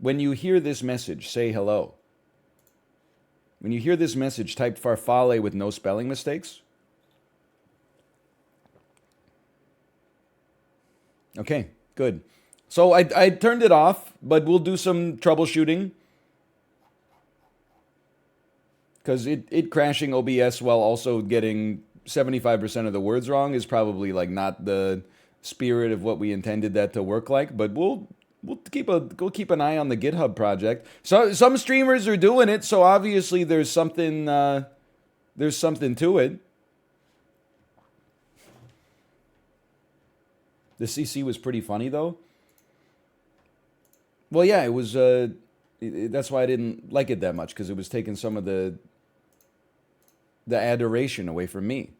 When you hear this message, say hello. When you hear this message, type farfalle with no spelling mistakes. Okay, good. So I turned it off, but we'll do some troubleshooting. Because it crashing OBS while also getting 75% of the words wrong is probably like not the spirit of what we intended that to work like. But we'll keep an eye on the GitHub project. So some streamers are doing it, so obviously there's something to it. The CC was pretty funny though. Well, yeah, it was. That's why I didn't like it that much, because it was taking some of the adoration away from me.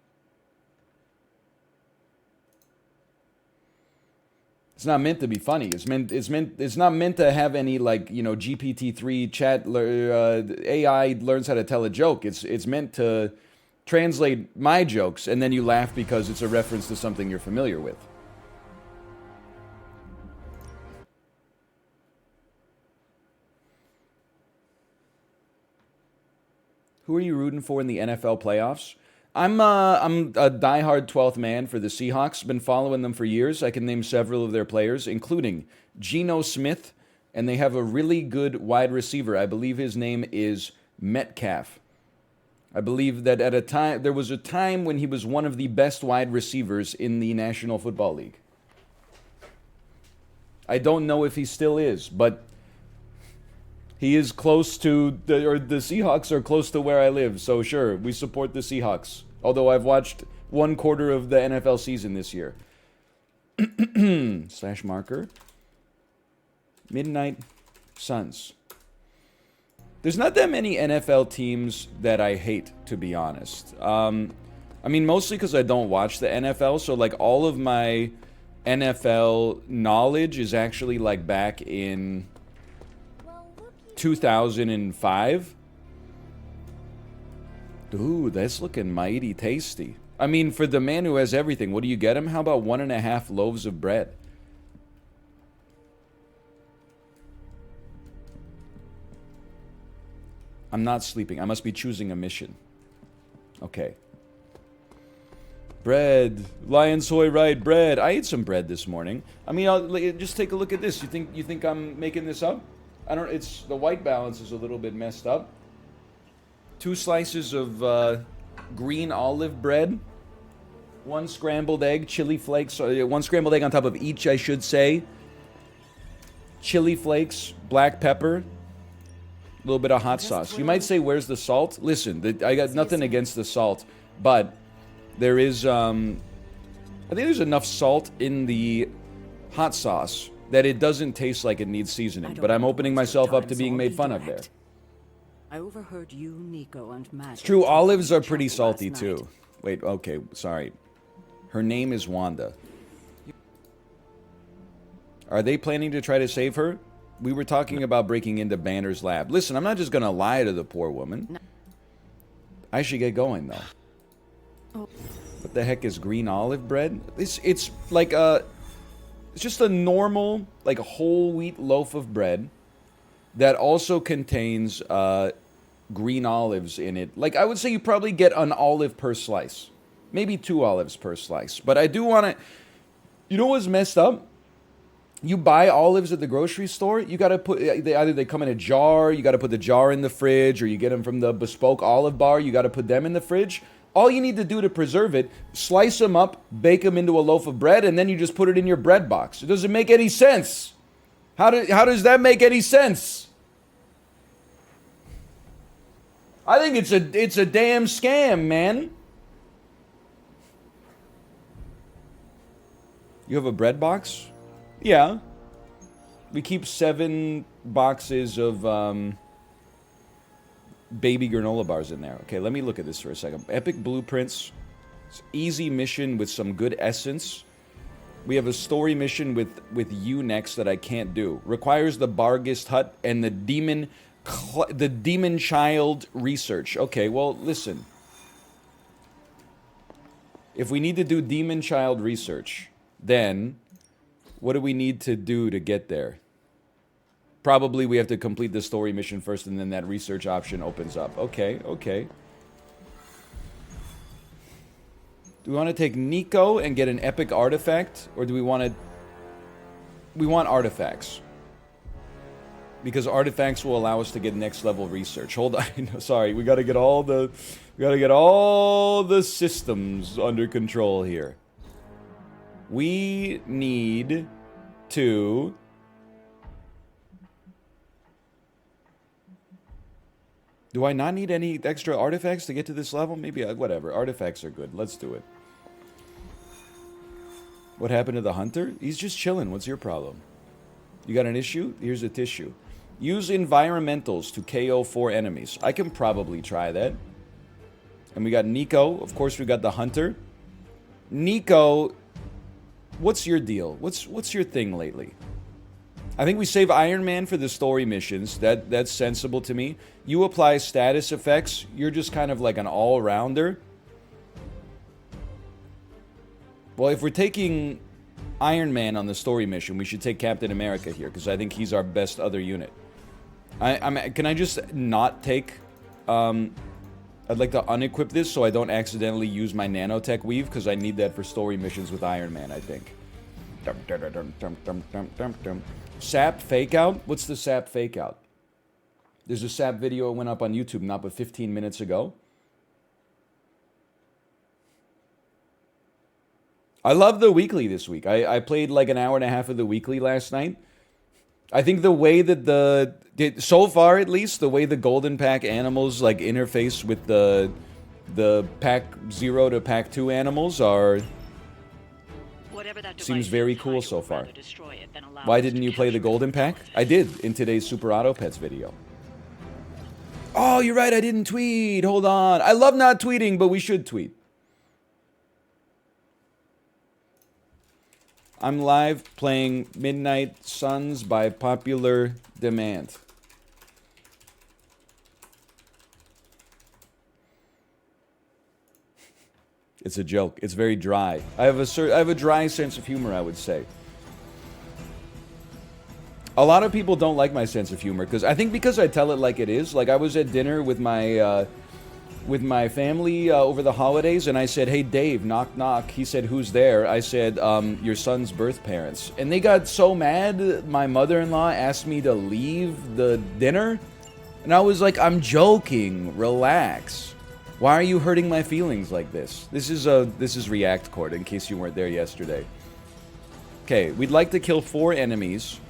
It's not meant to be funny. It's not meant to have any, like, GPT-3 chat AI learns how to tell a joke. It's meant to translate my jokes, and then you laugh because it's a reference to something you're familiar with. Who are you rooting for in the NFL playoffs? I'm a diehard 12th man for the Seahawks. Been following them for years. I can name several of their players, including Geno Smith, and they have a really good wide receiver. I believe his name is Metcalf. I believe that there was a time when he was one of the best wide receivers in the National Football League. I don't know if he still is, but he is close to the Seahawks are close to where I live, so sure, we support the Seahawks. Although I've watched 1/4 of the NFL season this year. / marker. Midnight Suns. There's not that many NFL teams that I hate, to be honest. I mean, mostly because I don't watch the NFL, so like all of my NFL knowledge is actually like back in 2005. Dude, that's looking mighty tasty. I mean, for the man who has everything, what do you get him? How about 1.5 loaves of bread? I'm not sleeping. I must be choosing a mission. Okay. Bread. Lion soy right, bread. I ate some bread this morning. I mean, just take a look at this. You think I'm making this up? It's the white balance is a little bit messed up. 2 slices of green olive bread. 1 scrambled egg, chili flakes. 1 scrambled egg on top of each, I should say. Chili flakes, black pepper, a little bit of hot sauce. You might say, where's the salt? Listen, I got nothing against the salt, but there is, I think there's enough salt in the hot sauce that it doesn't taste like it needs seasoning, but I'm opening myself up to being made fun of there. I overheard you, Nico, and Matt. It's true, olives are pretty salty too. Wait, okay, sorry. Her name is Wanda. Are they planning to try to save her? We were talking about breaking into Banner's lab. Listen, I'm not just gonna lie to the poor woman. I should get going though. What the heck is green olive bread? It's like it's just a normal, like, whole wheat loaf of bread that also contains green olives in it. Like, I would say you probably get an olive per slice. Maybe 2 olives per slice. But I do want to... You know what's messed up? You buy olives at the grocery store, you got to put... Either they come in a jar, you got to put the jar in the fridge, or you get them from the bespoke olive bar, you got to put them in the fridge. All you need to do to preserve it, slice them up, bake them into a loaf of bread, and then you just put it in your bread box. It doesn't make any sense. How does that make any sense? I think it's a damn scam, man. You have a bread box? Yeah. We keep 7 boxes of baby granola bars in there. Okay, let me look at this for a second. Epic blueprints. It's easy mission with some good essence. We have a story mission with you next that I can't do. Requires the Barghest Hut and the demon child research. Okay, well, listen. If we need to do demon child research, then what do we need to do to get there? Probably we have to complete the story mission first, and then that research option opens up. Okay, okay. Do we want to take Nico and get an epic artifact? Or do we want to... We want artifacts. Because artifacts will allow us to get next level research. Hold on. No, sorry, we gotta get all the... We gotta get all the systems under control here. We need to... Do I not need any extra artifacts to get to this level? Maybe, whatever. Artifacts are good. Let's do it. What happened to the hunter? He's just chilling. What's your problem? You got an issue? Here's a tissue. Use environmentals to KO 4 enemies. I can probably try that. And we got Nico. Of course, we got the hunter. Nico, what's your deal? What's your thing lately? I think we save Iron Man for the story missions. That's sensible to me. You apply status effects. You're just kind of like an all-rounder. Well, if we're taking Iron Man on the story mission, we should take Captain America here, because I think he's our best other unit. Can I just not take... I'd like to unequip this so I don't accidentally use my nanotech weave, because I need that for story missions with Iron Man, I think. Sap fake out? What's the sap fake out? There's a sap video that went up on YouTube not but 15 minutes ago. I love the weekly this week. I played like an hour and a half of the weekly last night. I think the way that so far at least, the way the golden pack animals like interface with the pack 0 to pack 2 animals are... Seems very cool so far. Why didn't you play the golden pack? I did in today's Super Auto Pets video. Oh, you're right, I didn't tweet. Hold on. I love not tweeting, but we should tweet. I'm live playing Midnight Suns by popular demand. It's a joke. It's very dry. I have a dry sense of humor, I would say. A lot of people don't like my sense of humor because I tell it like it is. Like I was at dinner with my family over the holidays, and I said, "Hey, Dave, knock knock." He said, "Who's there?" I said, "Your son's birth parents." And they got so mad. My mother-in-law asked me to leave the dinner, and I was like, "I'm joking. Relax. Why are you hurting my feelings like this?" This is React Court, in case you weren't there yesterday. Okay, we'd like to kill 4 enemies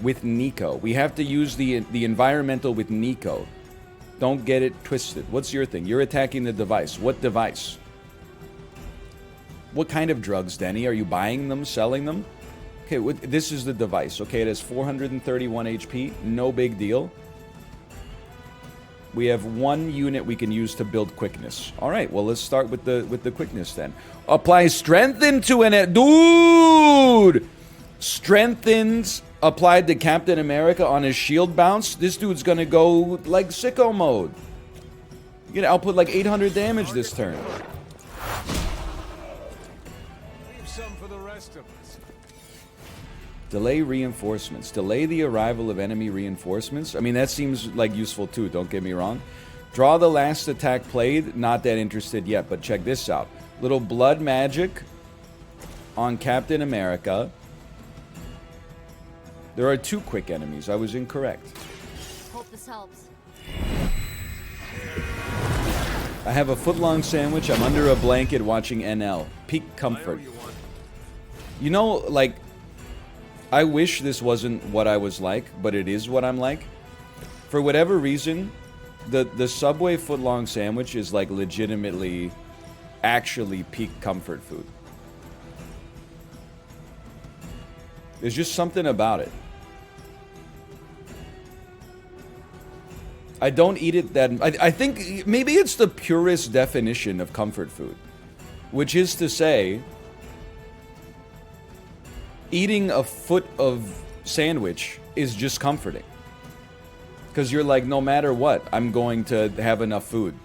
with Nico. We have to use the environmental with Nico. Don't get it twisted. What's your thing? You're attacking the device. What device? What kind of drugs, Denny? Are you buying them, selling them? Okay, this is the device. Okay, it has 431 HP. No big deal. We have 1 unit we can use to build quickness. All right, well, let's start with the quickness then. Apply strengthen to an... Dude! Strengthens applied to Captain America on his shield bounce. This dude's gonna go like sicko mode. You're gonna output like 800 damage this turn. Leave some for the rest of us. Delay reinforcements. Delay the arrival of enemy reinforcements. I mean, that seems like useful too, don't get me wrong. Draw the last attack played. Not that interested yet, but check this out. Little blood magic on Captain America. There are 2 quick enemies. I was incorrect. Hope this helps. I have a foot-long sandwich. I'm under a blanket watching NL. Peak comfort. You know, like, I wish this wasn't what I was like, but it is what I'm like. For whatever reason, the Subway foot-long sandwich is like legitimately, actually peak comfort food. There's just something about it. I don't eat it that... I think maybe it's the purest definition of comfort food. Which is to say, eating a foot of sandwich is just comforting. Because you're like, no matter what, I'm going to have enough food.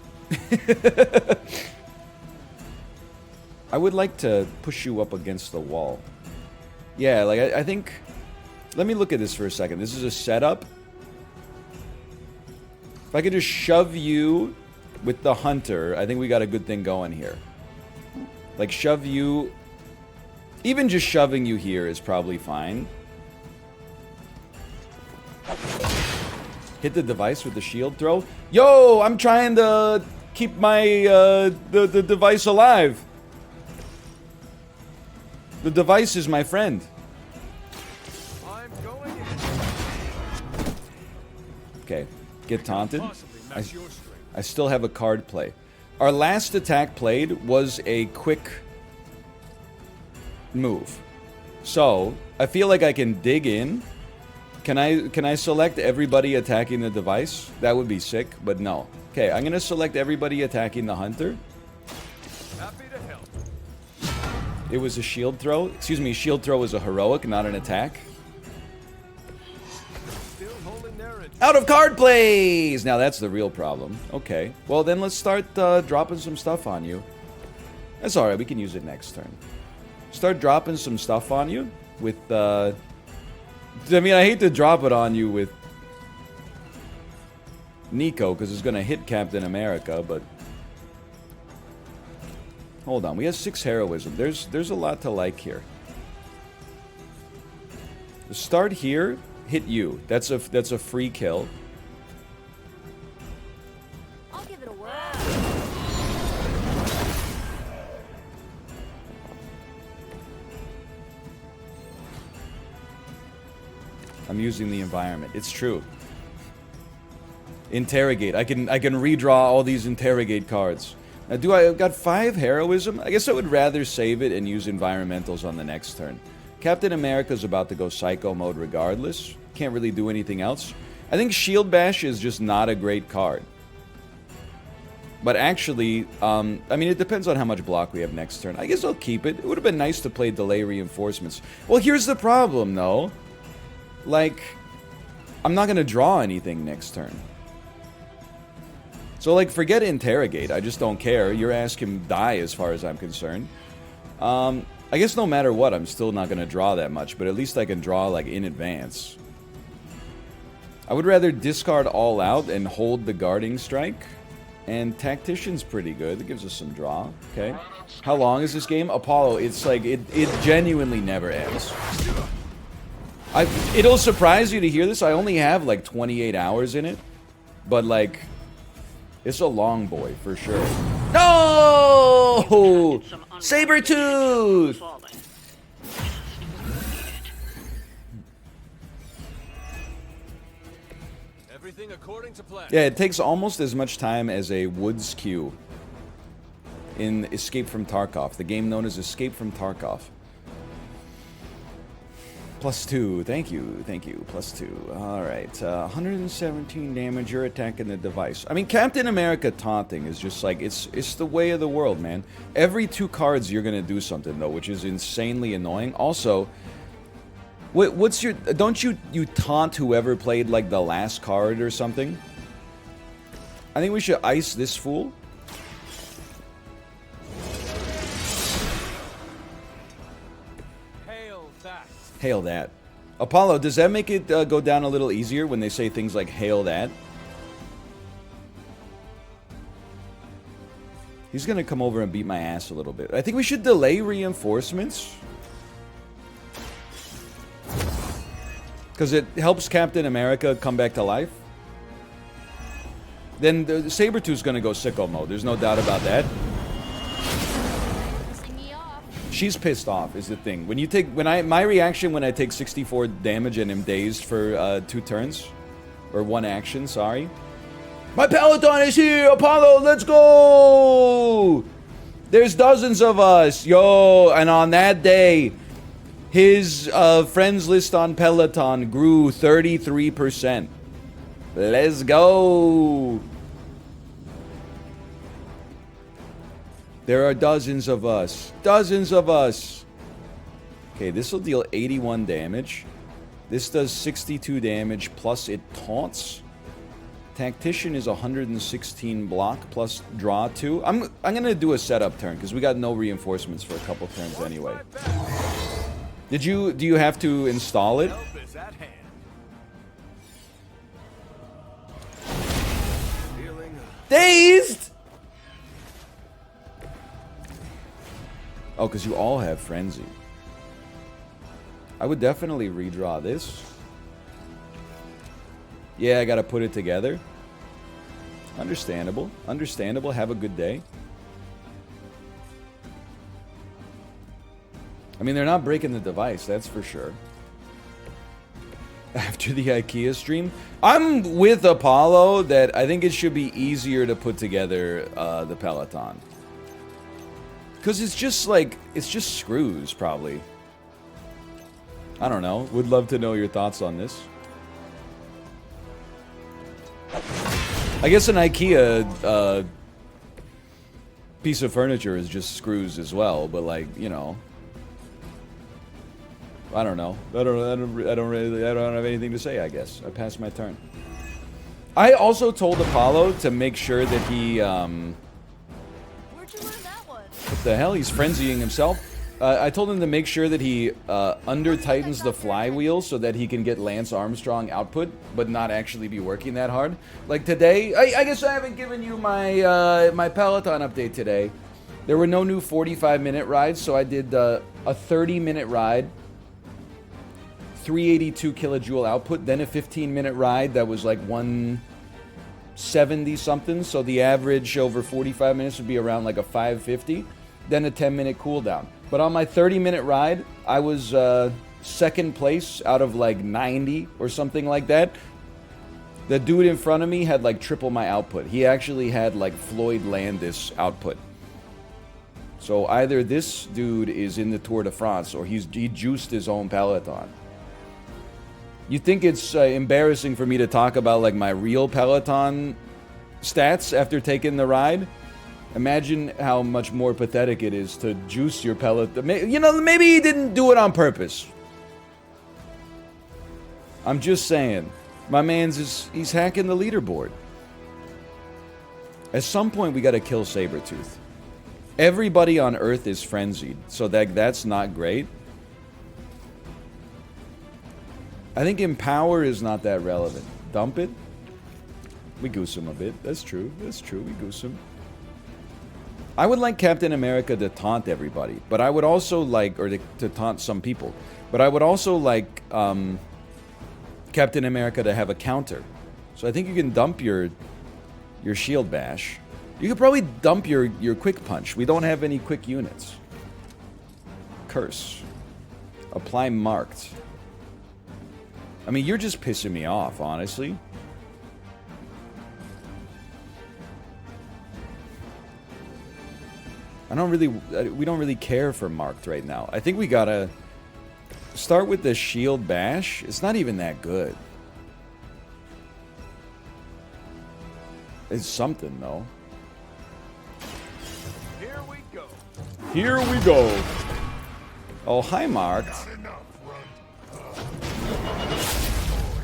I would like to push you up against the wall. Yeah, like, I think... Let me look at this for a second. This is a setup. If I could just shove you with the hunter, I think we got a good thing going here. Like, shove you... Even just shoving you here is probably fine. Hit the device with the shield throw. Yo, I'm trying to keep my, the device alive. The device is my friend. I'm going in. Okay, get taunted. Possibly match your strength. I still have a card play. Our last attack played was a quick move. So, I feel like I can dig in. Can I select everybody attacking the device? That would be sick, but no. Okay, I'm gonna select everybody attacking the hunter. Happy to help. It was a shield throw. Excuse me, shield throw was a heroic, not an attack. Still holding their edge. Out of card plays! Now that's the real problem. Okay, well then let's start dropping some stuff on you. That's alright, we can use it next turn. Start dropping some stuff on you with, I mean, I hate to drop it on you with Nico, because it's going to hit Captain America, but... Hold on, we have 6 heroism. There's a lot to like here. Start here, hit you. That's a free kill. I'll give it a whirl. I'm using the environment. It's true. Interrogate. I can redraw all these interrogate cards. Now, I've got 5 heroism? I guess I would rather save it and use environmentals on the next turn. Captain America's about to go psycho mode regardless. Can't really do anything else. I think Shield Bash is just not a great card. But actually, I mean, it depends on how much block we have next turn. I guess I'll keep it. It would have been nice to play Delay Reinforcements. Well, here's the problem, though. Like, I'm not going to draw anything next turn. So, like, forget Interrogate. I just don't care. Your ass can die as far as I'm concerned. I guess no matter what, I'm still not going to draw that much. But at least I can draw, like, in advance. I would rather discard All Out and hold the Guarding Strike. And Tactician's pretty good. It gives us some draw. Okay. How long is this game? Apollo, it's like, it genuinely never ends. It'll surprise you to hear this. I only have, like, 28 hours in it. But, like... It's a long boy, for sure. No! Sabretooth! Everything according to plan. Yeah, it takes almost as much time as a Woods Q in Escape from Tarkov, the game known as Escape from Tarkov. +2, thank you, +2. Alright, 117 damage, you're attacking the device. I mean, Captain America taunting is just like, it's the way of the world, man. Every 2 cards you're gonna do something, though, which is insanely annoying. Also, what's your... Don't you taunt whoever played, like, the last card or something? I think we should ice this fool. Hail that. Apollo, does that make it go down a little easier when they say things like hail that? He's gonna come over and beat my ass a little bit. I think we should delay reinforcements. Because it helps Captain America come back to life. Then the Sabretooth's gonna go sicko mode. There's no doubt about that. She's pissed off is the thing. When you take my reaction when I take 64 damage and am dazed for 2 turns or 1 action, sorry. My Peloton is here, Apollo, let's go! There's dozens of us. Yo, and on that day his friends list on Peloton grew 33%. Let's go. There are dozens of us. Dozens of us. Okay, this will deal 81 damage. This does 62 damage, plus it taunts. Tactician is 116 block, plus draw 2. I'm gonna do a setup turn, because we got no reinforcements for a couple turns anyway. Do you have to install it? Help is at Dazed! Oh, because you all have Frenzy. I would definitely redraw this. Yeah, I gotta put it together. Understandable. Understandable. Have a good day. I mean, they're not breaking the device, that's for sure. After the IKEA stream, I'm with Apollo that I think it should be easier to put together the Peloton. Because it's just like, it's just screws, probably. I don't know. Would love to know your thoughts on this. I guess an IKEA piece of furniture is just screws as well, but like, you know. I don't know. I don't have anything to say, I guess. I passed my turn. I also told Apollo to make sure that he, Where'd you learn that one? what the hell? He's frenzying himself. I told him to make sure that he under-tightens the flywheel so that he can get Lance Armstrong output, but not actually be working that hard. Like today, I guess I haven't given you my my Peloton update today. There were no new 45-minute rides, so I did a 30-minute ride, 382 kilojoule output, then a 15-minute ride that was like 170 something, so the average over 45 minutes would be around like a 550, then a 10-minute cooldown. But on my 30-minute ride, I was second place out of like 90 or something like that. The dude in front of me had like triple my output. He actually had like Floyd Landis output. So either this dude is in the Tour de France or he juiced his own Peloton. You think it's embarrassing for me to talk about like my real Peloton stats after taking the ride? Imagine how much more pathetic it is to juice your Peloton. You know, maybe he didn't do it on purpose. I'm just saying. My man's he's hacking the leaderboard. At some point, we gotta kill Sabretooth. Everybody on Earth is frenzied, so that's not great. I think Empower is not that relevant. Dump it. We goose him a bit. That's true. That's true. We goose him. I would like Captain America to taunt everybody, but I would also like, or to taunt some people, but I would also like Captain America to have a counter. So I think you can dump your shield bash. You could probably dump your quick punch. We don't have any quick units. Curse. Apply marked. I mean, you're just pissing me off, honestly. We don't really care for marked right now. I think we gotta start with the shield bash. It's not even that good. It's something though. Here we go. Here we go. Oh, hi, marked.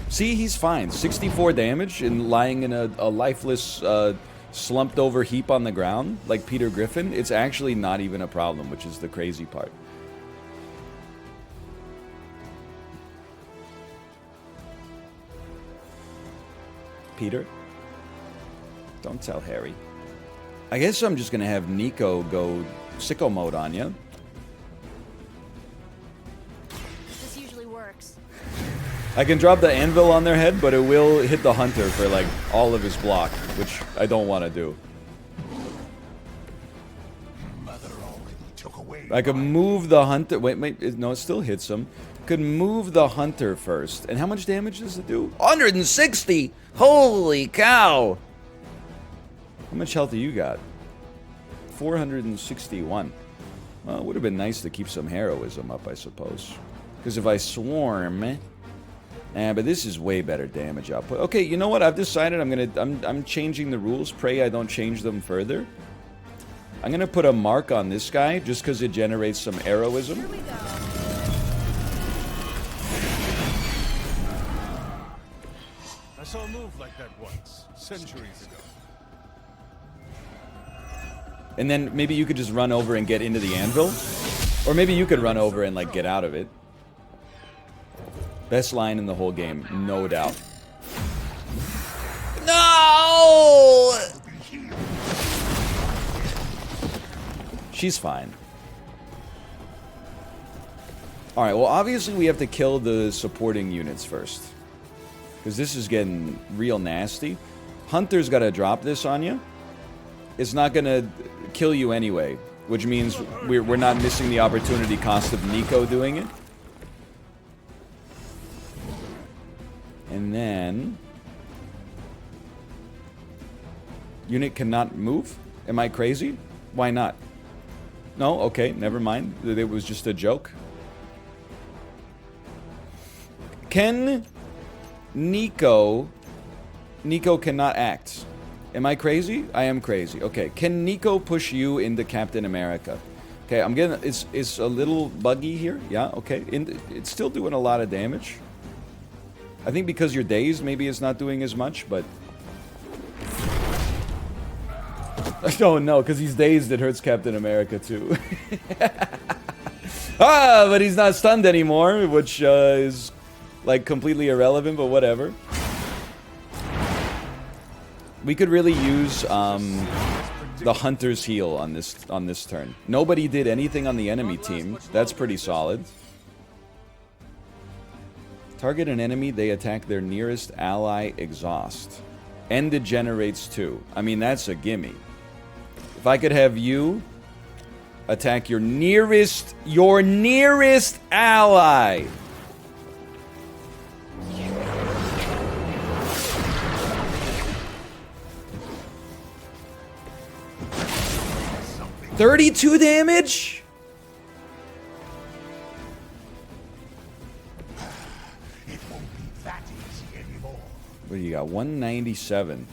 See, he's fine. 64 damage and lying in a lifeless, slumped over heap on the ground, like Peter Griffin. It's actually not even a problem, which is the crazy part. Peter? Don't tell Harry. I guess I'm just gonna have Nico go sicko mode on you. This usually works. I can drop the anvil on their head, but it will hit the hunter for like all of his block, which I don't want to do. I could move the hunter. Wait, no, it still hits him. Could move the hunter first. And how much damage does it do? 160! Holy cow! How much health do you got? 461. Well, it would have been nice to keep some heroism up, I suppose. Because if I swarm... but this is way better damage output. Okay, you know what? I've decided I'm changing the rules. Pray I don't change them further. I'm gonna put a mark on this guy just because it generates some heroism. Here we go. I saw a move like that once, centuries ago. And then maybe you could just run over and get into the anvil. Or maybe you could run over and like get out of it. Best line in the whole game, no doubt. No! She's fine. Alright, well, obviously we have to kill the supporting units first. Because this is getting real nasty. Hunter's got to drop this on you. It's not going to kill you anyway. Which means we're not missing the opportunity cost of Nico doing it. And then... Unit cannot move? Am I crazy? Why not? No? Okay, never mind. It was just a joke. Can Nico... Nico cannot act. Am I crazy? I am crazy. Okay, can Nico push you into Captain America? Okay, I'm getting... It's a little buggy here. Yeah, okay. It's still doing a lot of damage. I think because you're dazed, maybe it's not doing as much, but... Oh no, because he's dazed, it hurts Captain America too. Ah, but he's not stunned anymore, which is like completely irrelevant, but whatever. We could really use the Hunter's heal on this turn. Nobody did anything on the enemy team. That's pretty solid. Target an enemy, they attack their nearest ally, exhaust. And degenerates too. I mean, that's a gimme. If I could have you attack your nearest ally. $32 damage? It won't be that easy anymore. What do you got? 197.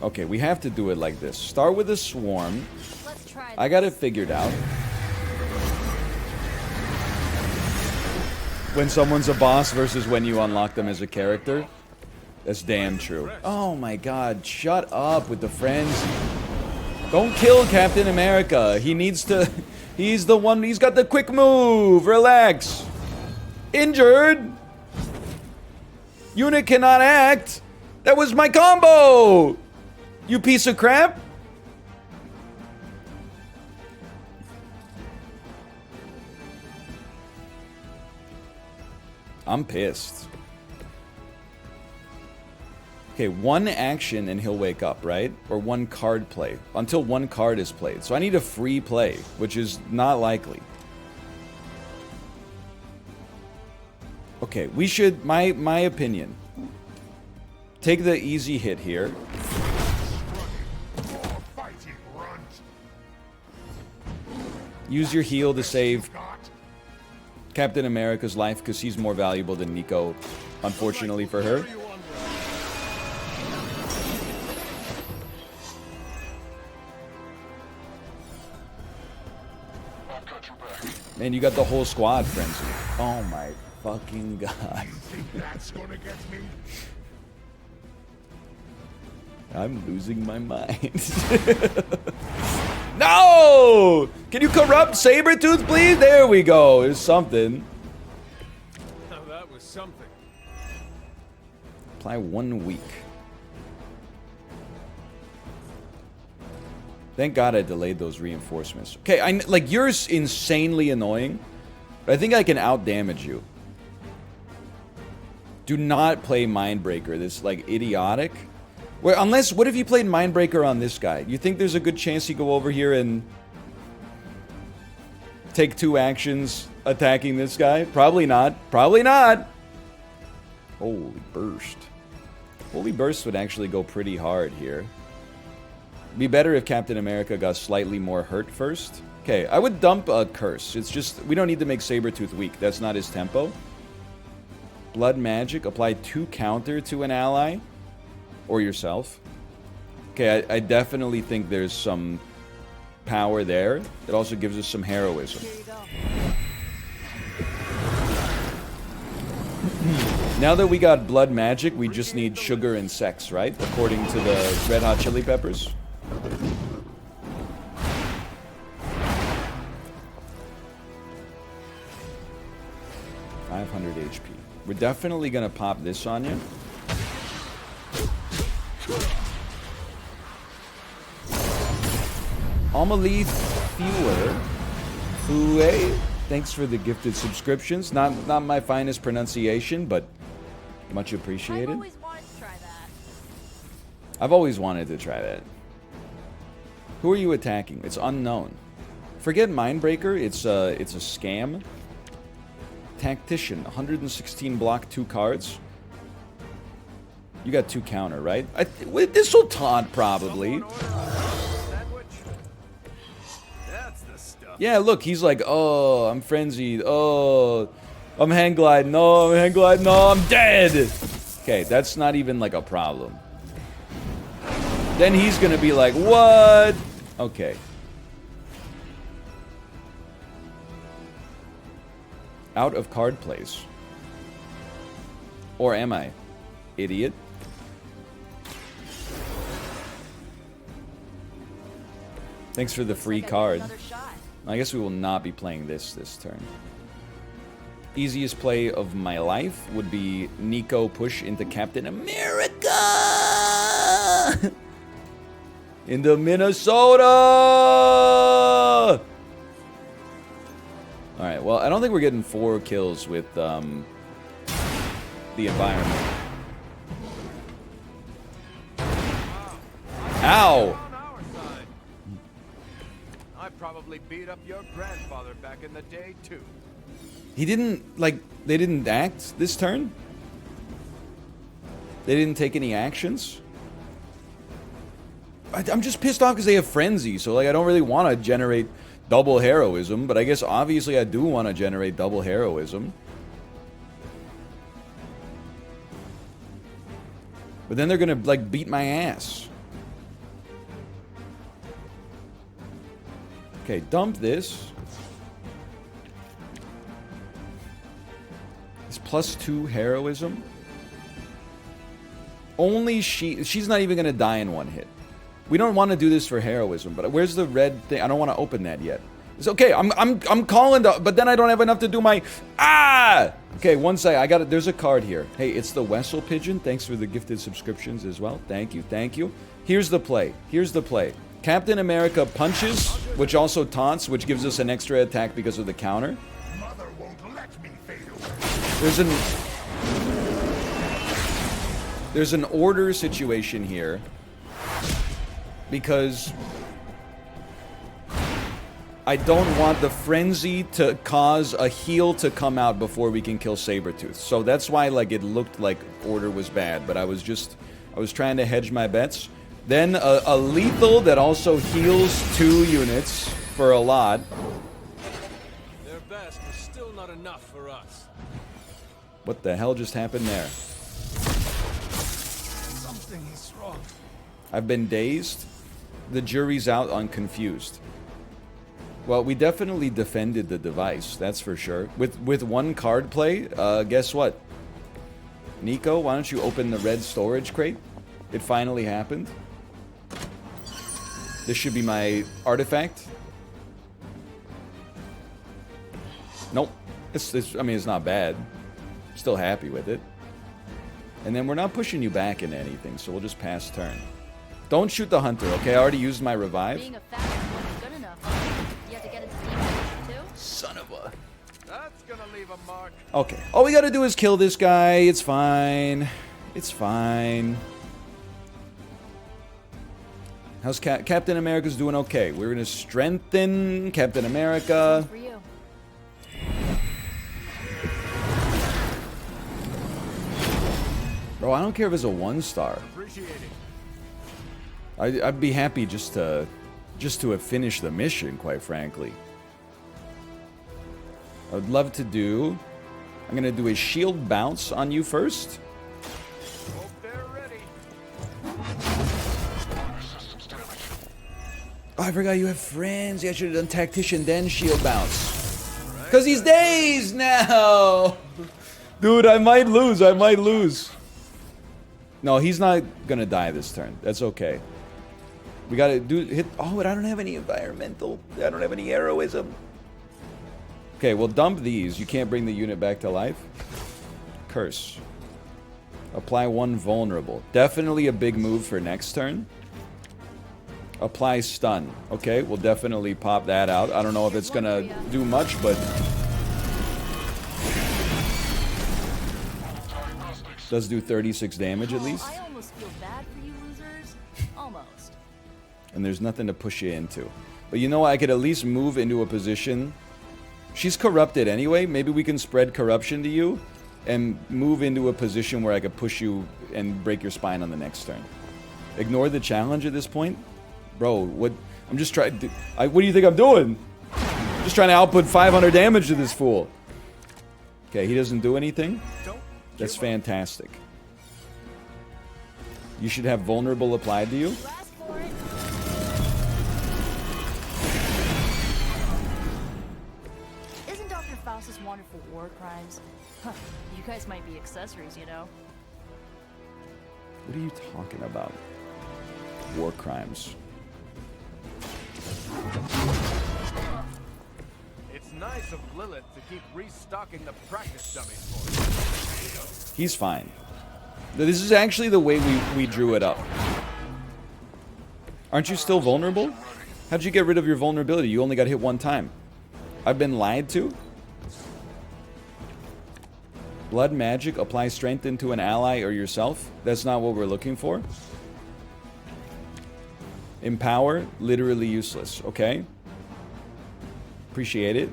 Okay, we have to do it like this. Start with a swarm. Let's try this. I got it figured out. When someone's a boss versus when you unlock them as a character. That's damn true. Oh my god, shut up with the friends. Don't kill Captain America. He needs to... He's the one... He's got the quick move. Relax. Injured. Unit cannot act. That was my combo. You piece of crap. I'm pissed. Okay, one action and he'll wake up, right? Or one card play. Until one card is played. So I need a free play, which is not likely. Okay, we should... My opinion. Take the easy hit here. Use your heal to save Captain America's life, because he's more valuable than Nico, unfortunately for her. Man, you got the whole squad, Frenzy. Oh my fucking god. That's gonna get me. I'm losing my mind. No! Can you corrupt Sabretooth, please? There we go. There's something. Now that was something. Apply 1 week. Thank God I delayed those reinforcements. Okay, like, you're insanely annoying, but I think I can out-damage you. Do not play Mindbreaker. This, like, idiotic. Well, unless, what if you played Mindbreaker on this guy? You think there's a good chance you go over here and take 2 actions attacking this guy? Probably not. Probably not. Holy burst. Holy burst would actually go pretty hard here. Be better if Captain America got slightly more hurt first. Okay, I would dump a curse. It's just, we don't need to make Sabretooth weak. That's not his tempo. Blood magic. Apply 2 counter to an ally. Or yourself. Okay, I definitely think there's some power there. It also gives us some heroism. Here you go. Now that we got blood magic, we just need sugar and sex, right? According to the Red Hot Chili Peppers. $500 HP. We're definitely gonna pop this on you. Amalith Fewer. Fue. Thanks for the gifted subscriptions. Not my finest pronunciation, but much I've appreciated. always wanted to try that. I've always wanted to try that. Who are you attacking? It's unknown. Forget Mindbreaker. It's a scam. Tactician. 116 block, 2 cards. You got 2 counter, right? This will taunt probably. That's the stuff. Yeah, look, he's like, oh, I'm frenzied. Oh, I'm hang gliding. No, I'm hang gliding. No, I'm dead. Okay, that's not even like a problem. Then he's gonna be like, what? Okay. Out of card plays. Or am I? Idiot. Thanks for the free Like I card. need another shot. I guess we will not be playing this turn. Easiest play of my life would be Nico push into Captain America! Into Minnesota! Alright, well, I don't think we're getting 4 kills with the environment. Ow! I probably beat up your grandfather back in the day, too. He didn't, like, they didn't act this turn? They didn't take any actions? I'm just pissed off because they have Frenzy, so, like, I don't really want to generate double heroism, but I guess obviously I do want to generate double heroism. But then they're gonna, like, beat my ass. Okay, dump this. It's +2 heroism. Only she's not even gonna die in 1 hit. We don't want to do this for heroism, but where's the red thing? I don't want to open that yet. It's okay. I'm calling the, but then I don't have enough to do my Okay, one sec. I got it. There's a card here. Hey, it's the Wessel Pigeon. Thanks for the gifted subscriptions as well. Thank you. Thank you. Here's the play. Here's the play. Captain America punches, which also taunts, which gives us an extra attack because of the counter. Mother won't let me fade away. There's an order situation here because I don't want the frenzy to cause a heal to come out before we can kill Sabretooth. So that's why, like, it looked like order was bad, but I was trying to hedge my bets. Then a lethal that also heals 2 units for a lot. Their best was still not enough for us. What the hell just happened there? Something is wrong. I've been dazed. The jury's out on confused. Well, we definitely defended the device, that's for sure. With 1 card play, guess what? Nico, why don't you open the red storage crate? It finally happened. This should be my artifact. Nope. I mean, it's not bad. Still happy with it. And then we're not pushing you back into anything, so we'll just pass turn. Don't shoot the hunter, okay? I already used my revive. Being a fast one is good enough. You have to get its team too. Son of a... That's gonna leave a mark. Okay. All we gotta do is kill this guy. It's fine. It's fine. How's Captain America's doing? Okay. We're gonna strengthen Captain America. For you. Bro, I don't care if it's a 1-star. Appreciate it. I'd be happy just to have finished the mission, quite frankly. I would love to do... I'm gonna do a shield bounce on you first. Hope they're ready. Oh, I forgot you have friends. Yeah, I should have done tactician, then shield bounce. Because he's dazed now! Dude, I might lose. I might lose. No, he's not gonna die this turn. That's okay. We gotta hit... Oh, but I don't have any environmental. I don't have any heroism. Okay, well, dump these. You can't bring the unit back to life. Curse. Apply 1 vulnerable. Definitely a big move for next turn. Apply stun. Okay, we'll definitely pop that out. I don't know if it's gonna do much, but does do 36 damage at least. I almost feel bad for you losers. Almost. And there's nothing to push you into. But you know what? I could at least move into a position. She's corrupted anyway. Maybe we can spread corruption to you and move into a position where I could push you and break your spine on the next turn. Ignore the challenge at this point? Bro, what? I'm just trying to... what do you think I'm doing? Just trying to output 500 damage to this fool. Okay, he doesn't do anything? That's fantastic. You should have vulnerable applied to you. You asked for it. Isn't Dr. Faustus wanted for war crimes? Huh. You guys might be accessories, you know. What are you talking about? War crimes. It's nice of Lilith to keep restocking the practice dummies for us. He's fine. This is actually the way we drew it up. Aren't you still vulnerable? How'd you get rid of your vulnerability? You only got hit one time. I've been lied to? Blood magic, apply strength into an ally or yourself. That's not what we're looking for. Empower, literally useless. Okay. Appreciate it.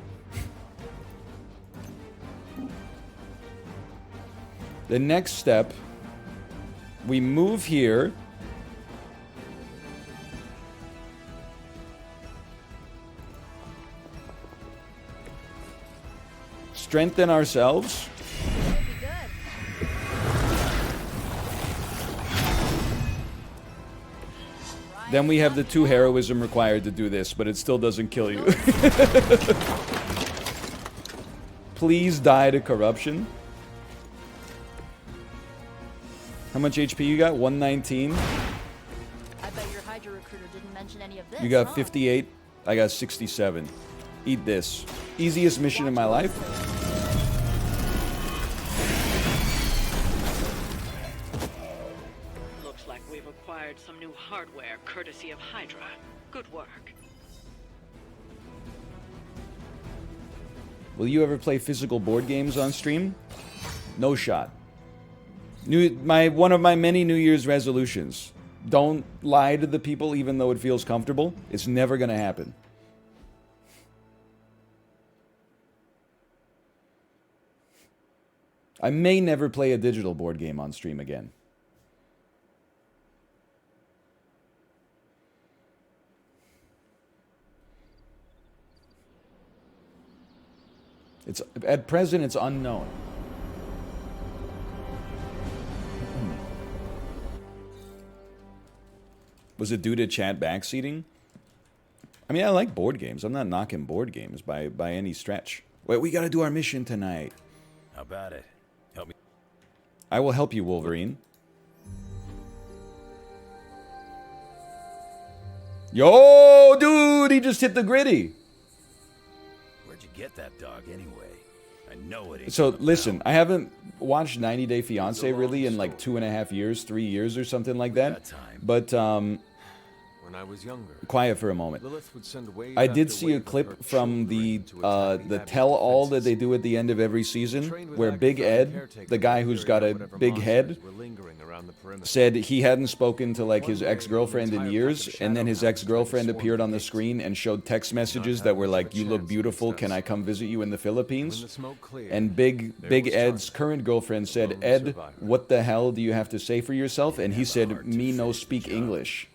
The next step, we move here. Strengthen ourselves. Could be good. Then we have the 2 heroism required to do this, but it still doesn't kill you. Please die to corruption. How much HP you got? 119. I bet your Hydra recruiter didn't mention any of this. You got huh? 58. I got 67. Eat this. Easiest mission in my life. Looks like we've acquired some new hardware courtesy of Hydra. Good work. Will you ever play physical board games on stream? No shot. One of my many New Year's resolutions. Don't lie to the people even though it feels comfortable. It's never gonna happen. I may never play a digital board game on stream again. It's at present it's unknown. Was it due to chat backseating? I mean, I like board games. I'm not knocking board games by any stretch. Wait, we gotta do our mission tonight. How about it? Help me. I will help you, Wolverine. Yo, dude, he just hit the gritty. Where'd you get that dog anyway? I know it ain't. So listen, I haven't watched 90 Day Fiancé really in like 2.5 years, 3 years or something like that. But When I was younger, quiet for a moment. Lilith would send wave I did after see a wave of clip her from the children to attack the tell-all that defenses. they do at the end of every season, Trained with where Big Agatha, Ed, caretaker, the guy who's got a whatever big head, monsters were lingering around the perimeter. said he hadn't spoken to like his One day, ex-girlfriend an in entire years, pack of and then his shadow ex-girlfriend hounds appeared on the swarmed screen and showed text messages Not that were having like, much of a "You look chance beautiful. against Can us. I come visit you in the When Philippines?" the smoke cleared, And Big there was Ed's Charlie, current girlfriend said, lone "Ed, survivor. what the hell do you have to say for yourself?" And he said, "Me no speak English."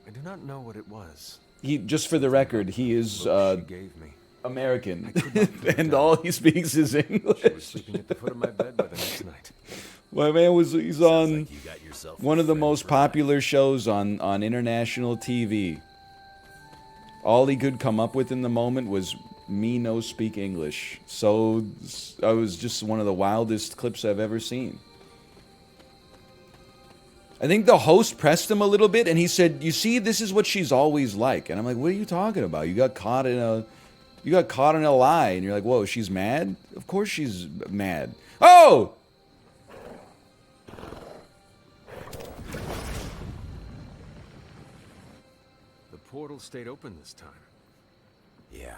I do not know what it was. He, just for the record, he is Look she gave me. American, I could not put it and down. all he speaks is She was English. sleeping at the foot of my bed by the next night. My man he's on Like you got yourself one a of the friend most for life. popular shows on international TV. All he could come up with in the moment was "me no speak English." So I was just one of the wildest clips I've ever seen. I think the host pressed him a little bit, and he said, "You see, this is what she's always like." And I'm like, "What are you talking about? You got caught in a lie." And you're like, "Whoa, she's mad? Of course she's mad." Oh! portal stayed open this time. Yeah,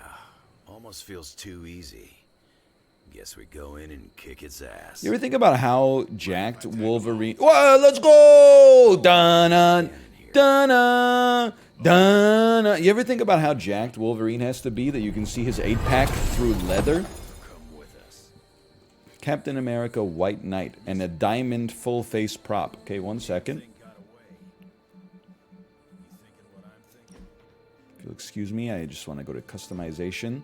almost feels too easy. Guess we go in and kick its ass. You ever think about how jacked Wolverine... Whoa, let's go! Dun-na, dun-na, dun-na. You ever think about how jacked Wolverine has to be that you can see his 8-pack through leather? Come with us. Captain America White Knight and a diamond full-face prop. Okay, 1 second. If you'll excuse me, I just want to go to customization.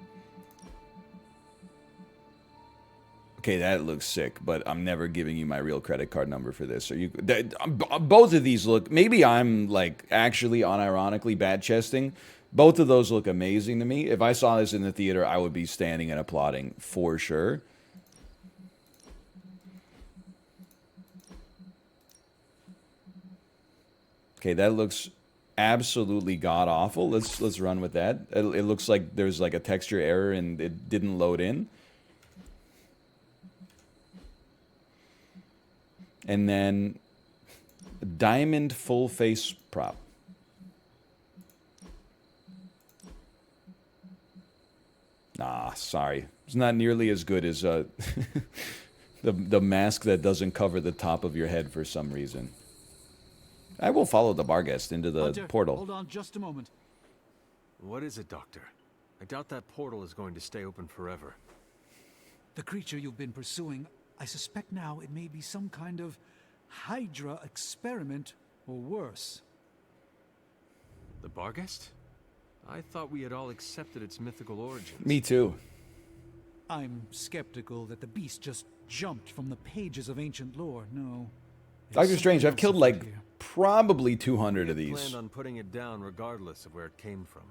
Okay, that looks sick, but I'm never giving you my real credit card number for this. Are you? Both of these look. Maybe I'm like actually unironically bad chesting. Both of those look amazing to me. If I saw this in the theater, I would be standing and applauding for sure. Okay, that looks absolutely god awful. Let's run with that. It looks like there's like a texture error and it didn't load in. And then diamond full face prop. Nah, sorry. It's not nearly as good as the mask that doesn't cover the top of your head for some reason. I will follow the Barghest into the Hunter, portal. Hold on just a moment. What is it, Doctor? I doubt that portal is going to stay open forever. The creature you've been pursuing, I suspect now it may be some kind of Hydra experiment or worse. The Barghest? I thought we had all accepted its mythical origins. Me too. I'm skeptical that the beast just jumped from the pages of ancient lore. No. Doctor Strange, I've killed like here. probably 200 of We these. planned on putting it down regardless of where it came from.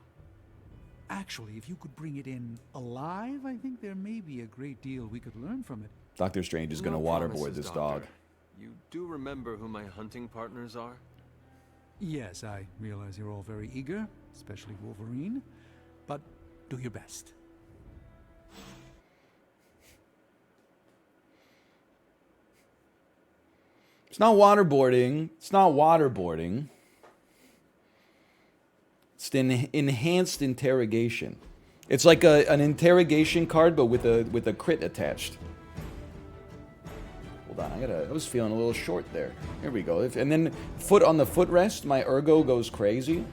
Actually, if you could bring it in alive, I think there may be a great deal we could learn from it. Doctor Strange is going to No waterboard promises, this Doctor. dog. You do remember who my hunting partners are? Yes, I realize you're all very eager, especially Wolverine, but do your best. It's not waterboarding. It's not waterboarding. It's the enhanced interrogation. It's like an interrogation card, but with a crit attached. Hold on, I was feeling a little short there. Here we go. And then foot on the footrest, my ergo goes crazy.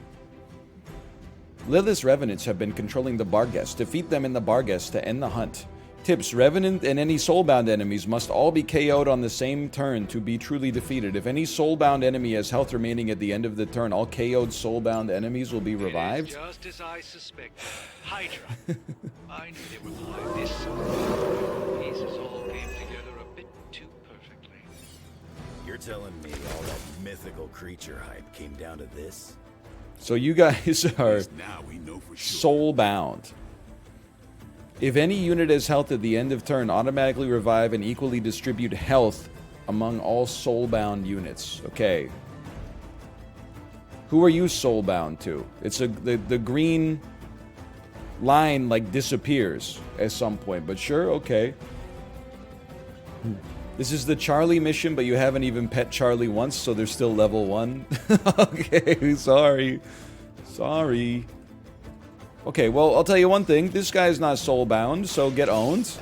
Lilith's revenants have been controlling the Barghest. Defeat them in the Barghest to end the hunt. Tips: Revenant and any soulbound enemies must all be KO'd on the same turn to be truly defeated. If any soulbound enemy has health remaining at the end of the turn, all KO'd soulbound enemies will be revived. It is just as I suspected. Hydra. I knew they were behind this. The pieces all came together a bit too perfectly. You're telling me all that mythical creature hype came down to this? So you guys are Now we know for sure. soulbound. If any unit has health at the end of turn, automatically revive and equally distribute health among all soulbound units. Okay. Who are you soulbound to? It's the green line like disappears at some point, but sure, okay. This is the Charlie mission, but you haven't even pet Charlie once, so they're still level 1. Okay, sorry. Sorry. Okay, well, I'll tell you one thing. This guy's not soulbound, so get owned.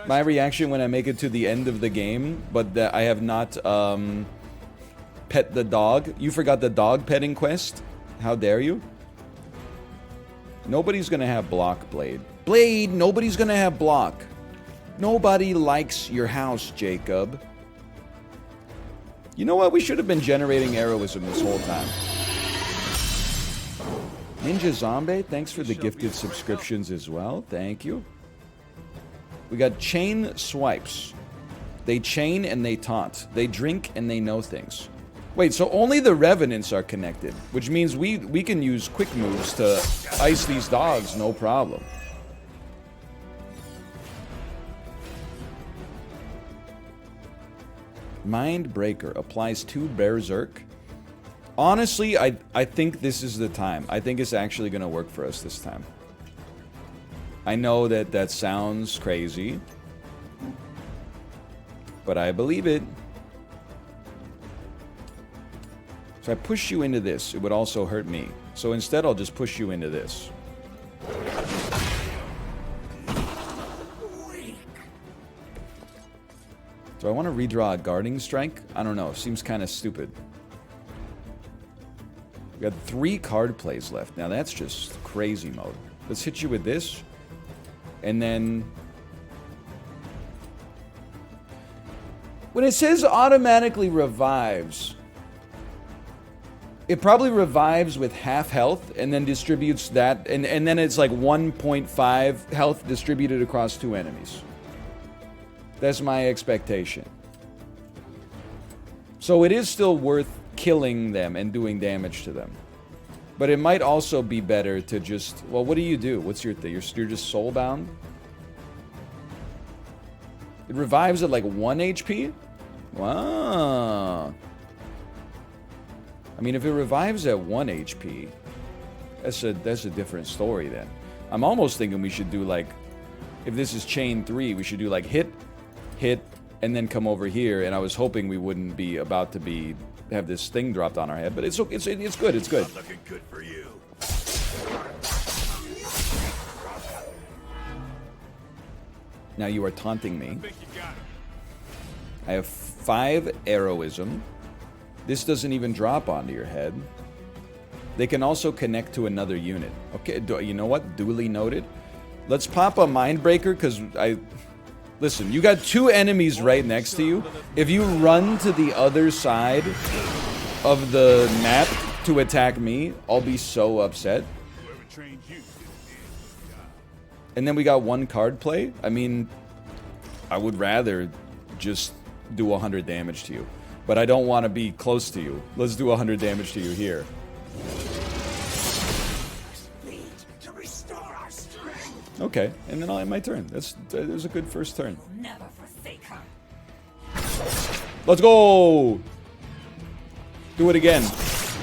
My reaction when I make it to the end of the game, but that I have not pet the dog. You forgot the dog petting quest? How dare you? Nobody's gonna have block, Blade. Blade, nobody's gonna have block. Nobody likes your house, Jacob. You know what? We should have been generating heroism this whole time. Ninja Zombie, thanks for the gifted subscriptions as well. Thank you. We got chain swipes. They chain and they taunt. They drink and they know things. Wait, so only the Revenants are connected, which means we can use quick moves to ice these dogs, no problem. Mind Breaker applies to Berserk. Honestly, I think this is the time. I think it's actually going to work for us this time. I know that sounds crazy, but I believe it. So I push you into this. It would also hurt me. So instead, I'll just push you into this. Do I want to redraw a guarding strike? I don't know. Seems kind of stupid. We got 3 card plays left. Now that's just crazy mode. Let's hit you with this. And then... when it says automatically revives... it probably revives with half health and then distributes that. And then it's like 1.5 health distributed across 2 enemies. That's my expectation. So it is still worth killing them and doing damage to them. But it might also be better to just... well, what do you do? What's your thing? You're just soulbound? It revives at like 1 HP? Wow. I mean, if it revives at 1 HP, that's a different story then. I'm almost thinking we should do like... if this is chain 3, we should do like hit, and then come over here. And I was hoping we wouldn't be about to have this thing dropped on our head, but it's good. It's good. Not looking good for you. Now you are taunting me. I have 5 heroism. This doesn't even drop onto your head. They can also connect to another unit. Okay, you know what? Duly noted. Let's pop a Mindbreaker, because listen, you got 2 enemies right next to you. If you run to the other side of the map to attack me, I'll be so upset. And then we got 1 card play. I mean, I would rather just do 100 damage to you. But I don't want to be close to you. Let's do 100 damage to you here. Okay, and then I'll end my turn. That was a good first turn. Never forsake her. Let's go! Do it again.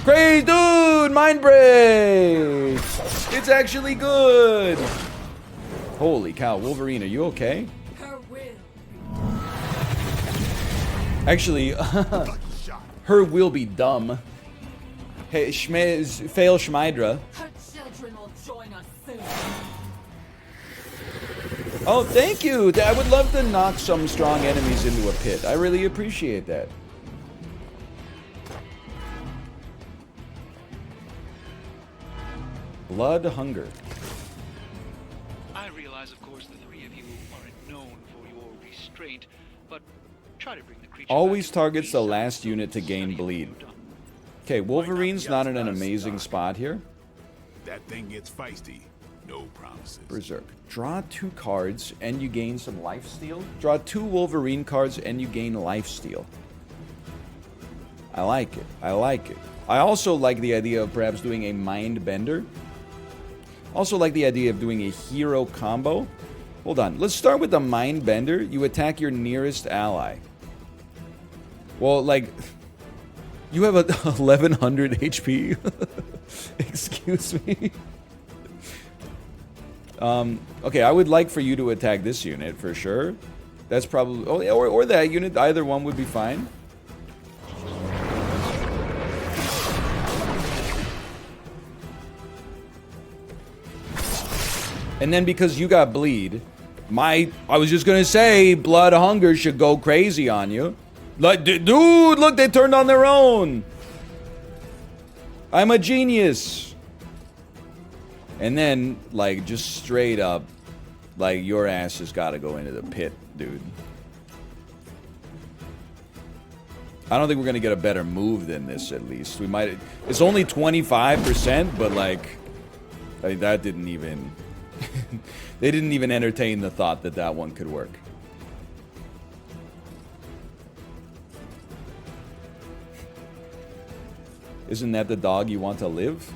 Crazy dude! Mind break! It's actually good! Holy cow, Wolverine, are you okay? Her will. Actually, her will be dumb. Hey, fail Schmydra. Her children will join us soon. Oh, thank you! I would love to knock some strong enemies into a pit. I really appreciate that. Blood hunger. I realize, of course, the 3 of you aren't known for your restraint, but try to bring the creature Always back targets the peace. last unit to gain bleed. Okay, Wolverine's not in an amazing spot here. That thing gets feisty. No promises. Berserk. Draw 2 cards and you gain some lifesteal. Draw 2 Wolverine cards and you gain lifesteal. I like it. I like it. I also like the idea of perhaps doing a mind bender. Also like the idea of doing a hero combo. Hold on. Let's start with the mind bender. You attack your nearest ally. Well, like, you have 1100 HP. Excuse me. Okay, I would like for you to attack this unit for sure. That's probably... oh, or that unit. Either one would be fine. And then because you got bleed, I was just gonna say, blood hunger should go crazy on you. Like, dude, look, they turned on their own. I'm a genius. And then, like, just straight up, like, your ass has got to go into the pit, dude. I don't think we're gonna get a better move than this, at least. We might... it's only 25%, but, like, I mean, that didn't even... they didn't even entertain the thought that that one could work. Isn't that the dog you want to live?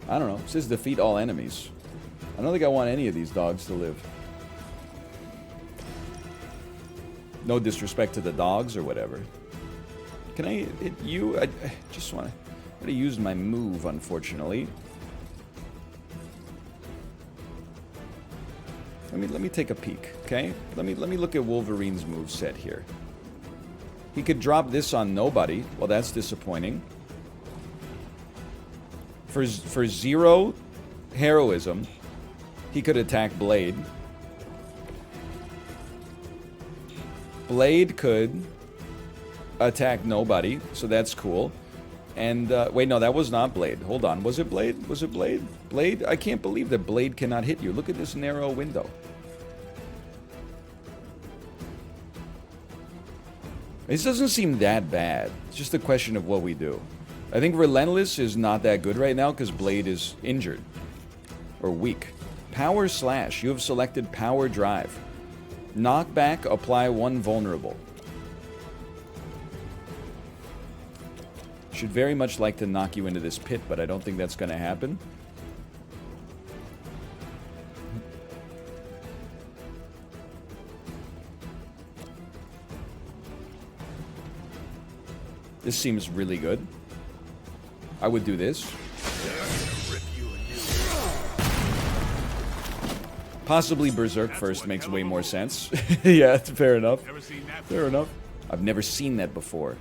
I don't know. It says defeat all enemies. I don't think I want any of these dogs to live. No disrespect to the dogs or whatever. Can I hit you? I just want to use my move, unfortunately. Let me take a peek, okay? Let me look at Wolverine's moveset here. He could drop this on nobody. Well, that's disappointing. For 0 heroism, he could attack Blade. Blade could attack nobody, so that's cool. And, wait, no, that was not Blade. Hold on. Was it Blade? Was it Blade? Blade? I can't believe that Blade cannot hit you. Look at this narrow window. This doesn't seem that bad. It's just a question of what we do. I think Relentless is not that good right now because Blade is injured. Or weak. Power Slash. You have selected Power Drive. Knockback, apply 1 vulnerable. Should very much like to knock you into this pit, but I don't think that's going to happen. This seems really good. I would do this. Possibly Berserk first makes way more sense. Yeah, fair enough. Fair enough. I've never seen that before.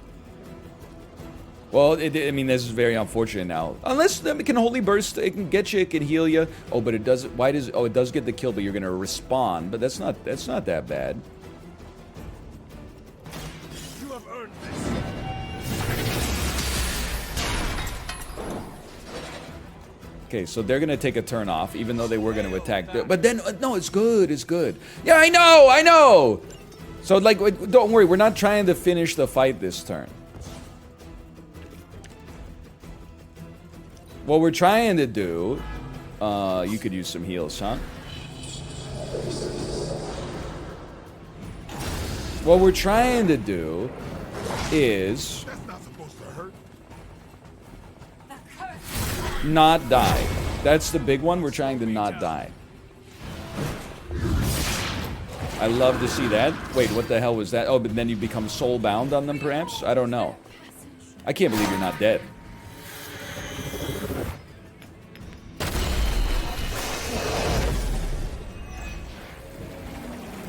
Well, I mean, this is very unfortunate now. Unless it can Holy Burst, it can get you, it can heal you. Oh, but it does. Why does? Oh, it does get the kill, but you're gonna respawn. But that's not that bad. You have earned this. Okay, so they're gonna take a turn off, even though they were gonna attack. But then, no, it's good. It's good. Yeah, I know. So, like, don't worry. We're not trying to finish the fight this turn. What we're trying to do, you could use some heals, huh? What we're trying to do is That's not supposed to hurt. not die. That's the big one. We're trying to not die. I love to see that. Wait, what the hell was that? Oh, but then you become soul-bound on them, perhaps? I don't know. I can't believe you're not dead.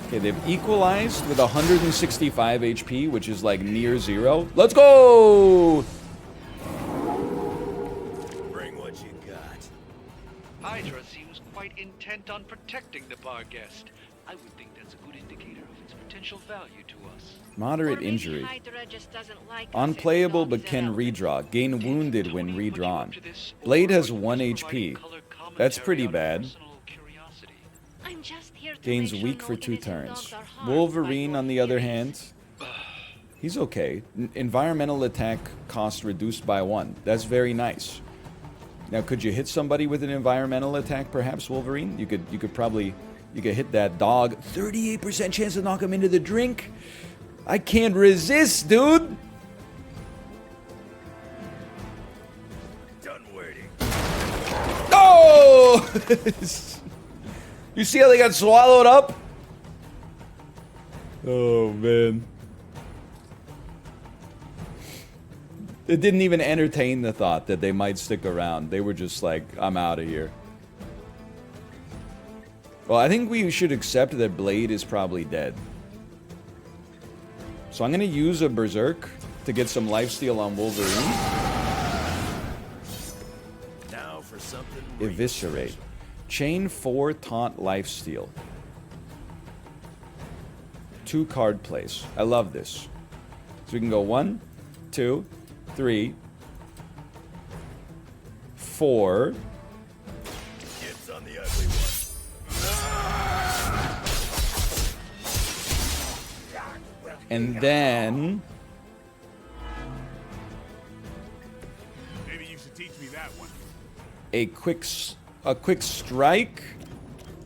Okay, they've equalized with 165 HP, which is like near 0. Let's go! Bring what you got. Hydra seems quite intent on protecting the Barghest. I would think that's a good indicator of its potential value to us. Moderate injury. Unplayable but can redraw. Gain wounded when redrawn. Blade has 1 HP. That's pretty bad. Gains weak for 2 turns. Wolverine, on the other hand, he's okay. Environmental attack cost reduced by 1. That's very nice. Now, could you hit somebody with an environmental attack, perhaps, Wolverine? You could probably hit that dog. 38% chance to knock him into the drink. I can't resist, dude. Done waiting. No! You see how they got swallowed up? Oh, man. It didn't even entertain the thought that they might stick around. They were just like, I'm out of here. Well, I think we should accept that Blade is probably dead. So I'm going to use a Berserk to get some lifesteal on Wolverine. Now for something. Eviscerate. Chain 4 taunt lifesteal. 2 card plays. I love this. So we can go 1, 2, 3, 4. Kids on the ugly one. And then Maybe you should teach me that one. a quick strike,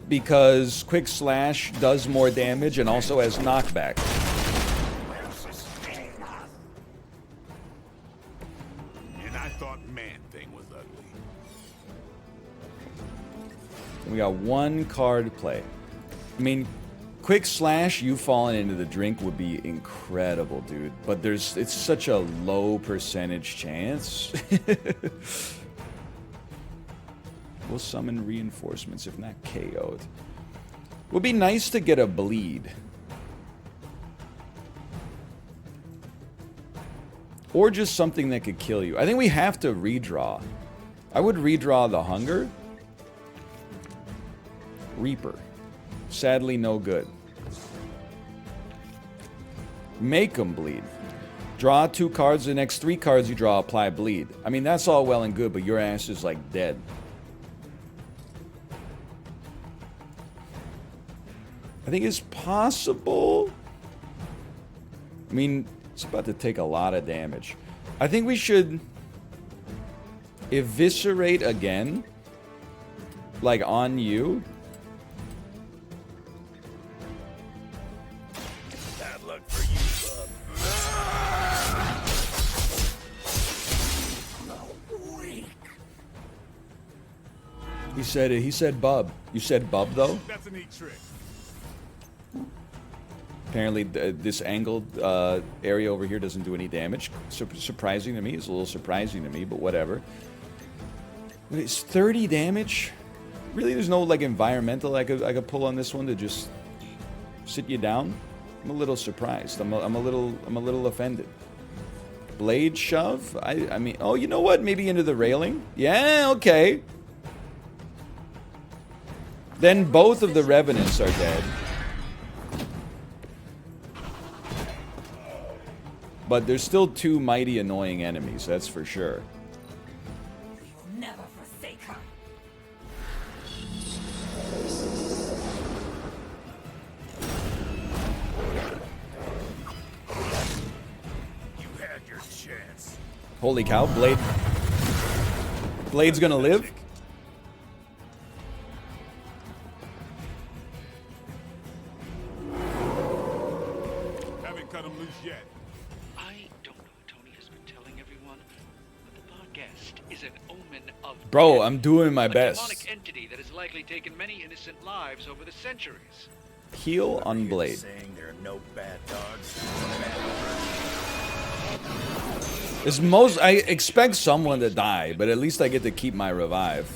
because quick slash does more damage and also has knockback. And I thought Man-Thing was ugly. And we got 1 card play. I mean, quick slash, you falling into the drink would be incredible, dude. But it's such a low percentage chance. We'll summon reinforcements if not KO'd. Would be nice to get a bleed. Or just something that could kill you. I think we have to redraw. I would redraw the Hunger. Reaper. Sadly, no good. Make them bleed. Draw 2 cards. The next 3 cards you draw, apply bleed. I mean, that's all well and good, but your ass is, like, dead. I think it's possible. I mean, it's about to take a lot of damage. I think we should eviscerate again. Like on you. Bad luck for you, bub. He said it. He said bub. You said bub though? That's a neat trick. Apparently this angled area over here doesn't do any damage. Surprising to me. It's a little surprising to me, but whatever. But it's 30 damage? Really, there's no like environmental I could pull on this one to just sit you down? I'm a little surprised. I'm a little offended. Blade shove? I mean, oh, you know what? Maybe into the railing? Yeah, okay. Then both of the Revenants are dead. But there's still 2 mighty annoying enemies, that's for sure. We will never forsake her. You had your chance. Holy cow, Blade. Blade's gonna live? Haven't cut him loose yet. I don't know who Tony has been telling everyone, but the Barghest is an omen of Bro, death. I'm doing my A best. demonic entity that has likely taken many innocent lives over the centuries. Heal on Blade. Saying there are no bad dogs. It's most I expect someone to die, but at least I get to keep my revive.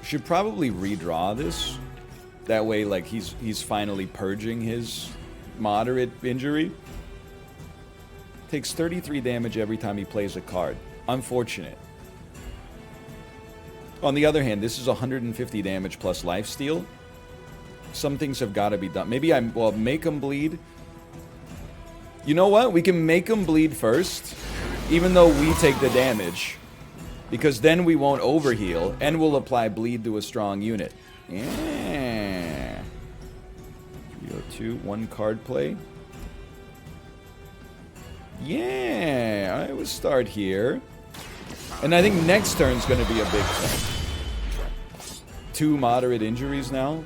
Should probably redraw this. That way, like he's finally purging his moderate injury. Takes 33 damage every time he plays a card. Unfortunate. On the other hand, this is 150 damage plus lifesteal. Some things have got to be done. Maybe make him bleed. You know what? We can make him bleed first, even though we take the damage. Because then we won't overheal, and we'll apply bleed to a strong unit. Yeah. 302, 1 card play. Yeah, I would start here. And I think next turn's going to be a big thing. 2 moderate injuries now.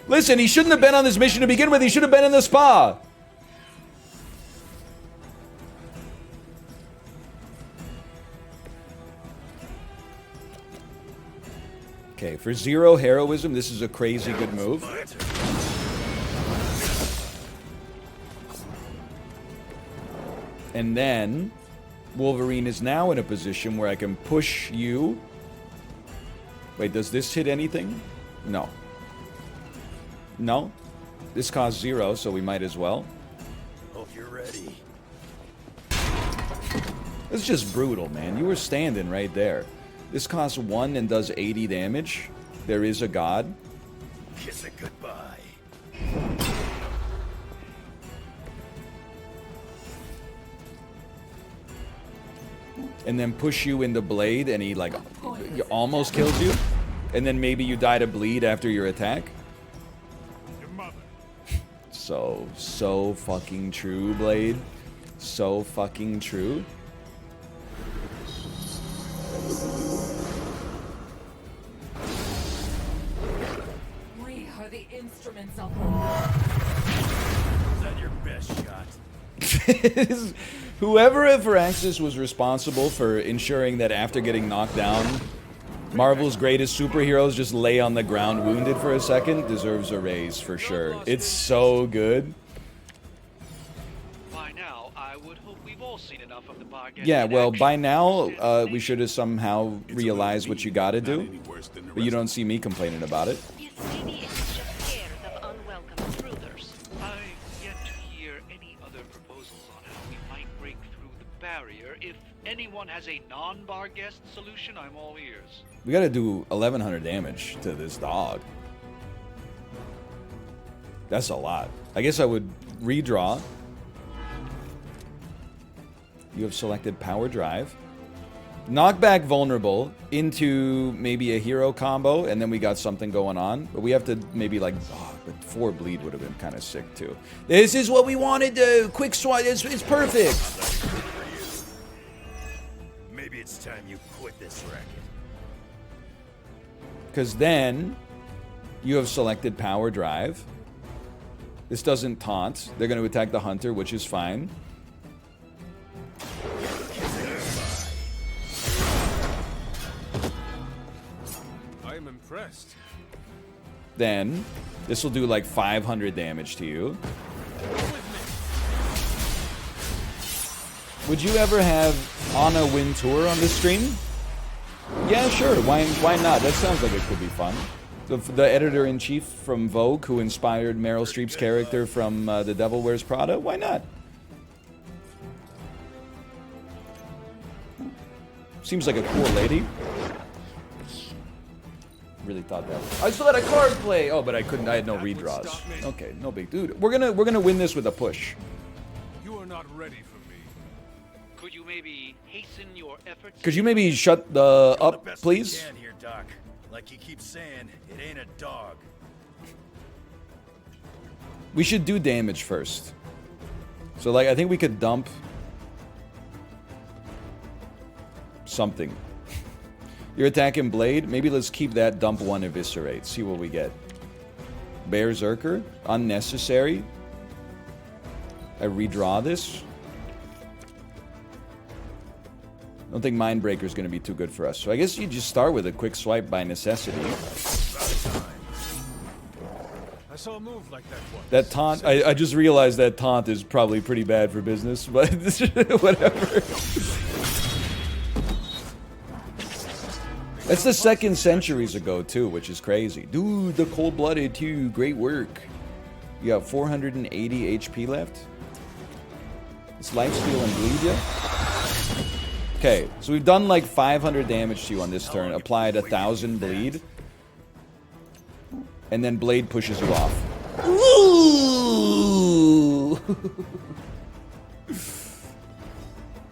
Listen, he shouldn't have been on this mission to begin with. He should have been in the spa. Okay, for 0 heroism, this is a crazy good move. And then Wolverine is now in a position where I can push you. Wait, does this hit anything? No. No? This costs 0, so we might as well. Hope you're ready. It's just brutal, man. You were standing right there. This costs 1 and does 80 damage. There is a god. Kiss it goodbye. And then push you into Blade, and he, like, almost kills you. And then maybe you die to bleed after your attack. Your mother. So fucking true, Blade. So fucking true. We are the instruments of war. Is that your best shot? Whoever at Firaxis was responsible for ensuring that after getting knocked down, Marvel's greatest superheroes just lay on the ground wounded for a second deserves a raise for sure. It's so good. By now, I would hope we've all seen enough of the Barghest. Yeah, in well, action. by now, we should have somehow realized what you gotta do. Any worse than the But you don't see me complaining about it. Yes, maybe it's just scared of unwelcome intruders. I've yet to hear any other proposals on how we might break through the barrier. If anyone has a non-Barghest solution, I'm all ears. We gotta do 1100 damage to this dog. That's a lot. I guess I would redraw. You have selected Power Drive. Knockback vulnerable into maybe a hero combo, and then we got something going on. But we have to maybe like, but 4 bleed would have been kind of sick too. This is what we wanted to quick swipe. It's perfect. Maybe it's time you quit this racket. Because then you have selected Power Drive. This doesn't taunt. They're going to attack the hunter, which is fine. I'm impressed. Then this will do like 500 damage to you. Would you ever have Anna win tour on this stream? Yeah, sure. Why not? That sounds like it could be fun. The editor-in-chief from Vogue, who inspired Meryl Streep's character from The Devil Wears Prada. Why not? Seems like a cool lady. Really thought that. I still had a card play. Oh, but I couldn't. I had no redraws. Okay, no big dude. We're gonna win this with a push. You are not ready for me. Could you maybe hasten your efforts? Could you maybe shut the up, please? Can here, Doc. Like you keep saying, it ain't a dog. We should do damage first. So, like, I think we could dump something. You're attacking Blade. Maybe let's keep that dump 1 eviscerate. See what we get. Berserker. Unnecessary. I redraw this. I don't think Mindbreaker is going to be too good for us. So I guess you just start with a quick swipe by necessity. I saw a move like that once. That taunt, I just realized that taunt is probably pretty bad for business, but whatever. That's the 2nd centuries ago too, which is crazy. Dude, the Cold-Blooded too, great work. You have 480 HP left. It's lifesteal and bleed ya. Okay, so we've done like 500 damage to you on this turn, applied 1000 bleed, and then Blade pushes you off. Ooh!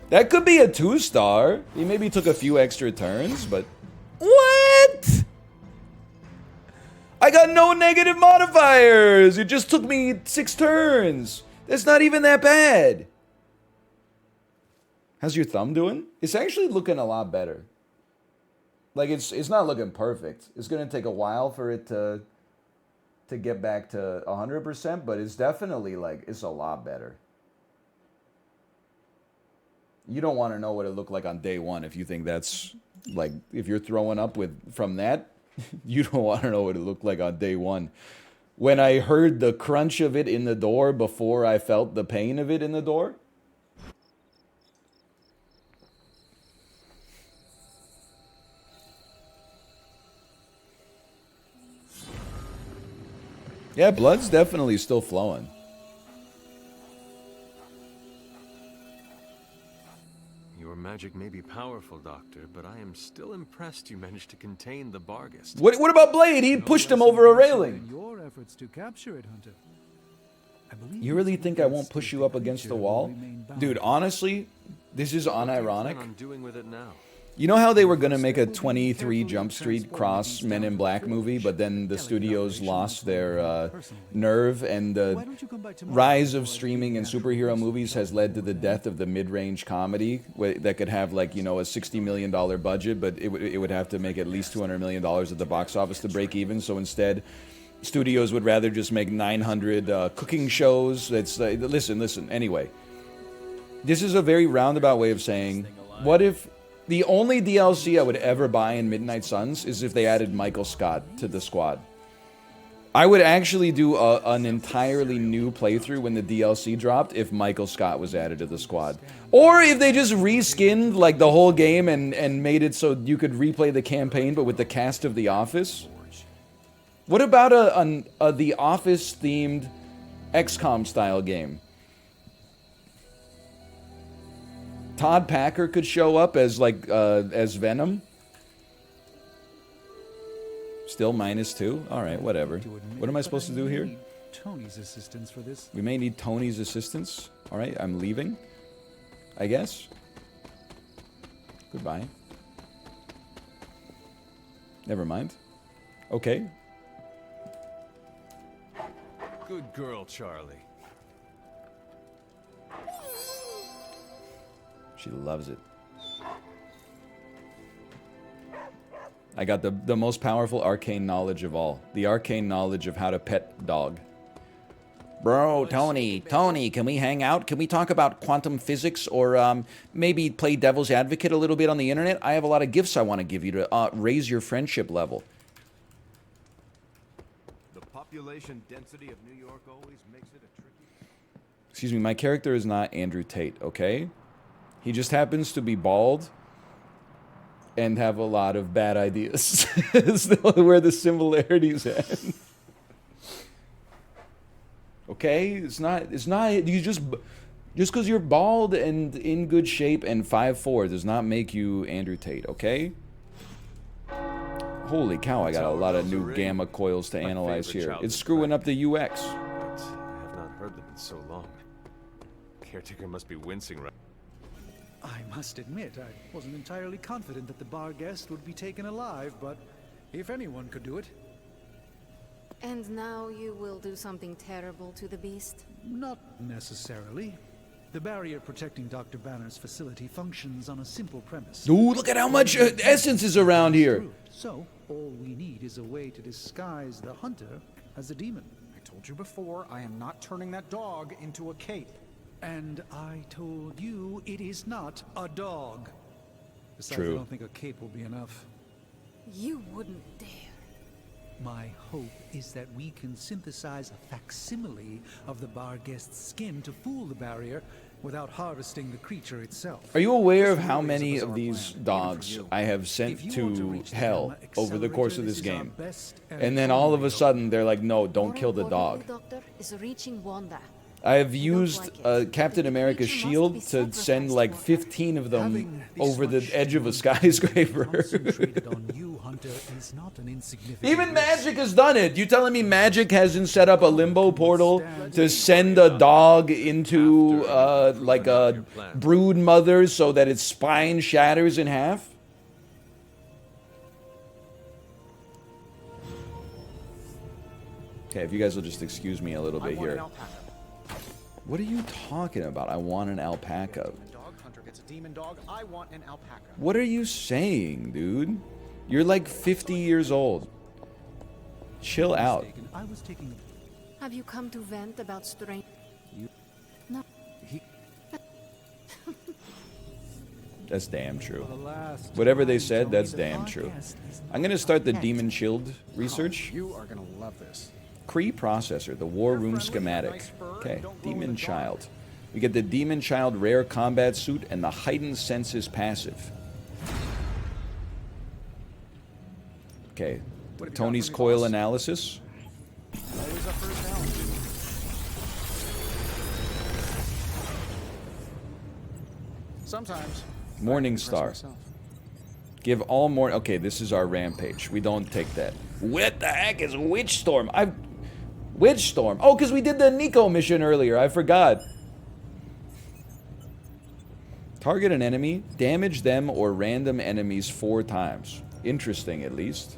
That could be a 2-star. He maybe took a few extra turns, but... What? I got no negative modifiers! It just took me 6 turns! That's not even that bad! How's your thumb doing? It's actually looking a lot better. Like, it's not looking perfect. It's gonna take a while for it to get back to 100%, but it's definitely, like, it's a lot better. You don't want to know what it looked like on day 1 if you think that's, like, if you're throwing up from that, you don't want to know what it looked like on day 1. When I heard the crunch of it in the door before I felt the pain of it in the door, yeah, blood's definitely still flowing. Your magic may be powerful, Doctor, but I am still impressed you managed to contain the Barghest. What about Blade? He pushed him over a railing. Your efforts to capture it, Hunter. I believe You really think I won't push you up against the wall? Dude, honestly, this is unironic. What are you doing with it now? You know how they were going to make a 23 Jump Street cross Men in Black movie, but then the studios lost their nerve, and the rise of streaming and superhero movies has led to the death of the mid-range comedy that could have, like, you know, a $60 million budget, but it would have to make at least $200 million at the box office to break even. So instead, studios would rather just make 900 cooking shows. It's listen. Anyway, this is a very roundabout way of saying, what if the only DLC I would ever buy in Midnight Suns is if they added Michael Scott to the squad? I would actually do an entirely new playthrough when the DLC dropped if Michael Scott was added to the squad. Or if they just reskinned like the whole game and made it so you could replay the campaign but with the cast of The Office. What about a The Office themed XCOM style game? Todd Packer could show up as like as Venom. Still -2? Alright, whatever. What am I supposed to do here? Tony's assistance for this. We may need Tony's assistance. Alright, I'm leaving. I guess. Goodbye. Never mind. Okay. Good girl, Charlie. She loves it. I got the most powerful arcane knowledge of all. The arcane knowledge of how to pet dog. Bro, Tony, can we hang out? Can we talk about quantum physics or maybe play devil's advocate a little bit on the internet? I have a lot of gifts I want to give you to raise your friendship level. The population density of New York always makes it a tricky... Excuse me, my character is not Andrew Tate, okay? He just happens to be bald and have a lot of bad ideas. That's where the similarities end. Okay? It's not, you just because you're bald and in good shape and 5'4" does not make you Andrew Tate, okay? Holy cow, I got a lot of new gamma coils to analyze here. It's screwing up the UX. But I have not heard them in so long. Caretaker must be wincing right. I must admit, I wasn't entirely confident that the bar guest would be taken alive, but if anyone could do it. And now you will do something terrible to the beast? Not necessarily. The barrier protecting Dr. Banner's facility functions on a simple premise. Ooh, look at how much essence is around here. So, all we need is a way to disguise the hunter as a demon. I told you before, I am not turning that dog into a cape. And I told you it is not a dog. Besides, True. I don't think a cape will be enough. You wouldn't dare. My hope is that we can synthesize a facsimile of the bar guest's skin to fool the barrier without harvesting the creature itself. Are you aware of how many of these dogs I have sent to hell over the course of this game? And then all of a sudden they're like, no, don't kill the dog. Doctor is reaching Wanda. I have used Captain America's shield to send like 15 of them over the edge of a skyscraper. Even Magic has done it. You telling me Magic hasn't set up a limbo portal to send a dog into like a brood mother so that its spine shatters in half? Okay, if you guys will just excuse me a little bit here. What are you talking about? I want an alpaca. Dog hunter gets a demon dog. I want an alpaca. What are you saying, dude? You're like 50 years old. Chill out. Have you come to vent about strange? No. That's damn true. Whatever they said, that's damn true. I'm gonna start the Demon Shield research. You are gonna love this. Kree processor, the War Room schematic. Okay, Demon Child. We get the Demon Child rare combat suit and the heightened senses passive. Okay, Tony's coil analysis. Always up for a challenge. Sometimes. Morning Star. Give all more. Okay, this is our rampage. We don't take that. What the heck is Witch Storm? Witch Storm. Oh, because we did the Nico mission earlier. I forgot. Target an enemy, damage them or random enemies 4 times. Interesting, at least.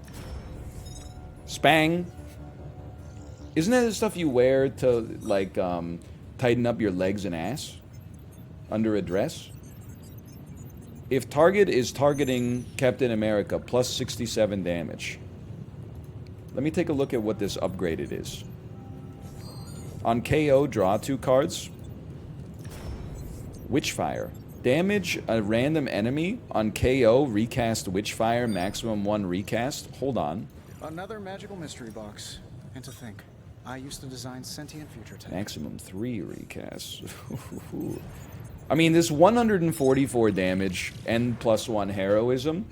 Spang. Isn't that the stuff you wear to, like, tighten up your legs and ass? Under a dress? If target is targeting Captain America, plus 67 damage. Let me take a look at what this upgraded is. On KO, draw 2 cards. Witchfire. Damage a random enemy. On KO, recast Witchfire, maximum 1 recast. Hold on. Another magical mystery box. And to think, I used to design sentient future tech. Maximum 3 recasts. I mean, this 144 damage and +1 heroism,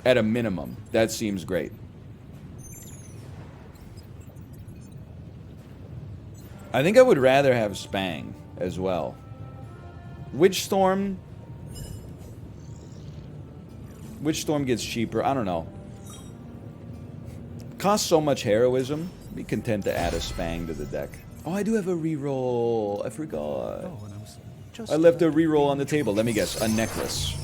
at a minimum, that seems great. I think I would rather have Spang as well. Which storm gets cheaper? I don't know. Costs so much heroism. Be content to add a Spang to the deck. Oh, I do have a reroll. I forgot. Oh, and I was just I left a reroll on the table. Let me guess. A necklace.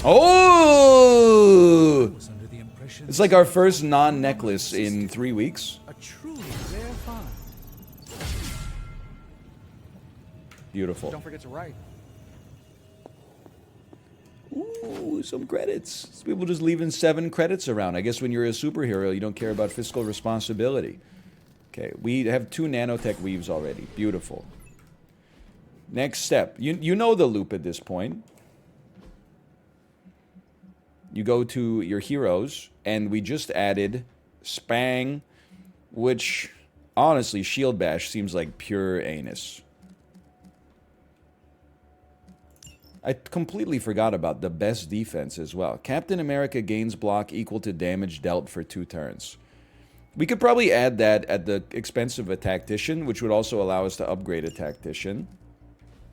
Oh! was under the impression It's like our first non-necklace in 3 weeks. a truly rare find. Beautiful. Don't forget to write. Ooh, some credits. Some people just leaving 7 credits around. I guess when you're a superhero, you don't care about fiscal responsibility. Okay, we have 2 nanotech weaves already. Beautiful. Next step. You know the loop at this point. You go to your heroes, and we just added Spang, which, honestly, Shield Bash seems like pure anus. I completely forgot about the best defense as well. Captain America gains block equal to damage dealt for 2 turns. We could probably add that at the expense of a Tactician, which would also allow us to upgrade a Tactician.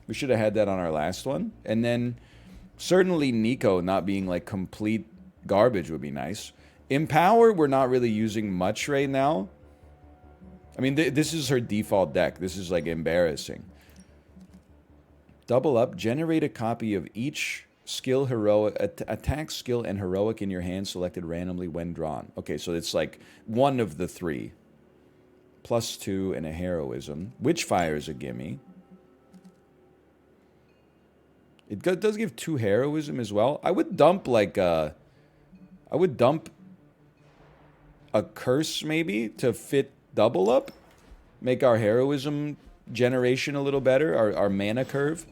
We should have had that on our last one. And then certainly Nico not being like complete garbage would be nice. Empower, we're not really using much right now. I mean, this is her default deck. This is like embarrassing. Double up, generate a copy of each skill, heroic, attack, skill, and heroic in your hand selected randomly when drawn. Okay, so it's like one of the 3. +2 and a heroism. Witchfire is a gimme. It does give 2 heroism as well. I would dump like a... I would dump a curse maybe to fit double up. Make our heroism generation a little better. Our mana curve,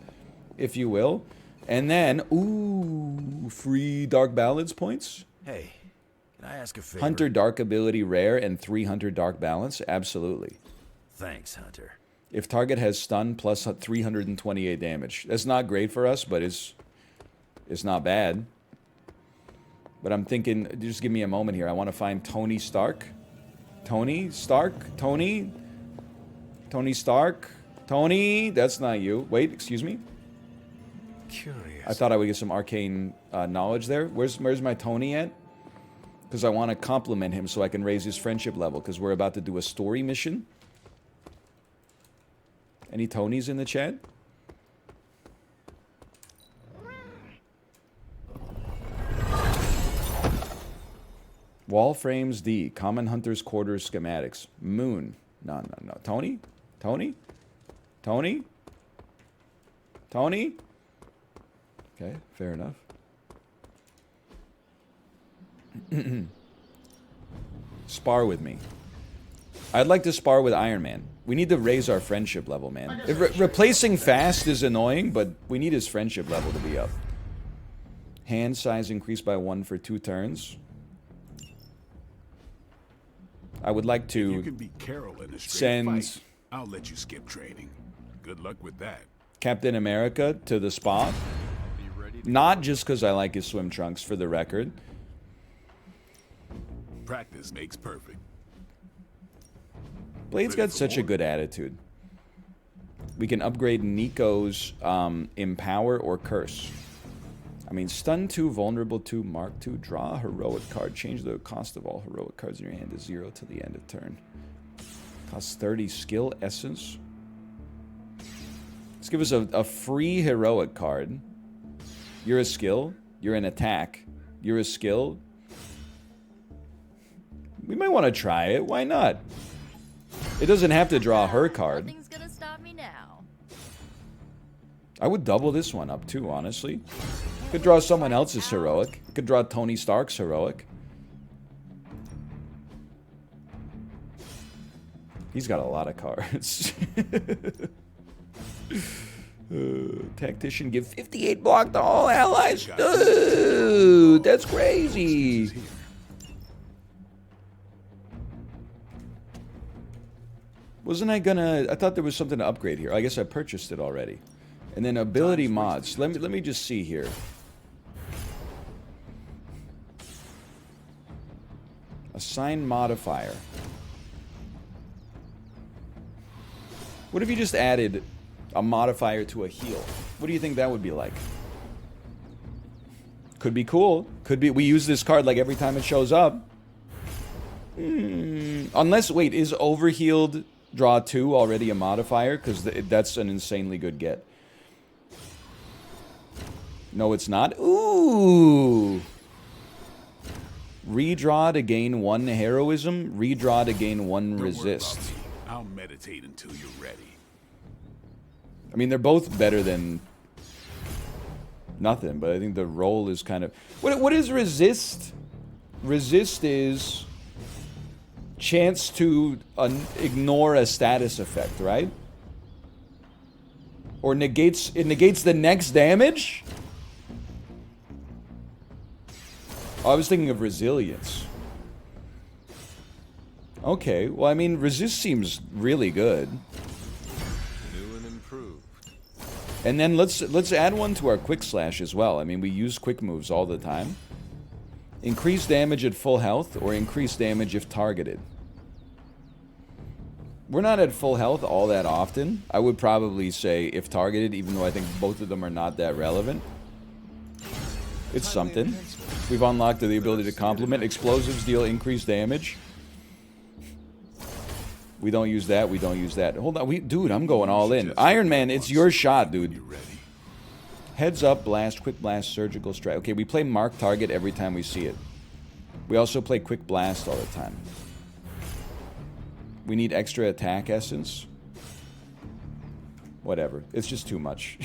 if you will. And then, ooh, free Dark Balance points. Hey, can I ask a favor? Hunter Dark ability rare and 3 Hunter Dark Balance. Absolutely. Thanks, Hunter. If target has stun plus 328 damage. That's not great for us, but it's not bad. But I'm thinking, just give me a moment here. I want to find Tony Stark. Tony Stark? Tony? Tony Stark? Tony? That's not you. Wait, excuse me? Curious. I thought I would get some arcane knowledge there. Where's my Tony at? Because I want to compliment him so I can raise his friendship level. Because we're about to do a story mission. Any Tonys in the chat? Wall frames D. Common Hunter's Quarters schematics. Moon. No. Tony? Tony? Tony? Tony? Okay, fair enough. Spar with me. I'd like to spar with Iron Man. We need to raise our friendship level, man. Replacing fast is annoying, but we need his friendship level to be up. Hand size increased by 1 for 2 turns. I would like to You can beat Carol in a straight send fight. I'll let you skip training. Good luck with that. Captain America to the spa. Not just because I like his swim trunks, for the record. Practice makes perfect. Blade's got such a good attitude. We can upgrade Nico's Empower or Curse. I mean, Stun 2, Vulnerable 2, Mark 2, draw a heroic card. Change the cost of all heroic cards in your hand to 0 till the end of turn. Costs 30 skill essence. Let's give us a free heroic card. You're a skill. You're an attack. You're a skill. We might want to try it. Why not? It doesn't have to draw her card. Nothing's gonna stop me now. I would double this one up too, honestly. Could draw someone else's heroic. Could draw Tony Stark's heroic. He's got a lot of cards. Tactician give 58 block to all allies. Dude, that's crazy. Wasn't I gonna... I thought there was something to upgrade here. I guess I purchased it already. And then ability mods. Let me just see here. Assign modifier. What if you just added a modifier to a heal? What do you think that would be like? Could be cool. Could be... We use this card like every time it shows up. Unless... Wait, is overhealed draw 2 already a modifier? Because that's an insanely good get. No, it's not. Ooh! Redraw to gain 1 heroism. Redraw to gain 1 resist. I'll meditate until you're ready. I mean, they're both better than nothing, but I think the roll is kind of... What is resist? Resist is chance to ignore a status effect, right? Or it negates the next damage? Oh, I was thinking of resilience. Okay, well, I mean, resist seems really good. New and improved. And then let's add one to our quick slash as well. I mean, we use quick moves all the time. Increase damage at full health or increase damage if targeted. We're not at full health all that often. I would probably say if targeted, even though I think both of them are not that relevant. It's something. We've unlocked the ability to complement. Explosives deal increased damage. We don't use that. We don't use that. Hold on. Dude, I'm going all in. Iron Man, it's your shot, dude. Heads up, blast, quick blast, surgical strike. Okay, we play mark target every time we see it. We also play quick blast all the time. We need extra attack essence. Whatever. It's just too much.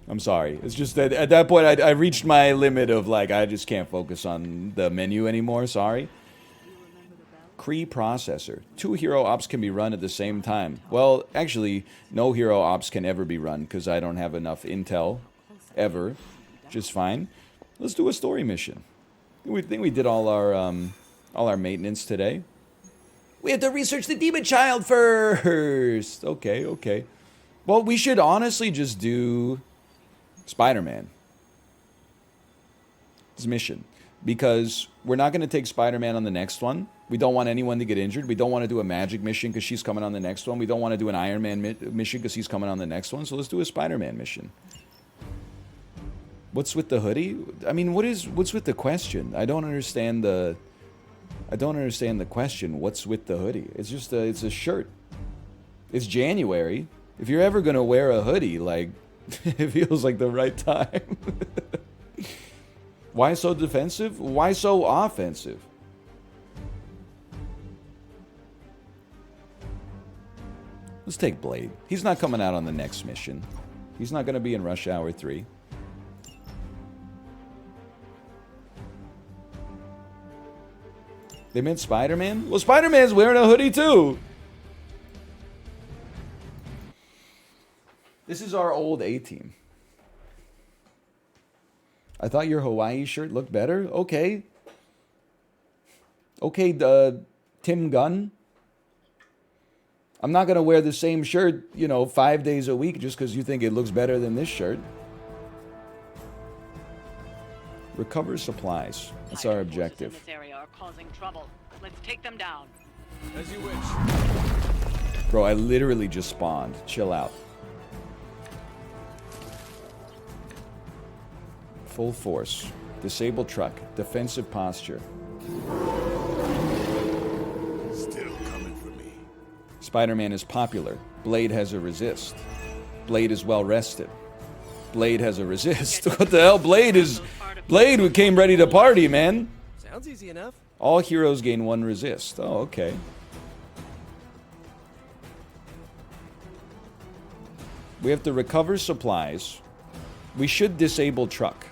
I'm sorry. It's just that at that point I reached my limit of like I just can't focus on the menu anymore. Sorry. Kree processor. 2 hero ops can be run at the same time. Well, actually, no hero ops can ever be run because I don't have enough intel ever. Just fine. Let's do a story mission. We think we did all our maintenance today. We have to research the demon child first. Okay, okay. Well, we should honestly just do Spider-Man. This mission. Because we're not going to take Spider-Man on the next one. We don't want anyone to get injured. We don't want to do a magic mission because she's coming on the next one. We don't want to do an Iron Man mission because he's coming on the next one. So let's do a Spider-Man mission. What's with the hoodie? I mean, what's with the question? I don't understand the question. What's with the hoodie? It's just it's a shirt. It's January. If you're ever gonna wear a hoodie, like it feels like the right time. Why so defensive? Why so offensive? Let's take Blade. He's not coming out on the next mission. He's not gonna be in Rush Hour 3. They meant Spider-Man? Well, Spider-Man's wearing a hoodie too! This is our old A-team. I thought your Hawaii shirt looked better? Okay. Okay, Tim Gunn. I'm not going to wear the same shirt, 5 days a week just because you think it looks better than this shirt. Recover supplies. That's our objective. In this area are causing trouble. Let's take them down. As you wish. Bro, I literally just spawned. Chill out. Full force. Disable truck. Defensive posture. Still coming for me. Spider-Man is popular. Blade has a resist. Blade is well rested. Blade has a resist. What the hell? Blade came ready to party, man. Sounds easy enough. All heroes gain 1 resist. Oh, okay. We have to recover supplies. We should disable truck.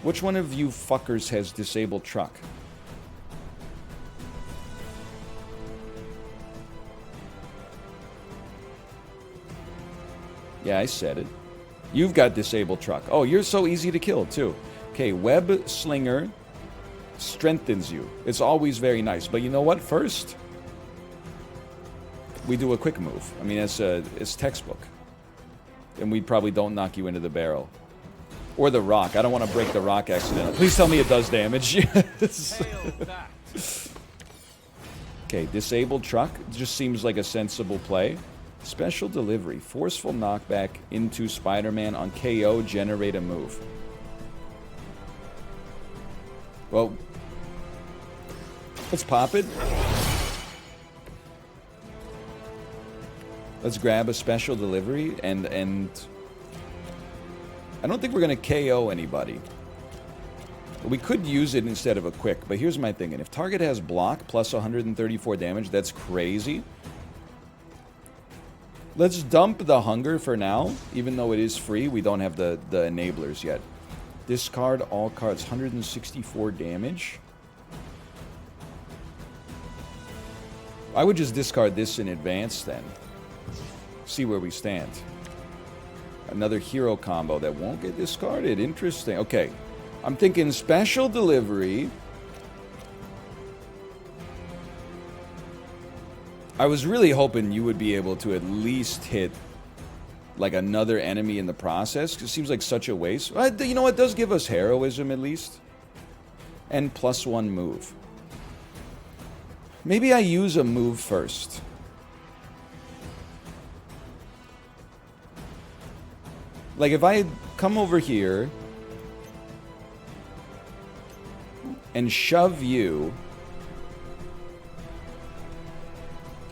Which one of you fuckers has disabled truck? Yeah, I said it. You've got disabled truck. Oh, you're so easy to kill, too. Okay, web slinger strengthens you. It's always very nice. But you know what? First, we do a quick move. I mean, it's textbook. And we probably don't knock you into the barrel. Or the rock. I don't want to break the rock accidentally. Please tell me it does damage. Yes. Okay, disabled truck. Just seems like a sensible play. Special delivery. Forceful knockback into Spider-Man on KO. Generate a move. Well, let's pop it. Let's grab a special delivery and I don't think we're going to KO anybody. We could use it instead of a quick, but here's my thinking. If target has block plus 134 damage, that's crazy. Let's dump the hunger for now. Even though it is free, we don't have the enablers yet. Discard all cards, 164 damage. I would just discard this in advance then. See where we stand. Another hero combo that won't get discarded. Interesting. Okay. I'm thinking special delivery. I was really hoping you would be able to at least hit like another enemy in the process. 'Cause it seems like such a waste. You know what? It does give us heroism at least. And +1 move. Maybe I use a move first. Like if I come over here and shove you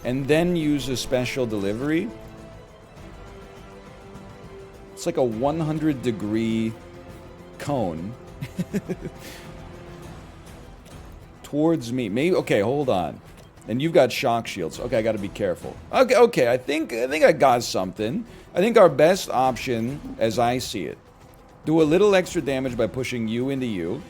and then use a special delivery, it's like a 100-degree cone towards me. Maybe, okay, hold on. And you've got shock shields. Okay, I got to be careful. Okay, I think I got something. I think our best option, as I see it, do a little extra damage by pushing you into you.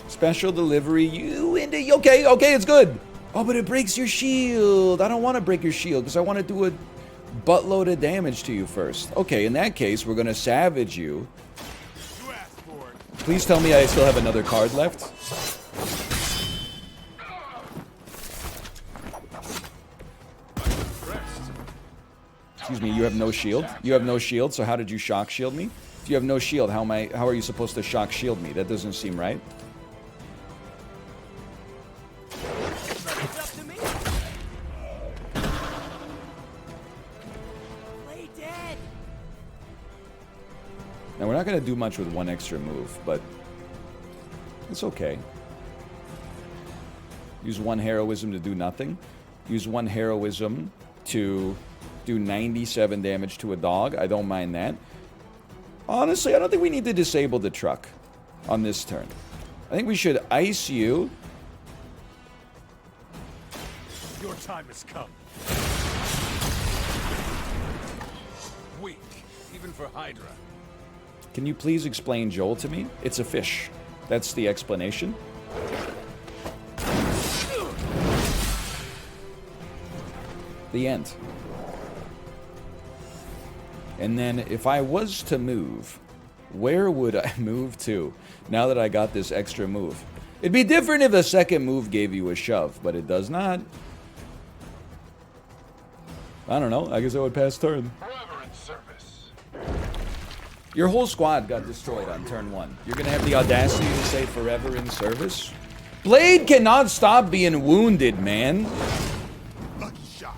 Special delivery, you into you. Okay, it's good. Oh, but it breaks your shield. I don't want to break your shield because I want to do a buttload of damage to you first. Okay, in that case, we're going to savage you. Please tell me I still have another card left. Excuse me, you have no shield? You have no shield, so how did you shock shield me? If you have no shield, how are you supposed to shock shield me? That doesn't seem right. Now, we're not going to do much with one extra move, but it's okay. Use one heroism to do nothing. Use one heroism to do 97 damage to a dog. I don't mind that. Honestly, I don't think we need to disable the truck on this turn. I think we should ice you. Your time has come. Weak, even for Hydra. Can you please explain Joel to me? It's a fish. That's the explanation. The end. And then if I was to move, where would I move to now that I got this extra move? It'd be different if a second move gave you a shove, but it does not. I don't know. I guess I would pass turn. Your whole squad got destroyed on turn 1. You're going to have the audacity to say forever in service? Blade cannot stop being wounded, man. Lucky shot.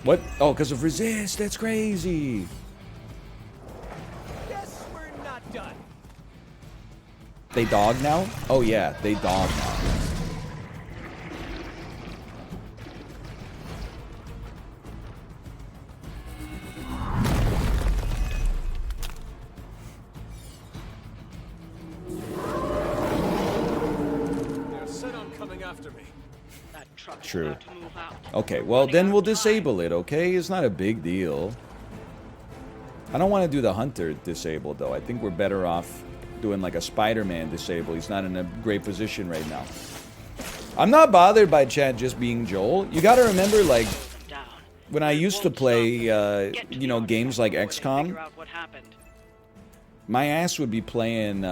What? Oh, because of resist. That's crazy. Guess we're not done. They dog now? Oh, yeah. They dog now. True. Okay, well then we'll disable it, okay? It's not a big deal. I don't want to do the hunter disabled though. I think we're better off doing like a Spider-Man disable. He's not in a great position right now. I'm not bothered by Chad just being Joel. You gotta remember, like, when I used to play, you know, games like XCOM, my ass would be playing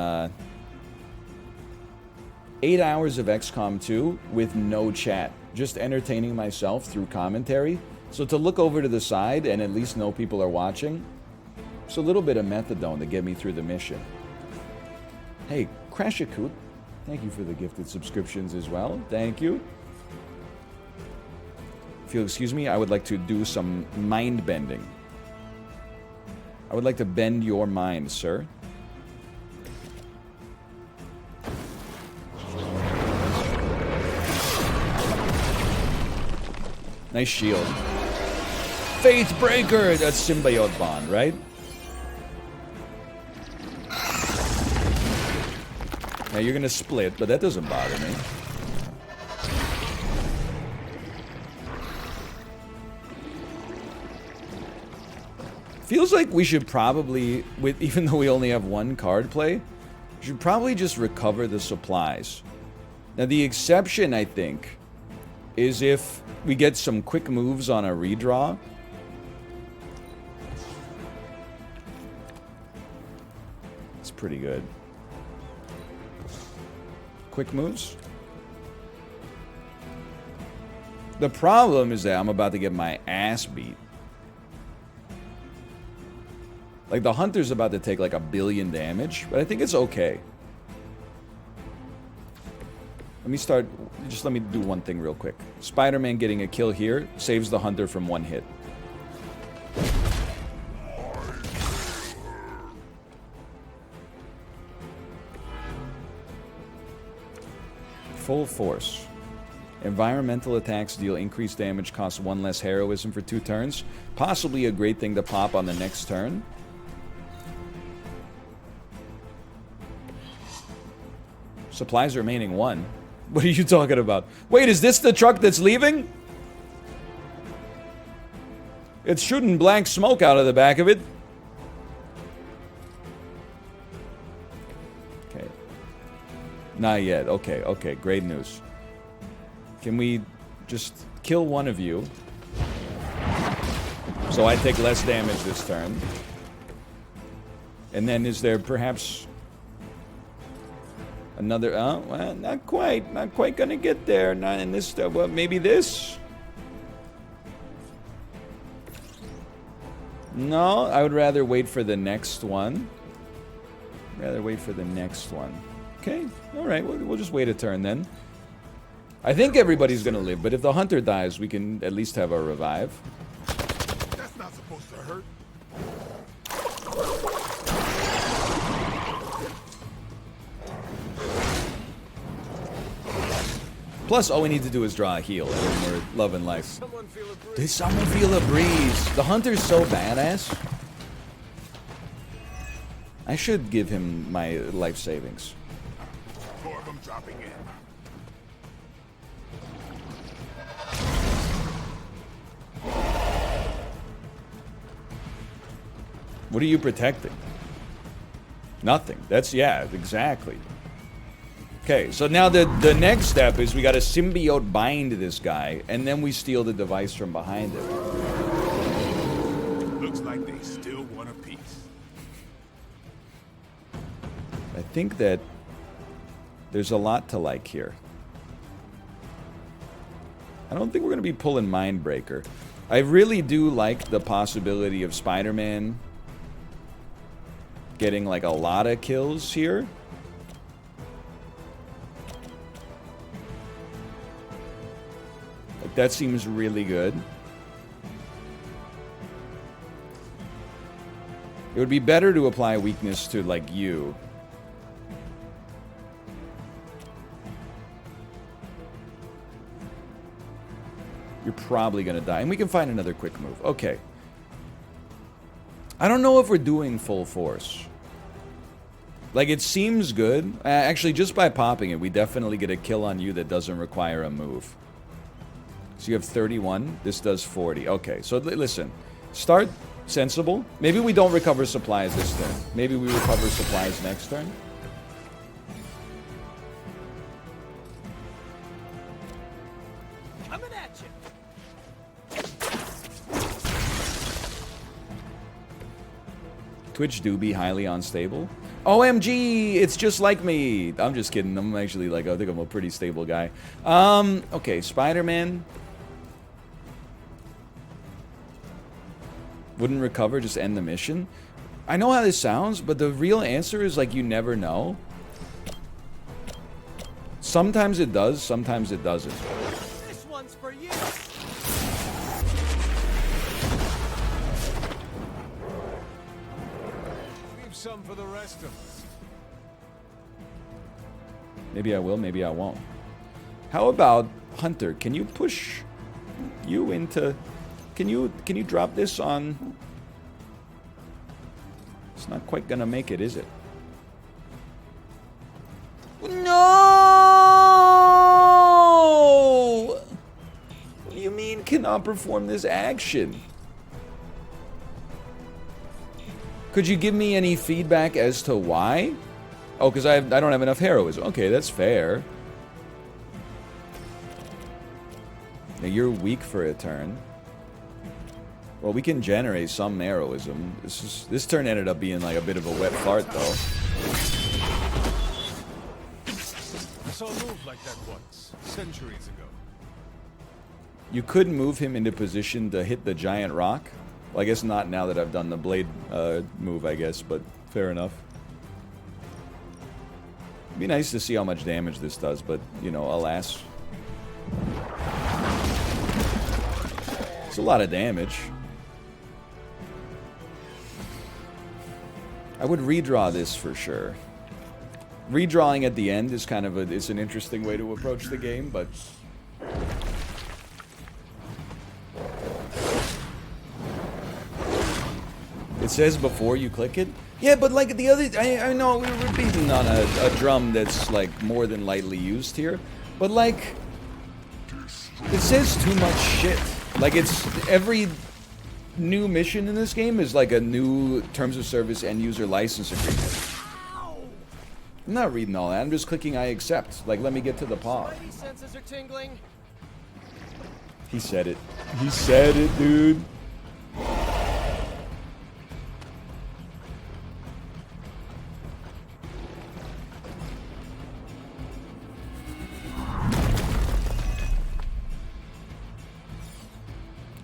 8 hours of XCOM 2 with no chat, just entertaining myself through commentary. So to look over to the side and at least know people are watching, it's a little bit of methadone to get me through the mission. Hey, Crashakut, thank you for the gifted subscriptions as well. Thank you. If you'll excuse me, I would like to do some mind bending. I would like to bend your mind, sir. Nice shield. Faith Breaker! That's symbiote bond, right? Now you're gonna split, but that doesn't bother me. Feels like we should probably, even though we only have one card play, we should probably just recover the supplies. Now the exception, I think, is if we get some quick moves on a redraw. It's pretty good. Quick moves. The problem is that I'm about to get my ass beat. Like, the Hunter's about to take like 1 billion damage, but I think it's okay. Let me start, just let me do one thing real quick. Spider-Man getting a kill here saves the Hunter from 1 hit. Full force. Environmental attacks deal increased damage, cost 1 less heroism for 2 turns. Possibly a great thing to pop on the next turn. Supplies remaining 1. What are you talking about? Wait, is this the truck that's leaving? It's shooting black smoke out of the back of it. Okay. Not yet. Okay, okay. Great news. Can we just kill one of you? So I take less damage this turn. And then is there perhaps another, well, not quite gonna get there, not in this, well, maybe this? No, I would rather wait for the next one. Okay, alright, we'll just wait a turn then. I think everybody's gonna live, but if the Hunter dies, we can at least have a revive. That's not supposed to hurt. Plus, all we need to do is draw a heal, and we're loving life. Did someone feel a breeze? The Hunter's so badass. I should give him my life savings. 4 of them dropping in. What are you protecting? Nothing. That's, yeah, exactly. Okay, so now the next step is we got to symbiote bind this guy, and then we steal the device from behind him. Looks like they still want a piece. I think that there's a lot to like here. I don't think we're going to be pulling Mindbreaker. I really do like the possibility of Spider-Man getting like a lot of kills here. Like, that seems really good. It would be better to apply weakness to like you. You're probably gonna die. And we can find another quick move. Okay. I don't know if we're doing full force. Like, it seems good. Actually, just by popping it, we definitely get a kill on you that doesn't require a move. So you have 31. This does 40. Okay, so listen. Start sensible. Maybe we don't recover supplies this turn. Maybe we recover supplies next turn. Coming at you. Twitch do be highly unstable. OMG, it's just like me. I'm just kidding. I'm actually like, I think I'm a pretty stable guy. Okay, Spider-Man. Wouldn't recover, just end the mission. I know how this sounds, but the real answer is like you never know. Sometimes it does, sometimes it doesn't. This one's for you. Leave some for the rest of us. Maybe I will, maybe I won't. How about Hunter? Can you push you into... Can you drop this on... It's not quite gonna make it, is it? No! What do you mean cannot perform this action? Could you give me any feedback as to why? Oh, because I don't have enough heroism. Okay, that's fair. Now you're weak for a turn. Well, we can generate some heroism. This turn ended up being like a bit of a wet fart, though. I saw a move like that once, centuries ago. You could move him into position to hit the giant rock. Well, I guess not now that I've done the blade move, I guess, but fair enough. It'd be nice to see how much damage this does, but, you know, alas. It's a lot of damage. I would redraw this for sure. Redrawing at the end is kind of it's an interesting way to approach the game, but... It says before you click it? Yeah, but like the other... I know we're beating on a drum that's like more than lightly used here, but like... It says too much shit. Like it's... Every... new mission in this game is like a new terms of service and user license agreement. I'm not reading all that. I'm just clicking I accept. Like, let me get to the paw. Senses are tingling. He said it. He said it, dude.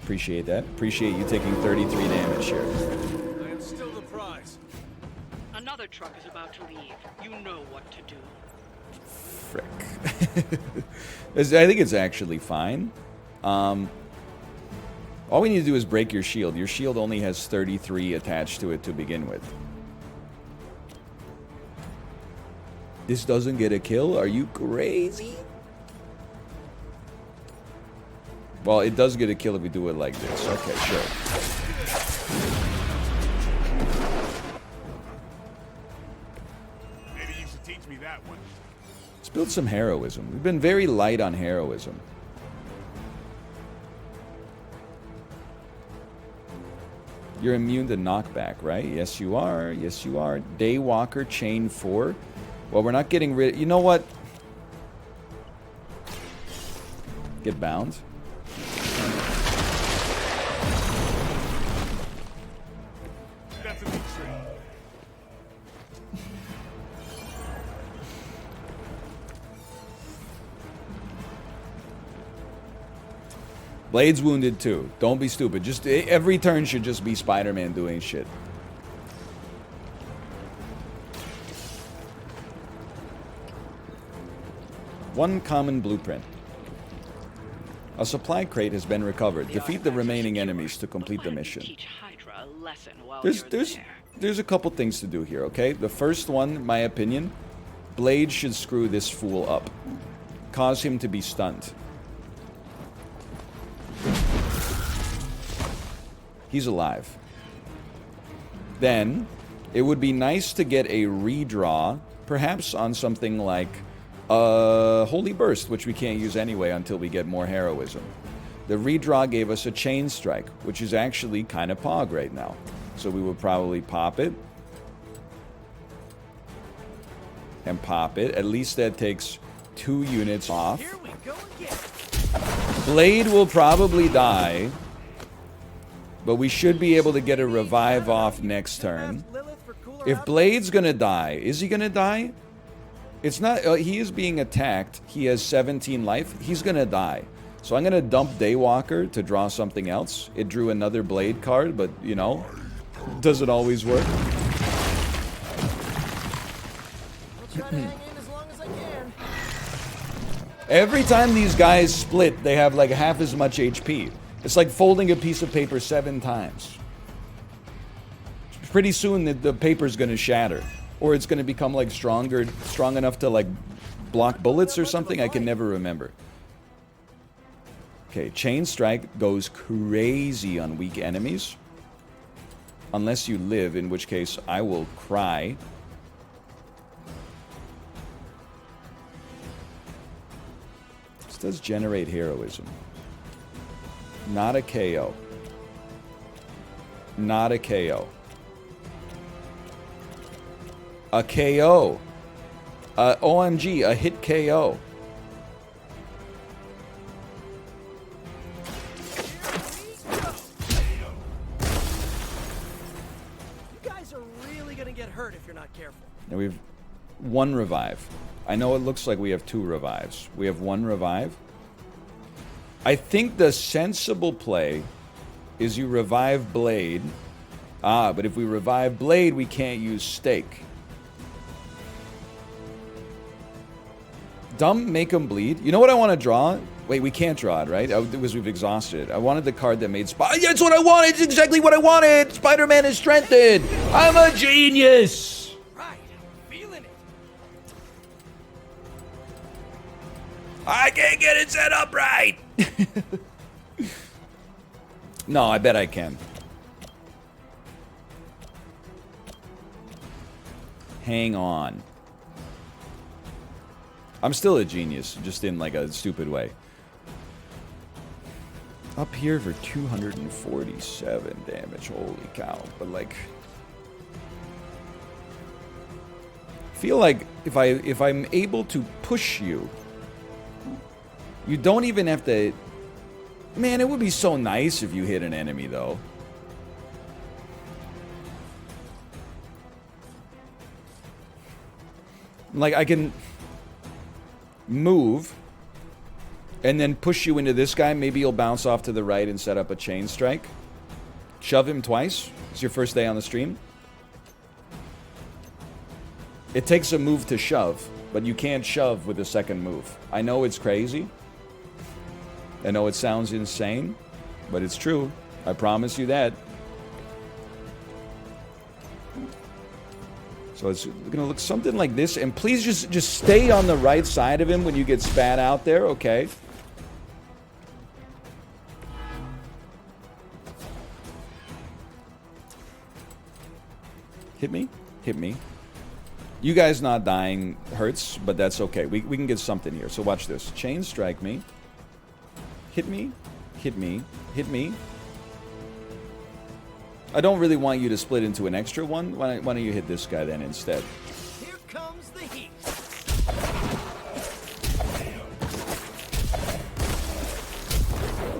Appreciate that. Appreciate you taking 33 damage here. I am still the prize. Another truck is about to leave. You know what to do. Frick. I think it's actually fine. All we need to do is break your shield. Your shield only has 33 attached to it to begin with. This doesn't get a kill? Are you crazy? Well, it does get a kill if we do it like this. Okay, sure. Maybe you should teach me that one. Let's build some heroism. We've been very light on heroism. You're immune to knockback, right? Yes, you are. Yes, you are. Daywalker, chain 4. Well, we're not getting rid... You know what? Get bound. That's a big trick. Blade's wounded too. Don't be stupid. Just every turn should just be Spider-Man doing shit. One common blueprint. A supply crate has been recovered. Defeat the remaining enemies to complete the mission. There's a couple things to do here, okay? The first one, my opinion, Blade should screw this fool up. Cause him to be stunned. He's alive. Then, it would be nice to get a redraw, perhaps on something like Holy Burst, which we can't use anyway until we get more heroism. The redraw gave us a Chain Strike, which is actually kind of pog right now. So we would probably pop it. And pop it. At least that takes 2 units off. Here we go again. Blade will probably die. But we should be able to get a revive off next turn. Lilith If Blade's gonna die, is he gonna die? It's not, he is being attacked. He has 17 life. He's gonna die. So I'm gonna dump Daywalker to draw something else. It drew another Blade card, but you know, doesn't always work. I'll try to hang in as long as I can. Every time these guys split, they have like half as much HP. It's like folding a piece of paper 7 times. Pretty soon the paper's gonna shatter. Or it's gonna become like strong enough to like block bullets or something. I can never remember. Okay, Chain Strike goes crazy on weak enemies. Unless you live, in which case I will cry. This does generate heroism. Not a KO. Not a KO. A KO. OMG, a hit KO. You guys are really gonna get hurt if you're not careful. Now we've 1 revive. I know it looks like we have 2 revives. We have 1 revive. I think the sensible play is you revive Blade. Ah, but if we revive Blade, we can't use Stake. Dumb, make him bleed. You know what I want to draw? Wait, we can't draw it, right? Because we've exhausted it. I wanted the card that made Yeah, that's what I wanted! It's exactly what I wanted! Spider-Man is strengthened! I'm a genius! Right, feeling it. I can't get it set up right! No, I bet I can. Hang on. I'm still a genius, just in like a stupid way. Up here for 247 damage, holy cow. But like, feel like if I'm able to push you, you don't even have to. Man, it would be so nice if you hit an enemy though. Like I can move and then push you into this guy. Maybe you'll bounce off to the right and set up a chain strike. Shove him twice. It's your first day on the stream. It takes a move to shove, but you can't shove with a second move. I know it's crazy. I know it sounds insane, but it's true. I promise you that. So it's gonna look something like this, and please just stay on the right side of him when you get spat out there, okay? Hit me? Hit me. You guys not dying hurts, but that's okay. We can get something here. So watch this. Chain strike me. Hit me. Hit me. Hit me. I don't really want you to split into an extra one. Why don't you hit this guy then instead? Here comes the heat.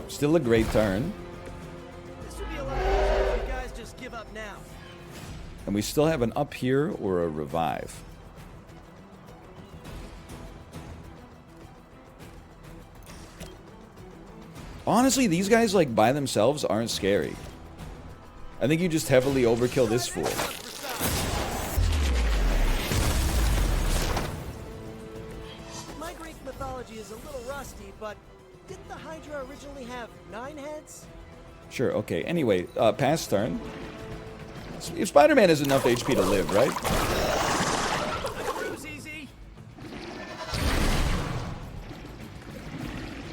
Still a great turn. This would be a lot easier if you guys just give up now. And we still have an up here or a revive. Honestly, these guys like by themselves aren't scary. I think you just heavily overkill this fool. My Greek mythology is a little rusty, but didn't the Hydra originally have 9 heads? Sure, okay. Anyway, pass turn. If Spider-Man has enough HP to live, right? Cruise easy.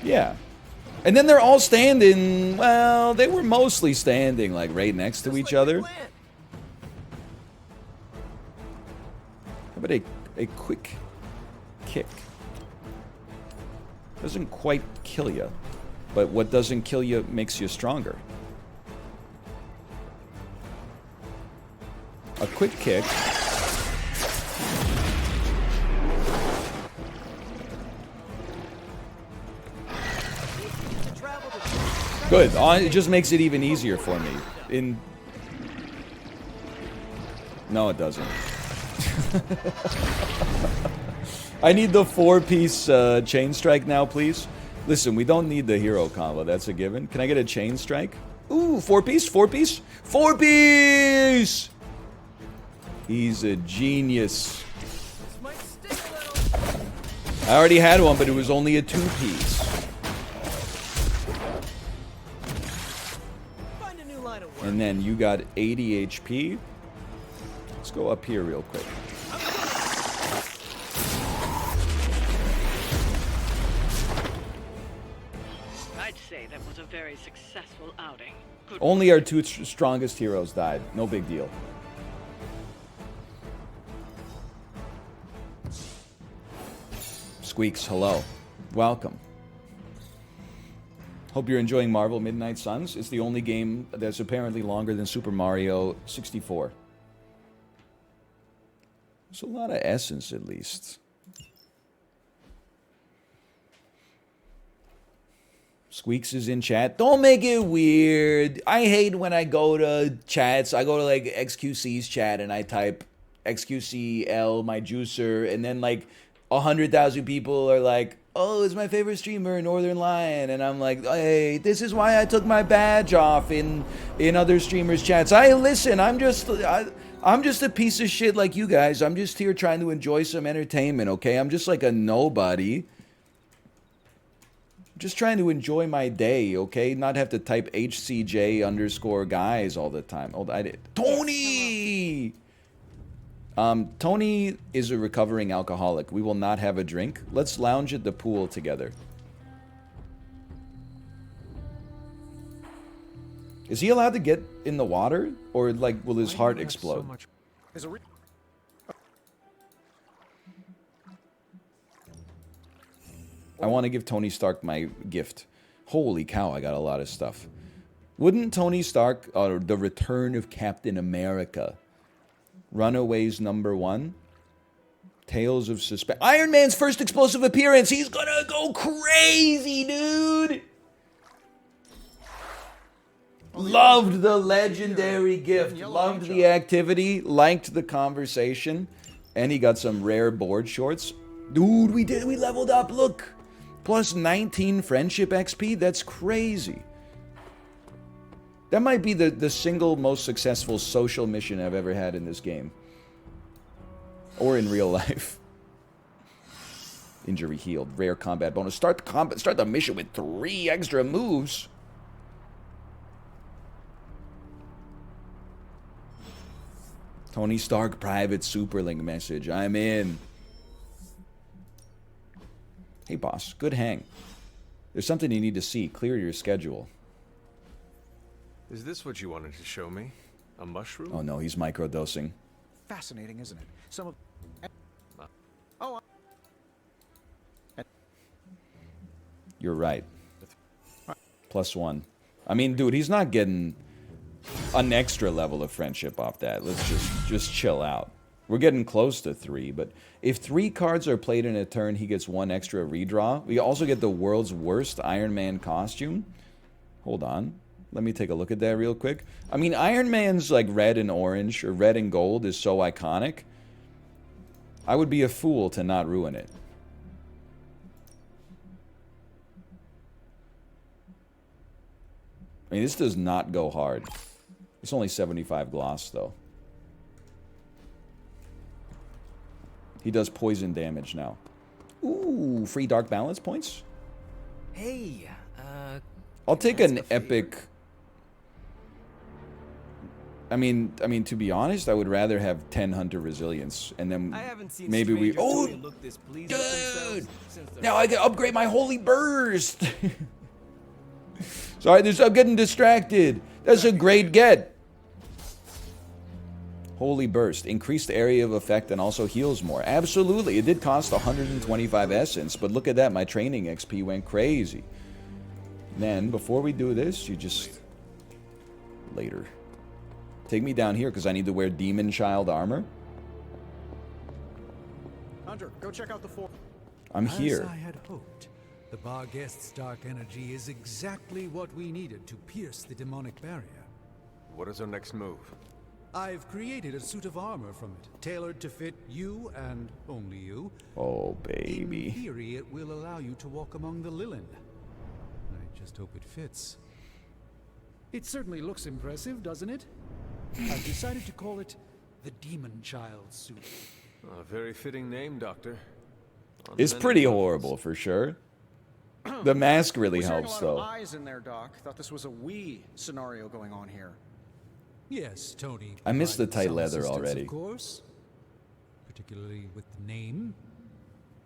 Yeah. And then they're all standing, well, they were mostly standing like right next to each other. How about a quick kick? Doesn't quite kill you, but what doesn't kill you makes you stronger. A quick kick. Good. It just makes it even easier for me. No, it doesn't. I need the 4-piece chain strike now, please. Listen, we don't need the hero combo. That's a given. Can I get a chain strike? Ooh, 4-piece, 4-piece, 4-piece! He's a genius. I already had one, but it was only a 2-piece. And then you got 80 HP. Let's go up here real quick. I'd say that was a very successful outing. Good Only our 2 strongest heroes died. No big deal. Squeaks, hello. Welcome. Hope you're enjoying Marvel Midnight Suns. It's the only game that's apparently longer than Super Mario 64. It's a lot of essence, at least. Squeaks is in chat. Don't make it weird. I hate when I go to chats. I go to like XQC's chat and I type XQCL, my juicer, and then like 100,000 people are like, oh, it's my favorite streamer, Northern Lion. And I'm like, hey, this is why I took my badge off in other streamers' chats. I'm just a piece of shit like you guys. I'm just here trying to enjoy some entertainment, okay? I'm just like a nobody. Just trying to enjoy my day, okay? Not have to type HCJ_guys all the time. Oh, I did. Tony! Tony is a recovering alcoholic. We will not have a drink. Let's lounge at the pool together. Is he allowed to get in the water? Or, like, will his heart explode? I want to give Tony Stark my gift. Holy cow, I got a lot of stuff. Wouldn't Tony Stark, or The Return of Captain America, Runaways #1, Tales of Suspense, Iron Man's first explosive appearance, he's gonna go crazy, dude! Loved the legendary gift, loved the activity, liked the conversation, and he got some rare board shorts. Dude, we leveled up, look! Plus 19 friendship XP, that's crazy. That might be the single most successful social mission I've ever had in this game. Or in real life. Injury healed, rare combat bonus. Start the mission with 3 extra moves. Tony Stark private superlink message. I'm in. Hey boss, good hang. There's something you need to see. Clear your schedule. Is this what you wanted to show me? A mushroom? Oh no, he's microdosing. Fascinating, isn't it? Some of... You're right. +1. I mean, dude, he's not getting an extra level of friendship off that. Let's just chill out. We're getting close to 3, but if 3 cards are played in a turn, he gets 1 extra redraw. We also get the world's worst Iron Man costume. Hold on. Let me take a look at that real quick. I mean, Iron Man's like red and orange, or red and gold, is so iconic. I would be a fool to not ruin it. I mean, this does not go hard. It's only 75 gloss, though. He does poison damage now. Ooh, free dark balance points? Hey, I'll take an epic... I mean, to be honest, I would rather have 10 Hunter Resilience, and then maybe we... Oh, dude! Now I can upgrade my Holy Burst! Sorry, I'm getting distracted. That's a great get. Holy Burst. Increased area of effect and also heals more. Absolutely. It did cost 125 essence, but look at that. My training XP went crazy. Then, before we do this, you just... Later. Take me down here because I need to wear Demon Child armor. Hunter, go check out the fort. I'm here. As I had hoped, the Barghest's dark energy is exactly what we needed to pierce the demonic barrier. What is our next move? I've created a suit of armor from it, tailored to fit you and only you. Oh, baby. In theory, it will allow you to walk among the Lilin. I just hope it fits. It certainly looks impressive, doesn't it? I've decided to call it the Demon Child suit. A very fitting name, Doctor. On It's many pretty levels. horrible, for sure. The mask really Was hearing helps, a lot though. of eyes in there, Doc. Thought this was a we scenario going on here. Yes, Tony. I miss the provided tight some leather assistance, already. Of course. Particularly with the name.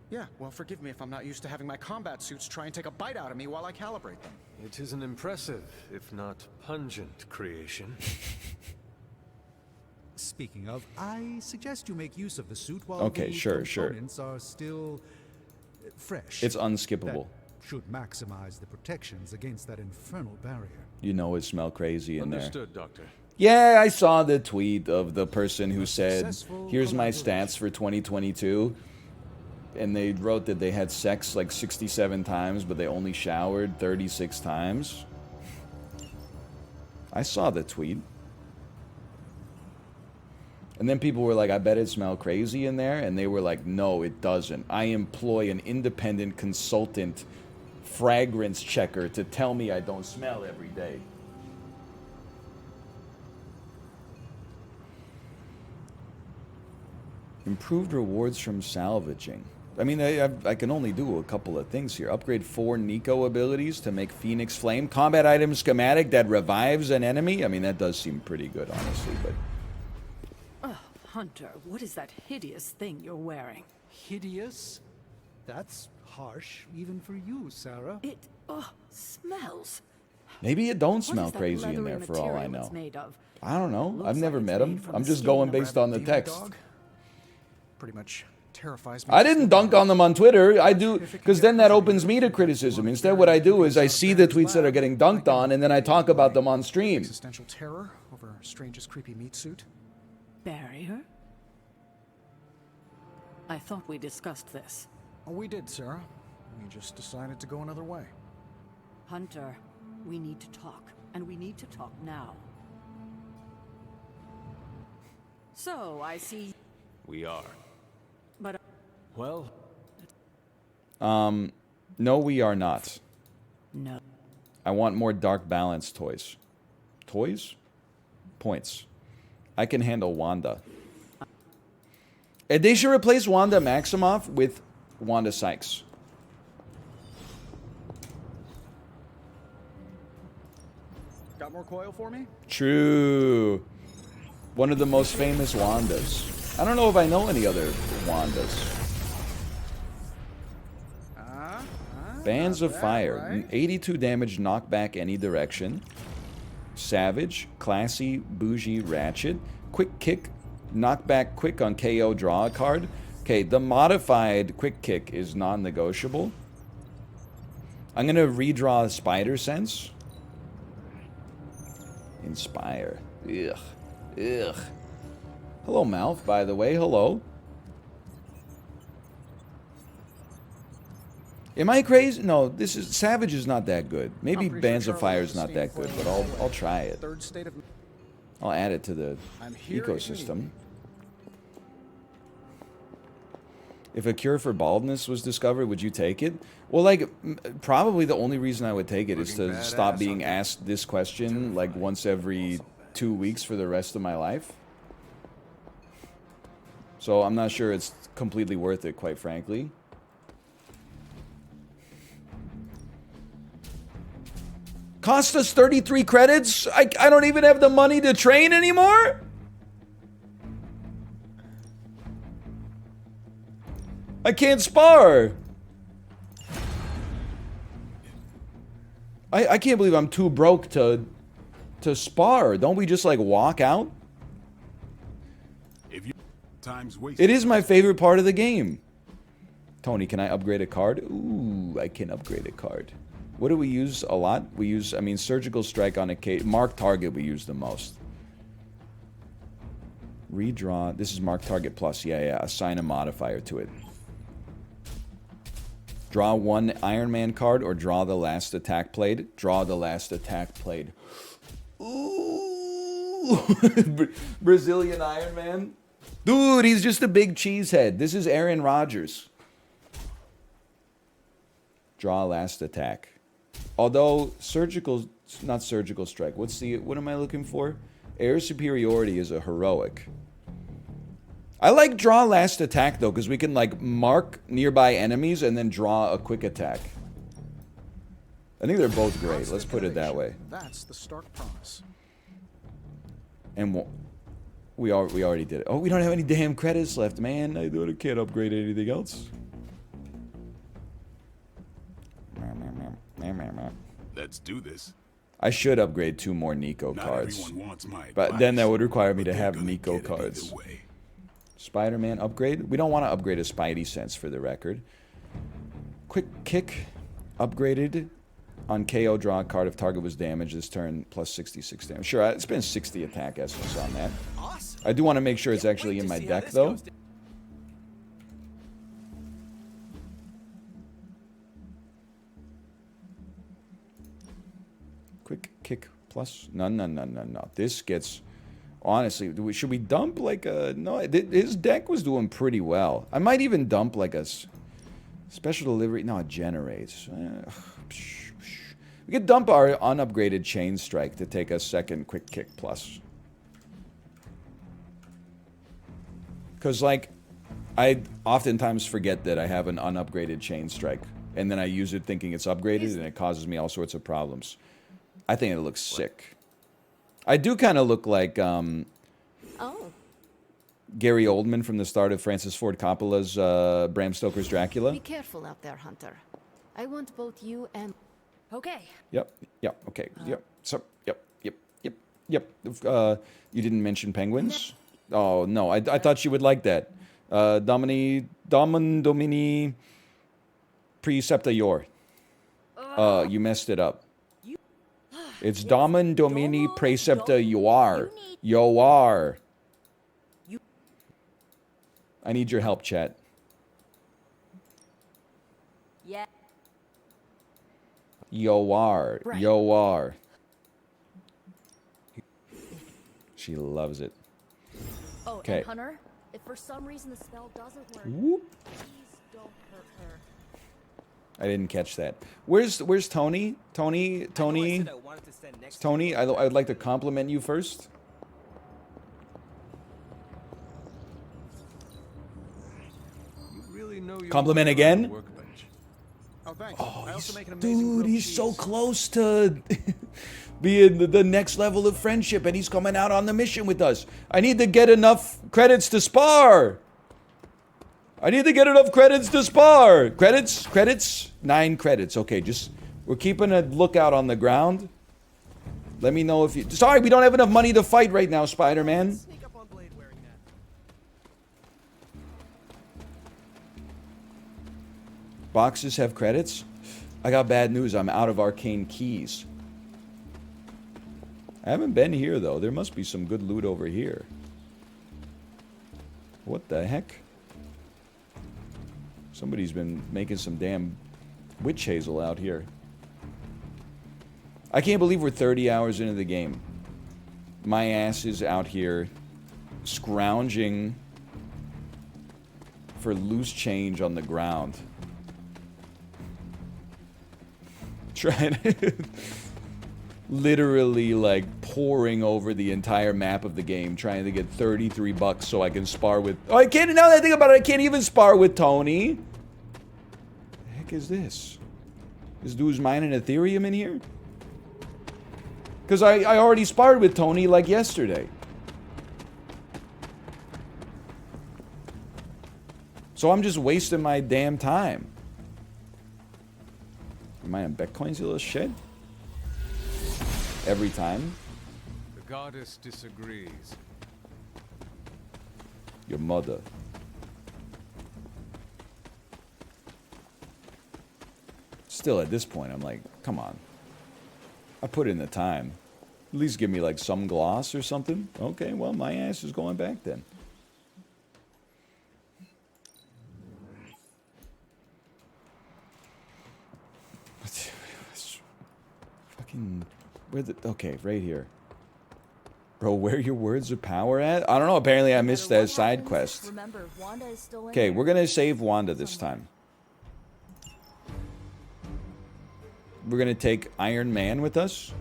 Yeah, well, forgive me if I'm not used to having my combat suits try and take a bite out of me while I calibrate them. It is an impressive, if not pungent, creation. Speaking of, I suggest you make use of the suit while Okay, the sure. components are still fresh. It's unskippable. That should maximize the protections against that infernal barrier. You know it smell crazy in there. Understood, Doctor. Yeah, I saw the tweet of the person who said, successful here's my collaboration. stats for 2022. And they wrote that they had sex like 67 times, but they only showered 36 times. I saw the tweet. And then people were like, I bet it smelled crazy in there. And they were like, no, it doesn't. I employ an independent consultant fragrance checker to tell me I don't smell every day. Improved rewards from salvaging. I mean, I can only do a couple of things here. Upgrade 4 Nico abilities to make Phoenix Flame. Combat item schematic that revives an enemy. I mean, that does seem pretty good, honestly, but... Oh, Hunter, what is that hideous thing you're wearing? Hideous? That's harsh, even for you, Sarah. It, smells. Maybe it don't What smell is that crazy in leathery there for all I material know. it's made of? I don't know. Looks I've never like met it's him. made from I'm the just skin going of a based on the Demon text. dog? Pretty much terrifies me. I didn't dunk on them on Twitter. I do, because then that opens me to criticism. Instead, what I do is I see the tweets that are getting dunked on, and then I talk about them on stream. Existential terror over Strange's creepy meat suit. Barrier? I thought we discussed this. Oh, we did, Sarah. We just decided to go another way. Hunter, we need to talk, and we need to talk now. So, I see... We are. But... Well... No, we are not. No. I want more Dark Balance toys. Toys? Points. I can handle Wanda. And they should replace Wanda Maximoff with Wanda Sykes. Got more coil for me? True. One of the most famous Wandas. I don't know if I know any other Wandas. Bands of Fire. Right? 82 damage, knockback any direction. Savage, classy, bougie, ratchet. Quick kick, knockback quick on KO, draw a card. Okay, the modified quick kick is non-negotiable. I'm going to redraw Spider Sense. Inspire. Ugh. Ugh. Hello, Mouth, by the way. Hello. Am I crazy? No, this is... Savage is not that good. Maybe I'm pretty Bands sure of Fire Charles is not that good, Steam but I'll try it. Third state of... I'll add it to the I'm here if you need ecosystem. me. If a cure for baldness was discovered, would you take it? Well, like, probably the only reason I would take it is to Looking stop badass being on asked this question, like, once every 2 weeks for the rest of my life. So I'm not sure it's completely worth it, quite frankly. Cost us 33 credits? I don't even have the money to train anymore? I can't spar. I can't believe I'm too broke to spar. Don't we just like walk out? If you time's wasted. It is my favorite part of the game. Tony, can I upgrade a card? Ooh, I can upgrade a card. What do we use a lot? We use, I mean, Surgical Strike on a Mark Target we use the most. Redraw. This is Mark Target Plus. Yeah. Assign a modifier to it. Draw one Iron Man card or draw the last attack played. Draw the last attack played. Ooh. Brazilian Iron Man. Dude, he's just a big cheesehead. This is Aaron Rodgers. Draw last attack. Although not surgical strike. What am I looking for? Air superiority is a heroic. I like draw last attack though, because we can like mark nearby enemies and then draw a quick attack. I think they're both great. Let's put it that way. That's the stark promise. And we already did it. Oh, we don't have any damn credits left, man. I can't upgrade anything else. Let's do this. I should upgrade 2 more Nico cards. Everyone wants my But advice, then that would require me to have gonna Nico get it either cards. way. Spider-Man upgrade? We don't want to upgrade a Spidey sense for the record. Quick kick upgraded on KO, draw a card if target was damaged this turn, plus 66 damage. Sure, it's been 60 attack essence on that. Awesome. I do want to make sure it's actually in my deck though. Quick kick plus. No. This gets... Honestly, should we dump like a... No, his deck was doing pretty well. I might even dump like a special delivery. No, it generates. We could dump our unupgraded Chain Strike to take a second quick kick plus. Because, like, I oftentimes forget that I have an unupgraded Chain Strike. And then I use it thinking it's upgraded and it causes me all sorts of problems. I think it looks sick. I do kind of look like Gary Oldman from the start of Francis Ford Coppola's Bram Stoker's Dracula. Be careful out there, Hunter. I want both you and... Okay. Yep. Okay. Yep. So. Yep. You didn't mention penguins. Oh no, I thought you would like that. Domini Precepta Yor. You messed it up. It's Domin Domini Precepta Yoar. Yoar. I need your help, chat. Yeah. Yoar. Right. Yoar. She loves it. Oh, Okay. and Hunter, if for some reason the spell doesn't work, Whoop. please don't hurt her. I didn't catch that. Where's Tony? Tony. I would like to compliment you first. You really know your Compliment way again? around the workbench. Oh, thanks. I also make an amazing Dude, grilled he's so cheese. close to being the next level of friendship, and he's coming out on the mission with us. I need to get enough credits to spar. Credits? 9 credits. Okay, we're keeping a lookout on the ground. Let me know if you... Sorry, we don't have enough money to fight right now, Spider-Man. Sneak up on Blade wearing that. Boxes have credits? I got bad news. I'm out of arcane keys. I haven't been here, though. There must be some good loot over here. What the heck? Somebody's been making some damn witch hazel out here. I can't believe we're 30 hours into the game. My ass is out here scrounging for loose change on the ground. Trying to... literally, like, poring over the entire map of the game, trying to get 33 bucks so I can spar with... Oh, I can't... Now that I think about it, I can't even spar with Tony. The heck is this? This dude's mining Ethereum in here? Because I already sparred with Tony, like, yesterday. So I'm just wasting my damn time. Am I on Bitcoins, you little shit? Every time? The goddess disagrees. Your mother. Still, at this point, I'm like, come on. I put in the time. At least give me, like, some gloss or something. Okay, well, my ass is going back then. Fucking... Okay, right here. Bro, where are your words of power at? I don't know. Apparently I missed that side quest. Remember, Wanda is still in Okay, there. we're going to save Wanda this time. We're going to take Iron Man with us.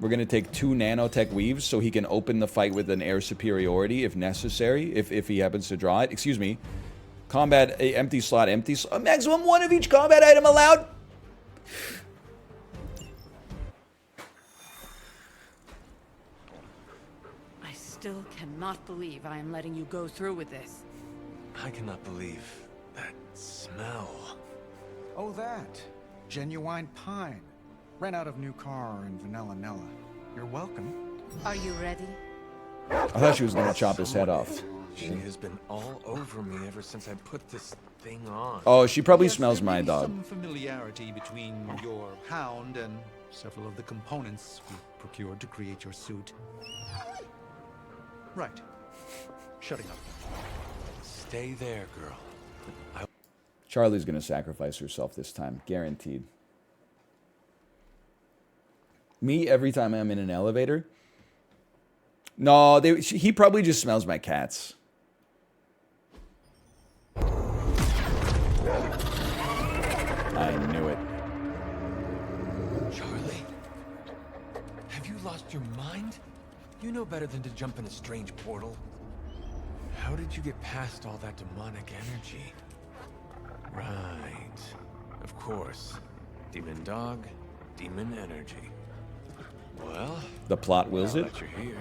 We're going to take 2 nanotech weaves so he can open the fight with an air superiority if necessary, if he happens to draw it. Excuse me. Combat, empty slot, empty slot. Maximum 1 of each combat item allowed. I still cannot believe I am letting you go through with this. I cannot believe that smell. Oh, that. Genuine pine. Ran out of new car and Vanilla Nella. You're welcome. Are you ready? I thought she was going to chop his head off. She has been all over me ever since I put this thing on. Oh, she probably Yes, smells there my may be dog. Some familiarity between your hound and several of the components we procured to create your suit. Right. Shutting up. Stay there, girl. Charlie's going to sacrifice herself this time. Guaranteed. Me, every time I'm in an elevator? No, he probably just smells my cats. I knew it. Charlie? Have you lost your mind? You know better than to jump in a strange portal. How did you get past all that demonic energy? Right. Of course. Demon dog, demon energy. Well, The plot wills now it. that you're here,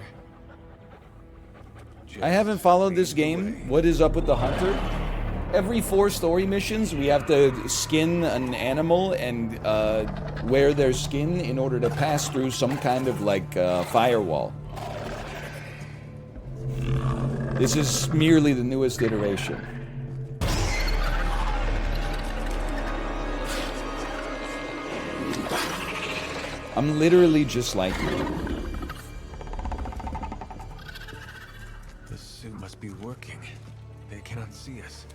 I haven't followed this game. What is up with the hunter? Every 4 story missions, we have to skin an animal and wear their skin in order to pass through some kind of like firewall. This is merely the newest iteration. I'm literally just like you. the suit must be working. They cannot see us.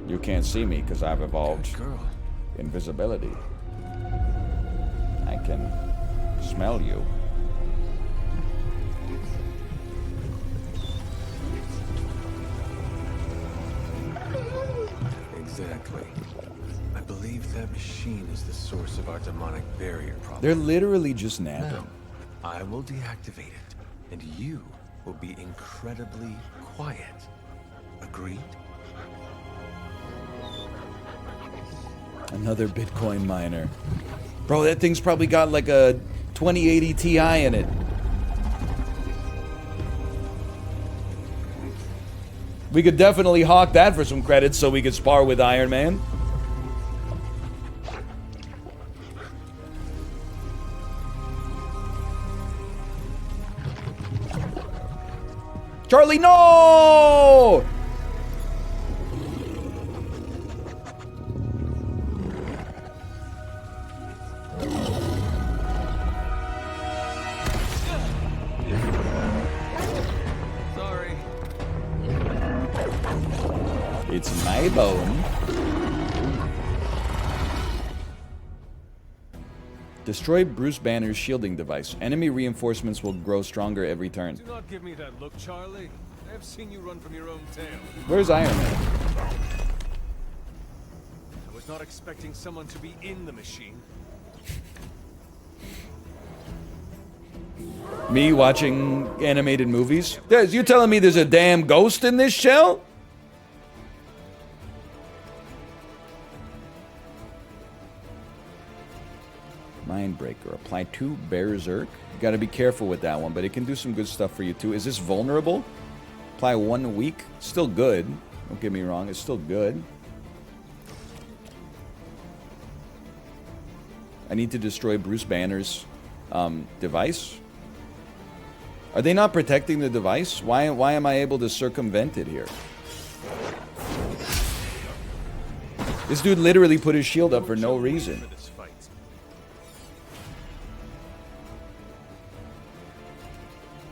You can't see me because I've evolved Good girl. invisibility. I can smell you. Exactly. I believe that machine is the source of our demonic barrier problem. They're literally just napping. Now, I will deactivate it, and you will be incredibly quiet. Agreed? Another Bitcoin miner. Bro, that thing's probably got like a 2080 Ti in it. We could definitely hawk that for some credits so we could spar with Iron Man. Charlie, no! Sorry. It's my bone. Destroy Bruce Banner's shielding device. Enemy reinforcements will grow stronger every turn. Do not give me that look, Charlie. I've seen you run from your own tail. Where's Iron Man? I was not expecting someone to be in the machine. Me watching animated movies? You telling me there's a damn ghost in this shell? Mindbreaker. Apply 2 Berserk. You gotta be careful with that one, but it can do some good stuff for you too. Is this vulnerable? Apply 1 week. Still good. Don't get me wrong, it's still good. I need to destroy Bruce Banner's device. Are they not protecting the device? Why am I able to circumvent it here? This dude literally put his shield up for no reason.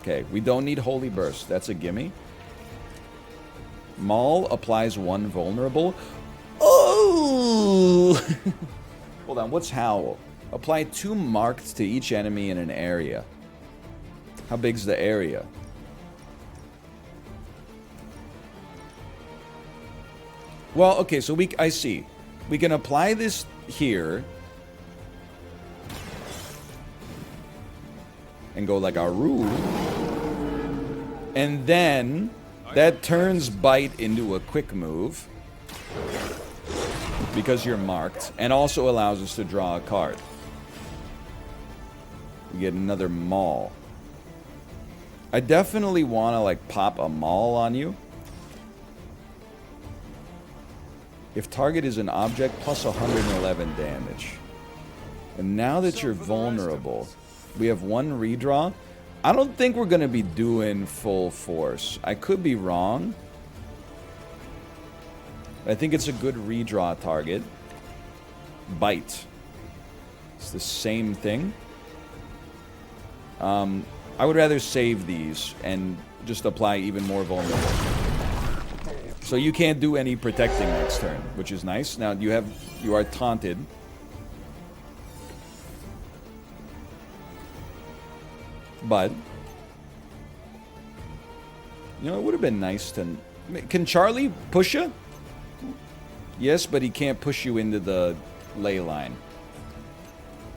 Okay, we don't need Holy Burst. That's a gimme. Maul applies 1 vulnerable. Oh! Hold on, what's Howl? Apply 2 marked to each enemy in an area. How big's the area? Well, okay, so I see. We can apply this here. And go like a roo. And then that turns Bite into a quick move. Because you're marked. And also allows us to draw a card. We get another maul. I definitely want to like pop a maul on you. If target is an object, plus 111 damage. And now that you're vulnerable, we have 1 redraw. I don't think we're going to be doing full force. I could be wrong. I think it's a good redraw target. Bite. It's the same thing. I would rather save these and just apply even more vulnerable. So you can't do any protecting next turn, which is nice. Now you are taunted. But you know, it would have been nice to... Can Charlie push you? Yes, but he can't push you into the ley line.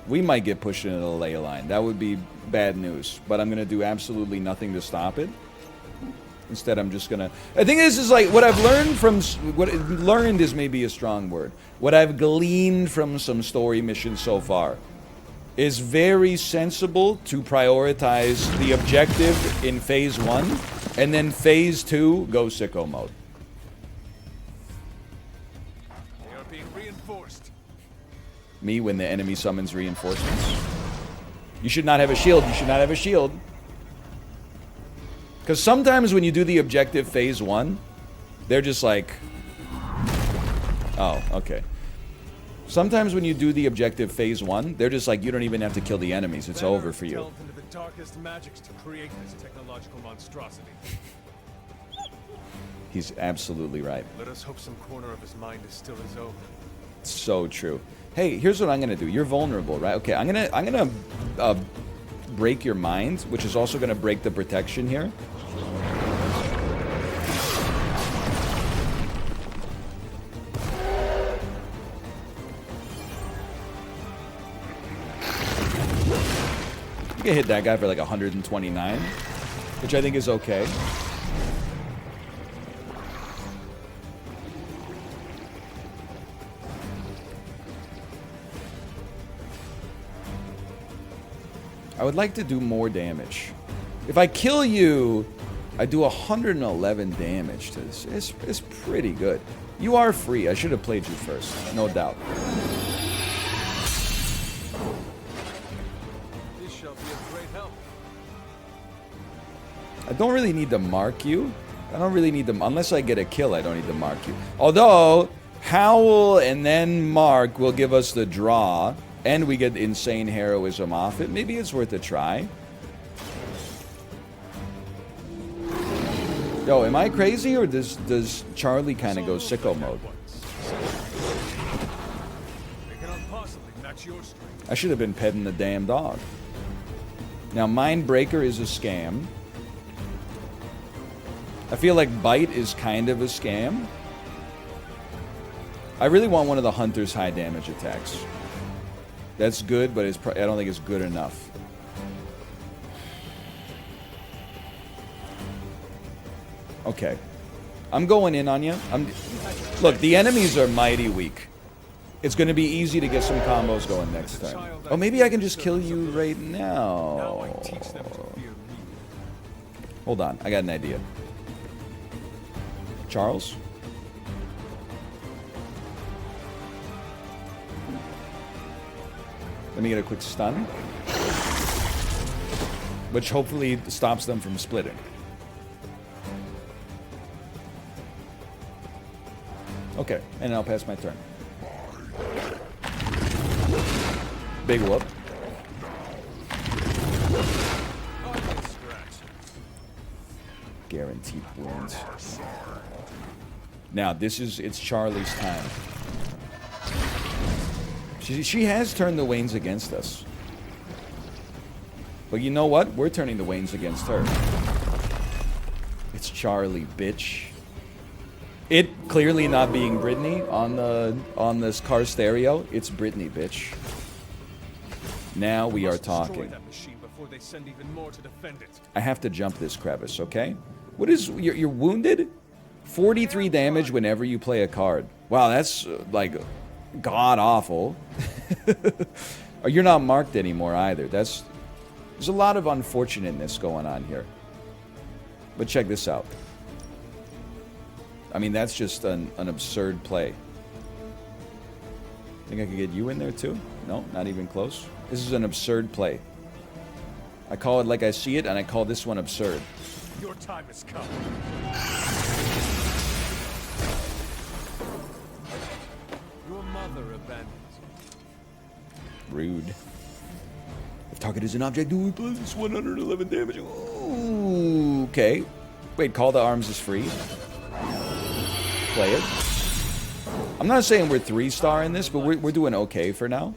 We might get pushed into the ley line. That would be bad news. But I'm going to do absolutely nothing to stop it. Instead, I'm just going to... I think this is like what I've learned from... Learned is maybe a strong word. What I've gleaned from some story missions so far is very sensible to prioritize the objective in Phase 1. And then Phase 2, go sicko mode. They are being reinforced. Me when the enemy summons reinforcements. You should not have a shield. You should not have a shield. Because sometimes when you do the objective Phase 1, they're just like... Oh, okay. Sometimes when you do the objective Phase 1, they're just like, you don't even have to kill the enemies. It's over for you. Delved into the darkest magics to create this technological monstrosity. He's absolutely right. Let us hope some corner of his mind is still his own. So true. Hey, here's what I'm gonna do. You're vulnerable, right? Okay, I'm gonna break your mind, which is also gonna break the protection here. You can hit that guy for like 129, which I think is okay. I would like to do more damage. If I kill you, I do 111 damage to this. It's pretty good. You are free. I should have played you first, no doubt. This shall be a great help. I don't really need to mark you. I don't really need to... Unless I get a kill, I don't need to mark you. Although, Howl and then Mark will give us the draw. And we get insane heroism off it. Maybe it's worth a try. Yo, am I crazy or does Charlie kind of go sicko mode? I should have been petting the damn dog. Now, Mindbreaker is a scam. I feel like Bite is kind of a scam. I really want one of the Hunter's high damage attacks. That's good, but I don't think it's good enough. Okay. I'm going in on you. Look, the enemies are mighty weak. It's going to be easy to get some combos going next time. Oh, maybe I can just kill you right now. Hold on. I got an idea. Charles? Let me get a quick stun. Which hopefully stops them from splitting. Okay, and I'll pass my turn. Big whoop. Guaranteed wins. Now, it's Charlie's time. She has turned the Waynes against us. But you know what? We're turning the Waynes against her. It's Charlie, bitch. It clearly not being Brittany on this car stereo. It's Brittany, bitch. Now we are talking. That machine before they send even more to defend it. I have to jump this crevice, okay? What is... You're wounded? 43 damage whenever you play a card. Wow, that's, like, god-awful. You're not marked anymore, either. There's a lot of unfortunateness going on here. But check this out. I mean, that's just an absurd play. Think I could get you in there, too? No, not even close. This is an absurd play. I call it like I see it, and I call this one absurd. Your time has come. Your mother abandoned you. Rude. If target is an object, do we play this 111 damage? Ooh, okay. Wait, Call to Arms is free. Play it. I'm not saying we're 3-star in this, but we're doing okay for now.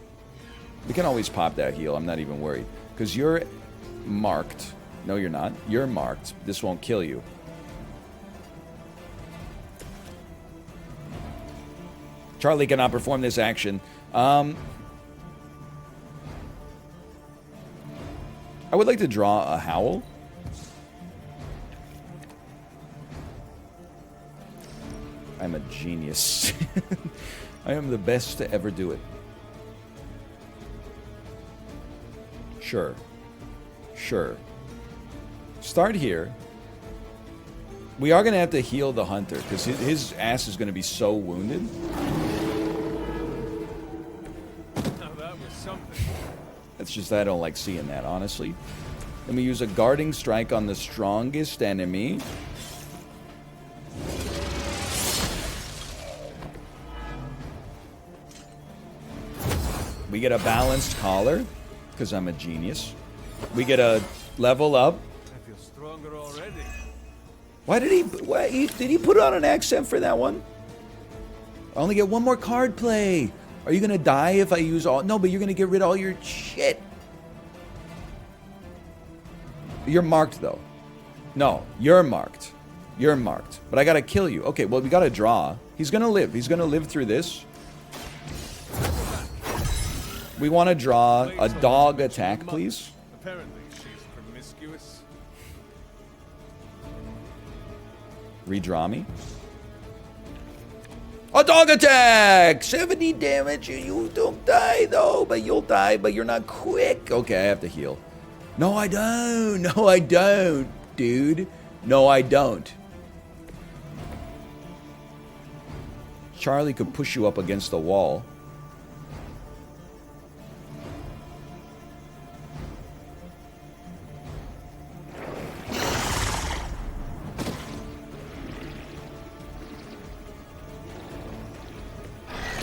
We can always pop that heal. I'm not even worried. Because you're marked. No, you're not. You're marked. This won't kill you. Charlie cannot perform this action. I would like to draw a Howl. I'm a genius. I am the best to ever do it. Sure. Sure. Start here. We are going to have to heal the Hunter, because his ass is going to be so wounded. Now that was something. That's just, I don't like seeing that, honestly. Then we use a Guarding Strike on the strongest enemy. We get a Balanced Collar, because I'm a genius. We get a level up. I feel stronger already. Why did he put on an accent for that one? I only get one more card play. Are you gonna die if I use all? No, but you're gonna get rid of all your shit. You're marked though. No, you're marked. You're marked. But I gotta kill you. Okay, well we gotta draw. He's gonna live. He's gonna live through this. We want to draw a dog attack, please. Apparently, she's promiscuous. Redraw me. A dog attack! 70 damage. You don't die, though. But you'll die, but you're not quick. Okay, I have to heal. No, I don't. No, I don't, dude. No, I don't. Charlie could push you up against the wall.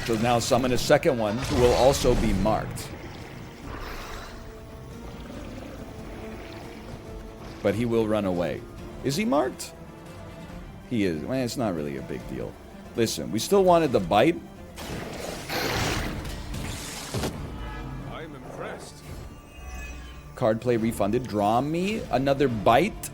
So now summon a second one who will also be marked. But he will run away. Is he marked? He is. Well, it's not really a big deal. Listen, we still wanted the bite. I'm impressed. Card play refunded. Draw me another bite.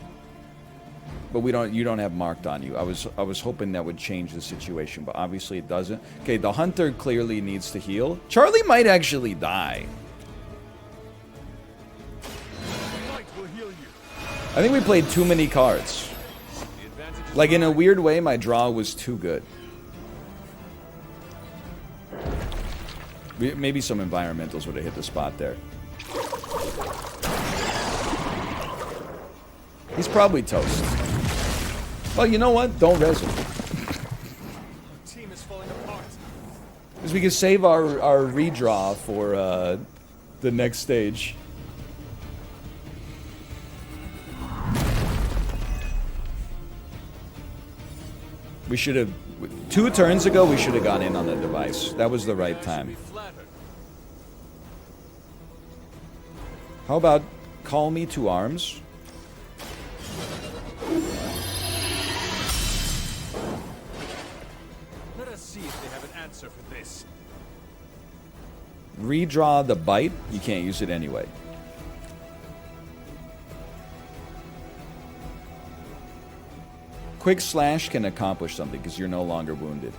But you don't have marked on you. I was hoping that would change the situation, but obviously it doesn't. Okay, the Hunter clearly needs to heal. Charlie might actually die. I think we played too many cards. Like, in a weird way, my draw was too good. Maybe some environmentals would have hit the spot there. He's probably toast. Well, you know what? Don't res him. Team is falling apart. Because we can save our redraw for the next stage. We should have... 2 turns ago, we should have gone in on the device. That was the right time. How about Call Me to Arms? Let us see if they have an answer for this. Redraw the bite. You can't use it anyway. Quick slash can accomplish something because you're no longer wounded.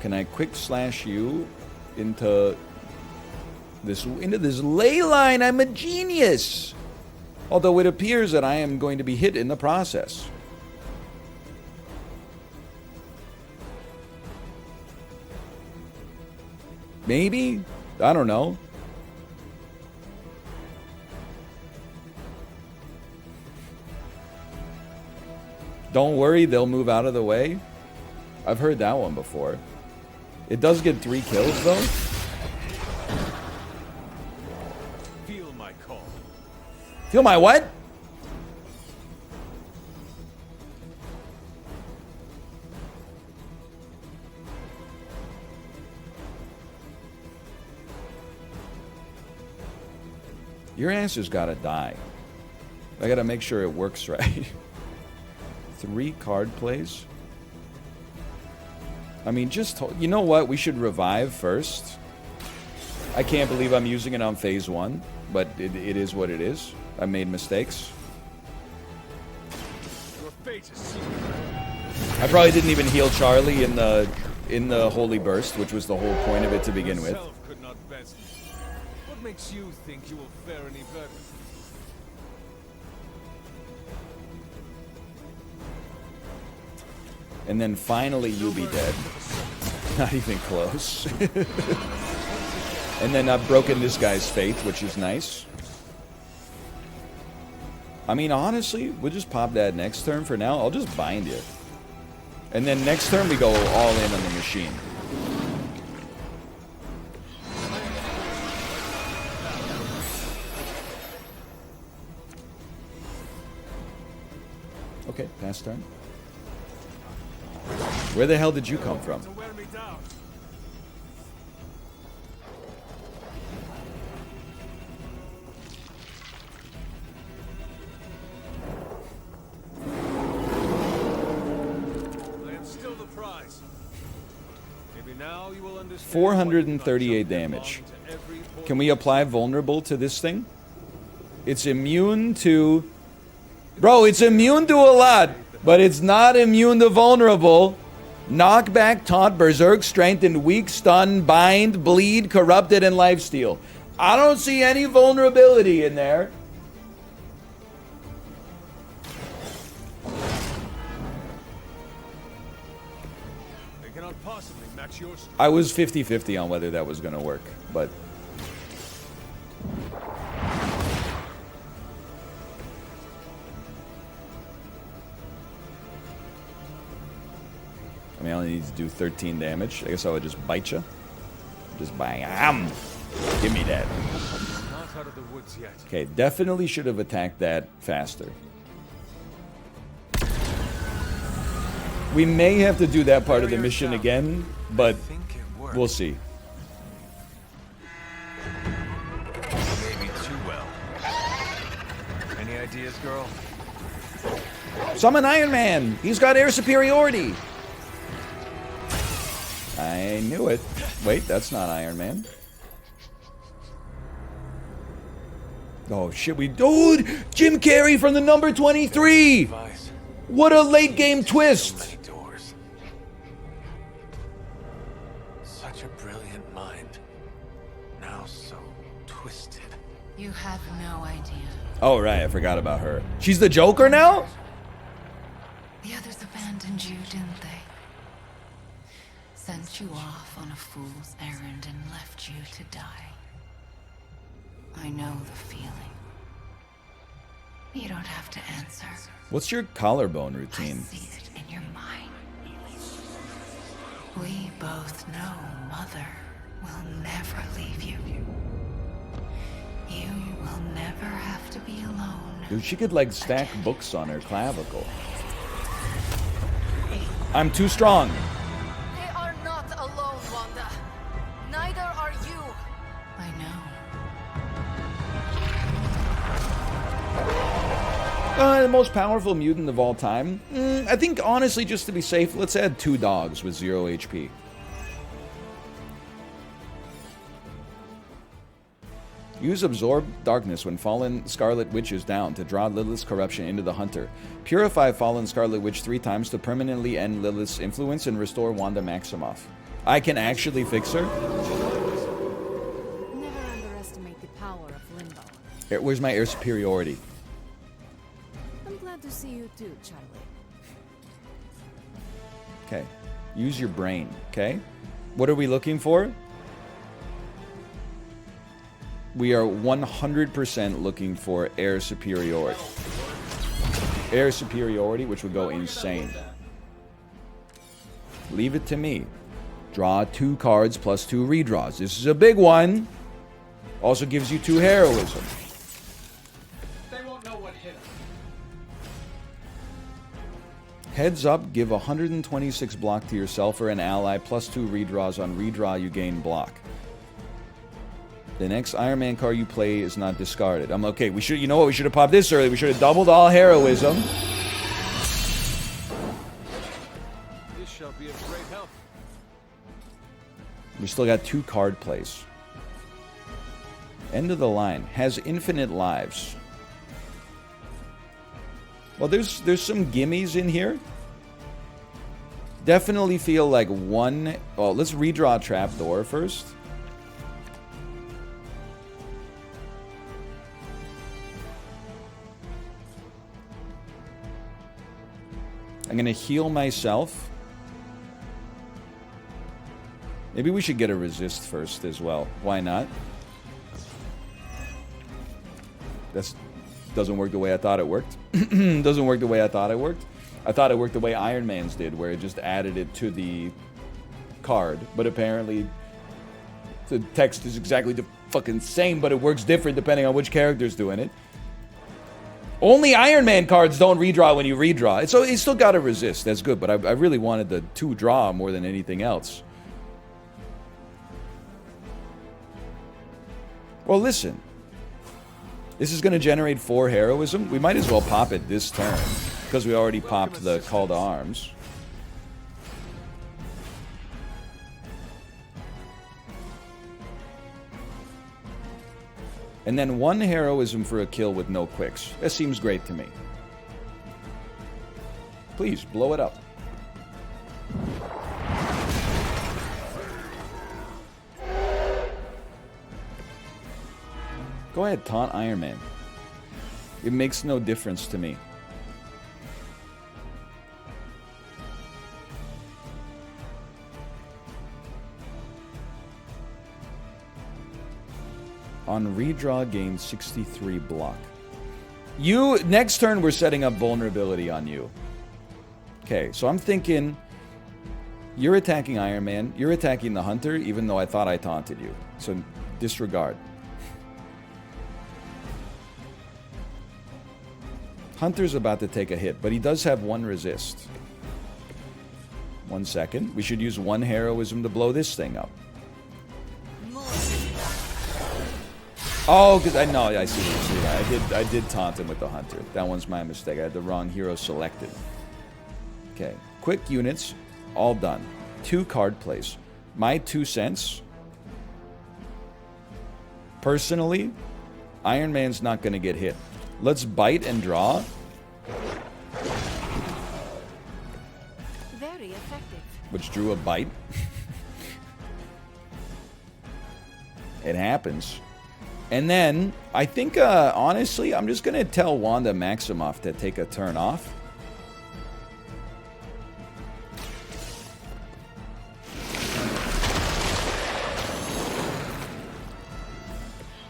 Can I quick slash you into this ley line? I'm a genius. Although it appears that I am going to be hit in the process. Maybe? I don't know. Don't worry, they'll move out of the way. I've heard that one before. It does get 3 kills, though. Feel my call. Feel my what? Your ass has got to die. I got to make sure it works right. 3 card plays. I mean, just... You know what? We should revive first. I can't believe I'm using it on phase 1. But it is what it is. I made mistakes. Your fate is sealed. I probably didn't even heal Charlie in the Holy Burst, which was the whole point of it to begin with. Yourself could not best me. What makes you think you will fare any better? And then finally you'll be dead. Not even close. And then I've broken this guy's faith, which is nice. I mean, honestly, we'll just pop that next turn for now. I'll just bind you. And then next turn we go all in on the machine. Okay, pass turn. Where the hell did you come from? I am still the prize. Maybe now you will understand. 438 damage. Can we apply vulnerable to this thing? It's immune to... Bro, it's immune to a lot, but it's not immune to vulnerable. Knockback, taunt, berserk, strengthened, weak, stun, bind, bleed, corrupted, and lifesteal. I don't see any vulnerability in there. They cannot possibly match your strength. I was 50-50 on whether that was going to work, but... I mean, I only need to do 13 damage. I guess I would just bite you. Just bang. Give me that. Not out of the woods yet. Okay, definitely should have attacked that faster. We may have to do that part of the mission again, but we'll see. Maybe too well. Any ideas, girl? Summon Iron Man! He's got air superiority! I knew it. Wait, that's not Iron Man. Oh shit, dude! Jim Carrey from the number 23! What a late game twist! Such a brilliant mind. Now so twisted. You have no idea. Oh right, I forgot about her. She's the Joker now? The others abandoned you, didn't they? Sent you off on a fool's errand and left you to die. I know the feeling. You don't have to answer. What's your collarbone routine? I see it in your mind. We both know Mother will never leave you. You will never have to be alone. Dude, she could like stack books on her clavicle. I'm too strong. They are not alone, Wanda. Neither are you. I know. The most powerful mutant of all time? I think, honestly, just to be safe, let's add 2 dogs with 0 HP. Use Absorb Darkness when Fallen Scarlet Witch is down to draw Lilith's corruption into the Hunter. Purify Fallen Scarlet Witch 3 times to permanently end Lilith's influence and restore Wanda Maximoff. I can actually fix her? Never underestimate the power of Limbo. Where's my air superiority? I'm glad to see you too, Charlie. Okay. Use your brain, okay? What are we looking for? We are 100% looking for air superiority. Air superiority, which would go insane. Leave it to me. Draw 2 cards plus 2 redraws. This is a big one. Also gives you 2 heroism. They won't know what hit them. Heads up, give 126 block to yourself or an ally, plus 2 redraws. On redraw, you gain block. The next Iron Man card you play is not discarded. I'm okay. We should, you know what? We should have popped this early. We should have doubled all heroism. This shall be of great help. We still got 2 card plays. End of the line. Has infinite lives. Well, there's some gimmies in here. Definitely feel like one... Well, let's redraw Trapdoor first. I'm going to heal myself. Maybe we should get a resist first as well. Why not? That doesn't work the way I thought it worked. Doesn't work the way I thought it worked. I thought it worked the way Iron Man's did, where it just added it to the card. But apparently, the text is exactly the fucking same, but it works different depending on which character's doing it. Only Iron Man cards don't redraw when you redraw. So it's still got to resist. That's good, but I really wanted the 2 draw more than anything else. Well, listen. This is going to generate 4 heroism. We might as well pop it this turn, because we already popped the Call to Arms. And then 1 heroism for a kill with no quicks. That seems great to me. Please, blow it up. Go ahead, taunt Iron Man. It makes no difference to me. On redraw, gain 63 block. You, next turn, we're setting up vulnerability on you. Okay, so I'm thinking you're attacking Iron Man, you're attacking the Hunter, even though I thought I taunted you. So disregard. Hunter's about to take a hit, but he does have 1 resist. 1 second. We should use 1 heroism to blow this thing up. Oh, because I know, I see. I did taunt him with the Hunter. That one's my mistake. I had the wrong hero selected. Okay, quick units, all done. 2 card plays. My 2 cents. Personally, Iron Man's not going to get hit. Let's bite and draw. Very effective. Which drew a bite. It happens. And then, I think, honestly, I'm just going to tell Wanda Maximoff to take a turn off.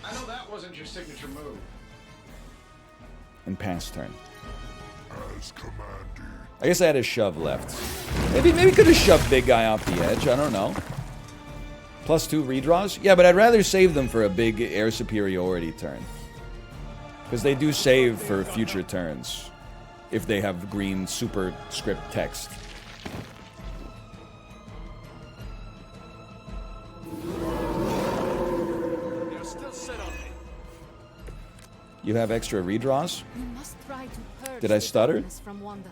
I know that wasn't your signature move. And pass turn. As commanded. I guess I had a shove left. Maybe could have shoved big guy off the edge. I don't know. Plus 2 redraws? Yeah, but I'd rather save them for a big air superiority turn. Because they do save for future turns. If they have green superscript text. You're still set on me. You have extra redraws? You must try to purge Did I the stutter? darkness from Wanda.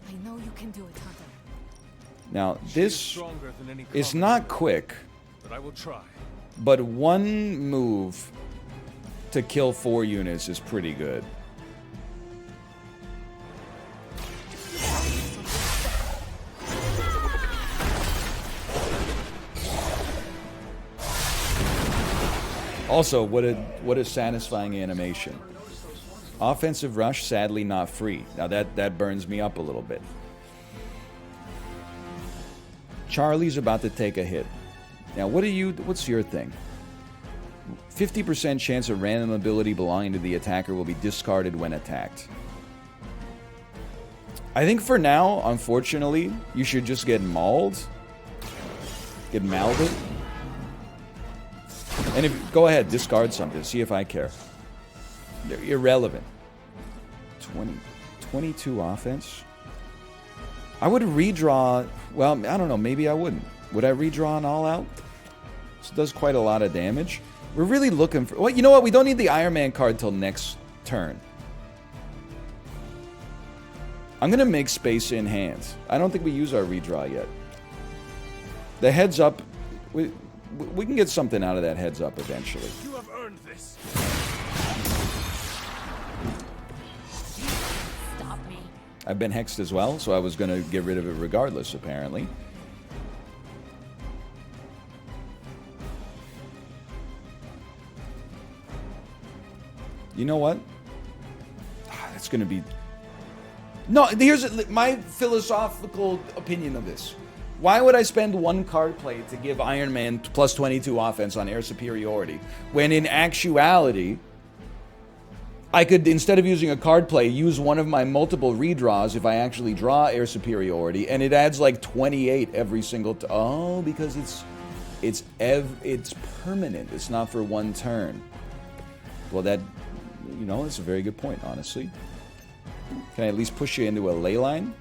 I know you can do it, Hunter. Now, She this stronger than any is common not hero, quick. but I will try. But 1 move to kill 4 units is pretty good. Also, what a satisfying animation. Offensive rush, sadly not free. Now that burns me up a little bit. Charlie's about to take a hit. Now what's your thing? 50% chance a random ability belonging to the attacker will be discarded when attacked. I think for now, unfortunately, you should just get mauled. Get malded. And if go ahead, discard something. See if I care. They're irrelevant. 22 offense. I would redraw. Well, I don't know. Maybe I wouldn't. Would I redraw an all out? This does quite a lot of damage. We're really looking for. Well, you know what? We don't need the Iron Man card till next turn. I'm gonna make space in hand. I don't think we use our redraw yet. The heads up. We can get something out of that heads up eventually. You have earned this. Stop me. I've been hexed as well, so I was going to get rid of it regardless, apparently. You know what? That's going to be... No, here's my philosophical opinion of this. Why would I spend 1 card play to give Iron Man plus 22 offense on air superiority, when in actuality, I could, instead of using a card play, use one of my multiple redraws if I actually draw air superiority, and it adds like 28 every single oh, because it's permanent. It's not for 1 turn. Well, that, you know, that's a very good point, honestly. Can I at least push you into a ley line?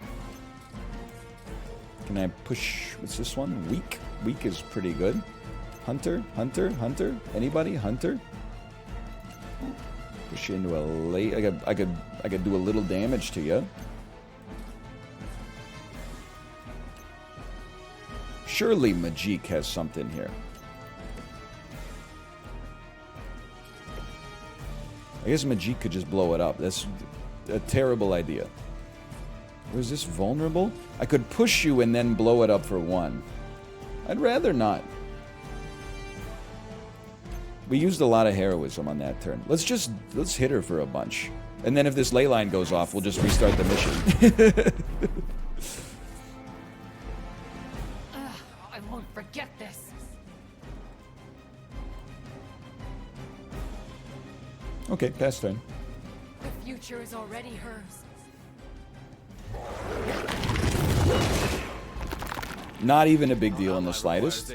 Can I push, what's this one? Weak. Weak is pretty good. Hunter, Hunter, Hunter. Anybody? Hunter? Push you into a lay. I could do a little damage to you. Surely Majik has something here. I guess Majik could just blow it up. That's a terrible idea. Was this vulnerable? I could push you and then blow it up for 1. I'd rather not. We used a lot of heroism on that turn. Let's hit her for a bunch. And then if this ley line goes off, we'll just restart the mission. I won't forget this. Okay, pass turn. The future is already hers. Not even a big deal in the slightest.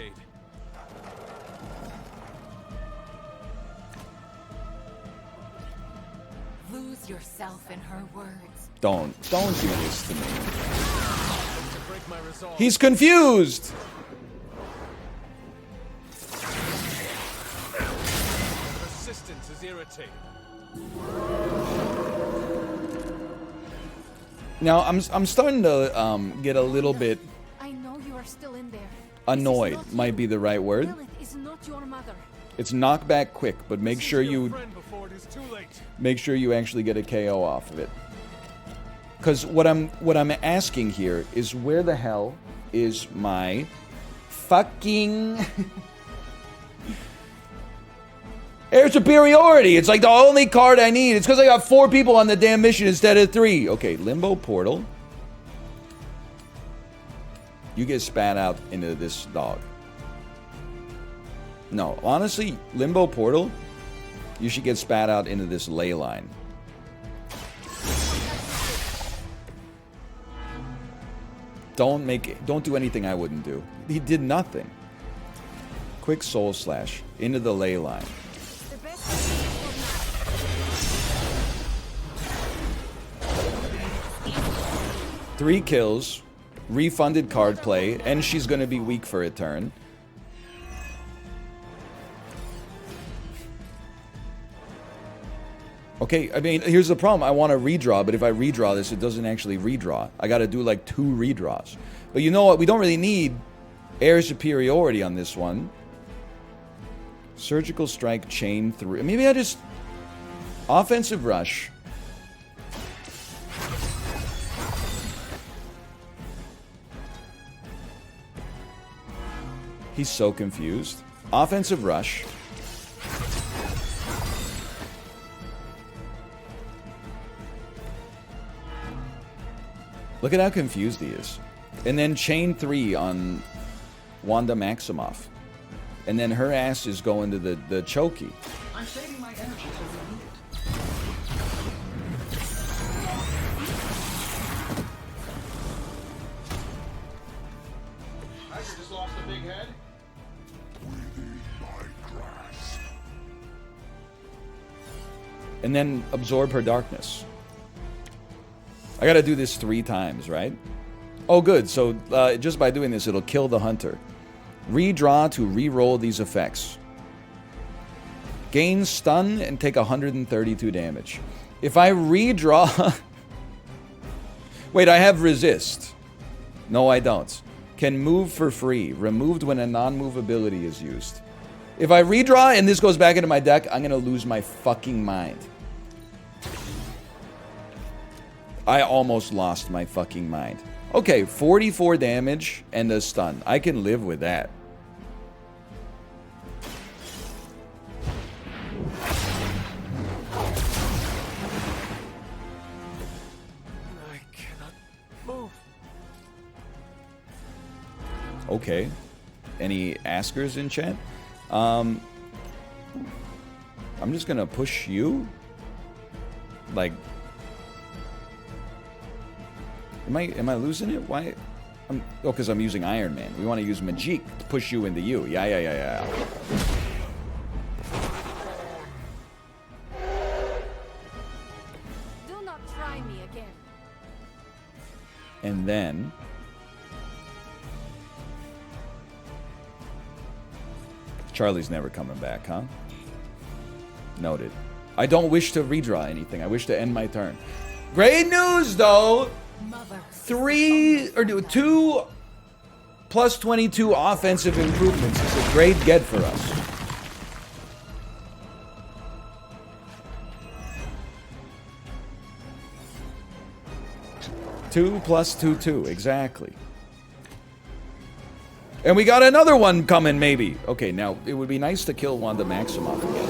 Lose yourself in her words. Don't do this to me. He's confused. Persistence is irritating. Now I'm starting to get a little bit I know you are still in there. annoyed. Might be the right word. Lilith is not your mother. It's knockback quick, but make sure you actually get a KO off of it. Because what I'm asking here is, where the hell is my fucking air superiority? It's like the only card I need. It's because I got 4 people on the damn mission instead of 3. Okay, Limbo Portal. You get spat out into this dog. No, honestly, Limbo Portal, you should get spat out into this ley line. Don't do anything I wouldn't do. He did nothing. Quick Soul Slash into the ley line. 3 kills, refunded card play, and she's gonna be weak for a turn. Okay, I mean, here's the problem. I want to redraw, but if I redraw this, it doesn't actually redraw. I got to do like 2 redraws. But you know what? We don't really need air superiority on this one. Surgical Strike chain through. Maybe I just Offensive rush. He's so confused. Offensive rush. Look at how confused he is. And then chain 3 on Wanda Maximoff. And then her ass is going to the chokey. I'm saving my energy till we need it. Hydra just lost a big head. Within my grasp. And then absorb her darkness. I gotta do this 3 times, right? Oh, good. So just by doing this, it'll kill the hunter. Redraw to re-roll these effects. Gain stun and take 132 damage. If I redraw... Wait, I have resist. No, I don't. Can move for free. Removed when a non-move ability is used. If I redraw and this goes back into my deck, I'm gonna lose my fucking mind. I almost lost my fucking mind. Okay, 44 damage and a stun. I can live with that. I cannot move. Okay. Any askers in chat? I'm just gonna push you. Like... Am I losing it? Why? Oh, because I'm using Iron Man. We want to use Magic to push you into you. Yeah. Do not try me again. And then... Charlie's never coming back, huh? Noted. I don't wish to redraw anything. I wish to end my turn. Great news, though! 2 plus 22 offensive improvements is a great get for us. Two plus 2, exactly. And we got another one coming, maybe. Okay, now, it would be nice to kill Wanda Maximoff again.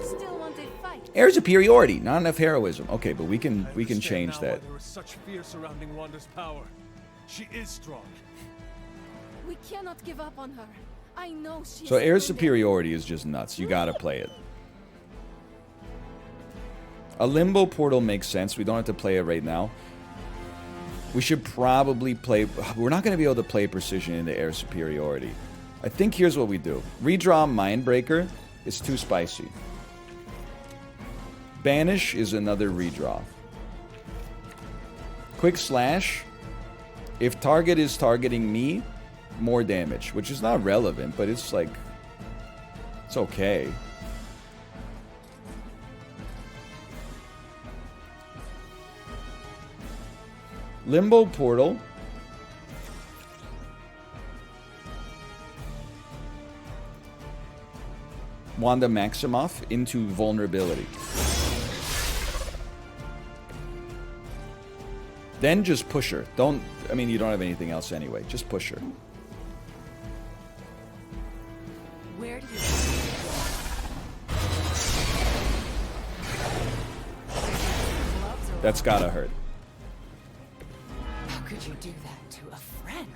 Still want a fight? Air superiority, not enough heroism. Okay, but we can change that. There is such fear surrounding Wanda's power. She is strong. We cannot give up on her. I know she. So air superiority is just nuts. You gotta play it. A limbo portal makes sense. We don't have to play it right now. We should probably play... We're not going to be able to play precision into air superiority. I think here's what we do. Redraw Mindbreaker. It's too spicy. Banish is another redraw. Quick Slash. If target is targeting me, more damage. Which is not relevant, but it's like... It's okay. Limbo Portal. Wanda Maximoff into vulnerability. Then just push her. Don't... I mean, you don't have anything else anyway. Just push her. Where do you... That's gotta hurt. How could you do that to a friend?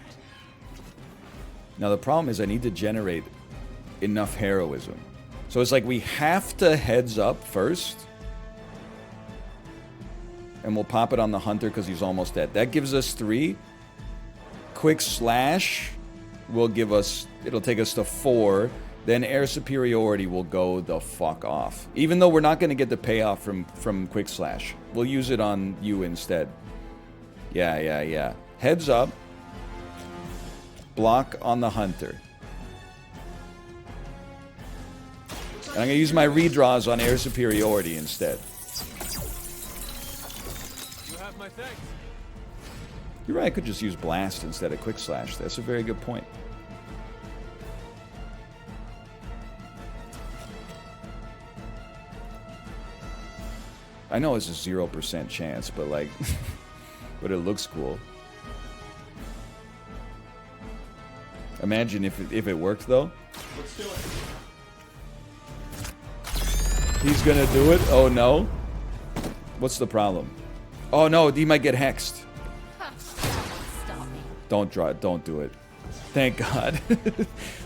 Now the problem is I need to generate enough heroism. So it's like we have to heads up first. And we'll pop it on the hunter because he's almost dead. That gives us 3. Quick Slash will give us... It'll take us to 4. Then air superiority will go the fuck off. Even though we're not going to get the payoff from Quick Slash. We'll use it on you instead. Yeah. Heads up. Block on the hunter. And I'm going to use my redraws on air superiority instead. You have my thanks. You're right, I could just use Blast instead of Quick Slash. That's a very good point. I know it's a 0% chance, but like, but it looks cool. Imagine if it worked though. Let's do it. He's gonna do it? Oh no. What's the problem? Oh no, he might get hexed. Stop me. Don't do it. Thank God.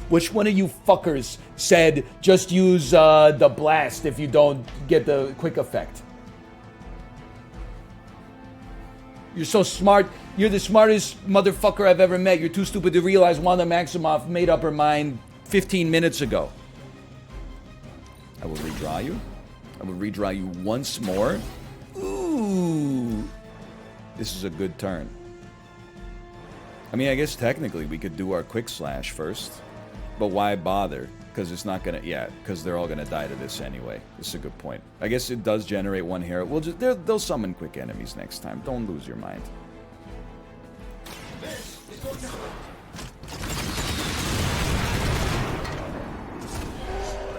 Which one of you fuckers said just use the blast if you don't get the quick effect? You're so smart. You're the smartest motherfucker I've ever met. You're too stupid to realize Wanda Maximoff made up her mind 15 minutes ago. I will redraw you. I will redraw you once more. Ooh. This is a good turn. I mean, I guess technically we could do our quick slash first. But why bother? Because it's not gonna... Yeah, because they're all gonna die to this anyway. This is a good point. I guess it does generate one hero. We'll just... They'll summon quick enemies next time. Don't lose your mind. I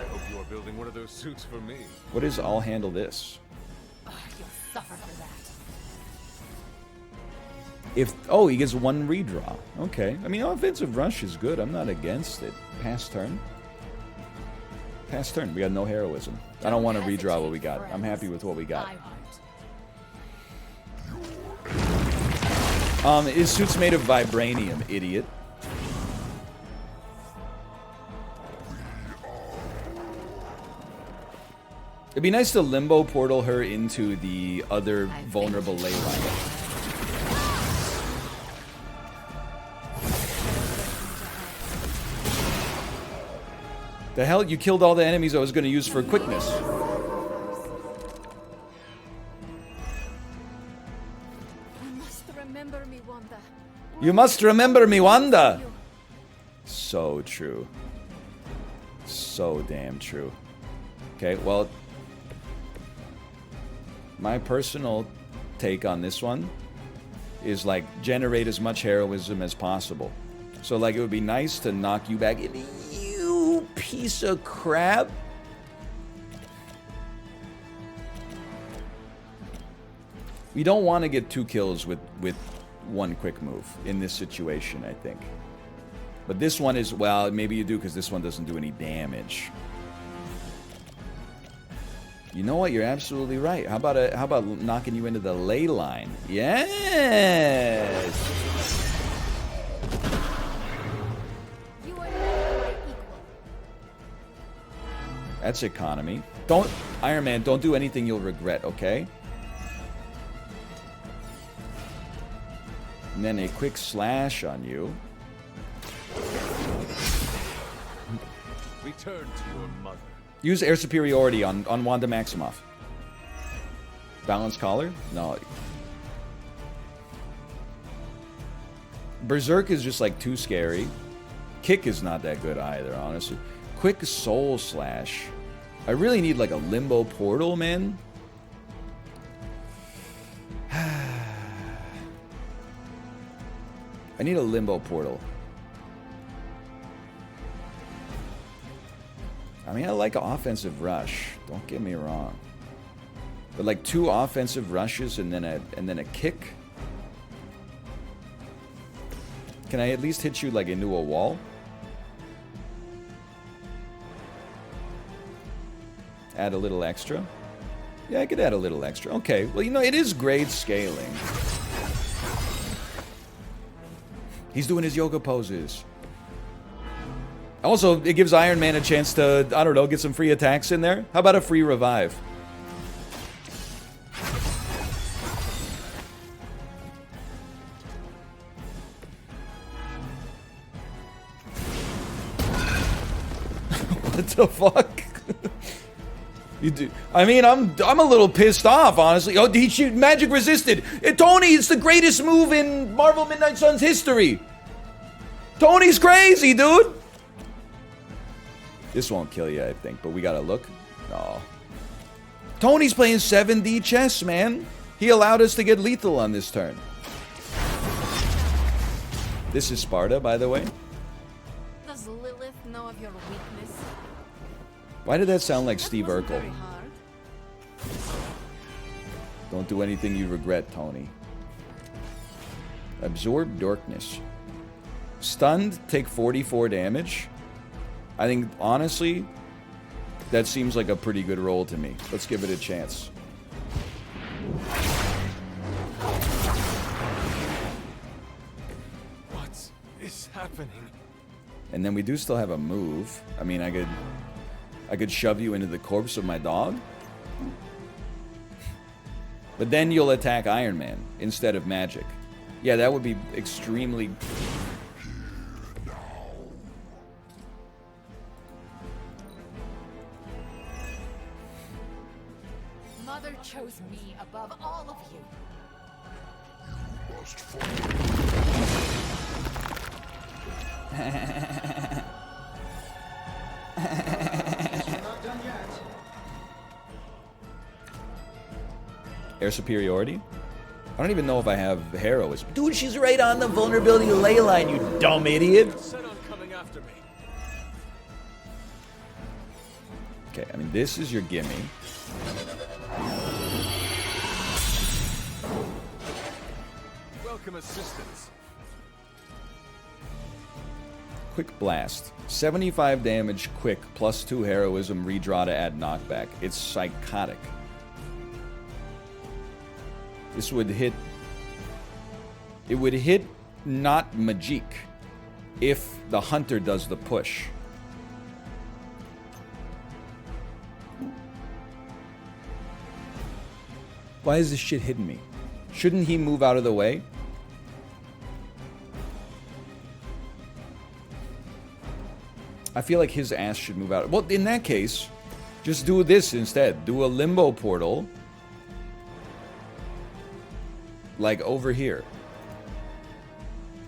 hope you are building one of those suits for me. What is I'll handle this? Ugh, you'll suffer for that. If... Oh, he gets one redraw. Okay. I mean, offensive rush is good. I'm not against it. Pass turn. Pass turn. We got no heroism. I don't want to redraw what we got. I'm happy with what we got. His suit's made of vibranium, idiot. It'd be nice to limbo portal her into the other vulnerable ley line. The hell? You killed all the enemies I was going to use for quickness. You must remember me, Wanda. You must remember me, Wanda! So true. So damn true. Okay, well... My personal take on this one is, like, generate as much heroism as possible. So, like, it would be nice to knock you back into you piece of crap. We don't want to get 2 kills with one quick move in this situation, I think. But this one is, well, maybe you do because this one doesn't do any damage. You know what? You're absolutely right. How about knocking you into the ley line? Yes. You are my equal. That's economy. Don't, Iron Man, don't do anything you'll regret, okay? And then a quick slash on you. Return to your mother. Use air superiority on Wanda Maximoff. Balance collar? No. Berserk is just like too scary. Kick is not that good either, honestly. Quick soul slash. I really need like a limbo portal, man. I need a limbo portal. I mean, I like offensive rush. Don't get me wrong. But like 2 offensive rushes and then a kick. Can I at least hit you like into a wall? Add a little extra? Yeah, I could add a little extra. Okay, well, you know, it is grade scaling. He's doing his yoga poses. Also, it gives Iron Man a chance to, I don't know, get some free attacks in there. How about a free revive? What the fuck? You do. I mean, I'm a little pissed off, honestly. Oh, he shoot magic resisted. Tony, it's the greatest move in Marvel Midnight Suns history. Tony's crazy, dude. This won't kill you, I think, but we gotta look. No. Tony's playing 7D chess, man. He allowed us to get lethal on this turn. This is Sparta, by the way. Does Lilith know of your weakness? Why did that sound like Steve Urkel? Very hard. Don't do anything you regret, Tony. Absorb darkness. Stunned, take 44 damage. I think, honestly, that seems like a pretty good roll to me. Let's give it a chance. What is happening? And then we do still have a move. I mean, I could shove you into the corpse of my dog. But then you'll attack Iron Man instead of magic. Yeah, that would be extremely... Mother chose me above all of you. You must follow. We're not done yet. Air superiority? I don't even know if I have heroism. Dude, she's right on the vulnerability ley line, you dumb idiot. Set on coming after me. Okay, I mean, this is your gimme. Welcome assistance. Quick blast. 75 damage, quick, plus 2 heroism, redraw to add knockback. It's psychotic. This would hit... It would hit not Majik if the hunter does the push. Why is this shit hitting me? Shouldn't he move out of the way? I feel like his ass should move out. Well, in that case, just do this instead. Do a limbo portal. Like over here.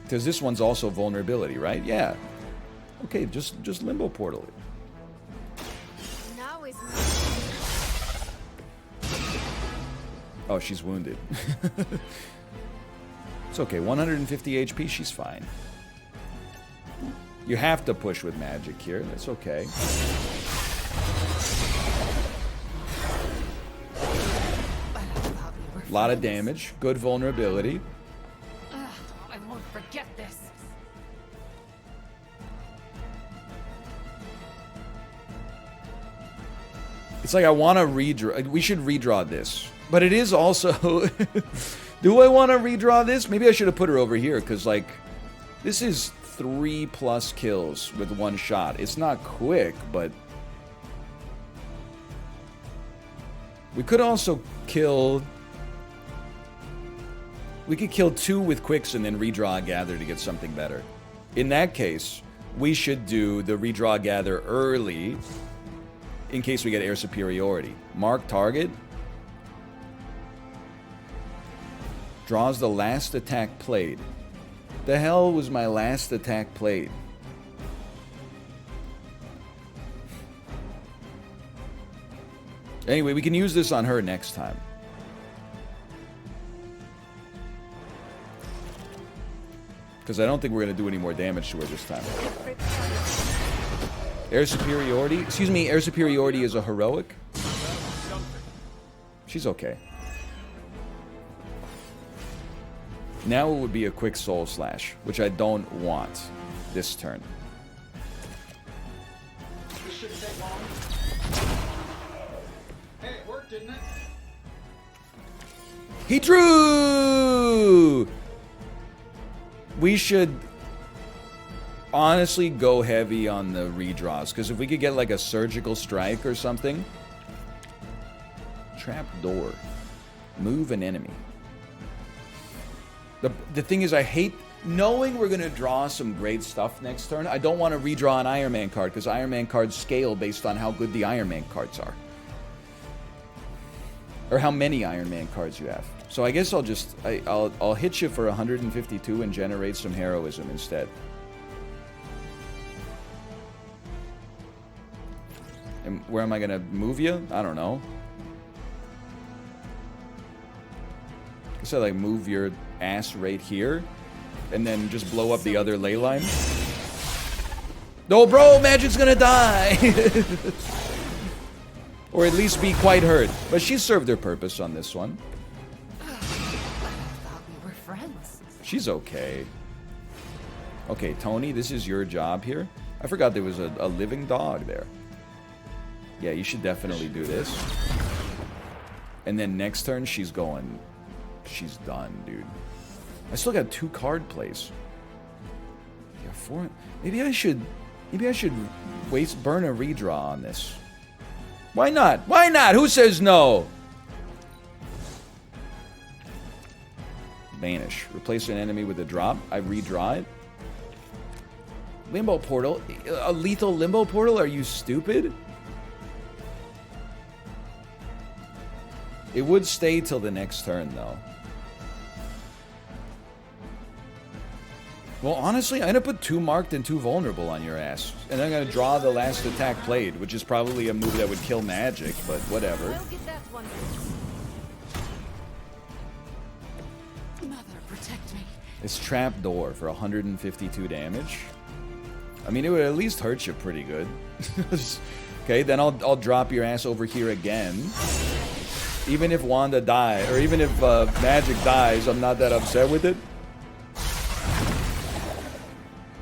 Because this one's also vulnerability, right? Yeah. Okay, just limbo portal it. Now is Oh, she's wounded. It's okay. 150 HP, she's fine. You have to push with magic here. That's okay. A lot of damage. Good vulnerability. I won't forget this. It's like I want to redraw. We should redraw this. But it is also... Do I want to redraw this? Maybe I should have put her over here, because, like, this is 3+ kills with one shot. It's not quick, but... We could also kill... We could kill 2 with quicks and then redraw gather to get something better. In that case, we should do the redraw gather early in case we get air superiority. Mark target. Draws the last attack played. The hell was my last attack played? Anyway, we can use this on her next time. Because I don't think we're going to do any more damage to her this time. Air superiority? Excuse me, air superiority is a heroic? She's okay. Now it would be a quick soul slash, which I don't want this turn. This shouldn't take long. Hey, it worked, didn't it? He drew! We should honestly go heavy on the redraws, because if we could get like a surgical strike or something. Trap door. Move an enemy. The thing is, I hate knowing we're going to draw some great stuff next turn. I don't want to redraw an Iron Man card, because Iron Man cards scale based on how good the Iron Man cards are. Or how many Iron Man cards you have. So I guess I'll just... I'll hit you for 152 and generate some heroism instead. And where am I going to move you? I don't know. I guess I like move your ass right here. And then just blow up the other ley line. No, bro! Magic's gonna die! Or at least be quite hurt. But she served her purpose on this one. She's okay. Okay, Tony, this is your job here. I forgot there was a living dog there. Yeah, you should definitely do this. And then next turn, she's going... She's done, dude. I still got 2 card plays. Yeah, 4... Maybe I should burn a redraw on this. Why not? Why not? Who says no? Vanish. Replace an enemy with a drop. I redraw it. Limbo portal? A lethal limbo portal? Are you stupid? It would stay till the next turn, though. Well, honestly, I'm going to put 2 marked and 2 vulnerable on your ass. And I'm going to draw the last attack played, which is probably a move that would kill magic, but whatever. Mother, protect me. It's trap door for 152 damage. I mean, it would at least hurt you pretty good. Okay, then I'll drop your ass over here again. Even if Wanda dies, or even if Magic dies, I'm not that upset with it.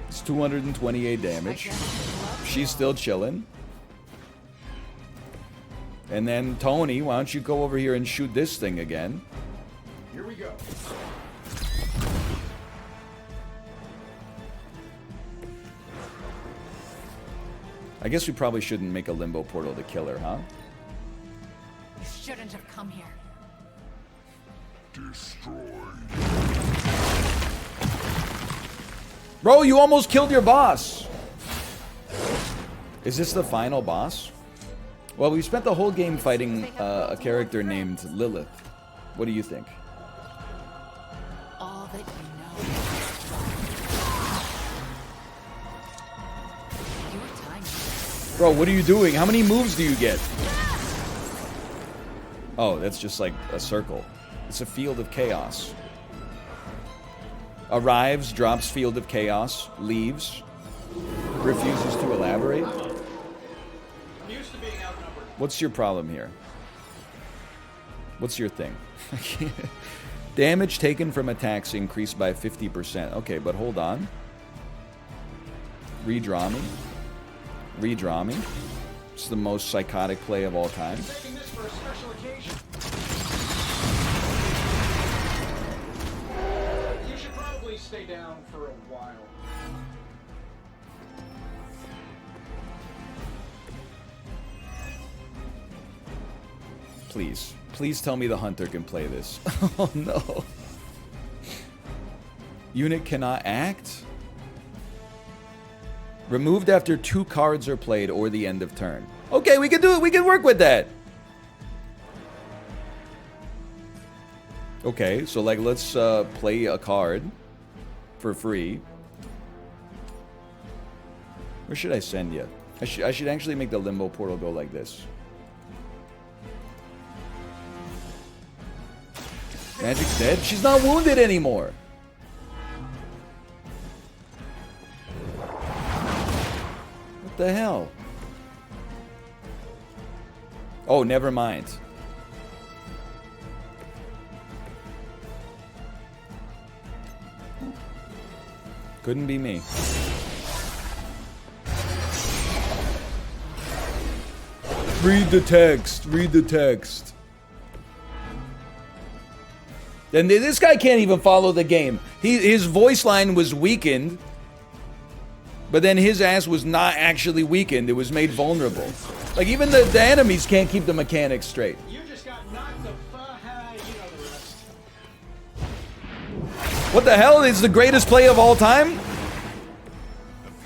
It's 228 damage. She's still chilling. And then, Tony, why don't you go over here and shoot this thing again? Here we go. I guess we probably shouldn't make a limbo portal to kill her, huh? You shouldn't have come here. Destroyed. Bro, you almost killed your boss. Is this the final boss? Well, we spent the whole game fighting a character named Lilith. What do you think? All that you know. Your time. Bro, what are you doing? How many moves do you get? Oh, that's just like a circle. It's a field of chaos. Arrives, drops field of chaos, leaves, refuses to elaborate. What's your problem here? What's your thing? Damage taken from attacks increased by 50%. Okay, but hold on. Redraw me. Redraw me. It's the most psychotic play of all time. Taking this for a special occasion. You should probably stay down for a while. Please. Please tell me the hunter can play this. Oh no. Unit cannot act? Removed after 2 cards are played or the end of turn. Okay, we can do it. We can work with that. Okay, so like let's play a card for free. Where should I send you? I should actually make the limbo portal go like this. Magic's dead? She's not wounded anymore. What the hell? Oh, never mind. Couldn't be me. Read the text. Read the text. And this guy can't even follow the game. His voice line was weakened. But then his ass was not actually weakened. It was made vulnerable. Like, even the enemies can't keep the mechanics straight. You just got knocked the fuck out. You know the rest. What the hell? Is the greatest play of all time?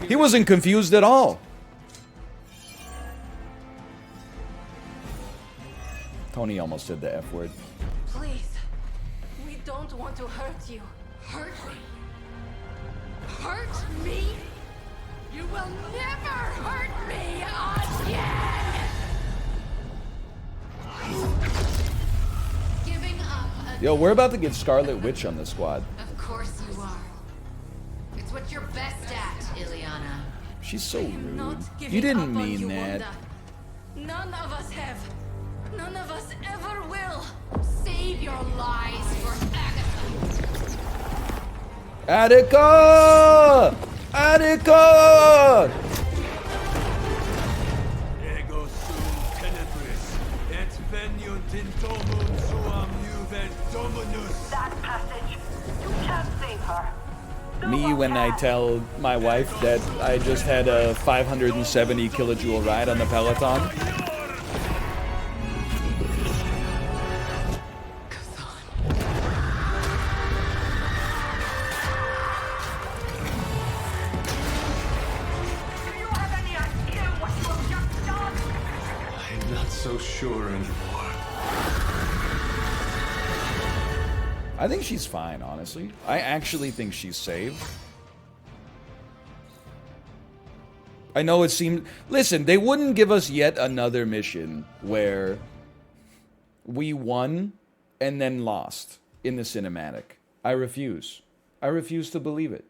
He wasn't confused at all. Tony almost said the F word. Please. We don't want to hurt you. Hurt me. Hurt me? You will never hurt me again! Giving up. Yo, we're about to get Scarlet Witch on the squad. Of course you are. It's what you're best at, Ileana. She's so rude. Not You giving didn't up on mean you, that. Wanda. None of us have. None of us ever will. Save your lies for Agatha. Attica! Attica! Ego sum tenebris, et veniunt in domum suam juve dominus. That passage. You can't save her. Me when I tell my wife that I just had a 570 kilojoule ride on the Peloton. I'm not so sure anymore. I think she's fine, honestly. I actually think she's saved. I know it seemed... Listen, they wouldn't give us yet another mission where we won and then lost in the cinematic. I refuse. I refuse to believe it.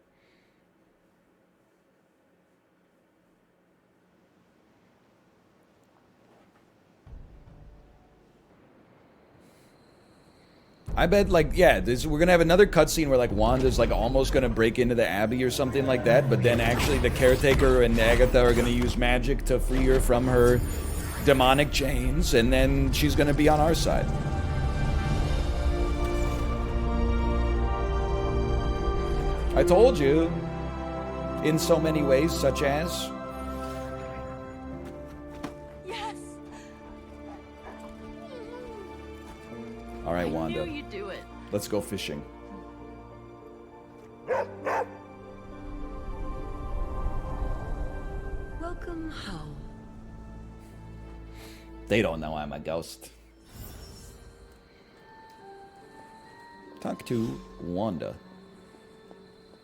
I bet, like, yeah, we're gonna have another cutscene where, like, Wanda's, like, almost gonna break into the Abbey or something like that, but then actually the Caretaker and Agatha are gonna use magic to free her from her demonic chains, and then she's gonna be on our side. I told you. In so many ways, such as... All right, Wanda. I knew you'd do it. Let's go fishing. Welcome home. They don't know I'm a ghost. Talk to Wanda.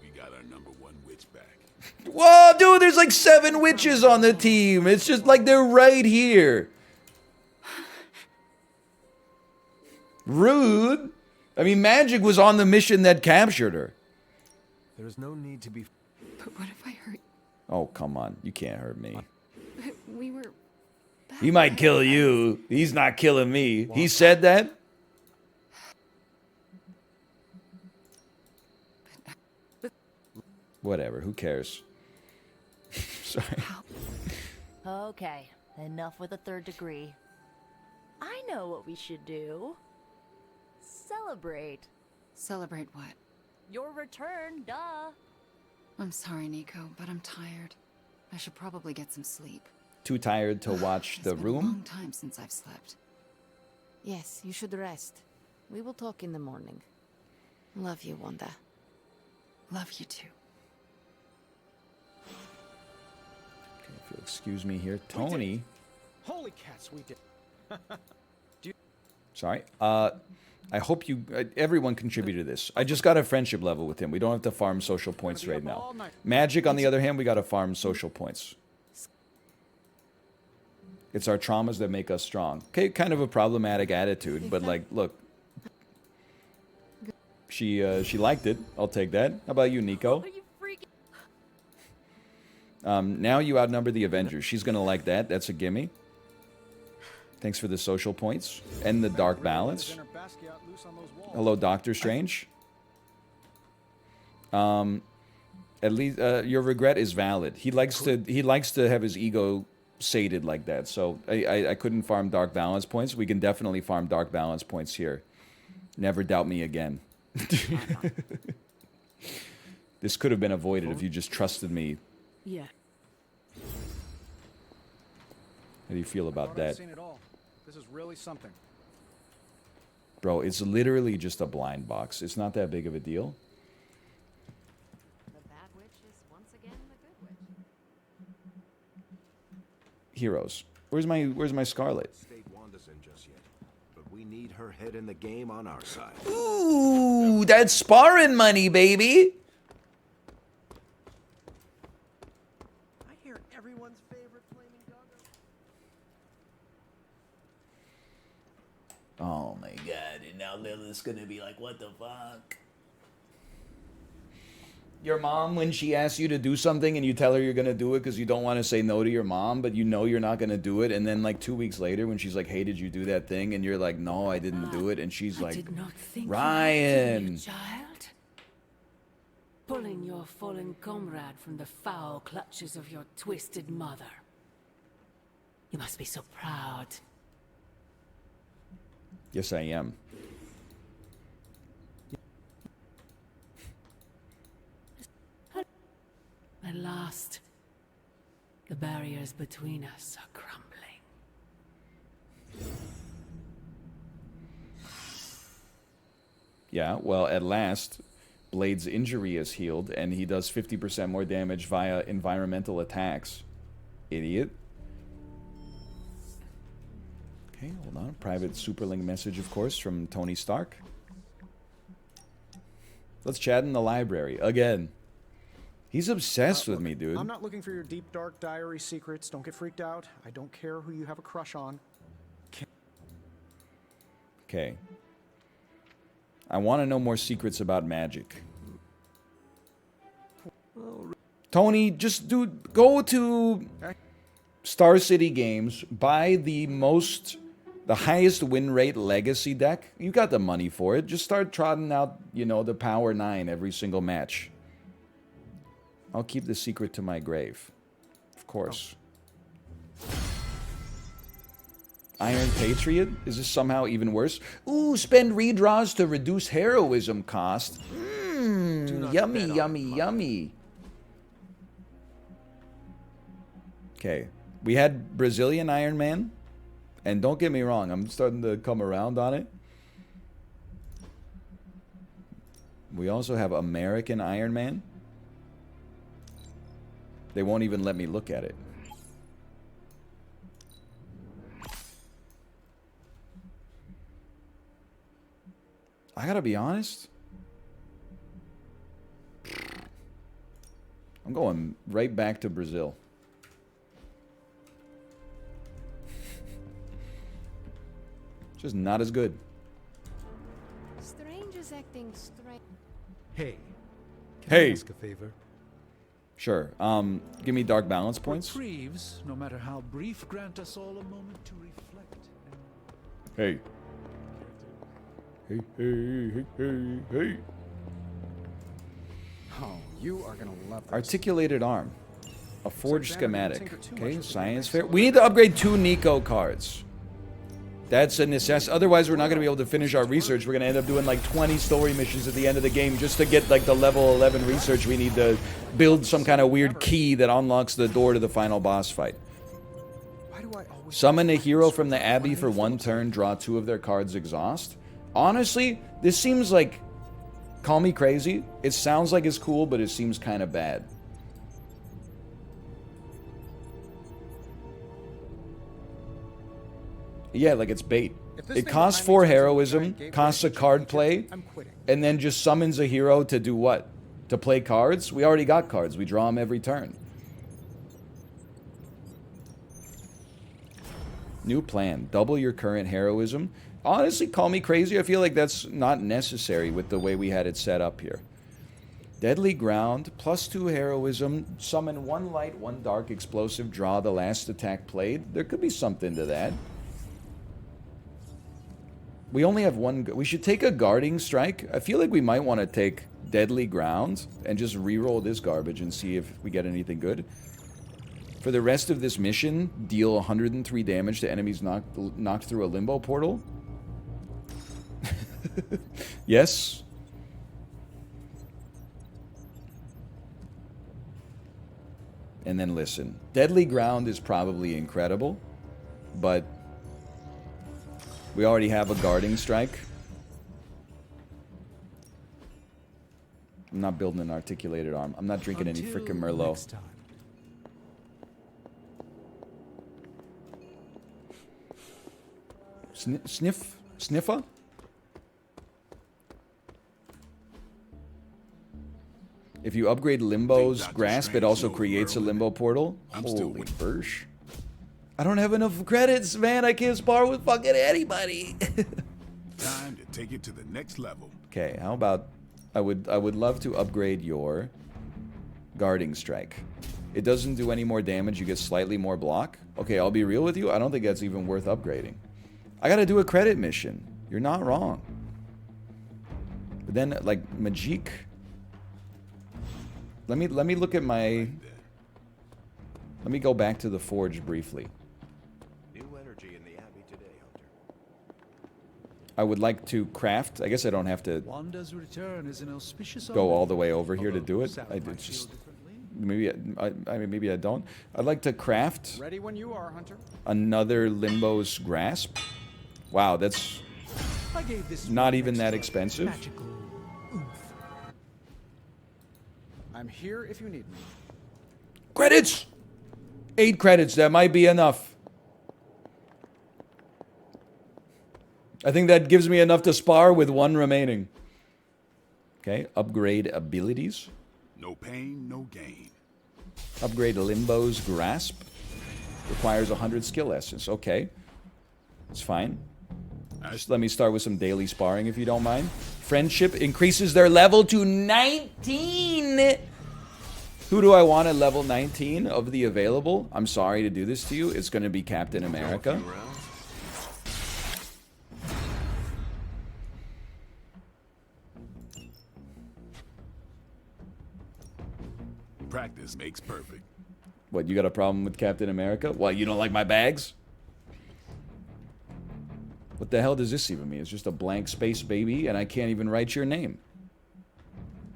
We got our #1 witch back. Whoa, dude, there's like 7 witches on the team. It's just like they're right here. Rude. I mean, Magic was on the mission that captured her. There's no need to be... But what if I hurt? Oh, come on. You can't hurt me. We were... He might kill you. He's not killing me. He said that? Whatever. Who cares? Sorry. Okay, enough with the 3rd degree. I know what we should do. Celebrate. Celebrate what? Your return, duh. I'm sorry, Nico, but I'm tired. I should probably get some sleep. Too tired to watch The It's been a long Room? time since I've slept. Yes, you should rest. We will talk in the morning. Love you, Wanda. Love you too. Okay, if you'll excuse me here. Tony. Holy cats, we did. Sorry. I hope you... everyone contributed to this. I just got a friendship level with him. We don't have to farm social points right now. Magic, on the other hand, we got to farm social points. It's our traumas that make us strong. Okay, kind of a problematic attitude, but like, look. She liked it. I'll take that. How about you, Nico? Now you outnumber the Avengers. She's gonna like that. That's a gimme. Thanks for the social points and the dark balance. Hello, Doctor Strange. At least your regret is valid. He likes to have his ego sated like that. So I couldn't farm dark balance points. We can definitely farm dark balance points here. Never doubt me again. This could have been avoided if you just trusted me. Yeah. How do you feel about that? This is really something. Bro, it's literally just a blind box. It's not that big of a deal. The bad witch is once again the good witch. Heroes. Where's my Scarlet? State Wanda's in just yet, but we need her head in the game on our side. Ooh, that's sparring money, baby. I hear everyone's favorite flaming doggo. Oh my god, and now Lilith's gonna be like, what the fuck? Your mom, when she asks you to do something and you tell her you're gonna do it because you don't want to say no to your mom, but you know you're not gonna do it, and then like 2 weeks later when she's like, hey, did you do that thing? And you're like, no, I didn't do it, and she's like, Did not think Ryan. child. pulling your fallen comrade from the foul clutches of your twisted mother. You must be so proud. Yes, I am. At last, the barriers between us are crumbling. Yeah, well, at last, Blade's injury is healed, and he does 50% more damage via environmental attacks. Idiot. Okay, hold on. Private Superlink message, of course, from Tony Stark. Let's chat in the library. Again. He's obsessed with me, dude. I'm not looking for your deep, dark diary secrets. Don't get freaked out. I don't care who you have a crush on. Okay. I want to know more secrets about magic. Tony, just go to Star City Games, buy the highest win rate legacy deck. You got the money for it. Just start trotting out, you know, the Power 9 every single match. I'll keep the secret to my grave. Of course. Iron Patriot? Is this somehow even worse? Ooh, spend redraws to reduce heroism cost. Mmm, yummy, yummy, yummy. Okay. We had Brazilian Iron Man. And don't get me wrong, I'm starting to come around on it. We also have American Iron Man. They won't even let me look at it. I gotta be honest. I'm going right back to Brazil. Just not as good. Strange is acting strange. Hey. Can Hey. I ask a favor? Sure. Give me dark balance points. Reprieves, no matter how brief, grant us all a moment to reflect. Hey. Hey, hey, hey, hey, hey. Oh, you are gonna love this. Articulated arm. A forged So Banner didn't schematic. tinker too much Okay, with the science mechanics, fair. so We need to upgrade 2 Nico cards. That's a necessity. Otherwise, we're not going to be able to finish our research. We're going to end up doing like 20 story missions at the end of the game just to get like the level 11 research. We need to build some kind of weird key that unlocks the door to the final boss fight. Summon a hero from the Abbey for 1 turn, draw 2 of their cards, exhaust. Honestly, this seems like, call me crazy, it sounds like it's cool, but it seems kind of bad. Yeah, like it's bait. It costs 4 heroism, costs a card play, and then just summons a hero to do what? To play cards? We already got cards. We draw them every turn. New plan. Double your current heroism. Honestly, call me crazy. I feel like that's not necessary with the way we had it set up here. Deadly Ground, +2 heroism, summon 1 light, 1 dark explosive, draw the last attack played. There could be something to that. We only have 1... We should take a Guarding Strike. I feel like we might want to take Deadly Ground and just reroll this garbage and see if we get anything good. For the rest of this mission, deal 103 damage to enemies knocked through a limbo portal. Yes. And then listen. Deadly Ground is probably incredible, but we already have a Guarding Strike. I'm not building an articulated arm. I'm not drinking any frickin' Merlot. Sniffer? If you upgrade Limbo's Grasp, it also creates a Limbo portal. Holy bursh. I don't have enough credits, man. I can't spar with fucking anybody. Time to take it to the next level. Okay, how about... I would love to upgrade your Guarding Strike. It doesn't do any more damage. You get slightly more block. Okay, I'll be real with you. I don't think that's even worth upgrading. I gotta do a credit mission. You're not wrong. But then, like, Magique... Let me look at my... Let me go back to the forge briefly. New energy in the Abbey today, Hunter. I would like to craft. I guess I don't have to Wanda's return is an auspicious go all omen. the way over here to Although do it. Sal I might just feel differently. maybe I mean maybe I don't. I'd like to craft Ready when you are, Hunter. another Limbo's grasp. Wow, that's I gave this not one even that extra expensive. magical oomph. I'm here if you need me. Credits. 8 credits. That might be enough. I think that gives me enough to spar with 1 remaining. Okay, upgrade abilities. No pain, no gain. Upgrade Limbo's grasp. Requires 100 skill essence. Okay, it's fine. Just let me start with some daily sparring if you don't mind. Friendship increases their level to 19. Who do I want at level 19 of the available? I'm sorry to do this to you. It's going to be Captain America. Practice makes perfect. What, you got a problem with Captain America? What, you don't like my bags? What the hell does this even mean? It's just a blank space, baby, and I can't even write your name.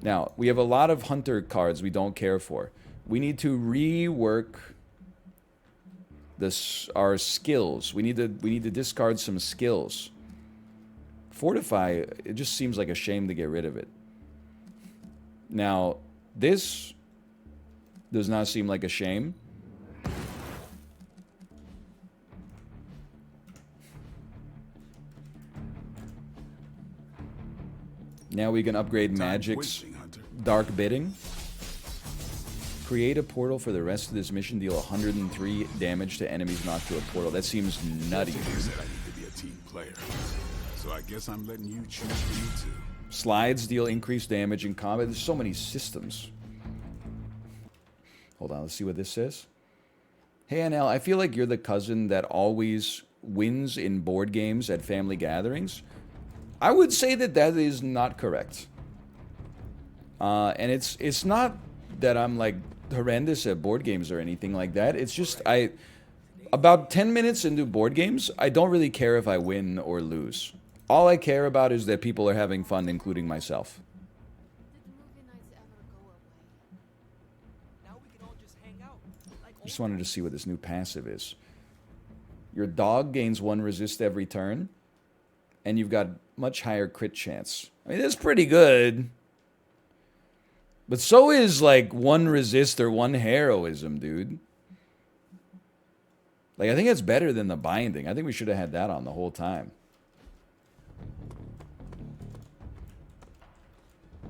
Now, we have a lot of hunter cards we don't care for. We need to rework our skills. We need to discard some skills. Fortify, it just seems like a shame to get rid of it. Now, this does not seem like a shame. Now we can upgrade Magic's Dark Bidding. Create a portal for the rest of this mission. Deal 103 damage to enemies knocked to a portal. That seems nutty. You said I need to be a team player. So I guess I'm letting you choose me too. Slides deal increased damage in combat. There's so many systems. Hold on, let's see what this says. Hey, NL, I feel like you're the cousin that always wins in board games at family gatherings. I would say that that is not correct. And it's not that I'm like horrendous at board games or anything like that. It's just about 10 minutes into board games, I don't really care if I win or lose. All I care about is that people are having fun, including myself. Just wanted to see what this new passive is. Your dog gains 1 resist every turn, and you've got much higher crit chance. I mean, that's pretty good. But so is, like, 1 resist or 1 heroism, dude. Like, I think that's better than the binding. I think we should have had that on the whole time.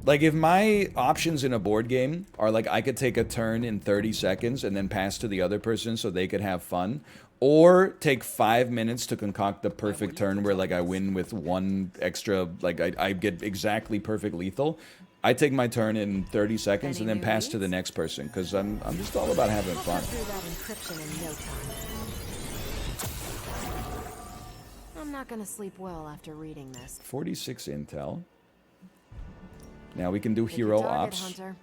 Like, if my options in a board game are, like, I could take a turn in 30 seconds and then pass to the other person so they could have fun, or take 5 minutes to concoct the perfect turn where, like, I win with 1 extra, like, I get exactly perfect lethal, I take my turn in 30 seconds and then pass to the next person, because I'm just all about having fun. I'm not gonna sleep well after reading this. 46 intel. Now we can do Pick your hero target, ops. Hunter.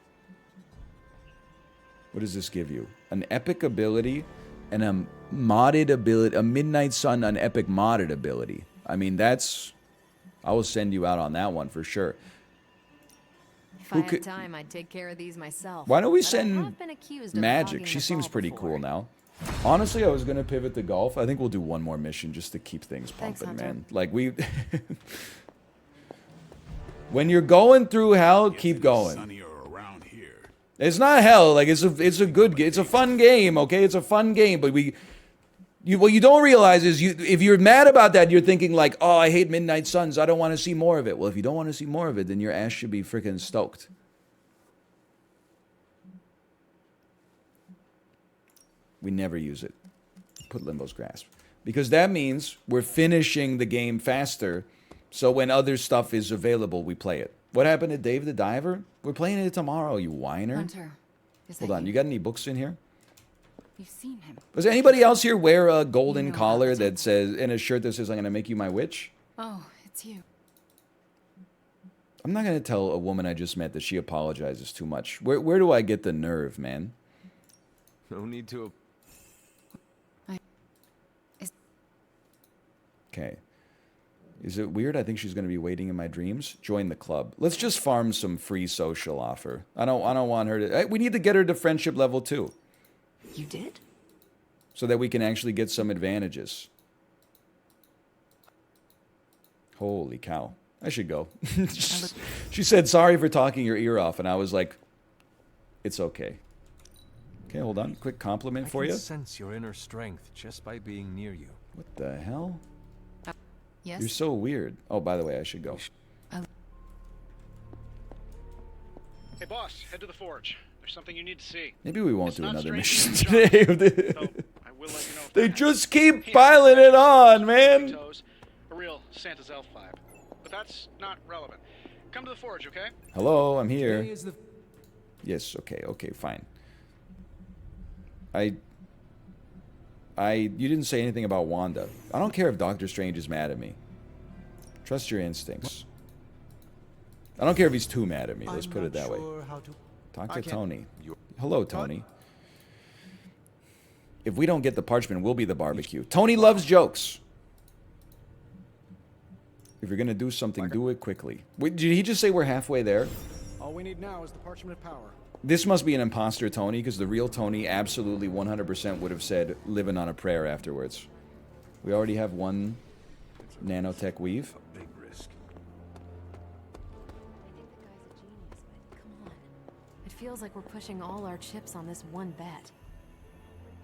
What does this give you? An epic ability and a modded ability, a Midnight Sun, an epic modded ability. I mean, that's... I will send you out on that one for sure. If I had time, I'd take care of these myself. Why don't we but I send have been accused of Magic? hogging She the seems ball pretty before. cool now. Honestly, I was going to pivot to golf. I think we'll do one more mission just to keep things Thanks, pumping, Hunter. man. Like, we... When you're going through hell, keep going. It's not hell. Like, it's a good, it's a fun game, okay? It's a fun game, but what you don't realize is if you're mad about that, you're thinking like, oh, I hate Midnight Suns. I don't want to see more of it. Well, if you don't want to see more of it, then your ass should be freaking stoked. We never use it. Put Limbo's Grasp. Because that means we're finishing the game faster, so when other stuff is available, we play it. What happened to Dave the Diver? We're playing it tomorrow, you whiner. Hunter, is Hold that on, you got any books in here? You've seen him. Does anybody else here wear a golden collar that says, and a shirt that says, I'm going to make you my witch? Oh, it's you. I'm not going to tell a woman I just met that she apologizes too much. Where do I get the nerve, man? No need to... Okay. Is it weird? I think she's going to be waiting in my dreams. Join the club. Let's just farm some free social offer. I don't want her to... We need to get her to friendship level 2. You did? So that we can actually get some advantages. Holy cow. I should go. She said, sorry for talking your ear off. And I was like, it's okay. Okay, hold on. Quick compliment for I you. can sense your inner strength just by being near you. What the hell? Yes? You're so weird. Oh, by the way, I should go. Hey, boss, head to the forge. There's something you need to see. Maybe we won't It's do not another strange mission to today. Though I will let you know if They that just keep piling it on, man. toes, a real Santa's elf vibe. But that's not relevant. Come to the forge, okay? Hello, I'm here. Today is the Yes, okay, fine. You didn't say anything about Wanda. I don't care if Doctor Strange is mad at me. Trust your instincts. I don't care if he's too mad at me. Let's put it that way. Talk to Tony. Hello, Tony. If we don't get the parchment, we'll be the barbecue. Tony loves jokes. If you're going to do something, do it quickly. Wait, did he just say we're halfway there? All we need now is the parchment of power. This must be an imposter Tony, because the real Tony absolutely 100% would have said living on a prayer afterwards. We already have one nanotech weave. Big risk. It feels like we're pushing all our chips on this one bet.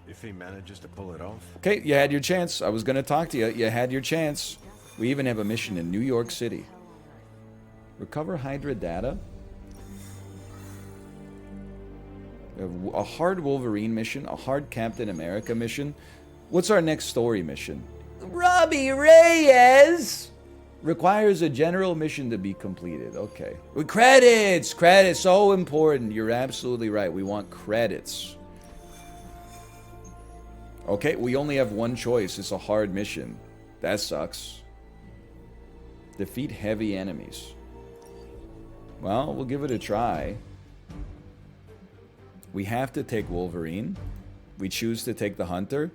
If he manages to pull it off. Okay, you had your chance. I was going to talk to you. You had your chance. We even have a mission in New York City. Recover Hydra data. A hard Wolverine mission. A hard Captain America mission. What's our next story mission? Robbie Reyes! Requires a general mission to be completed. Okay. Credits! Credits! So important. You're absolutely right. We want credits. Okay, we only have one choice. It's a hard mission. That sucks. Defeat heavy enemies. Well, we'll give it a try. We have to take Wolverine. We choose to take the Hunter.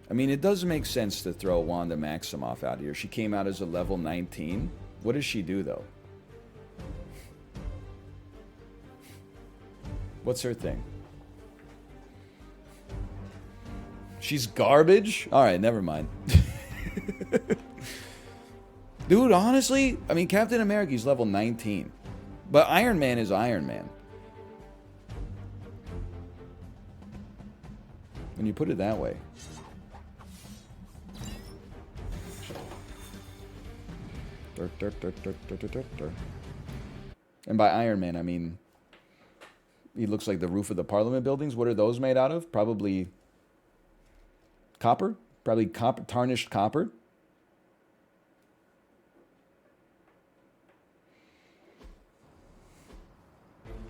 I mean, it does make sense to throw Wanda Maximoff out here. She came out as a level 19. What does she do, though? What's her thing? She's garbage? Alright, never mind. Dude, honestly, I mean, Captain America's level 19. But Iron Man is Iron Man. When you put it that way. And by Iron Man, I mean... he looks like the roof of the Parliament buildings. What are those made out of? Probably... copper? Probably copper, tarnished copper.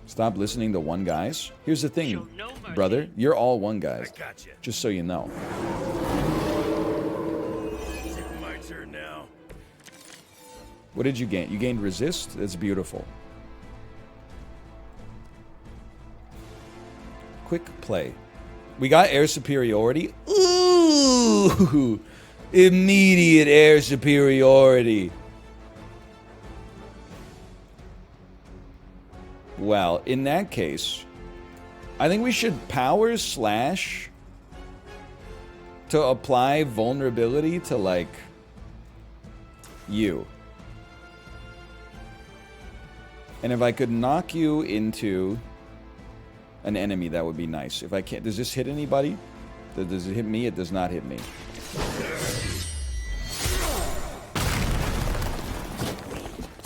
Stop listening to one guys. Here's the thing, brother. You're all one guys. I gotcha. Just so you know. Is it my turn now? What did you gain? You gained resist? That's beautiful. Quick play. We got air superiority. Ooh! Immediate air superiority. Well, in that case, I think we should power slash to apply vulnerability to, like, you. And if I could knock you into an enemy, that would be nice. If I can't... does this hit anybody? Does it hit me? It does not hit me.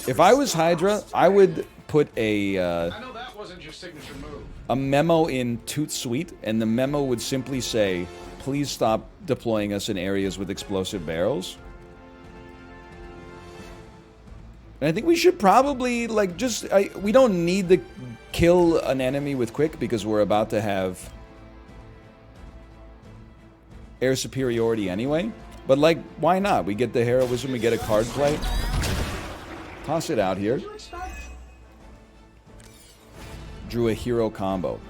If I was Hydra, I would put a... I know that wasn't your signature move. a memo in Toot Suite, and the memo would simply say, please stop deploying us in areas with explosive barrels. And I think we should probably, like, just... we don't need to kill an enemy with quick, because we're about to have air superiority anyway. But, like, why not? We get the heroism, we get a card play. Toss it out here. Drew a hero combo.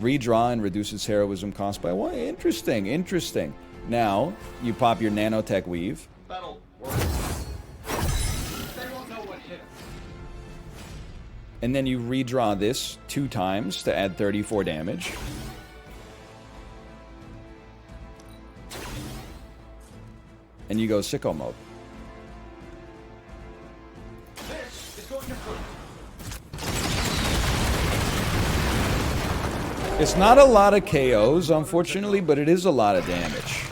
Redraw and reduces heroism cost by 1. Interesting, interesting. Now, you pop your nanotech weave. That'll work. They won't know what hit us. And then you redraw this 2 times to add 34 damage. And you go sicko mode. This is going to hurt. It's not a lot of KOs, unfortunately, but it is a lot of damage.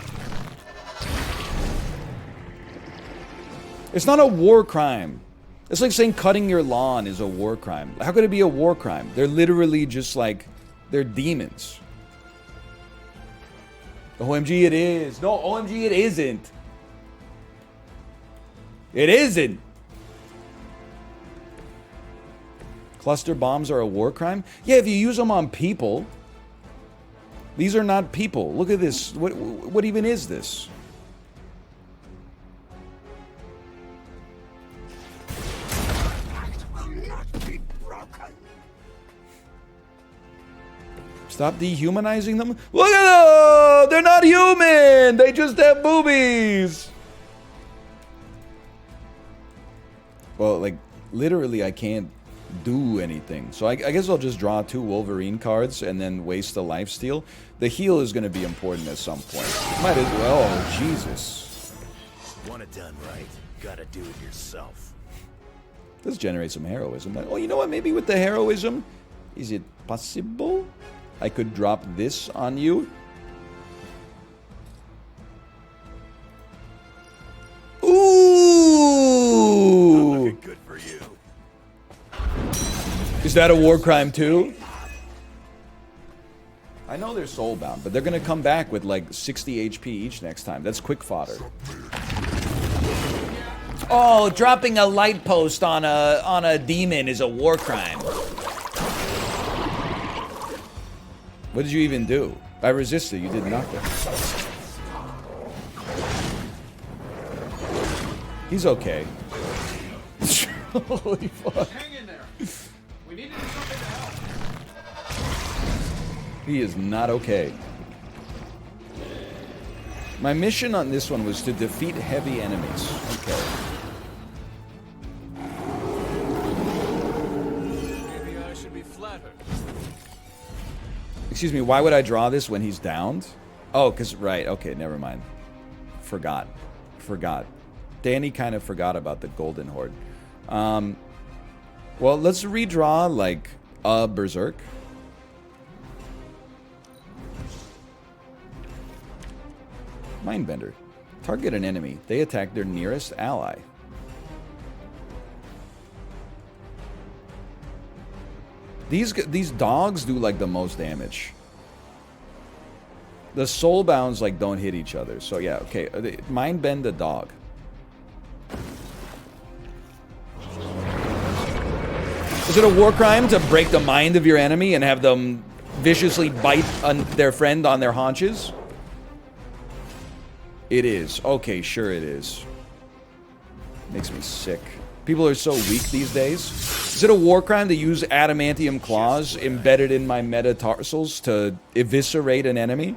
It's not a war crime. It's like saying cutting your lawn is a war crime. How could it be a war crime? They're literally just like, they're demons. OMG, it is. No, OMG, it isn't. It isn't. Cluster bombs are a war crime? Yeah, if you use them on people. These are not people. Look at this. What even is this? Stop dehumanizing them. Look at them! They're not human! They just have boobies! Well, like, literally I can't do anything. So I guess I'll just draw 2 Wolverine cards and then waste a lifesteal. The heal is going to be important at some point. Might as well. Oh, Jesus. Want it done right, gotta do it yourself. Let's generate some heroism. Oh, you know what? Maybe with the heroism, is it possible I could drop this on you? Ooh! Looking good for you. Is that a war crime too? I know they're soulbound, but they're gonna come back with like 60 HP each next time. That's quick fodder. Oh, dropping a light post on a demon is a war crime. What did you even do? I resisted. You did nothing. He's okay. Holy fuck. Hang in there. We need to do something to help. He is not okay. My mission on this one was to defeat heavy enemies. Okay. Maybe I should be flattered. Excuse me, why would I draw this when he's downed? Oh, because, right, okay, never mind. Forgot. Danny kind of forgot about the Golden Horde. Well, let's redraw, like, a Berserk. Mindbender. Target an enemy. They attack their nearest ally. These dogs do like the most damage. The soulbounds like don't hit each other. So yeah, okay. Mindbend the dog. Is it a war crime to break the mind of your enemy and have them viciously bite their friend on their haunches? It is. Okay, sure it is. Makes me sick. People are so weak these days. Is it a war crime to use adamantium claws embedded in my metatarsals to eviscerate an enemy?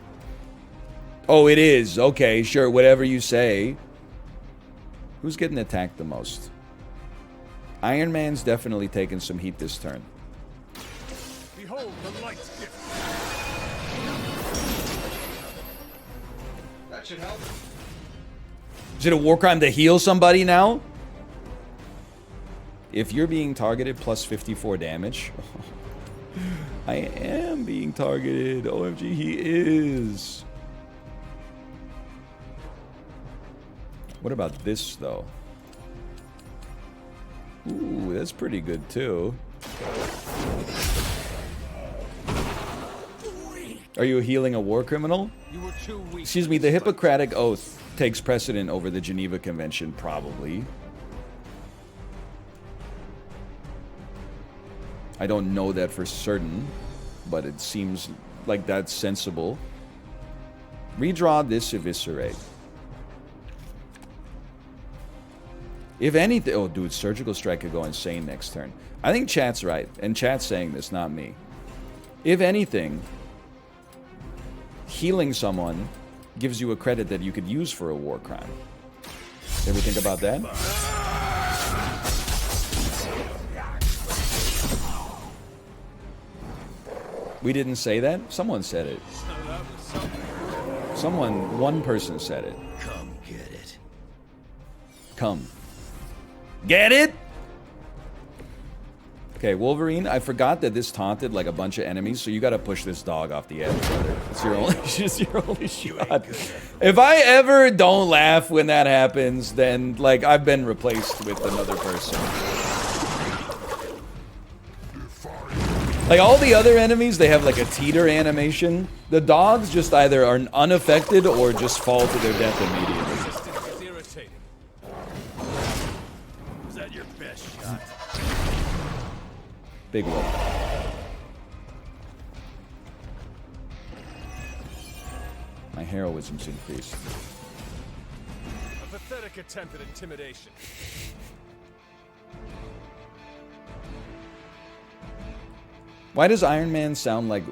Oh, it is. Okay, sure, whatever you say. Who's getting attacked the most? Iron Man's definitely taking some heat this turn. Behold the light's gift. That should help. Is it a war crime to heal somebody now? If you're being targeted, plus 54 damage. I am being targeted. OMG, he is. What about this, though? Ooh, that's pretty good, too. Are you healing a war criminal? You were too weak. Excuse me, the Hippocratic Oath takes precedent over the Geneva Convention, probably. I don't know that for certain, but it seems like that's sensible. Redraw this Eviscerate. If anything... Oh, dude, Surgical Strike could go insane next turn. I think chat's right. And chat's saying this, not me. If anything, healing someone gives you a credit that you could use for a war crime. Ever think about that? We didn't say that? Someone said it. One person said it. Come get it. Come. Get it? Okay, Wolverine, I forgot that this taunted like a bunch of enemies, so you gotta push this dog off the edge, brother. It's your only, just your only shot. If I ever don't laugh when that happens, then, like, I've been replaced with another person. Like, all the other enemies, they have, like, a teeter animation. The dogs just either are unaffected or just fall to their death immediately. It's irritating. Was that your best shot? Big wolf. My heroism's increased. A pathetic attempt at intimidation. Why does Iron Man sound like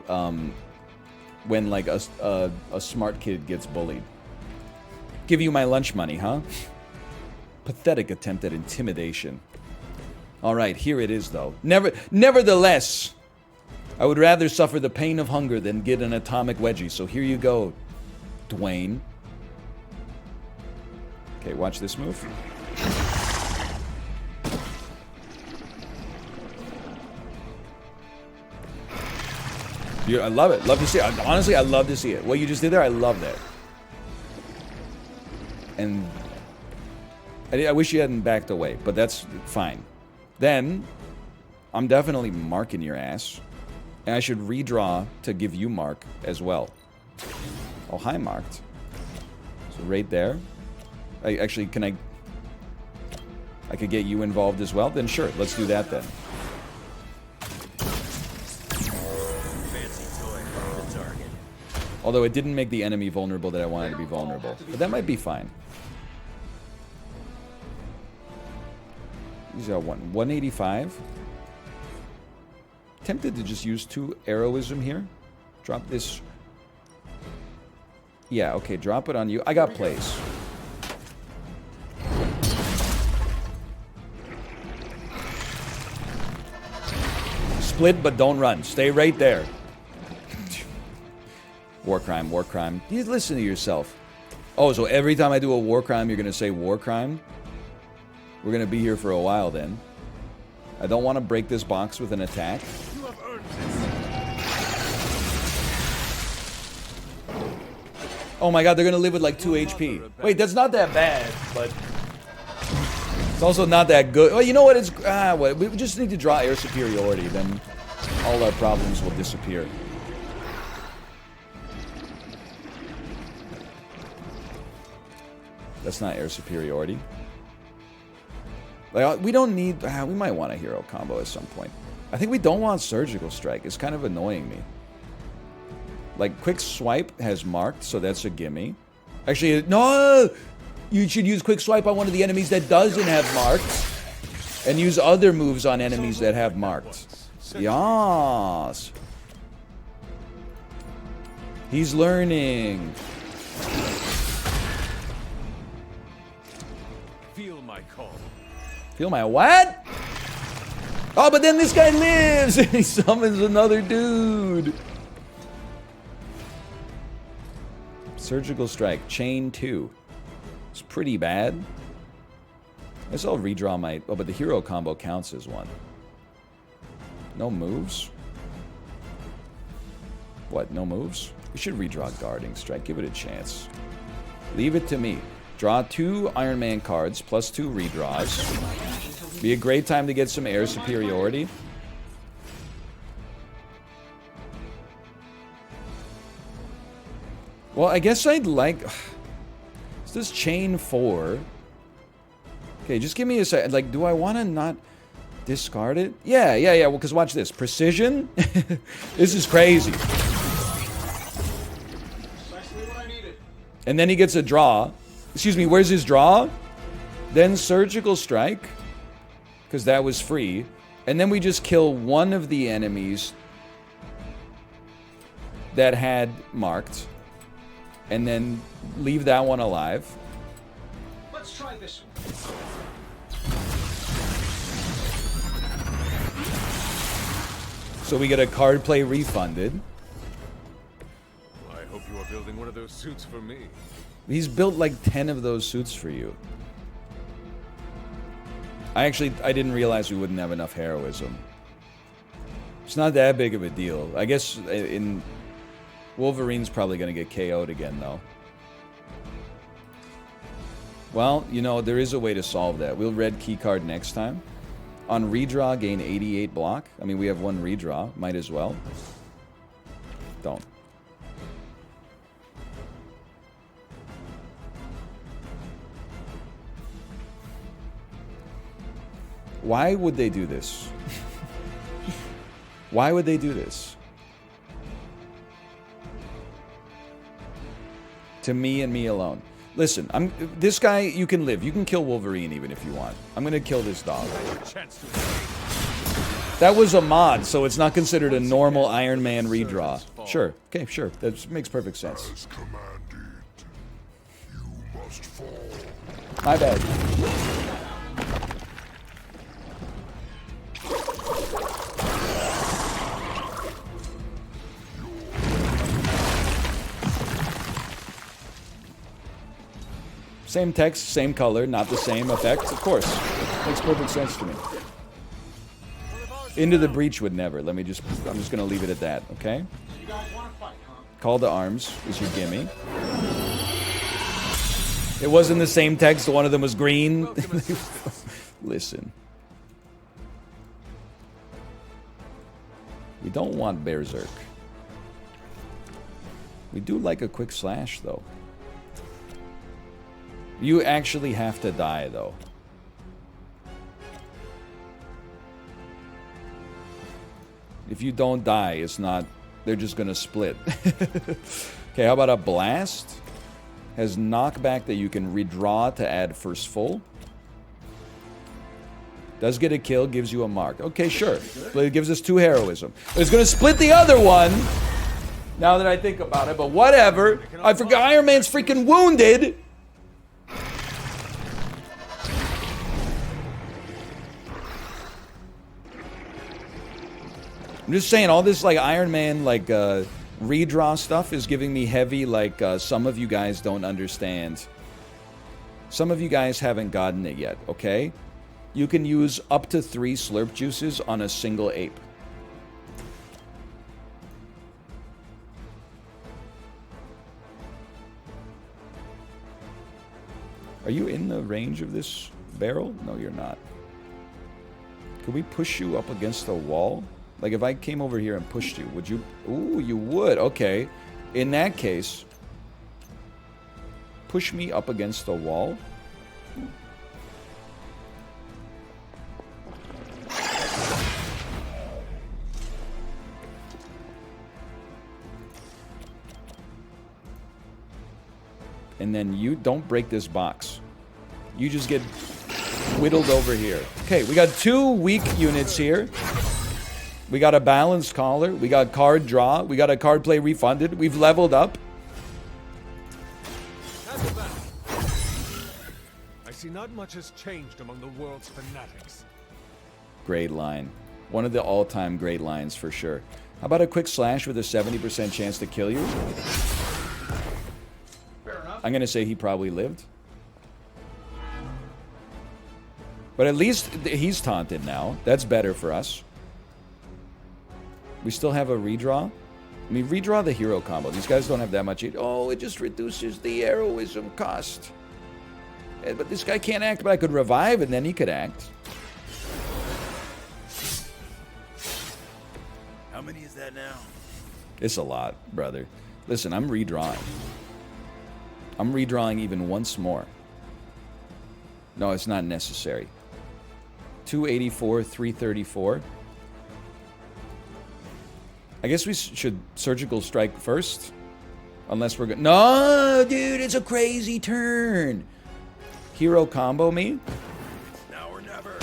when like a smart kid gets bullied? Give you my lunch money, huh? Pathetic attempt at intimidation. All right, here it is though. Nevertheless, I would rather suffer the pain of hunger than get an atomic wedgie. So here you go, Dwayne. Okay, watch this move. I love it. Love to see it. Honestly, I love to see it. What you just did there, I love that. And I wish you hadn't backed away, but that's fine. Then, I'm definitely marking your ass. And I should redraw to give you mark as well. Oh, hi, marked. So right there. Actually, can I could get you involved as well? Then sure, let's do that then. Although it didn't make the enemy vulnerable that I wanted to be vulnerable. But that might be fine. These are 185. Tempted to just use 2 heroism here. Drop this. Yeah, okay, drop it on you. I got place. Split, but don't run. Stay right there. War crime, war crime. You listen to yourself. Oh, so every time I do a war crime, you're going to say war crime? We're going to be here for a while then. I don't want to break this box with an attack. You have earned this. Oh my god, they're going to live with like 2 HP. Wait, that's not that bad, but it's also not that good. Well, you know what? It's what? We just need to draw air superiority, then all our problems will disappear. That's not air superiority. Like, we don't need... we might want a hero combo at some point. I think we don't want Surgical Strike. It's kind of annoying me. Like, Quick Swipe has marked, so that's a gimme. Actually, no! You should use Quick Swipe on one of the enemies that doesn't have marked. And use other moves on enemies that have marked. Yas! He's learning. Feel my call. Feel my what? Oh, but then this guy lives and he summons another dude. Surgical Strike, Chain 2. It's pretty bad. I guess I'll redraw my... Oh, but the hero combo counts as one. No moves? What, no moves? We should redraw Guarding Strike. Give it a chance. Leave it to me. Draw 2 Iron Man cards, plus 2 redraws. Be a great time to get some air superiority. Well, I guess I'd like... Is this Chain 4? Okay, just give me a second. Like, do I want to not discard it? Yeah. Well, because watch this. Precision? This is crazy. And then he gets a draw. Excuse me, where's his draw? Then Surgical Strike, because that was free. And then we just kill one of the enemies that had marked. And then leave that one alive. Let's try this one. So we get a card play refunded. I hope you are building one of those suits for me. He's built like 10 of those suits for you. I didn't realize we wouldn't have enough heroism. It's not that big of a deal. I guess in Wolverine's probably going to get KO'd again, though. Well, you know, there is a way to solve that. We'll red keycard next time. On redraw, gain 88 block. I mean, we have one redraw. Might as well. Don't. Why would they do this? Why would they do this? To me and me alone. Listen, this guy, you can live. You can kill Wolverine even if you want. I'm gonna kill this dog. That was a mod, so it's not considered a normal Iron Man redraw. Sure. Okay, sure. That makes perfect sense. As commanded, you must fall. My bad. Same text, same color, not the same effects, of course. Makes perfect sense to me. Into the Breach would never. I'm just gonna leave it at that, okay? You guys want to fight, huh? Call to Arms is your gimme. It wasn't the same text, one of them was green. Listen. We don't want Berserk. We do like a quick slash, though. You actually have to die, though. If you don't die, it's not... They're just gonna split. Okay, how about a Blast? Has knockback that you can redraw to add first full. Does get a kill, gives you a mark. Okay, sure. But it gives us 2 heroism. But it's gonna split the other one! Now that I think about it, but whatever. I forgot Iron Man's freaking wounded! I'm just saying, all this, like, Iron Man, like, redraw stuff is giving me heavy, like, some of you guys don't understand. Some of you guys haven't gotten it yet, okay? You can use up to 3 slurp juices on a single ape. Are you in the range of this barrel? No, you're not. Could we push you up against the wall? Like, if I came over here and pushed you, would you... Ooh, you would. Okay. In that case, push me up against the wall. And then you don't break this box. You just get whittled over here. Okay, we got 2 weak units here. We got a balanced collar. We got card draw. We got a card play refunded. We've leveled up. I see not much has changed among the world's fanatics. Great line. One of the all-time great lines for sure. How about a quick slash with a 70% chance to kill you? I'm going to say he probably lived. But at least he's taunted now. That's better for us. We still have a redraw. I mean, redraw the hero combo. These guys don't have that much. Oh, it just reduces the heroism cost. But this guy can't act, but I could revive and then he could act. How many is that now? It's a lot, brother. Listen, I'm redrawing. I'm redrawing even once more. No, it's not necessary. 284, 334. I guess we should surgical strike first. Unless we're good. No, dude, it's a crazy turn. Hero combo me? Now or never.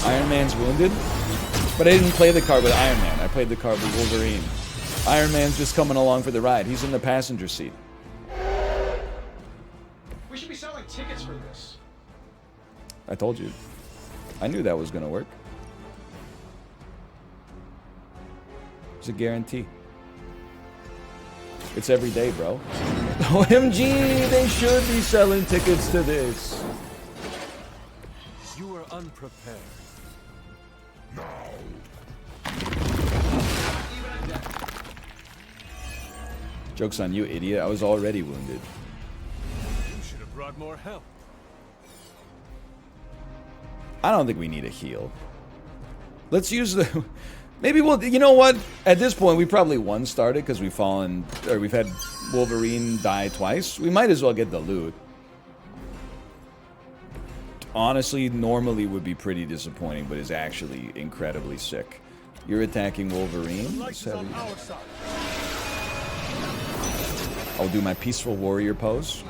Iron Man's wounded? But I didn't play the card with Iron Man. I played the card with Wolverine. Iron Man's just coming along for the ride. He's in the passenger seat. We should be selling tickets for this. I told you. I knew that was going to work. It's a guarantee. It's every day, bro. OMG, they should be selling tickets to this. You were unprepared. Joke's on you, idiot. I was already wounded. You should have brought more help. I don't think we need a heal. Let's use the... Maybe we'll... You know what? At this point, we probably one-started because we've fallen... Or we've had Wolverine die twice. We might as well get the loot. Honestly, normally would be pretty disappointing, but is actually incredibly sick. You're attacking Wolverine. I'll do my peaceful warrior pose.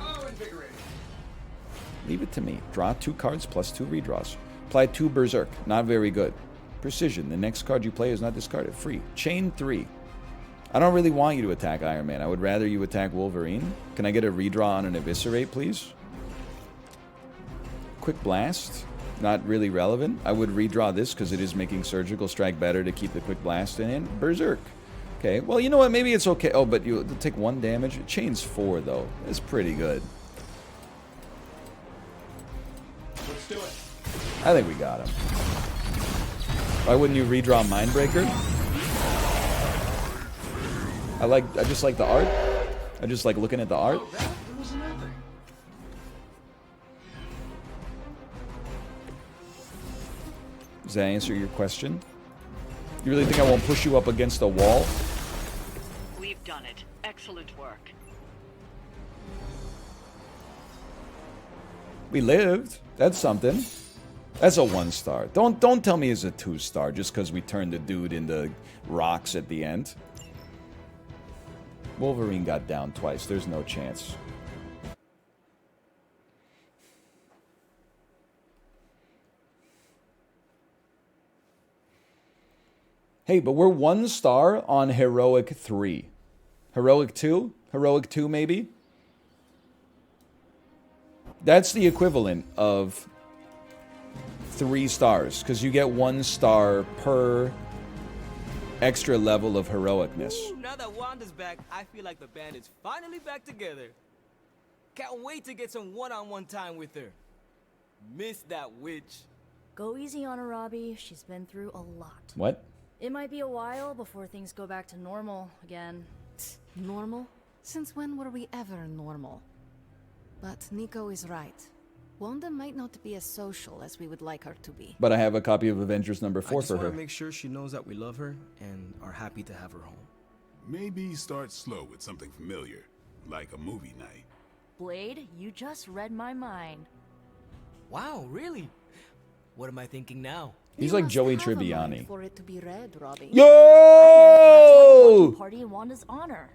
Leave it to me. Draw 2 cards plus 2 redraws. Apply 2 berserk. Not very good. Precision. The next card you play is not discarded. Free. Chain 3. I don't really want you to attack Iron Man. I would rather you attack Wolverine. Can I get a redraw on an Eviscerate, please? Quick Blast. Not really relevant. I would redraw this because it is making Surgical Strike better to keep the Quick Blast in. And Berserk. Okay, well, you know what? Maybe it's okay. Oh, but you take 1 damage. Chain's 4, though. It's pretty good. Let's do it. I think we got him. Why wouldn't you redraw Mindbreaker? I just like the art. I just like looking at the art. Does that answer your question? You really think I won't push you up against a wall? We've done it. Excellent work. We lived. That's something. That's a 1-star. Don't tell me it's a 2-star just because we turned the dude into rocks at the end. Wolverine got down twice. There's no chance. Hey, but we're 1 star on Heroic 3. Heroic 2? Heroic 2, maybe? That's the equivalent of 3 stars, because you get 1 star per extra level of heroicness. Ooh, now that Wanda's back, I feel like the band is finally back together. Can't wait to get some one-on-one time with her. Miss that witch. Go easy on her, Robbie. She's been through a lot. What? It might be a while before things go back to normal again. Normal? Since when were we ever normal? But Nico is right. Wanda might not be as social as we would like her to be. But I have a copy of Avengers number 4 I just for want her. to make sure she knows that we love her and are happy to have her home. Maybe start slow with something familiar, like a movie night. Blade, you just read my mind. Wow, really? What am I thinking now? He's like Joey Tribbiani. For it to be read, Robbie. Yo! Party in Wanda's honor.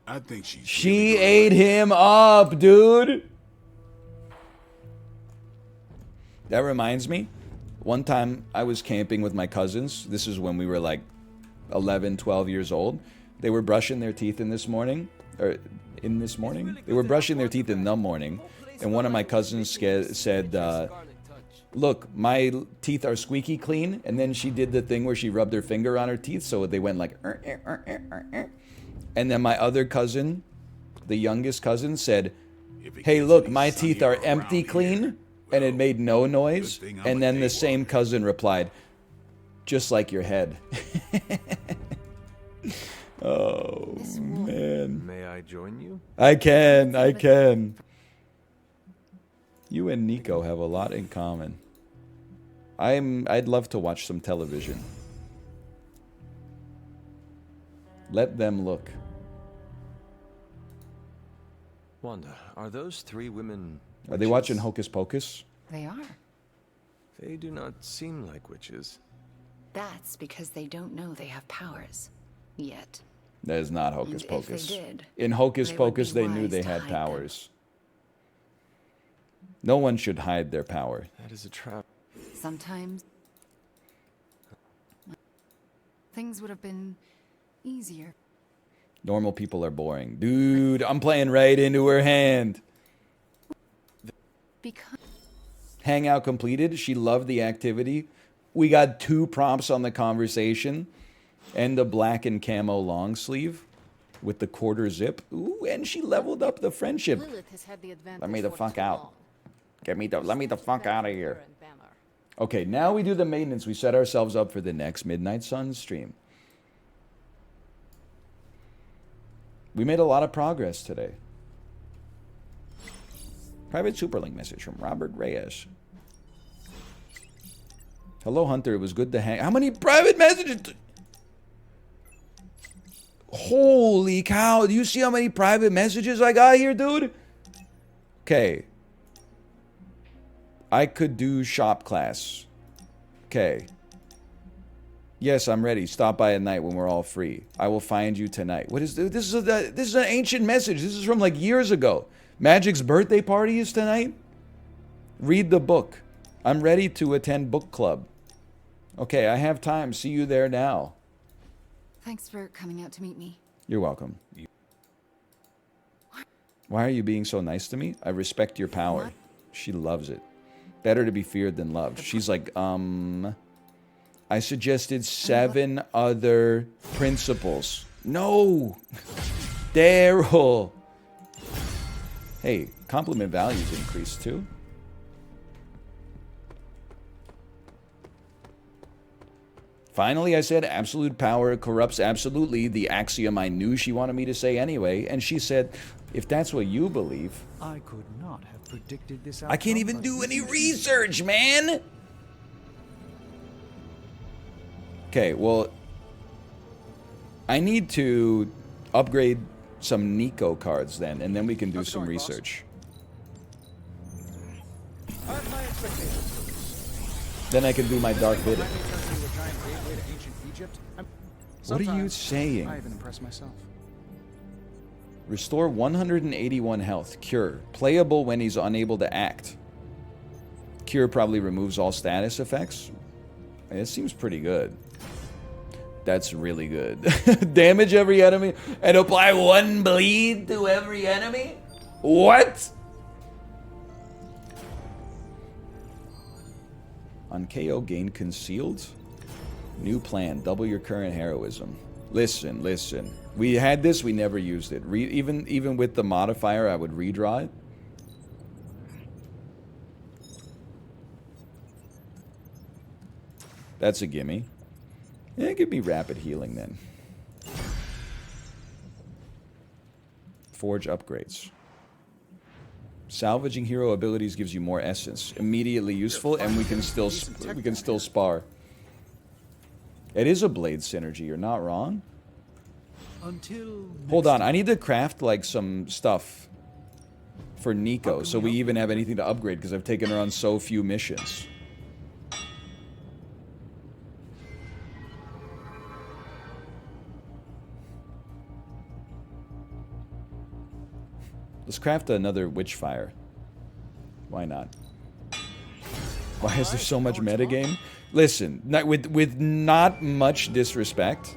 I think she's. She ate him up, dude. That reminds me, one time I was camping with my cousins. This is when we were like 11, 12 years old. They were brushing their teeth in this morning. They were brushing their teeth in the morning. And one of my cousins said, look, my teeth are squeaky clean. And then she did the thing where she rubbed her finger on her teeth. So they went like, and then my other cousin, the youngest cousin, said, hey, look, my teeth are empty clean. And it made no noise. And then the same cousin replied, just like your head. Oh, man. May I join you? I can. You and Nico have a lot in common. I'd love to watch some television. Let them look. Wanda, are those 3 women... Are they watching Hocus Pocus? They are. They do not seem like witches. That's because they don't know they have powers. Yet. That is not Hocus And if they Pocus. did, In Hocus they would Pocus, be they knew wise they to had hide them. powers. No one should hide their power. That is a trap. Sometimes things would have been easier. Normal people are boring. Dude, I'm playing right into her hand. Because Hangout completed. She loved the activity. We got 2 prompts on the conversation. And the black and camo long sleeve with the quarter zip. Ooh, and she leveled up the friendship. Lilith has had the advantage Let me the for fuck too out. long. Let me the fuck out of here. Okay, now we do the maintenance. We set ourselves up for the next Midnight Suns stream. We made a lot of progress today. Private Superlink message from Robert Reyes. Hello, Hunter. It was good to hang. How many private messages? Holy cow. Do you see how many private messages I got here, dude? Okay. I could do shop class. Okay. Yes, I'm ready. Stop by at night when we're all free. I will find you tonight. What is this? This is an ancient message. This is from like years ago. Magic's birthday party is tonight? Read the book. I'm ready to attend book club. Okay, I have time. See you there now. Thanks for coming out to meet me. You're welcome. Why are you being so nice to me? I respect your power. What? She loves it. Better to be feared than loved. She's like, I suggested 7 other principles. No! Daryl! Hey, compliment values increased too. Finally, I said absolute power corrupts absolutely, the axiom I knew she wanted me to say anyway, and she said, if that's what you believe... I could not have predicted this I can't even do any research, man! Okay, well... I need to upgrade some Nico cards then, and then we can do some research. Then I can do my Dark Vidim. What are you saying? I even impressed myself. Restore 181 health. Cure. Playable when he's unable to act. Cure probably removes all status effects. It seems pretty good. That's really good. Damage every enemy and apply 1 bleed to every enemy? What? On KO, gain concealed. New plan, double your current heroism. Listen, listen. We had this, we never used it. Even with the modifier, I would redraw it. That's a gimme. Yeah, give me rapid healing then. Forge upgrades. Salvaging hero abilities gives you more essence. Immediately useful, and we can still spar. It is a blade synergy, you're not wrong. Hold on, I need to craft like some stuff for Nico, so we even have anything to upgrade, because I've taken her on so few missions. Let's craft another Witchfire. Why not? Why is there so much metagame? Listen, with not much disrespect,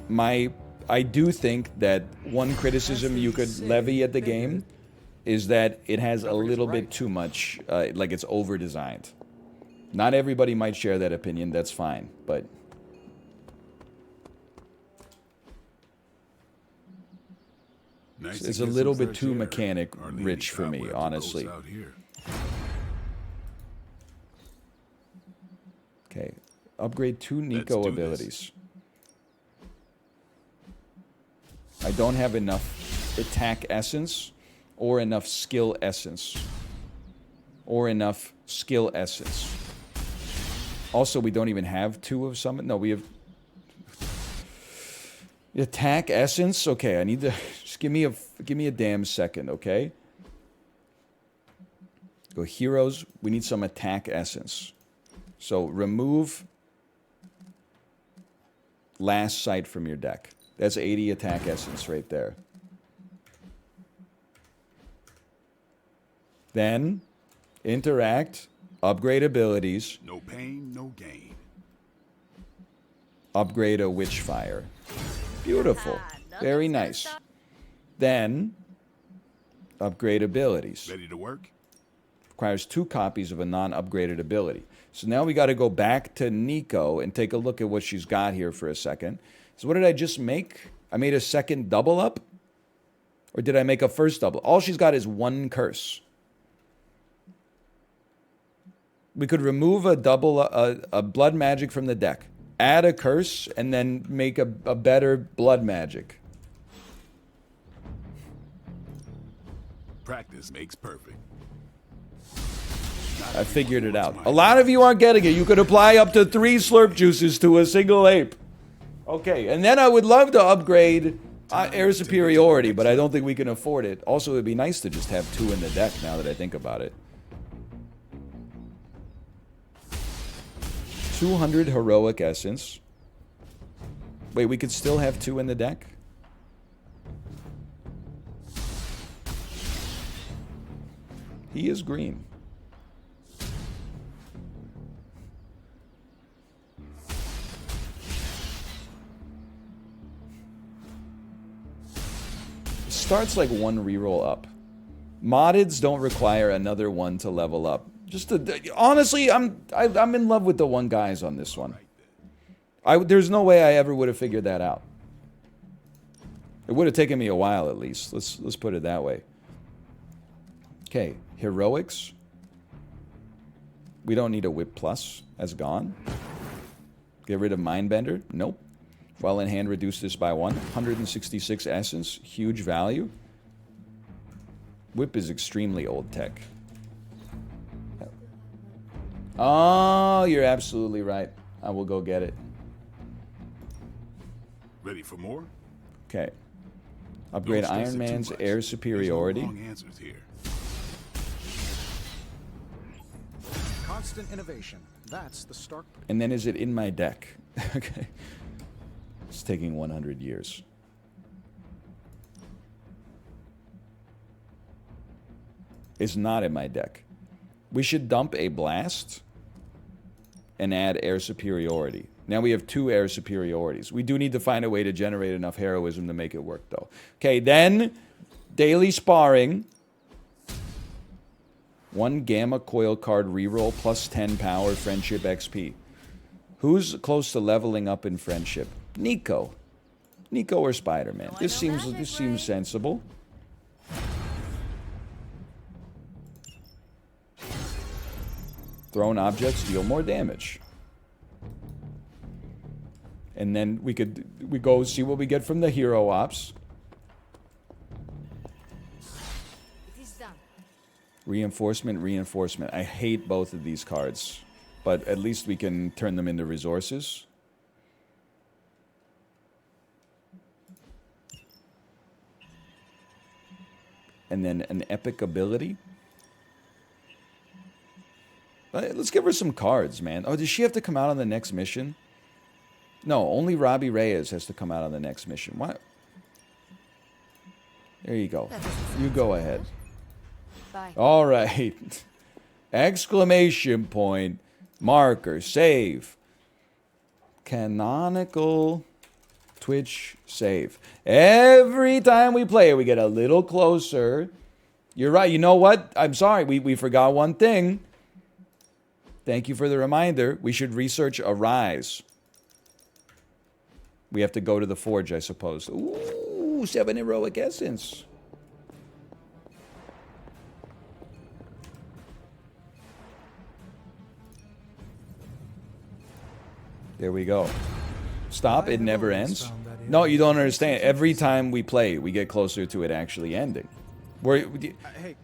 I do think that one criticism you could levy at the game is that it has a little bit too much, like it's over-designed. Not everybody might share that opinion, that's fine, but... It's a little bit too mechanic rich for me, honestly. Okay, upgrade 2 Nico abilities. I don't have enough attack essence or enough skill essence. Or enough skill essence. Also, we don't even have 2 of some. No, we have... Attack essence? Okay, I need to... Just give me a damn second, okay? Go heroes. We need some attack essence. So remove Last Sight from your deck. That's 80 attack essence right there. Then, interact, upgrade abilities. No pain, no gain. Upgrade a Witchfire. Beautiful. Very nice. Then, upgrade abilities. Ready to work? Requires 2 copies of a non-upgraded ability. So now we got to go back to Nico and take a look at what she's got here for a second. So what did I just make? I made a second double up? Or did I make a first double? All she's got is 1 curse. We could remove a double, a blood magic from the deck. Add a curse and then make a better blood magic. Practice makes perfect. I figured it out. A lot of you aren't getting it. You could apply up to 3 slurp juices to a single ape. Okay, and then I would love to upgrade air superiority, but I don't think we can afford it. Also, it would be nice to just have 2 in the deck now that I think about it. 200 heroic essence. Wait, we could still have 2 in the deck? He is green. Starts like 1 reroll up. Moddeds don't require another 1 to level up. Honestly, I'm in love with the 1 guys on this one. There's no way I ever would have figured that out. It would have taken me a while at least. Let's put it that way. Okay, heroics. We don't need a whip plus. That's gone. Get rid of Mindbender. Nope. While in hand, reduce this by 1. 166 essence. Huge value. Whip is extremely old tech. Oh, you're absolutely right. I will go get it. Ready for more? Okay. Upgrade Iron Man's air superiority. Long answers here. Constant innovation. That's the Stark. And then is it in my deck? Okay. It's taking 100 years. It's not in my deck. We should dump a blast and add air superiority. Now we have 2 air superiorities. We do need to find a way to generate enough heroism to make it work, though. Okay, then daily sparring. 1 Gamma Coil card reroll plus 10 power friendship XP. Who's close to leveling up in friendship? Nico. Nico or Spider-Man. This seems sensible. Thrown objects deal more damage. And then we go see what we get from the hero ops. It is done. Reinforcement, reinforcement. I hate both of these cards, but at least we can turn them into resources. And then an epic ability. Let's give her some cards, man. Oh, does she have to come out on the next mission? No, only Robbie Reyes has to come out on the next mission. What? There you go. You go ahead. Bye. All right. Exclamation point. Marker. Save. Canonical Twitch save. Every time we play it, we get a little closer. You're right. You know what? I'm sorry. We forgot one thing. Thank you for the reminder. We should research Arise. We have to go to the forge, I suppose. Ooh, 7 heroic essence. There we go. Stop, it never ends. No, you don't understand. Every time we play, we get closer to it actually ending. Hey,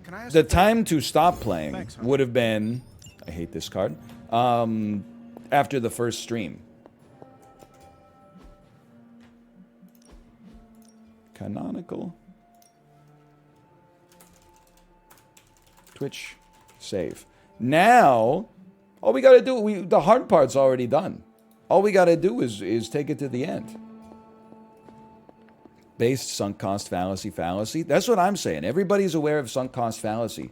can I ask the time to stop playing would have been... I hate this card. After the first stream. Canonical. Twitch. Save. Now, all we gotta do, the hard part's already done. All we got to do is take it to the end. Based sunk cost fallacy. That's what I'm saying. Everybody's aware of sunk cost fallacy.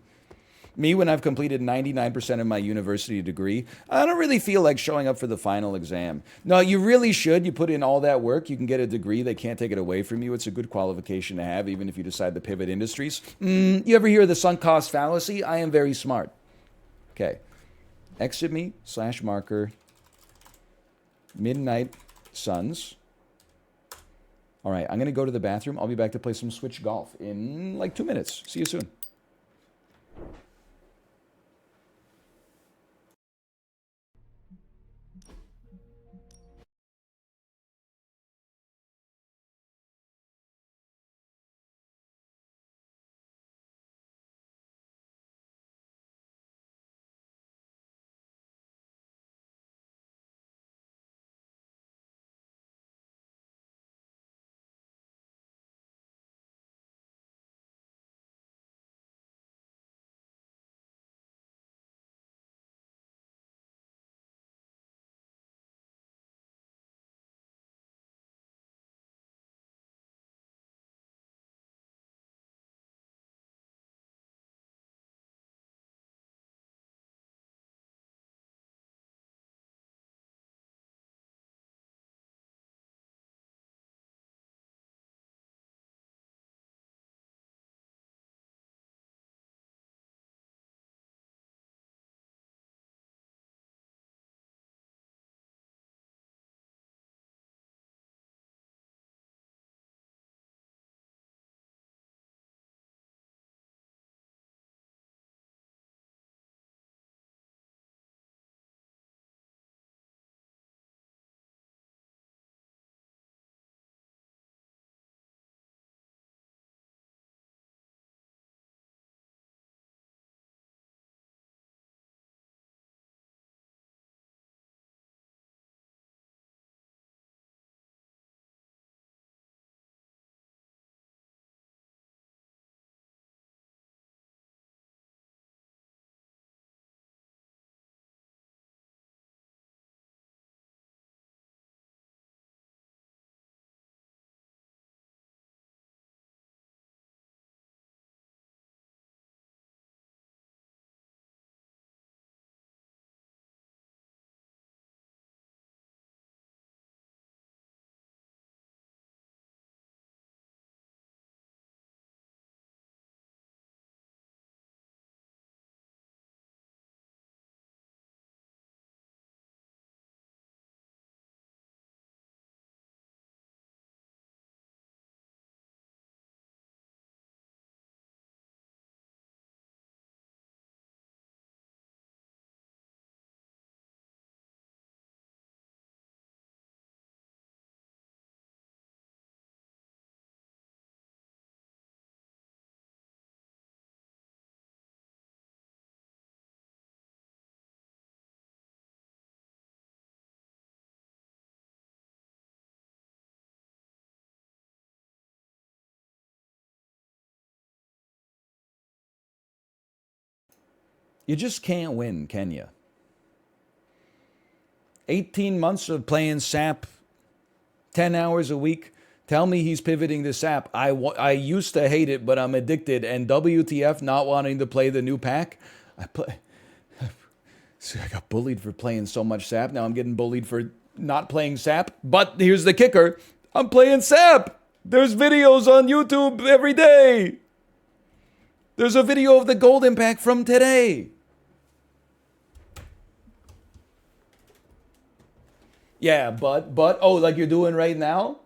Me, when I've completed 99% of my university degree, I don't really feel like showing up for the final exam. No, you really should. You put in all that work, you can get a degree. They can't take it away from you. It's a good qualification to have, even if you decide to pivot industries. You ever hear of the sunk cost fallacy? I am very smart. Okay. Exit me, /marker, Midnight Suns. All right, I'm going to go to the bathroom. I'll be back to play some Switch Golf in like 2 minutes. See you soon. You just can't win, can you? 18 months of playing SAP, 10 hours a week. Tell me he's pivoting to SAP. I used to hate it, but I'm addicted. And WTF not wanting to play the new pack? I got bullied for playing so much SAP. Now I'm getting bullied for not playing SAP. But here's the kicker. I'm playing SAP. There's videos on YouTube every day. There's a video of the Golden Pack from today. Yeah, but, oh, like you're doing right now?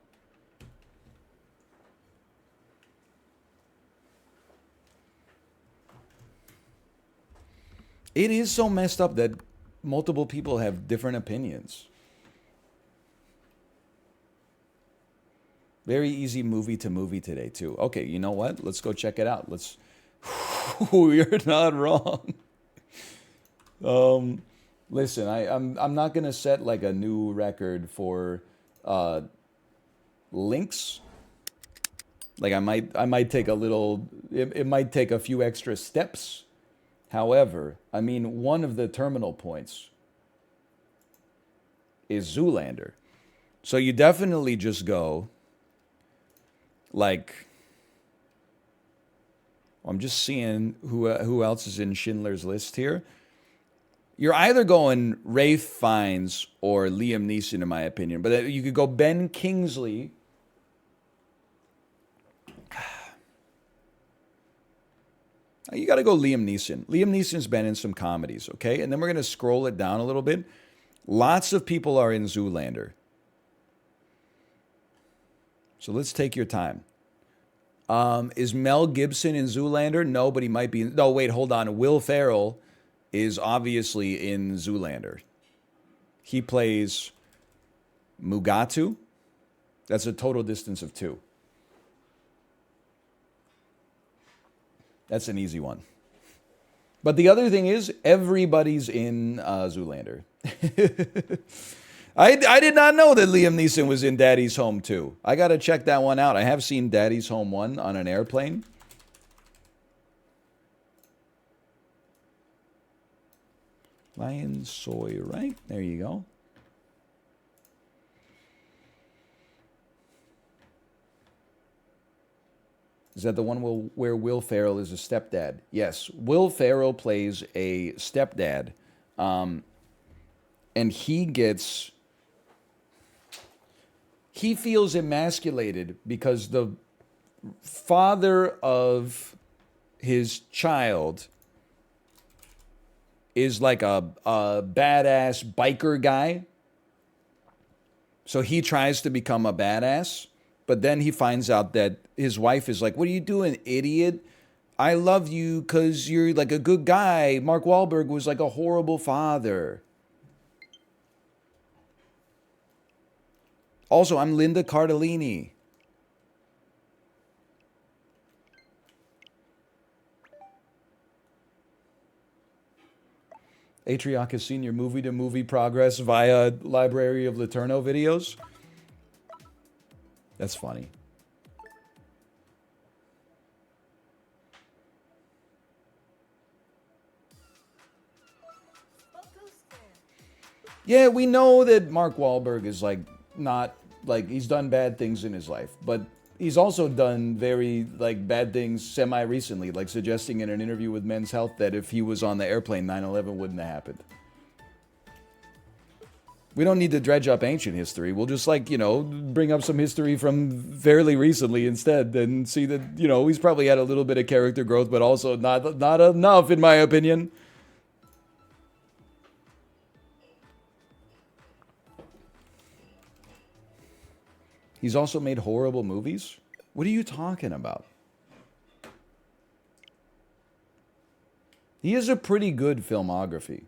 It is so messed up that multiple people have different opinions. Very easy movie to movie today, too. Okay, you know what? Let's go check it out. Let's... You're not wrong. Listen, I'm not gonna set like a new record for links. Like I might take a little. It might take a few extra steps. However, I mean, one of the terminal points is Zoolander. So you definitely just go, like, I'm just seeing who else is in Schindler's List here. You're either going Ralph Fiennes or Liam Neeson, in my opinion. But you could go Ben Kingsley. You got to go Liam Neeson. Liam Neeson's been in some comedies, okay? And then we're going to scroll it down a little bit. Lots of people are in Zoolander. So let's take your time. Is Mel Gibson in Zoolander? No, but he might be. No, wait, hold on. Will Ferrell is obviously in Zoolander. He plays Mugatu. That's a total distance of 2. That's an easy one. But the other thing is, everybody's in Zoolander. I did not know that Liam Neeson was in Daddy's Home 2. I got to check that one out. I have seen Daddy's Home 1 on an airplane. Lion Soy, right? There you go. Is that the one where Will Ferrell is a stepdad? Yes. Will Ferrell plays a stepdad. And he feels emasculated because the father of his child is like a badass biker guy. So he tries to become a badass. But then he finds out that his wife is like, what are you doing, idiot? I love you because you're like a good guy. Mark Wahlberg was like a horrible father. Also, I'm Linda Cardellini. Atriak has seen your movie-to-movie progress via Library of Laterno videos. That's funny. Yeah, we know that Mark Wahlberg is like not like he's done bad things in his life, but he's also done very like bad things semi-recently, like suggesting in an interview with Men's Health that if he was on the airplane, 9/11 wouldn't have happened. We don't need to dredge up ancient history. We'll just like, bring up some history from fairly recently instead and see that, he's probably had a little bit of character growth, but also not enough, in my opinion. He's also made horrible movies? What are you talking about? He has a pretty good filmography.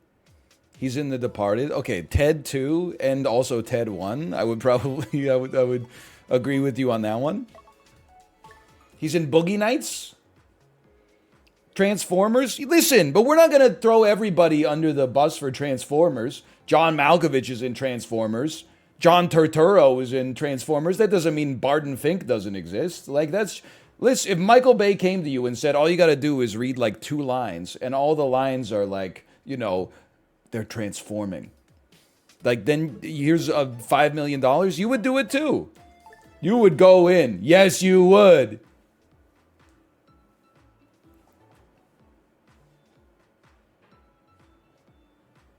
He's in The Departed. Okay, Ted 2 and also Ted 1. I would agree with you on that one. He's in Boogie Nights. Transformers. Listen, but we're not going to throw everybody under the bus for Transformers. John Malkovich is in Transformers. John Turturro is in Transformers. That doesn't mean Barton Fink doesn't exist. Listen, if Michael Bay came to you and said, all you got to do is read like 2 lines, and all the lines are like, they're transforming. Like, then here's $5 million. You would do it too. You would go in. Yes, you would.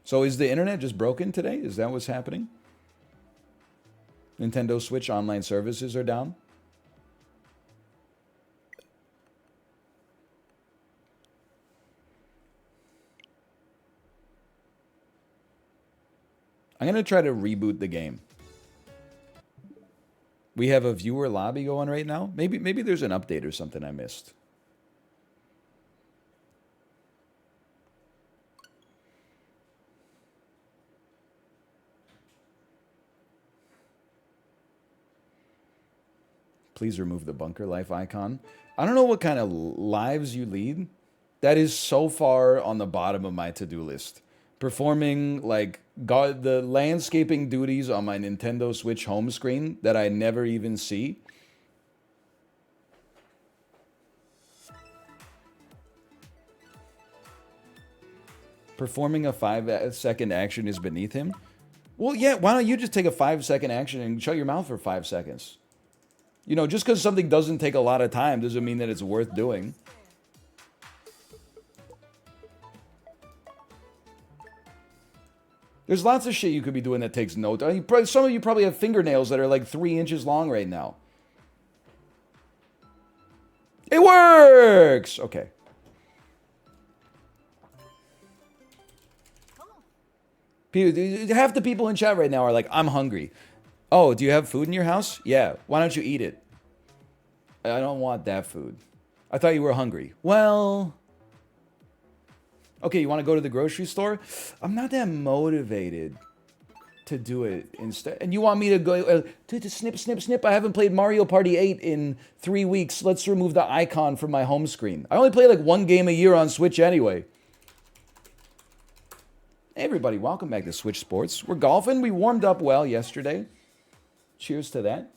So is the internet just broken today? Is that what's happening? Nintendo Switch online services are down? I'm going to try to reboot the game. We have a viewer lobby going right now. Maybe there's an update or something I missed. Please remove the Bunker Life icon. I don't know what kind of lives you lead. That is so far on the bottom of my to-do list. Performing like the landscaping duties on my Nintendo Switch home screen that I never even see. Performing a 5-second action is beneath him. Well, yeah, why don't you just take a 5-second action and shut your mouth for 5 seconds? You know, just because something doesn't take a lot of time doesn't mean that it's worth doing. There's lots of shit you could be doing that takes no time. Some of you probably have fingernails that are like 3 inches long right now. It works! Okay. Half the people in chat right now are like, I'm hungry. Oh, do you have food in your house? Yeah. Why don't you eat it? I don't want that food. I thought you were hungry. Well... Okay, you want to go to the grocery store? I'm not that motivated to do it instead. And you want me to go to snip, snip, snip? I haven't played Mario Party 8 in 3 weeks. Let's remove the icon from my home screen. I only play like 1 game a year on Switch anyway. Hey everybody, welcome back to Switch Sports. We're golfing. We warmed up well yesterday. Cheers to that.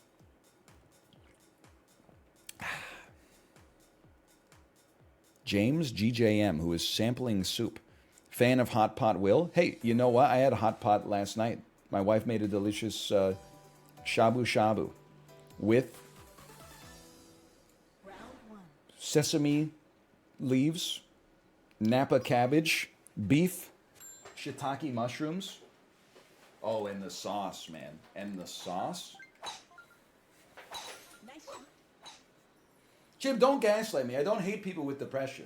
James GJM, who is sampling soup. Fan of Hot Pot Will. Hey, you know what? I had a hot pot last night. My wife made a delicious shabu shabu with sesame leaves, Napa cabbage, beef, shiitake mushrooms. Oh, and the sauce, man. And the sauce. Jim, don't gaslight me. I don't hate people with depression.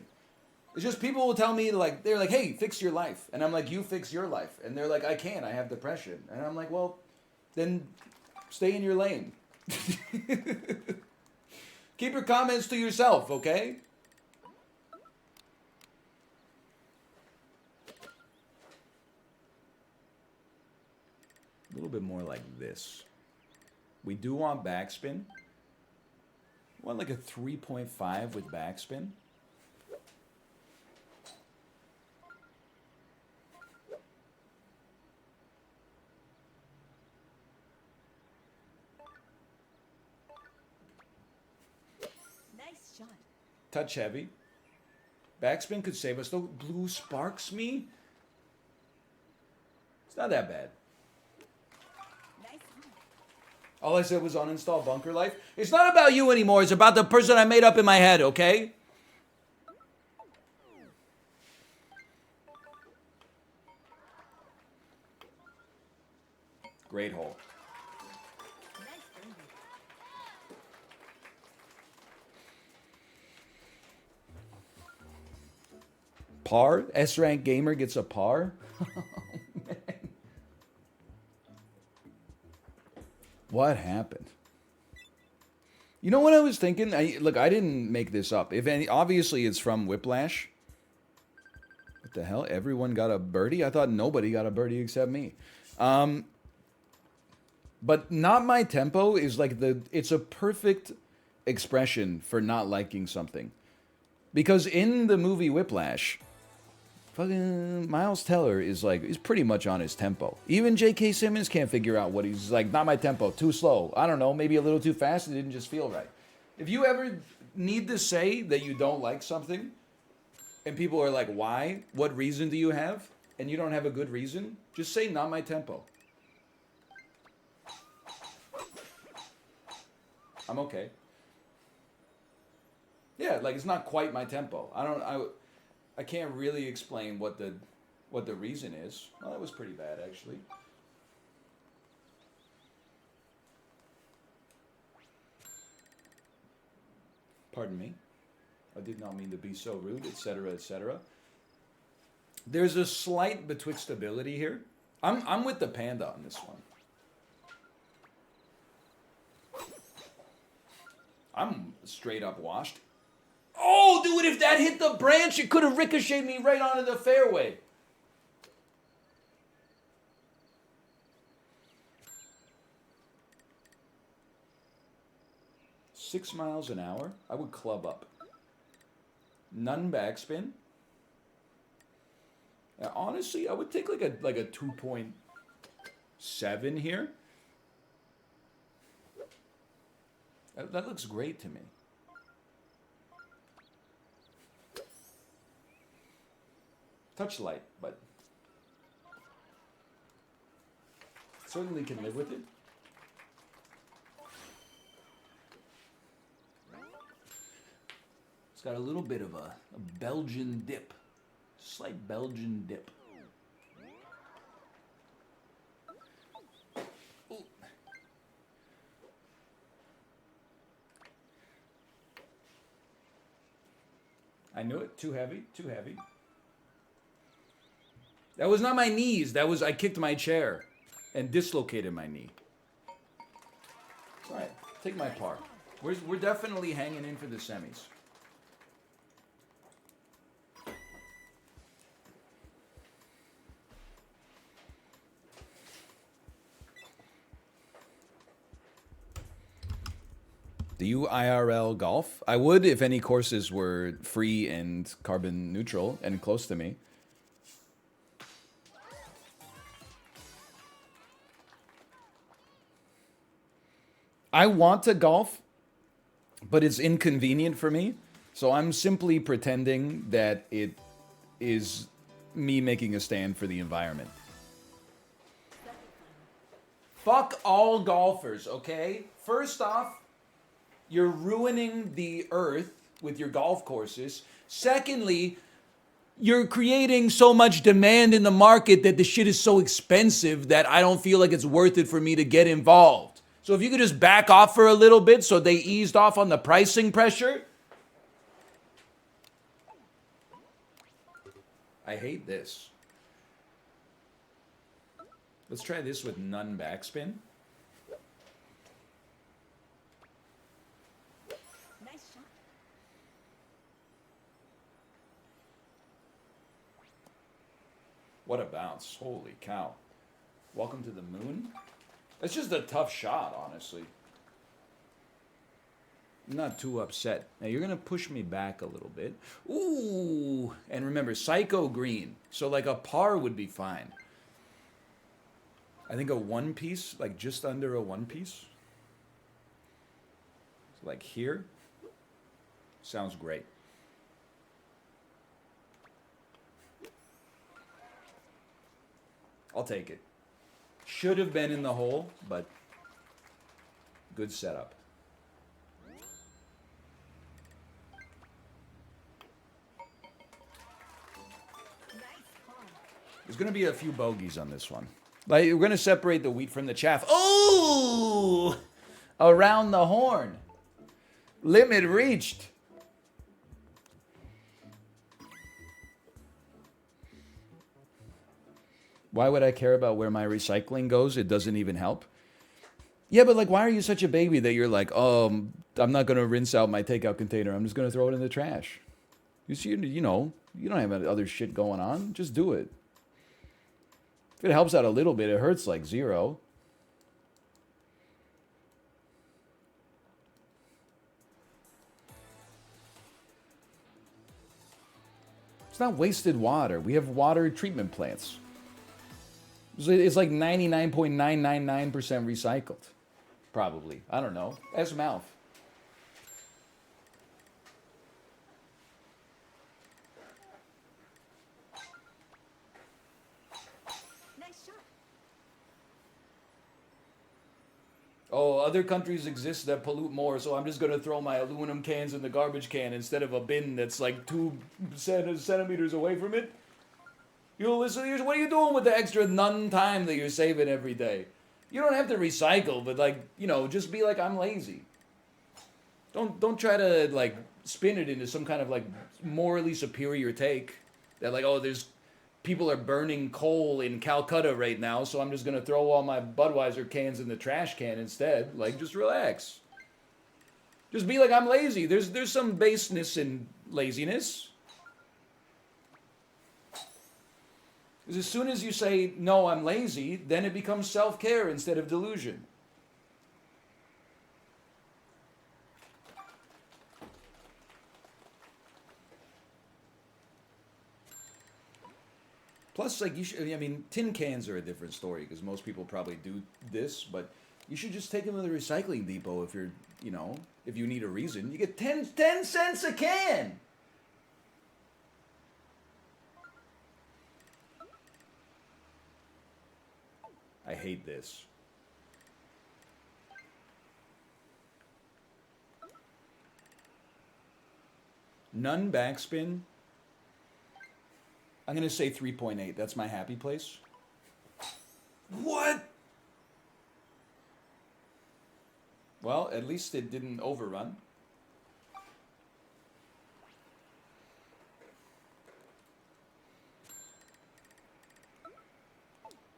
It's just people will tell me, like, they're like, hey, fix your life. And I'm like, you fix your life. And they're like, I can't. I have depression. And I'm like, well, then stay in your lane. Keep your comments to yourself, okay? A little bit more like this. We do want backspin. Want like a 3.5 with backspin. Nice shot. Touch heavy. Backspin could save us though. Blue sparks me. It's not that bad. All I said was uninstall Bunker Life. It's not about you anymore. It's about the person I made up in my head, okay? Great hole. Par? S-Rank Gamer gets a par? What happened? You know what I was thinking? Look, I didn't make this up. If any, obviously it's from Whiplash. What the hell? Everyone got a birdie? I thought nobody got a birdie except me. But not my tempo is like it's a perfect expression for not liking something. Because in the movie Whiplash, fucking Miles Teller is pretty much on his tempo. Even J.K. Simmons can't figure out what he's like. Not my tempo, too slow. I don't know, maybe a little too fast. It didn't just feel right. If you ever need to say that you don't like something, and people are like, "Why? What reason do you have?" and you don't have a good reason, just say, "Not my tempo." I'm okay. Yeah, like it's not quite my tempo. I can't really explain what the reason is. Well, that was pretty bad, actually. Pardon me. I did not mean to be so rude, etc., etc. There's a slight betwixtability here. I'm with the panda on this one. I'm straight up washed. Oh, dude, if that hit the branch, it could have ricocheted me right onto the fairway. $6 miles an hour? I would club up. None backspin. Now, honestly, I would take like a 2.7 here. That looks great to me. Touch light, but Certainly can live with it. It's got a little bit of a Belgian dip. Slight Belgian dip. Ooh. I knew it. Too heavy. Too heavy. That was not my knees. That was I kicked my chair and dislocated my knee. All right. Take my part. We're definitely hanging in for the semis. Do you IRL golf? I would if any courses were free and carbon neutral and close to me. I want to golf, but it's inconvenient for me. So I'm simply pretending that it is me making a stand for the environment. Fuck all golfers, okay? First off, you're ruining the earth with your golf courses. Secondly, you're creating so much demand in the market that the shit is so expensive that I don't feel like it's worth it for me to get involved. So if you could just back off for a little bit so they eased off on the pricing pressure. I hate this. Let's try this with none backspin. Nice shot. What a bounce. Holy cow. Welcome to the moon. It's just a tough shot, honestly. I'm not too upset. Now you're going to push me back a little bit. Ooh. And remember, Psycho green. So like a par would be fine. I think a one piece, like just under a one piece. Like here. Sounds great. I'll take it. Should have been in the hole, but good setup. There's going to be a few bogeys on this one. Like, we're going to separate the wheat from the chaff. Oh! Around the horn. Limit reached. Why would I care about where my recycling goes? It doesn't even help. Yeah, but like, why are you such a baby that you're like, oh, I'm not going to rinse out my takeout container. I'm just going to throw it in the trash. You see, you know, you don't have other shit going on. Just do it. If it helps out a little bit, it hurts like zero. It's not wasted water. We have water treatment plants. It's like 99.999% recycled. Probably. I don't know. Ask Mouth. Nice shot. Oh, other countries exist that pollute more, so I'm just going to throw my aluminum cans in the garbage can instead of a bin that's like 2 centimeters away from it. You listen, what are you doing with the extra none time that you're saving every day? You don't have to recycle, but like, you know, just be like, I'm lazy. Don't try to like spin it into some kind of like morally superior take that like, oh, there's people are burning coal in Calcutta right now, so I'm just gonna throw all my Budweiser cans in the trash can instead. Like, just relax. Just be like, I'm lazy. There's some baseness in laziness. Because as soon as you say, no, I'm lazy, then it becomes self-care instead of delusion. Plus, like, I mean, tin cans are a different story because most people probably do this, but you should just take them to the recycling depot if you're, you know, if you need a reason. You get 10 cents a can! I hate this. None backspin. I'm going to say 3.8. That's my happy place. What? Well, at least it didn't overrun.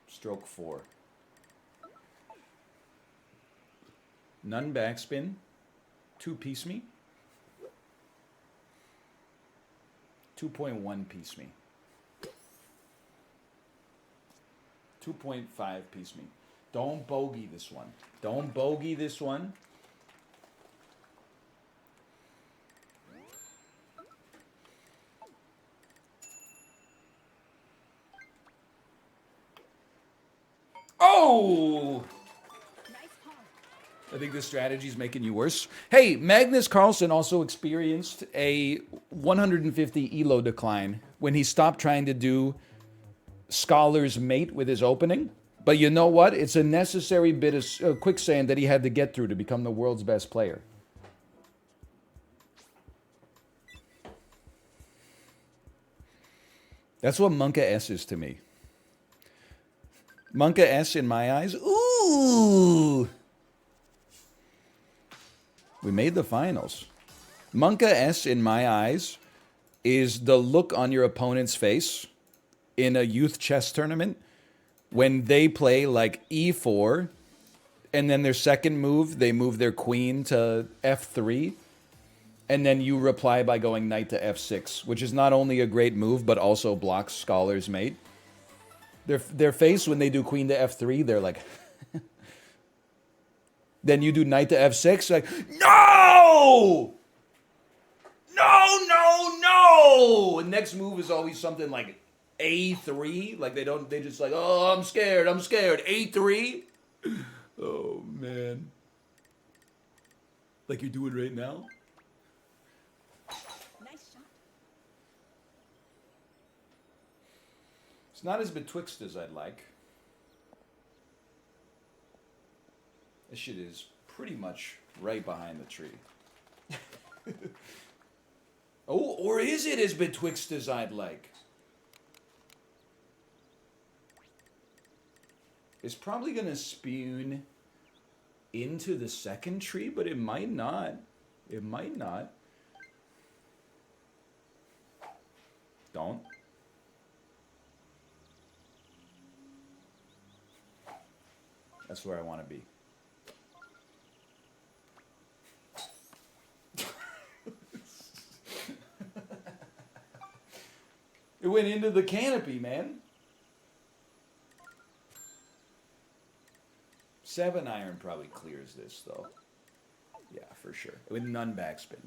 Stroke 4. None backspin. 2 piece me. 2.1 piece me. 2.5 piece me. Don't bogey this one. Don't bogey this one. Oh! I think this strategy is making you worse. Hey, Magnus Carlsen also experienced a 150 elo decline when he stopped trying to do Scholar's Mate with his opening. But you know what? It's a necessary bit of quicksand that he had to get through to become the world's best player. That's what Monka S is to me. Monka S in my eyes. Ooh! We made the finals. Monka S in my eyes is the look on your opponent's face in a youth chess tournament when they play like e4 and then their second move, they move their queen to f3 and then you reply by going knight to f6, which is not only a great move but also blocks Scholar's Mate. Their face when they do queen to f3, they're like... Then you do knight to f6, like, no! No, no, no! And next move is always something like a3. Like they just like, oh, I'm scared. a3? Oh, man. Like you're doing right now? Nice shot. It's not as betwixt as I'd like. This shit is pretty much right behind the tree. Oh, or is it as betwixt as I'd like? It's probably going to spoon into the second tree, but it might not. It might not. Don't. That's where I want to be. It went into the canopy, man. 7-iron probably clears this, though. Yeah, for sure. With none backspin.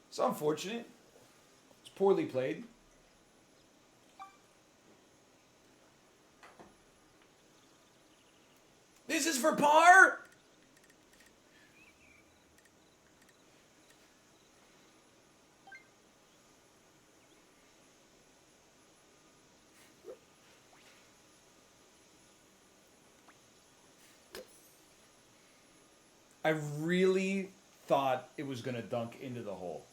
It's unfortunate. It's poorly played. This is for par? I really thought it was going to dunk into the hole.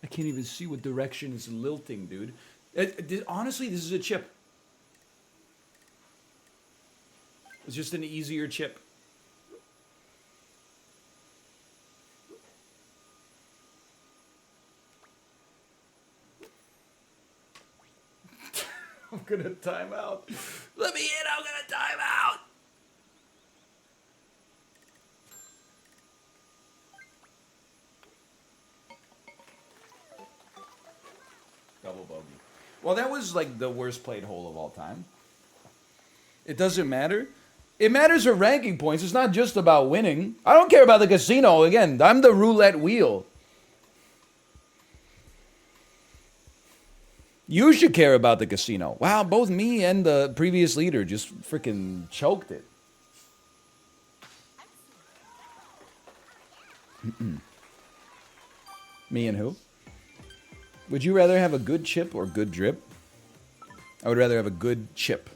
I can't even see what direction it's lilting, dude. Honestly, this is a chip. It's just an easier chip. I'm gonna time out. Let me in, I'm gonna time out. Double bogey. Well, that was like the worst played hole of all time. It doesn't matter. It matters for ranking points. It's not just about winning. I don't care about the casino. Again, I'm the roulette wheel. You should care about the casino. Wow, both me and the previous leader just freaking choked it. Me and who? Would you rather have a good chip or good drip? I would rather have a good chip.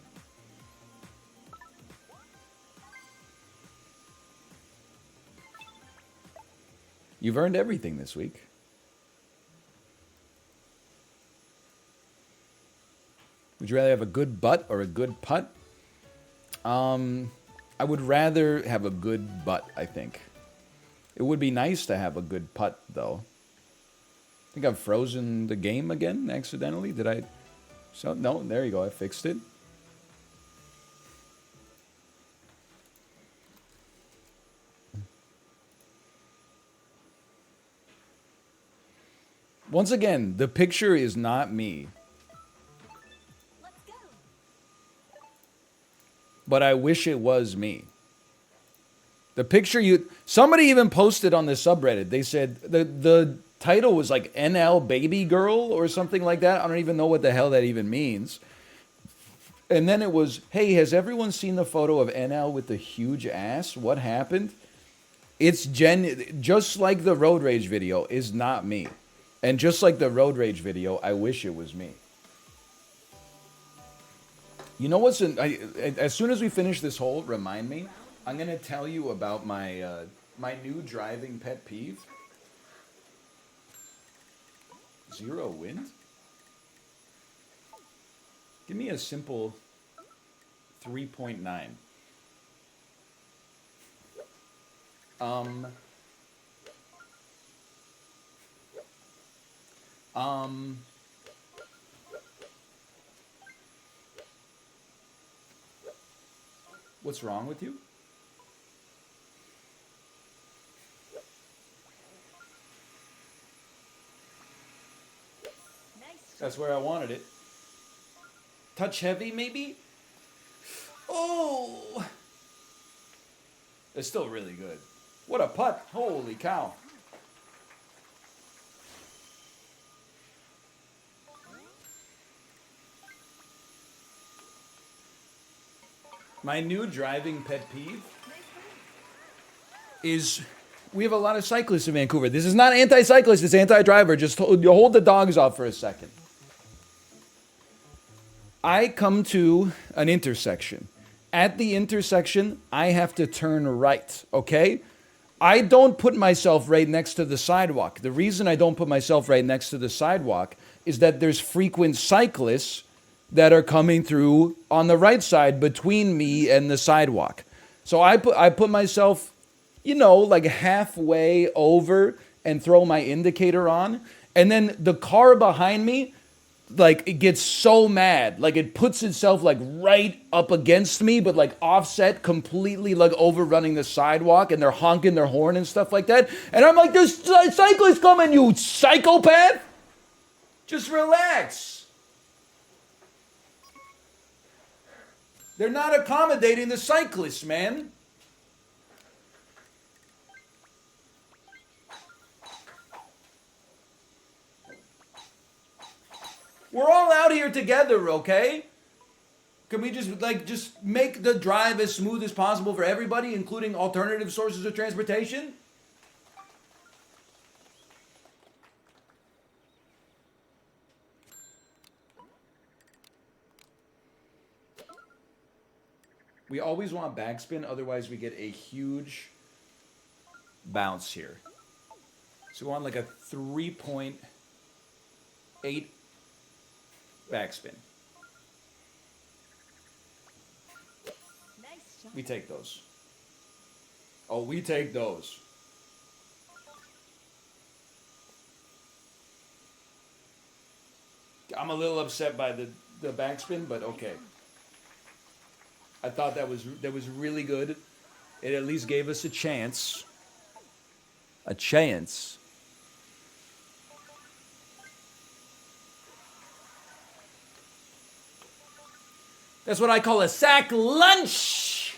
You've earned everything this week. Would you rather have a good butt or a good putt? I would rather have a good butt, I think. It would be nice to have a good putt, though. I think I've frozen the game again, accidentally. Did I? So, no, there you go. I fixed it. Once again, the picture is not me. But I wish it was me. The picture somebody even posted on the subreddit. They said the title was like NL Baby Girl or something like that. I don't even know what the hell that even means. And then it was, hey, has everyone seen the photo of NL with the huge ass? What happened? It's just like the Road Rage video is not me. And just like the Road Rage video, I wish it was me. You know what's as soon as we finish this hole, remind me. I'm gonna tell you about my my new driving pet peeve. 0 wind? Give me a simple 3.9. What's wrong with you? That's where I wanted it. Touch heavy, maybe? Oh! It's still really good. What a putt. Holy cow. My new driving pet peeve is we have a lot of cyclists in Vancouver. This is not anti-cyclist, it's anti-driver. Just hold the dogs off for a second. I come to an intersection. At the intersection, I have to turn right, okay? I don't put myself right next to the sidewalk. The reason I don't put myself right next to the sidewalk is that there's frequent cyclists that are coming through on the right side between me and the sidewalk. So I put myself, you know, like halfway over and throw my indicator on. And then the car behind me, like, it gets so mad. Like, it puts itself, like, right up against me, but, like, offset completely, like, overrunning the sidewalk. And they're honking their horn and stuff like that. And I'm like, there's cyclists coming, you psychopath! Just relax. They're not accommodating the cyclists, man. We're all out here together, okay? Can we just make the drive as smooth as possible for everybody, including alternative sources of transportation? We always want backspin, otherwise we get a huge bounce here. So we want like a 3.8 backspin. We take those. Oh, we take those. I'm a little upset by the backspin, but okay. I thought that was really good. It at least gave us a chance. A chance. That's what I call a sack lunch.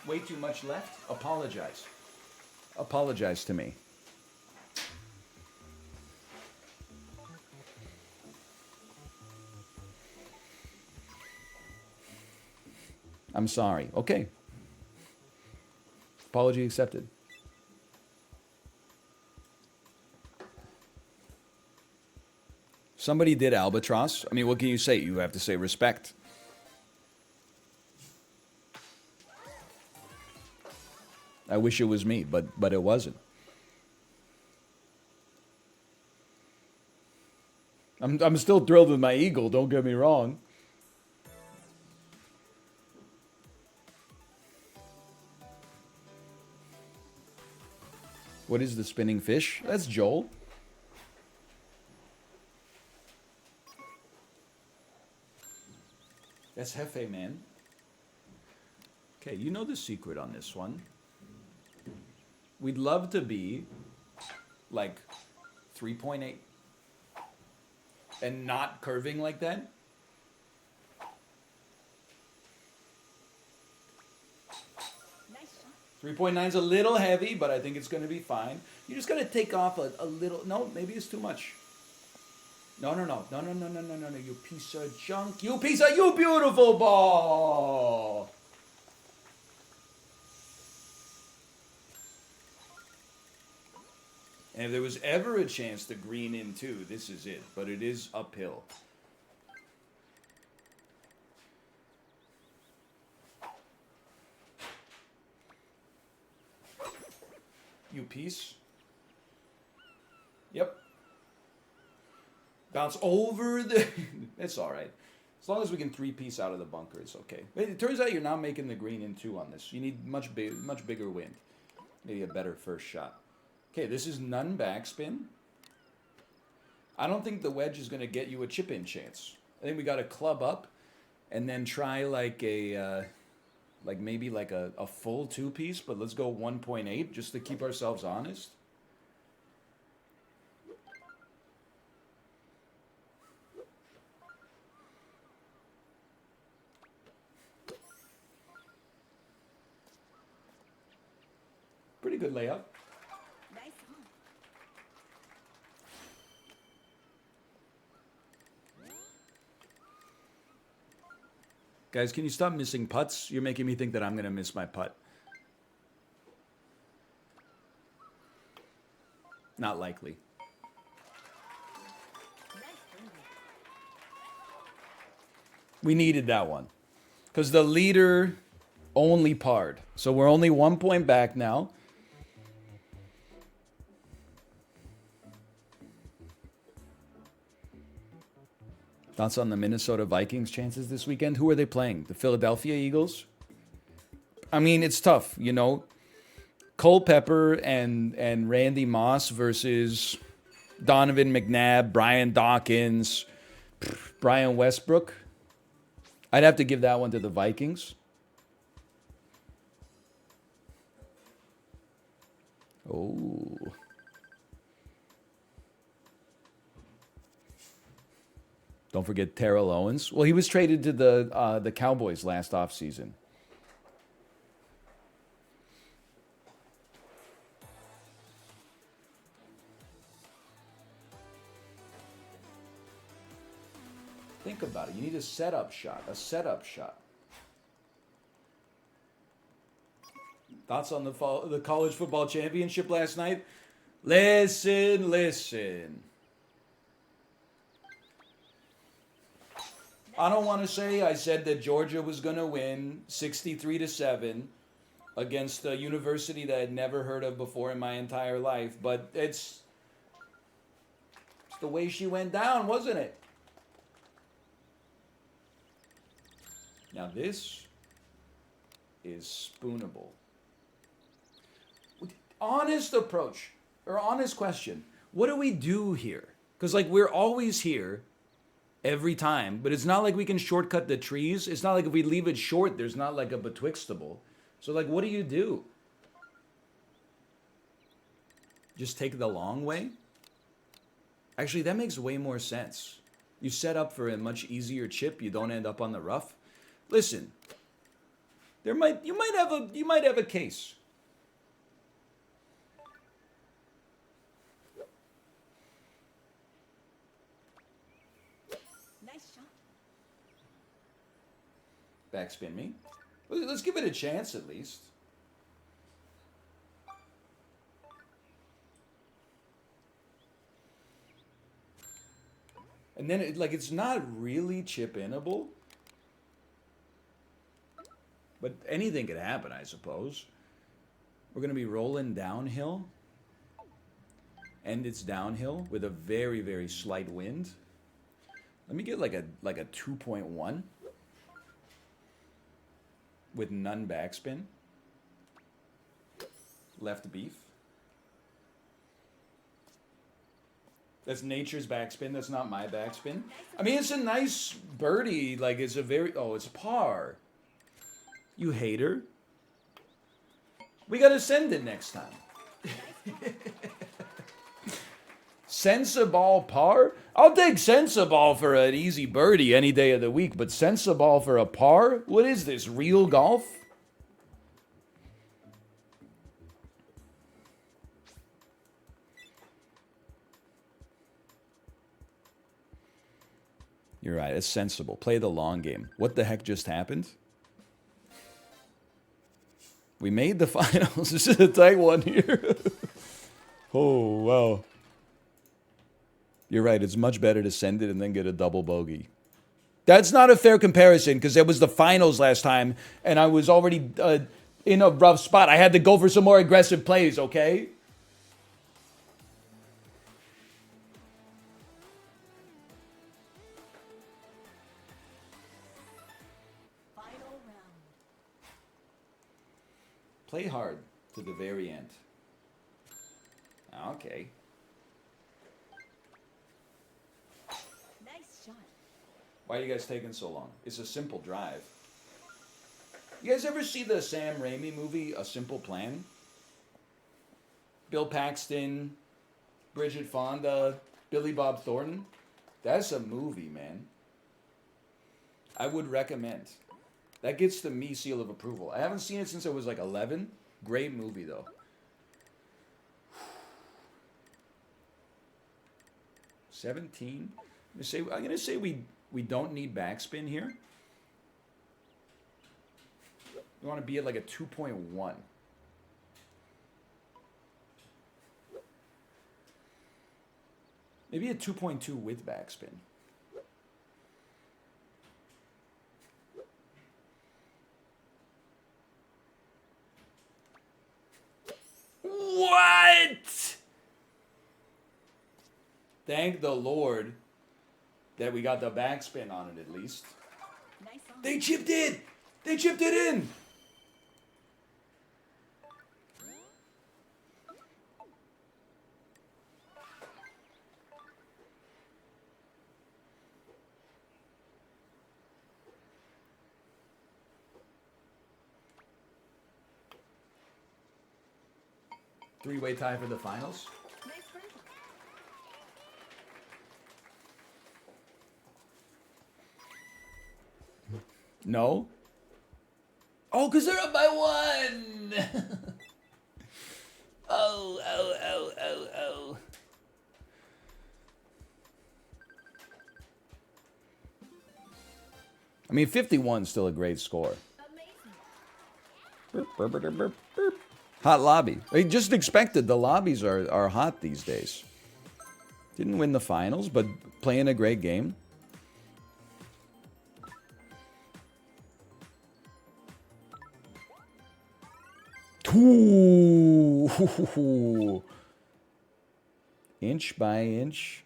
Way too much left? Apologize. Apologize to me. I'm sorry. Okay. Apology accepted. Somebody did Albatross. I mean, what can you say? You have to say respect. I wish it was me, but it wasn't. I'm still thrilled with my eagle, don't get me wrong. What is the spinning fish? That's Joel. That's Hefe, man. Okay, you know the secret on this one. We'd love to be like 3.8 and not curving like that. Nice shot. 3.9 is a little heavy, but I think it's going to be fine. You just got to take off a little. No, maybe it's too much. No, you piece of junk. You beautiful ball. And if there was ever a chance to green in too, this is it. But it is uphill. You piece. Yep. Bounce over the... It's all right. As long as we can three-piece out of the bunker, it's okay. It turns out you're not making the green in two on this. You need much bigger wind. Maybe a better first shot. Okay, this is none backspin. I don't think the wedge is going to get you a chip-in chance. I think we got to club up and then try like a... maybe like a full two-piece, but let's go 1.8 just to keep ourselves honest. Pretty good layup. Nice one. Guys, can you stop missing putts? You're making me think that I'm going to miss my putt. Not likely. We needed that one. Because the leader only parred. So we're only 1 point back now. Thoughts on the Minnesota Vikings chances this weekend? Who are they playing? The Philadelphia Eagles? I mean, it's tough, you know. Culpepper and Randy Moss versus Donovan McNabb, Brian Dawkins, Brian Westbrook. I'd have to give that one to the Vikings. Oh. Don't forget Terrell Owens. Well, he was traded to the Cowboys last offseason. Think about it. You need a setup shot. A setup shot. Thoughts on the college football championship last night? Listen. I don't want to say I said that Georgia was going to win 63-7 against a university that I'd never heard of before in my entire life, but it's the way she went down, wasn't it? Now this is spoonable. Honest approach, or honest question. What do we do here? Because, like, we're always here every time, but it's not like we can shortcut the trees. It's not like if we leave it short, there's not like a betwixtable. So, like, what do you do? Just take the long way? Actually, that makes way more sense. You set up for a much easier chip. You don't end up on the rough. Listen, you might have a case. Nice shot. Backspin me. Let's give it a chance at least. And then it's not really chip-inable. But anything could happen, I suppose. We're going to be rolling downhill. And it's downhill with a very, very slight wind. Let me get like a 2.1 with none backspin. Left beef. That's nature's backspin. That's not my backspin. I mean, it's a nice birdie. Like, it's a very... Oh, it's par. You hater. We gotta send it next time. Sensaball par? I'll take Sensaball for an easy birdie any day of the week, but Sensaball for a par? What is this, real golf? You're right, it's sensible. Play the long game. What the heck just happened? We made the finals. This is a tight one here. Oh, wow. You're right, it's much better to send it and then get a double bogey. That's not a fair comparison because it was the finals last time and I was already in a rough spot. I had to go for some more aggressive plays, okay? Play hard to the very end. Okay. Nice shot. Why are you guys taking so long? It's a simple drive. You guys ever see the Sam Raimi movie, A Simple Plan? Bill Paxton, Bridget Fonda, Billy Bob Thornton. That's a movie, man. I would recommend. That gets the me seal of approval. I haven't seen it since I was like 11. Great movie, though. 17. I'm gonna say we don't need backspin here. We want to be at like a 2.1. Maybe a 2.2 with backspin. What? Thank the Lord that we got the backspin on it at least. Nice on. They chipped it! They chipped it in! Three-way tie for the finals. Nice birdie. No? Oh, because they're up by one! Oh. I mean, 51 is still a great score. Burp, burp, burp, burp, burp. Hot lobby. I just expected the lobbies are hot these days. Didn't win the finals, but playing a great game. Ooh. Inch by inch.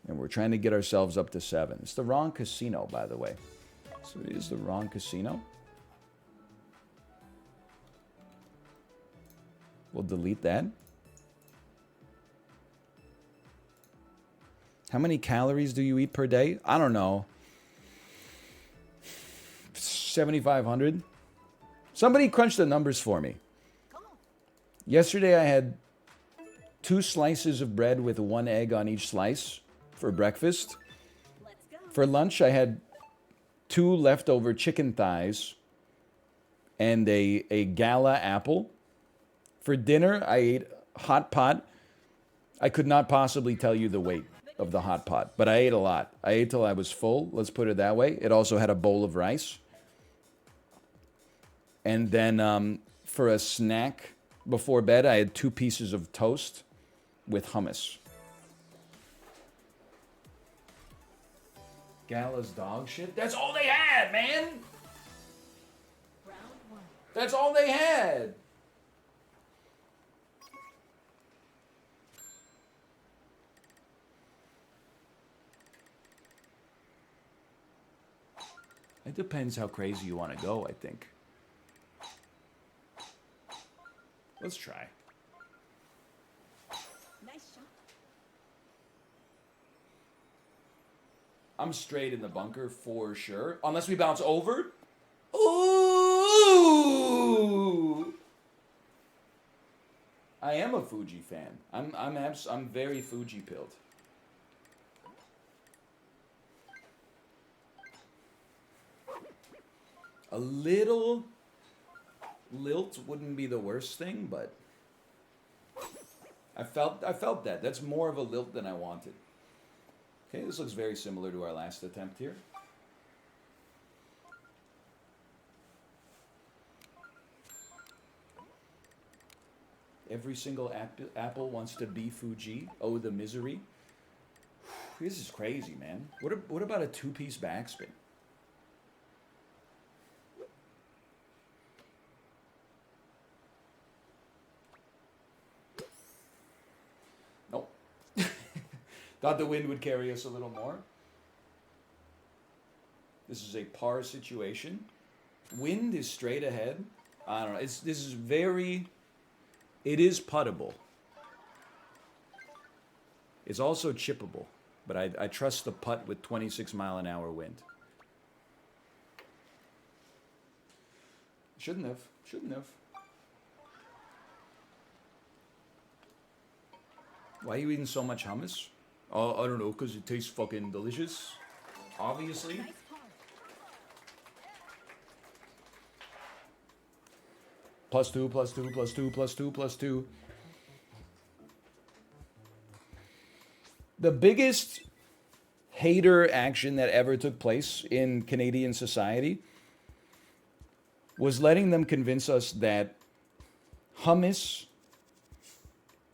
And we're trying to get ourselves up to 7. It's the wrong casino, by the way. So it is the wrong casino. We'll delete that. How many calories do you eat per day? I don't know. 7,500. Somebody crunch the numbers for me. Yesterday I had 2 slices of bread with 1 egg on each slice for breakfast. For lunch I had 2 leftover chicken thighs and a gala apple. For dinner, I ate hot pot. I could not possibly tell you the weight. of the hot pot, but I ate a lot. I ate till I was full, let's put it that way. It also had a bowl of rice. And then for a snack before bed, I had 2 pieces of toast with hummus. Gala's dog shit? That's all they had, man! That's all they had! It depends how crazy you want to go, I think. Let's try. Nice shot. I'm straight in the bunker for sure. Unless we bounce over. Ooh! I am a Fuji fan. I'm very Fuji pilled. A little lilt wouldn't be the worst thing, but I felt that. That's more of a lilt than I wanted. Okay, this looks very similar to our last attempt here. Every single apple wants to be Fuji. Oh, the misery. This is crazy, man. What about a 2-piece backspin? Nope. Thought the wind would carry us a little more. This is a par situation. Wind is straight ahead. I don't know. This is very... It is puttable. It's also chippable. But I trust the putt with 26-mile-an-hour wind. Shouldn't have. Shouldn't have. Why are you eating so much hummus? I don't know, because it tastes fucking delicious. Obviously. +2, +2, +2, +2, +2. The biggest hater action that ever took place in Canadian society was letting them convince us that hummus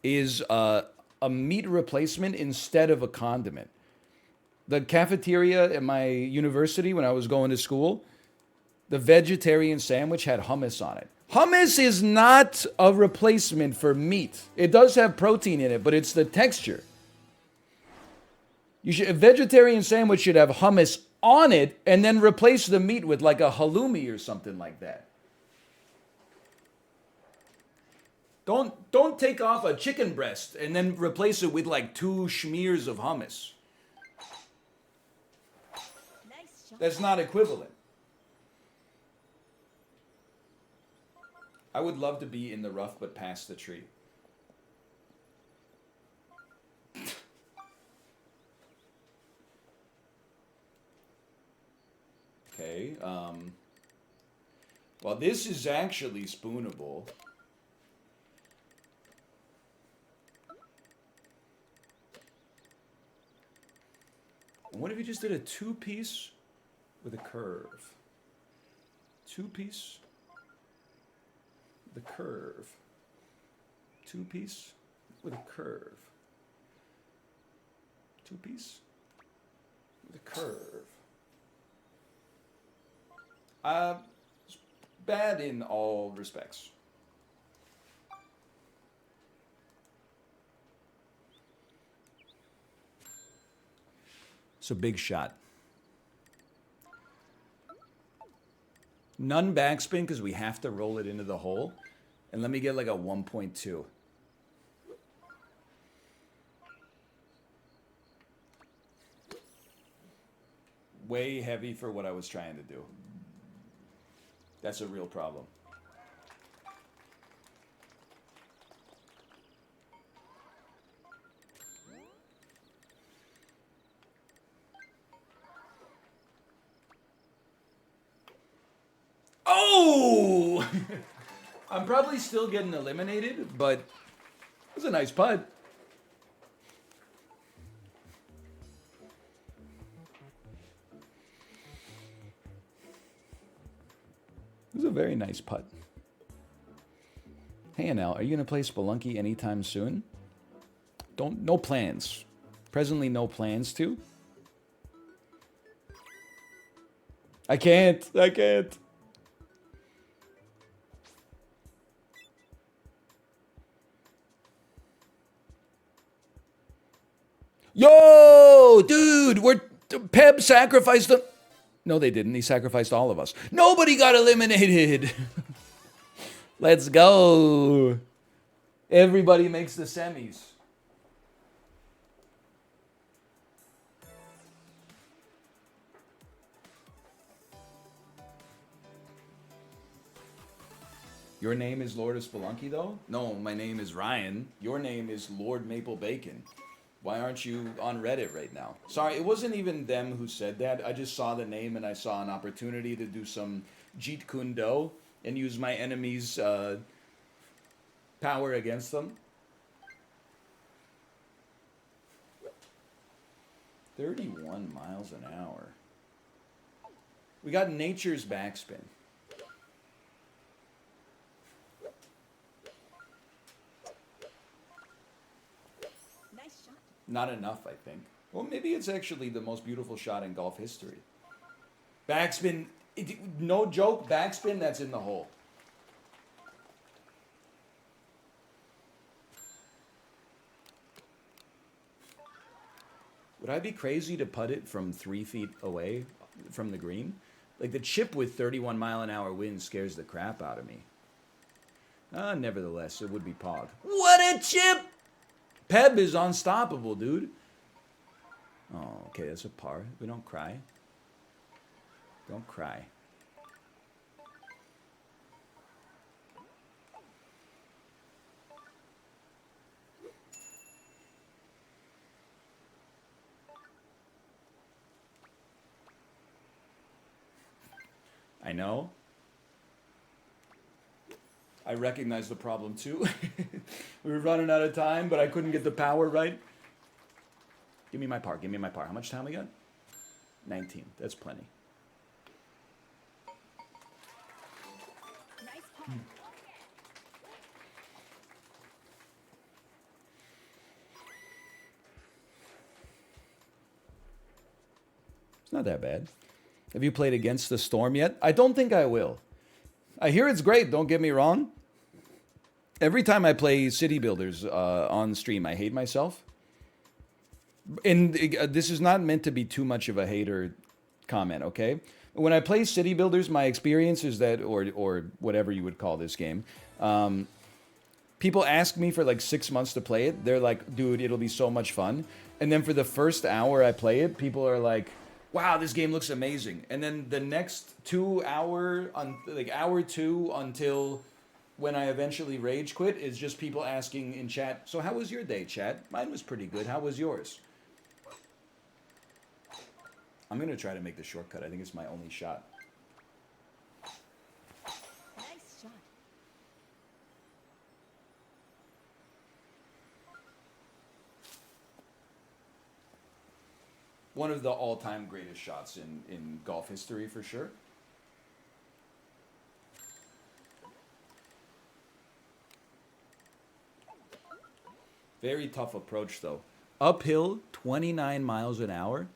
is a meat replacement instead of a condiment. The cafeteria at my university when I was going to school, the vegetarian sandwich had hummus on it. Hummus is not a replacement for meat. It does have protein in it, but it's the texture. A vegetarian sandwich should have hummus on it and then replace the meat with like a halloumi or something like that. Don't take off a chicken breast and then replace it with like 2 schmears of hummus. That's not equivalent. I would love to be in the rough but past the tree. Okay, well, this is actually spoonable. What if you just did a 2-piece with a curve? 2-piece with a curve. 2-piece with a curve. 2-piece with a curve. Bad in all respects. So big shot. None backspin because we have to roll it into the hole. And let me get like a 1.2. Way heavy for what I was trying to do. That's a real problem. Oh! I'm probably still getting eliminated, but it was a nice putt. It was a very nice putt. Hey, Anel, are you going to play Spelunky anytime soon? No plans. Presently, no plans to. I can't. Yo, dude, Peb sacrificed them. No, they didn't. He sacrificed all of us. Nobody got eliminated. Let's go. Everybody makes the semis. Your name is Lord of Spelunky, though? No, my name is Ryan. Your name is Lord Maple Bacon. Why aren't you on Reddit right now? Sorry, it wasn't even them who said that. I just saw the name and I saw an opportunity to do some Jeet Kune Do and use my enemy's power against them. 31 miles an hour. We got Nature's Backspin. Not enough, I think. Well, maybe it's actually the most beautiful shot in golf history. Backspin, no joke, backspin, that's in the hole. Would I be crazy to putt it from 3 feet away from the green? Like, the chip with 31 mile an hour wind scares the crap out of me. Nevertheless, it would be Pog. What a chip! Peb is unstoppable, dude. Oh, okay, that's a par. We don't cry. Don't cry. I know. I recognize the problem too. We were running out of time, but I couldn't get the power right. Give me my par. Give me my par. How much time we got? 19. That's plenty. It's not that bad. Have you played Against the Storm yet? I don't think I will. I hear it's great, don't get me wrong. Every time I play City Builders on stream, I hate myself. And this is not meant to be too much of a hater comment, okay? When I play City Builders, my experience is that, or whatever you would call this game, people ask me for like 6 months to play it. They're like, dude, it'll be so much fun. And then for the first hour I play it, people are like, wow, this game looks amazing. And then the next 2 hour, hour 2 until when I eventually rage quit is just people asking in chat, so how was your day, chat? Mine was pretty good. How was yours? I'm going to try to make the shortcut. I think it's my only shot. Nice shot. One of the all-time greatest shots in golf history, for sure. Very tough approach, though. Uphill, 29 miles an hour.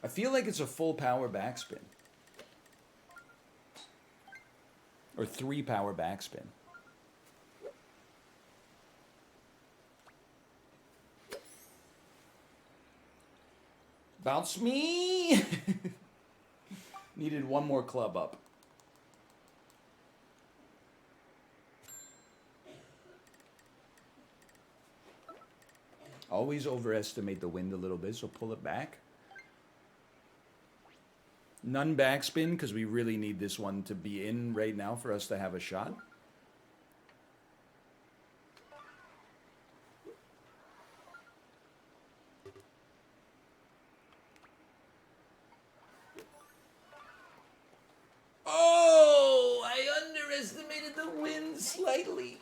I feel like it's a full power backspin. Or 3 power backspin. Bounce me! Needed one more club up. Always overestimate the wind a little bit, so pull it back. None backspin, because we really need this one to be in right now for us to have a shot. Oh, I underestimated the wind slightly.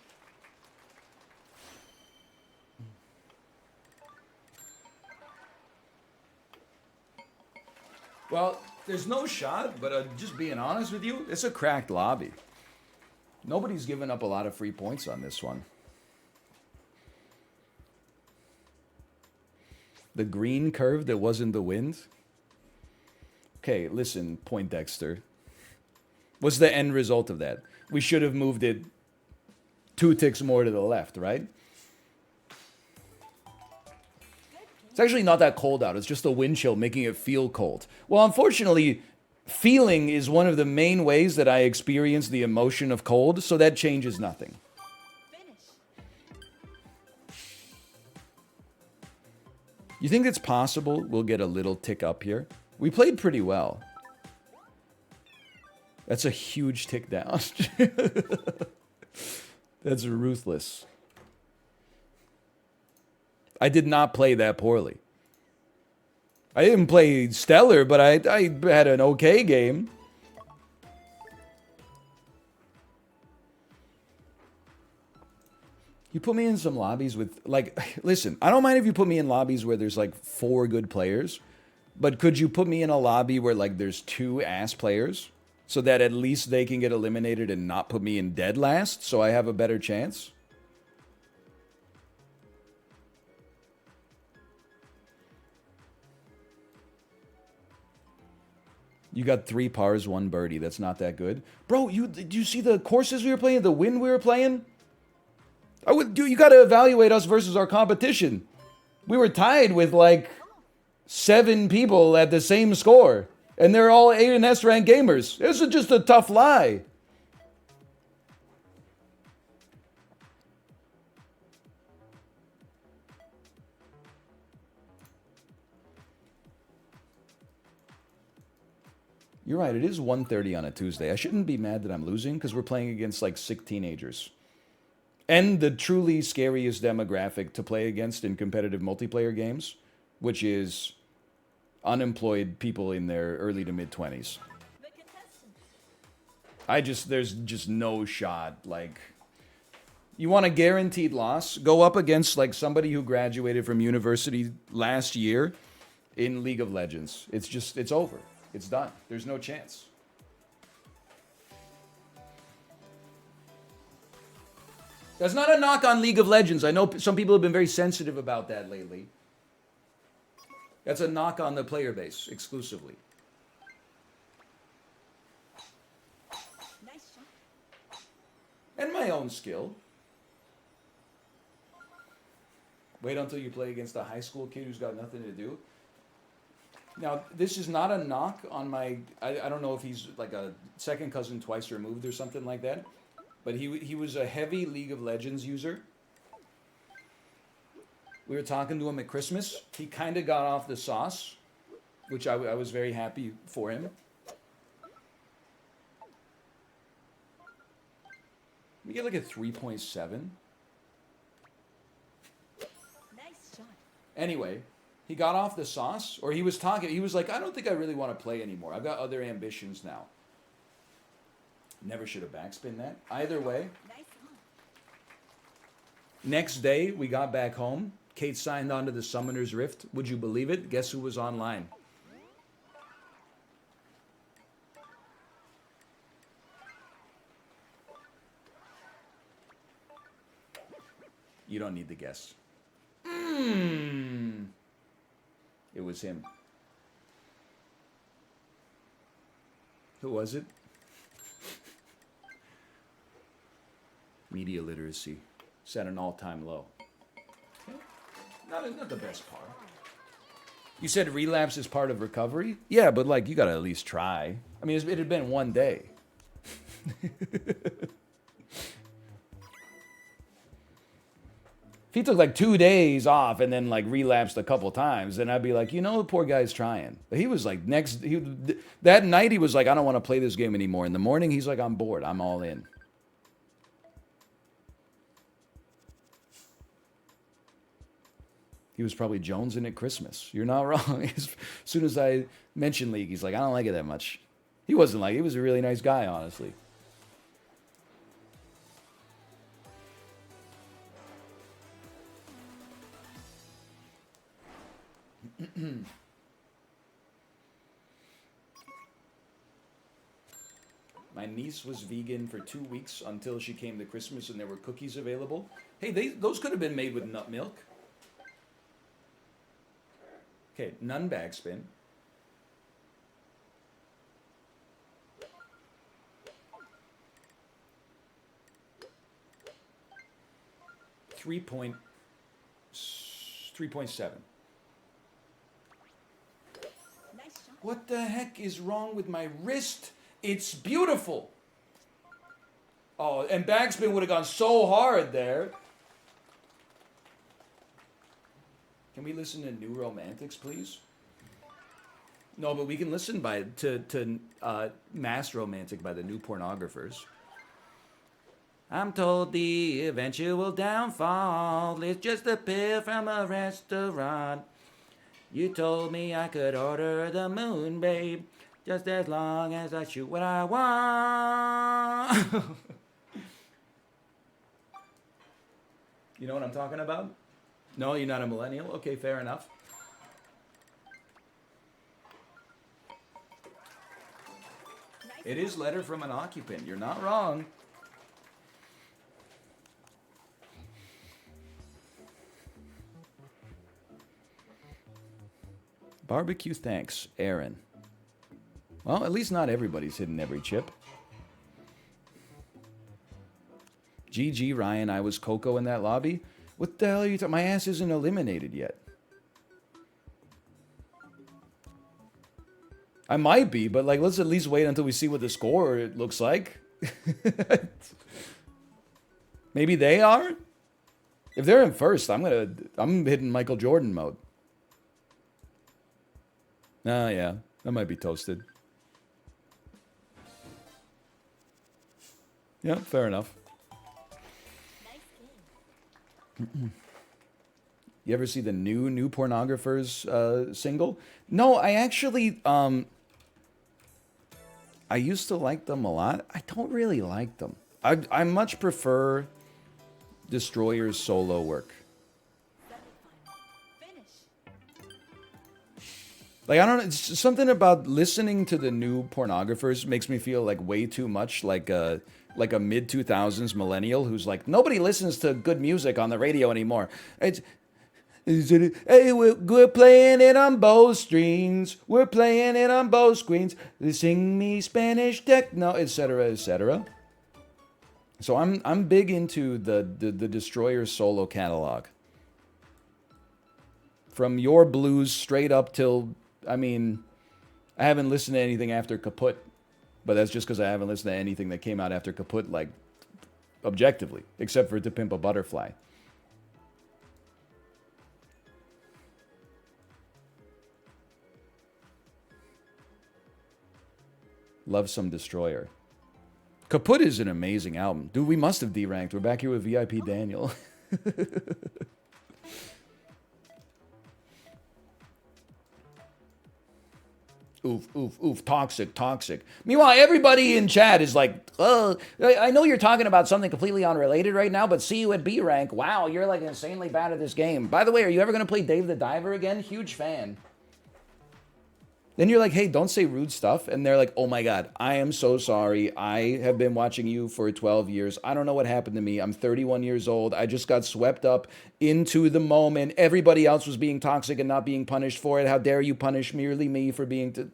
Well, There's no shot, but just being honest with you, it's a cracked lobby. Nobody's given up a lot of free points on this one. The green curve that wasn't the wind. Okay, listen, Poindexter. What's the end result of that? We should have moved it 2 ticks more to the left, right? It's actually not that cold out. It's just the wind chill making it feel cold. Well, unfortunately, feeling is one of the main ways that I experience the emotion of cold, so that changes nothing. You think it's possible we'll get a little tick up here? We played pretty well. That's a huge tick down. That's ruthless. I did not play that poorly. I didn't play stellar, but I had an okay game. You put me in some lobbies with, like, listen, I don't mind if you put me in lobbies where there's like 4 good players, but could you put me in a lobby where like there's 2 ass players so that at least they can get eliminated and not put me in dead last so I have a better chance? You got 3 pars, 1 birdie. That's not that good. Bro, did you see the courses we were playing, the wind we were playing? You got to evaluate us versus our competition. We were tied with like 7 people at the same score. And they're all A and S rank gamers. This is just a tough lie. You're right, it is 1:30 on a Tuesday. I shouldn't be mad that I'm losing because we're playing against like sick teenagers. And the truly scariest demographic to play against in competitive multiplayer games, which is unemployed people in their early to mid-20s. There's just no shot. Like, you want a guaranteed loss? Go up against like somebody who graduated from university last year in League of Legends. It's over. It's done. There's no chance. That's not a knock on League of Legends. I know some people have been very sensitive about that lately. That's a knock on the player base exclusively. Nice shot. And my own skill. Wait until you play against a high school kid who's got nothing to do. Now, this is not a knock on my... I don't know if he's like a second cousin twice removed or something like that. But he was a heavy League of Legends user. We were talking to him at Christmas. He kind of got off the sauce, which I was very happy for him. Let me get like a 3.7. Nice shot. Anyway, he got off the sauce, or he was talking. He was like, I don't think I really want to play anymore. I've got other ambitions now. Never should have backspin that. Either way. Nice one. Next day, we got back home. Kate signed on to the Summoner's Rift. Would you believe it? Guess who was online? You don't need to guess. It was him. Who was it? Media literacy. Set an all-time low. Not the best part. You said relapse is part of recovery? Yeah, but like, you gotta at least try. I mean, it had been 1 day. If he took like 2 days off and then like relapsed a couple times, then I'd be like, you know, the poor guy's trying. But he was like, that night he was like, I don't want to play this game anymore. In the morning, he's like, I'm bored. I'm all in. He was probably jonesing at Christmas. You're not wrong. As soon as I mentioned League, he's like, I don't like it that much. He wasn't like, he was a really nice guy, honestly. My niece was vegan for 2 weeks until she came to Christmas and there were cookies available. Hey, those could have been made with nut milk. Okay, none backspin. Three point 3.7. What the heck is wrong with my wrist? It's beautiful. Oh, and backspin would have gone so hard there. Can we listen to New Romantics, please? No, but we can listen to Mass Romantic by the New Pornographers. I'm told the eventual downfall is just a pill from a restaurant. You told me I could order the moon, babe, just as long as I shoot what I want. You know what I'm talking about? No, you're not a millennial? Okay, fair enough. It is Letter from an Occupant. You're not wrong. Barbecue thanks, Aaron. Well, at least not everybody's hitting every chip. GG, Ryan, I was Coco in that lobby. What the hell are you talking? My ass isn't eliminated yet. I might be, but like, let's at least wait until we see what the score looks like. Maybe they are? If they're in first, I'm hitting Michael Jordan mode. Ah, yeah. That might be toasted. Yeah, fair enough. You ever see the new Pornographers single? No, I actually I used to like them a lot. I don't really like them. I much prefer Destroyer's solo work. Like, I don't know, it's something about listening to the new Pornographers makes me feel like way too much like a mid-2000s millennial who's like, nobody listens to good music on the radio anymore. Hey, we're playing it on both strings. We're playing it on both screens. Sing me Spanish techno, etc., etc. So I'm big into the Destroyer solo catalog. From Your Blues straight up till, I mean, I haven't listened to anything after Kaput, but that's just because I haven't listened to anything that came out after Kaput, like, objectively, except for To Pimp a Butterfly. Love some Destroyer. Kaput is an amazing album. Dude, we must have D-ranked. We're back here with VIP Daniel. Oof, oof, oof, toxic, toxic. Meanwhile, everybody in chat is like, oh, I know you're talking about something completely unrelated right now, but see you at B rank. Wow, you're like insanely bad at this game. By the way, are you ever going to play Dave the Diver again? Huge fan. Then you're like, hey, don't say rude stuff. And they're like, oh my God, I am so sorry. I have been watching you for 12 years. I don't know what happened to me. I'm 31 years old. I just got swept up into the moment. Everybody else was being toxic and not being punished for it. How dare you punish merely me for being...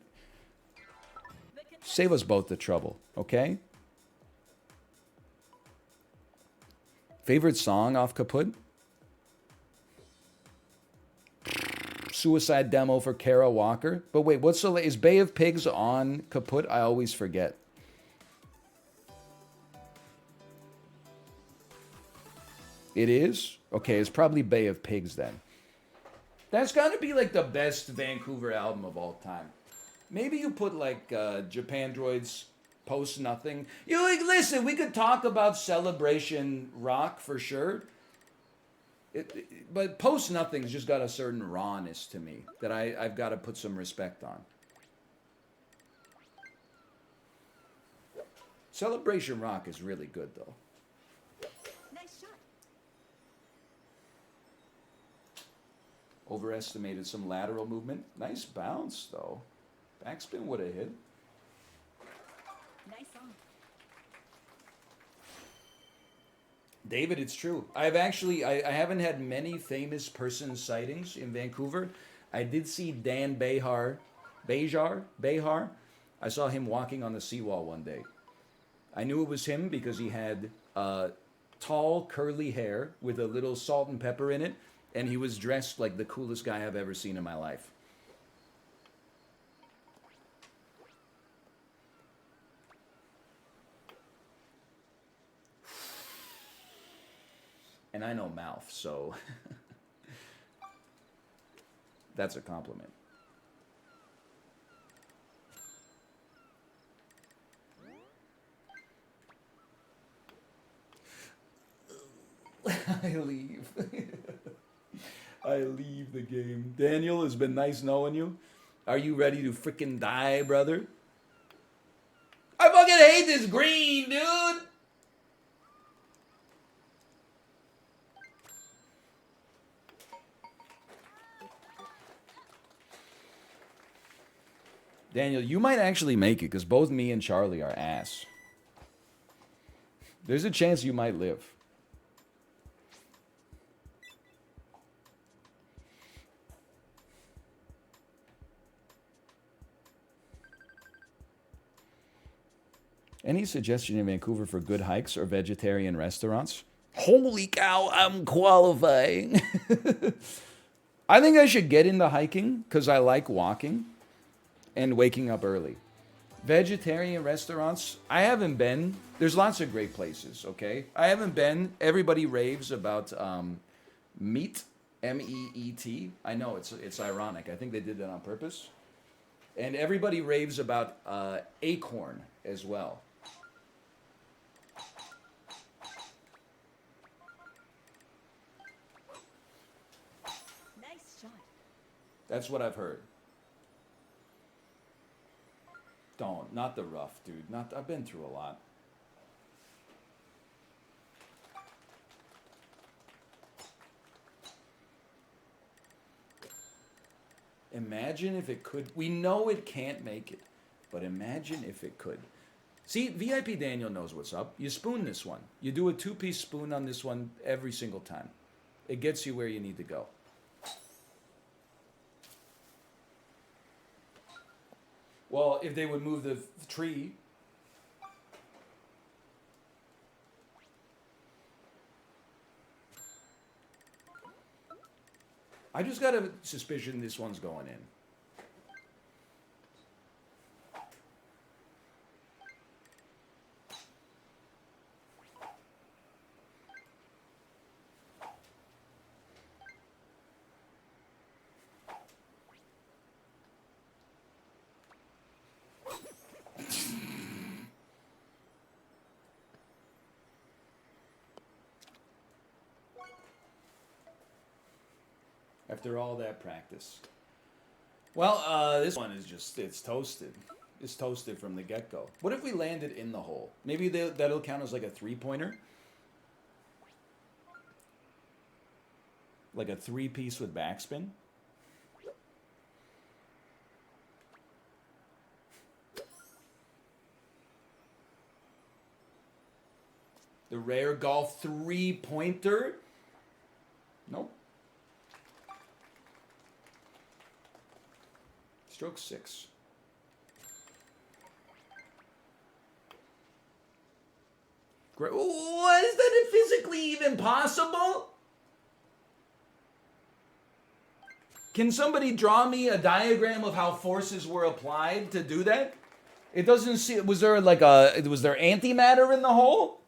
Save us both the trouble, okay? Favorite song off Kaput? Suicide Demo for Kara Walker. But wait, what's the... Is Bay of Pigs on Kaput? I always forget. It is? Okay, it's probably Bay of Pigs then. That's got to be like the best Vancouver album of all time. Maybe you put like Japandroid's Post Nothing. You like, listen, we could talk about Celebration Rock for sure. But Post Nothing's just got a certain rawness to me that I've got to put some respect on. Celebration Rock is really good though. Nice shot. Overestimated some lateral movement. Nice bounce though. Backspin would have hit. Nice song. David, it's true. I've actually, I haven't had many famous person sightings in Vancouver. I did see Dan Behar. I saw him walking on the seawall one day. I knew it was him because he had tall, curly hair with a little salt and pepper in it, and he was dressed like the coolest guy I've ever seen in my life. And I know mouth, so that's a compliment. I leave. I leave the game. Daniel, it's been nice knowing you. Are you ready to frickin' die, brother? I fucking hate this green, dude! Daniel, you might actually make it because both me and Charlie are ass. There's a chance you might live. Any suggestion in Vancouver for good hikes or vegetarian restaurants? Holy cow, I'm qualifying. I think I should get into hiking because I like walking and waking up early. Vegetarian restaurants, I haven't been. There's lots of great places, okay? I haven't been. Everybody raves about Meat, M-E-E-T. I know, it's ironic. I think they did that on purpose. And everybody raves about Acorn as well. Nice shot. That's what I've heard. Don't. Not the rough, dude. I've been through a lot. Imagine if it could. We know it can't make it, but imagine if it could. See, VIP Daniel knows what's up. You spoon this one. You do a 2-piece spoon on this one every single time. It gets you where you need to go. Well, if they would move the tree. I just got a suspicion this one's going in. After all that practice. Well, this one is just, it's toasted. It's toasted from the get-go. What if we landed in the hole? Maybe that'll count as like a three-pointer? Like a 3-piece with backspin? The rare golf 3-pointer? Nope. Stroke 6. Great. What is that physically even possible? Can somebody draw me a diagram of how forces were applied to do that? It doesn't see. Was there like was there antimatter in the hole?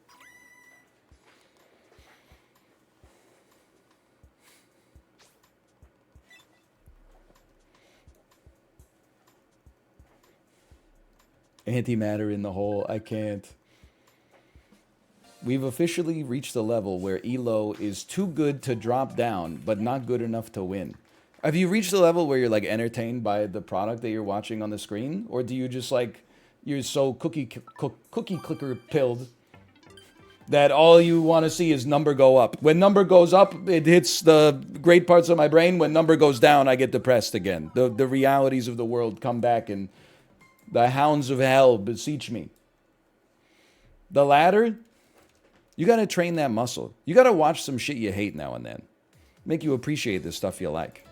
Antimatter in the hole. I can't. We've officially reached the level where Elo is too good to drop down, but not good enough to win. Have you reached the level where you're like entertained by the product that you're watching on the screen? Or do you just like, you're so cookie clicker pilled that all you want to see is number go up? When number goes up, it hits the great parts of my brain. When number goes down, I get depressed again. The realities of the world come back and the hounds of hell beseech me. The ladder, You got to train that muscle. You got to watch some shit you hate now and then. Make you appreciate the stuff you like.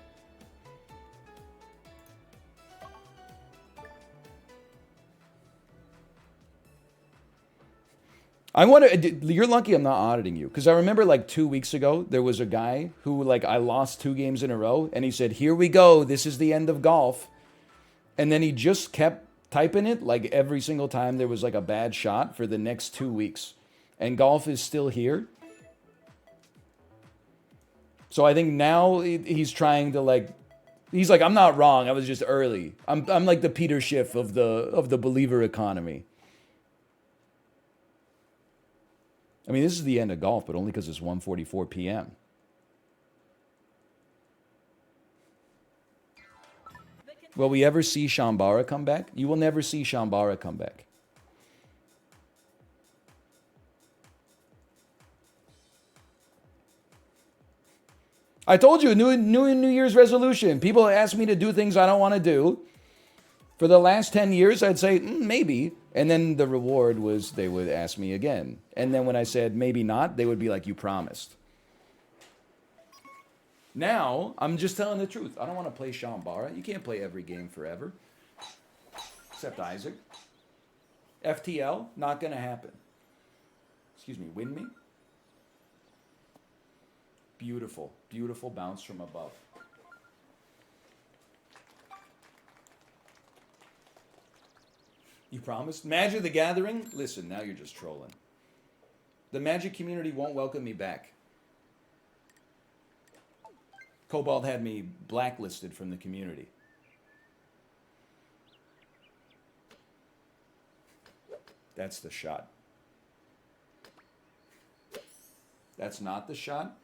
I wonder, you're lucky I'm not auditing you. Because I remember like 2 weeks ago, there was a guy who, like, I lost 2 games in a row. And he said, here we go. This is the end of golf. And then he just kept typing it, like, every single time there was, like, a bad shot for the next 2 weeks. And golf is still here. So I think now he's trying to, like, he's like, I'm not wrong. I was just early. I'm like the Peter Schiff of the believer economy. I mean, this is the end of golf, but only because it's 1:44 p.m. Will we ever see Shambara come back? You will never see Shambara come back. I told you, New Year's resolution. People ask me to do things I don't want to do. For the last 10 years, I'd say, maybe. And then the reward was they would ask me again. And then when I said, maybe not, they would be like, you promised. Now, I'm just telling the truth. I don't want to play Shambara. You can't play every game forever. Except Isaac. FTL, not going to happen. Excuse me, win me? Beautiful, beautiful bounce from above. You promised? Magic the Gathering? Listen, now you're just trolling. The Magic community won't welcome me back. Cobalt had me blacklisted from the community. That's the shot. That's not the shot?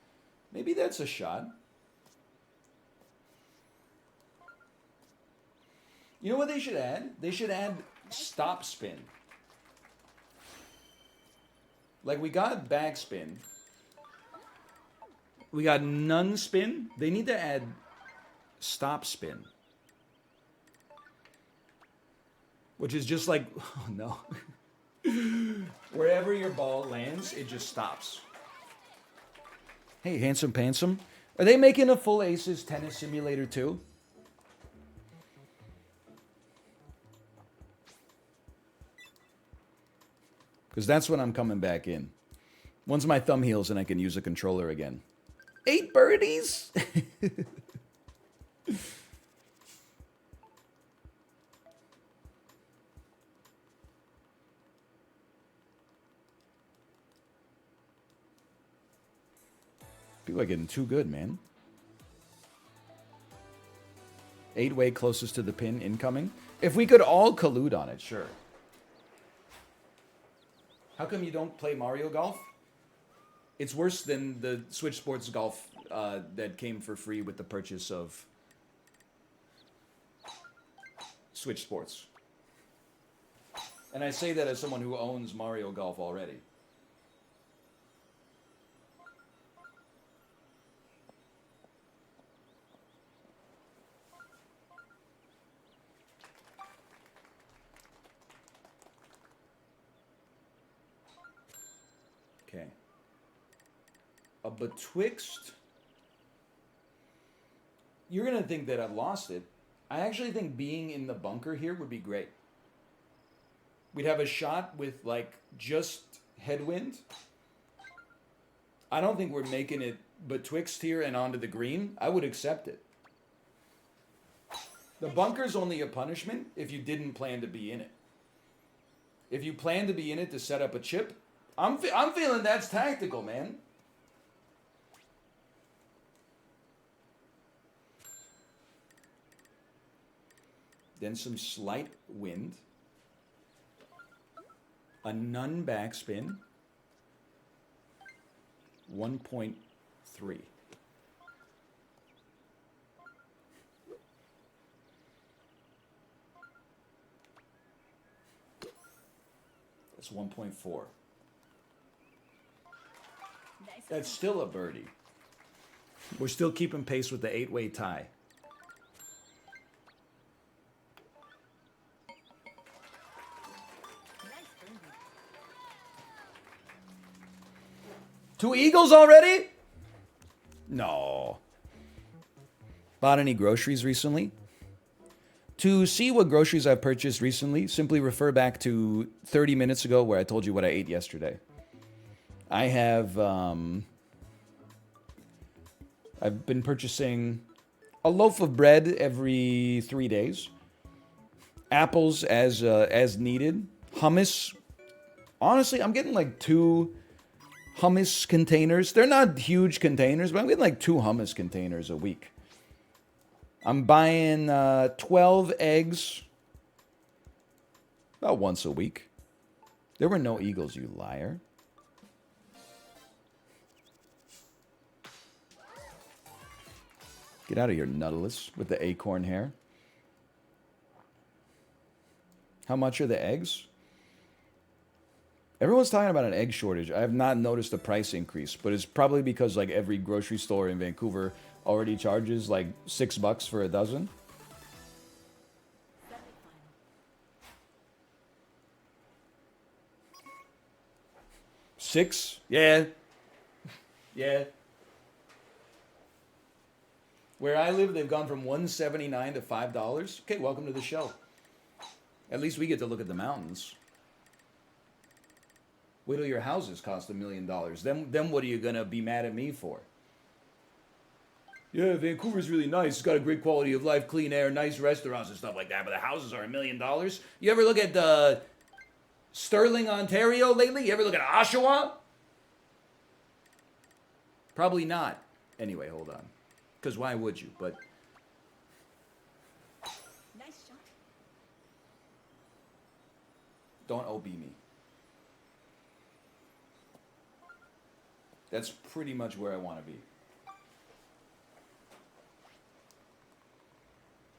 Maybe that's a shot. You know what they should add? They should add stop spin. Like, we got backspin. We got none spin. They need to add stop spin. Which is just like, oh no. Wherever your ball lands, it just stops. Hey, Handsome Pansome. Are they making a full Aces Tennis Simulator too? Because that's when I'm coming back in. Once my thumb heals and I can use a controller again. 8 birdies? People are getting too good, man. 8-way closest to the pin incoming. If we could all collude on it, sure. How come you don't play Mario Golf? It's worse than the Switch Sports Golf that came for free with the purchase of Switch Sports. And I say that as someone who owns Mario Golf already. Okay. A Betwixt. You're going to think that I've lost it. I actually think being in the bunker here would be great. We'd have a shot with, like, just headwind. I don't think we're making it Betwixt here and onto the green. I would accept it. The bunker's only a punishment if you didn't plan to be in it. If you plan to be in it to set up a chip, I'm feeling that's tactical, man. Then some slight wind. A none backspin. 1.3. That's 1.4. That's still a birdie. We're still keeping pace with the 8-way tie. 2 eagles already? No. Bought any groceries recently? To see what groceries I've purchased recently, simply refer back to 30 minutes ago where I told you what I ate yesterday. I have, I've been purchasing a loaf of bread every 3 days. Apples as needed. Hummus. Honestly, I'm getting like 2 hummus containers. They're not huge containers, but I'm getting like 2 hummus containers a week. I'm buying 12 eggs about once a week. There were no eagles, you liar. Get out of here, Nautilus, with the acorn hair. How much are the eggs? Everyone's talking about an egg shortage. I have not noticed a price increase, but it's probably because like every grocery store in Vancouver already charges like $6 for a dozen. $6? Yeah. Yeah. Where I live, they've gone from $1.79 to $5. Okay, welcome to the show. At least we get to look at the mountains. Wait till your houses cost $1 million. Then what are you gonna be mad at me for? Yeah, Vancouver's really nice. It's got a great quality of life, clean air, nice restaurants and stuff like that. But the houses are $1 million. You ever look at Sterling, Ontario lately? You ever look at Oshawa? Probably not. Anyway, hold on. Because why would you? But Nice shot. don't OB me. That's pretty much where I want to be.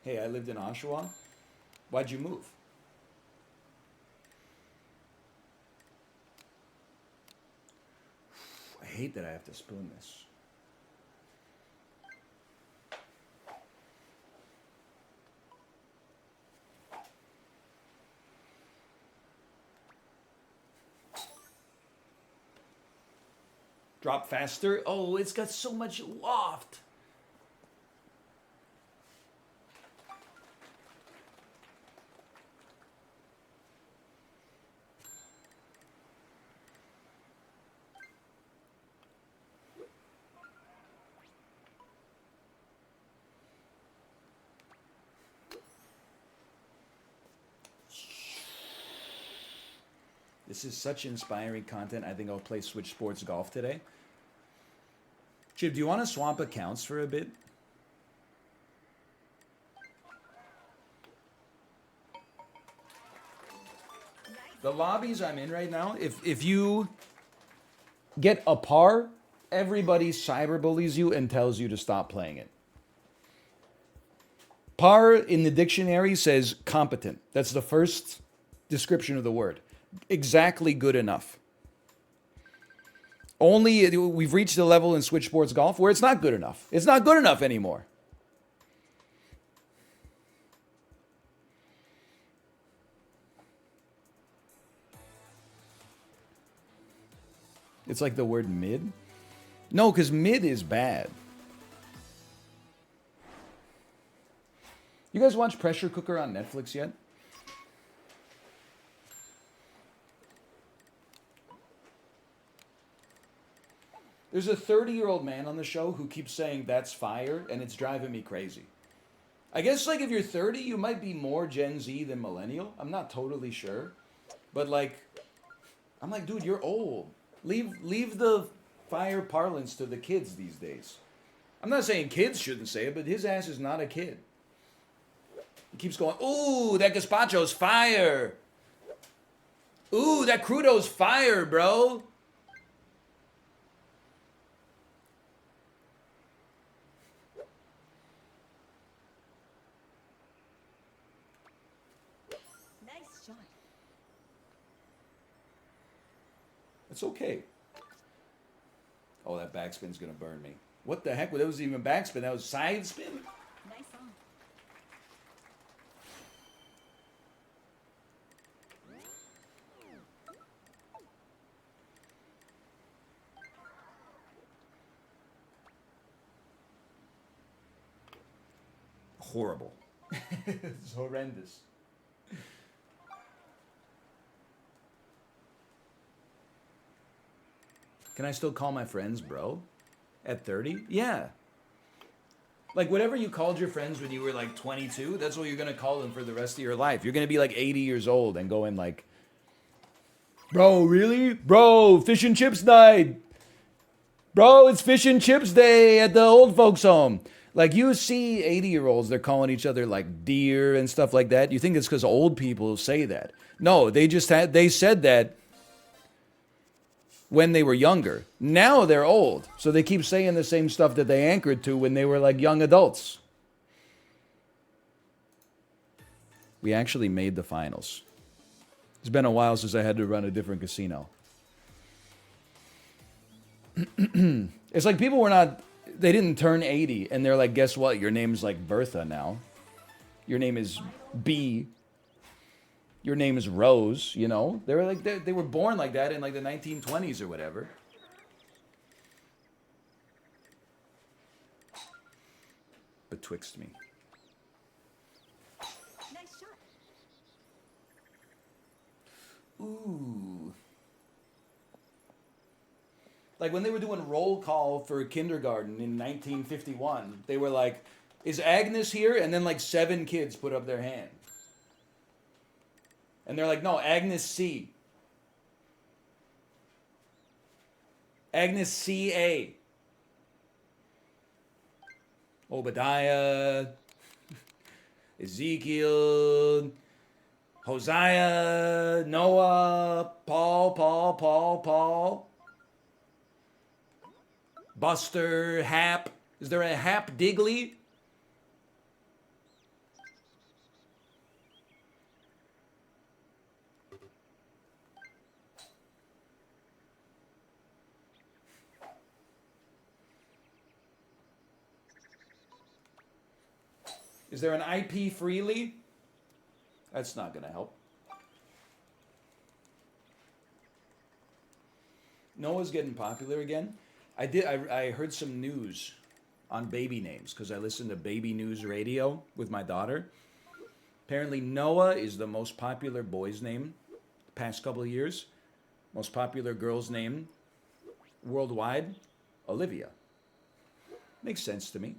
Hey, I lived in Oshawa. Why'd you move? I hate that I have to spoon this. Drop faster. Oh, it's got so much loft. This is such inspiring content. I think I'll play Switch Sports Golf today. Chip, do you want to swap accounts for a bit? The lobbies I'm in right now, if you get a par, everybody cyberbullies you and tells you to stop playing it. Par in the dictionary says competent. That's the first description of the word. Exactly good enough. Only we've reached a level in Switch Sports Golf where it's not good enough. It's not good enough anymore. It's like the word mid. No, because mid is bad. You guys watch Pressure Cooker on Netflix yet? There's a 30-year-old man on the show who keeps saying that's fire, and it's driving me crazy. I guess, like, if you're 30, you might be more Gen Z than millennial. I'm not totally sure. But, like, I'm like, dude, you're old. Leave the fire parlance to the kids these days. I'm not saying kids shouldn't say it, but his ass is not a kid. He keeps going, ooh, that gazpacho's fire. Ooh, that crudo's fire, bro. Nice shot. It's okay. Oh, that backspin's gonna burn me. What the heck? Well, that wasn't even backspin. That was side spin? Nice on. horrible. It's horrendous. Can I still call my friends bro? At 30? Yeah. Like, whatever you called your friends when you were, like, 22, that's what you're going to call them for the rest of your life. You're going to be, like, 80 years old and going, like, bro, really? Bro, fish and chips night. Bro, it's fish and chips day at the old folks' home. Like, you see 80-year-olds, they're calling each other, like, dear and stuff like that. You think it's because old people say that. No, they said that when they were younger. Now they're old, so they keep saying the same stuff that they anchored to when they were like young adults. We actually made the finals. It's been a while since I had to run a different casino. It's like people they didn't turn 80 and they're like, guess what? Your name's like Bertha now. Your name is B. Your name is Rose, you know? They were like they were born like that in like the 1920s or whatever. Betwixt me. Nice shot. Ooh. Like when they were doing roll call for kindergarten in 1951, they were like, is Agnes here? And then like 7 kids put up their hand. And they're like, no, Agnes C. Agnes C.A. Obadiah. Ezekiel. Hosea. Noah. Paul. Buster. Hap. Is there a Hap Digley? Is there an IP Freely? That's not going to help. Noah's getting popular again. I heard some news on baby names because I listened to baby news radio with my daughter. Apparently Noah is the most popular boy's name the past couple of years. Most popular girl's name worldwide, Olivia. Makes sense to me.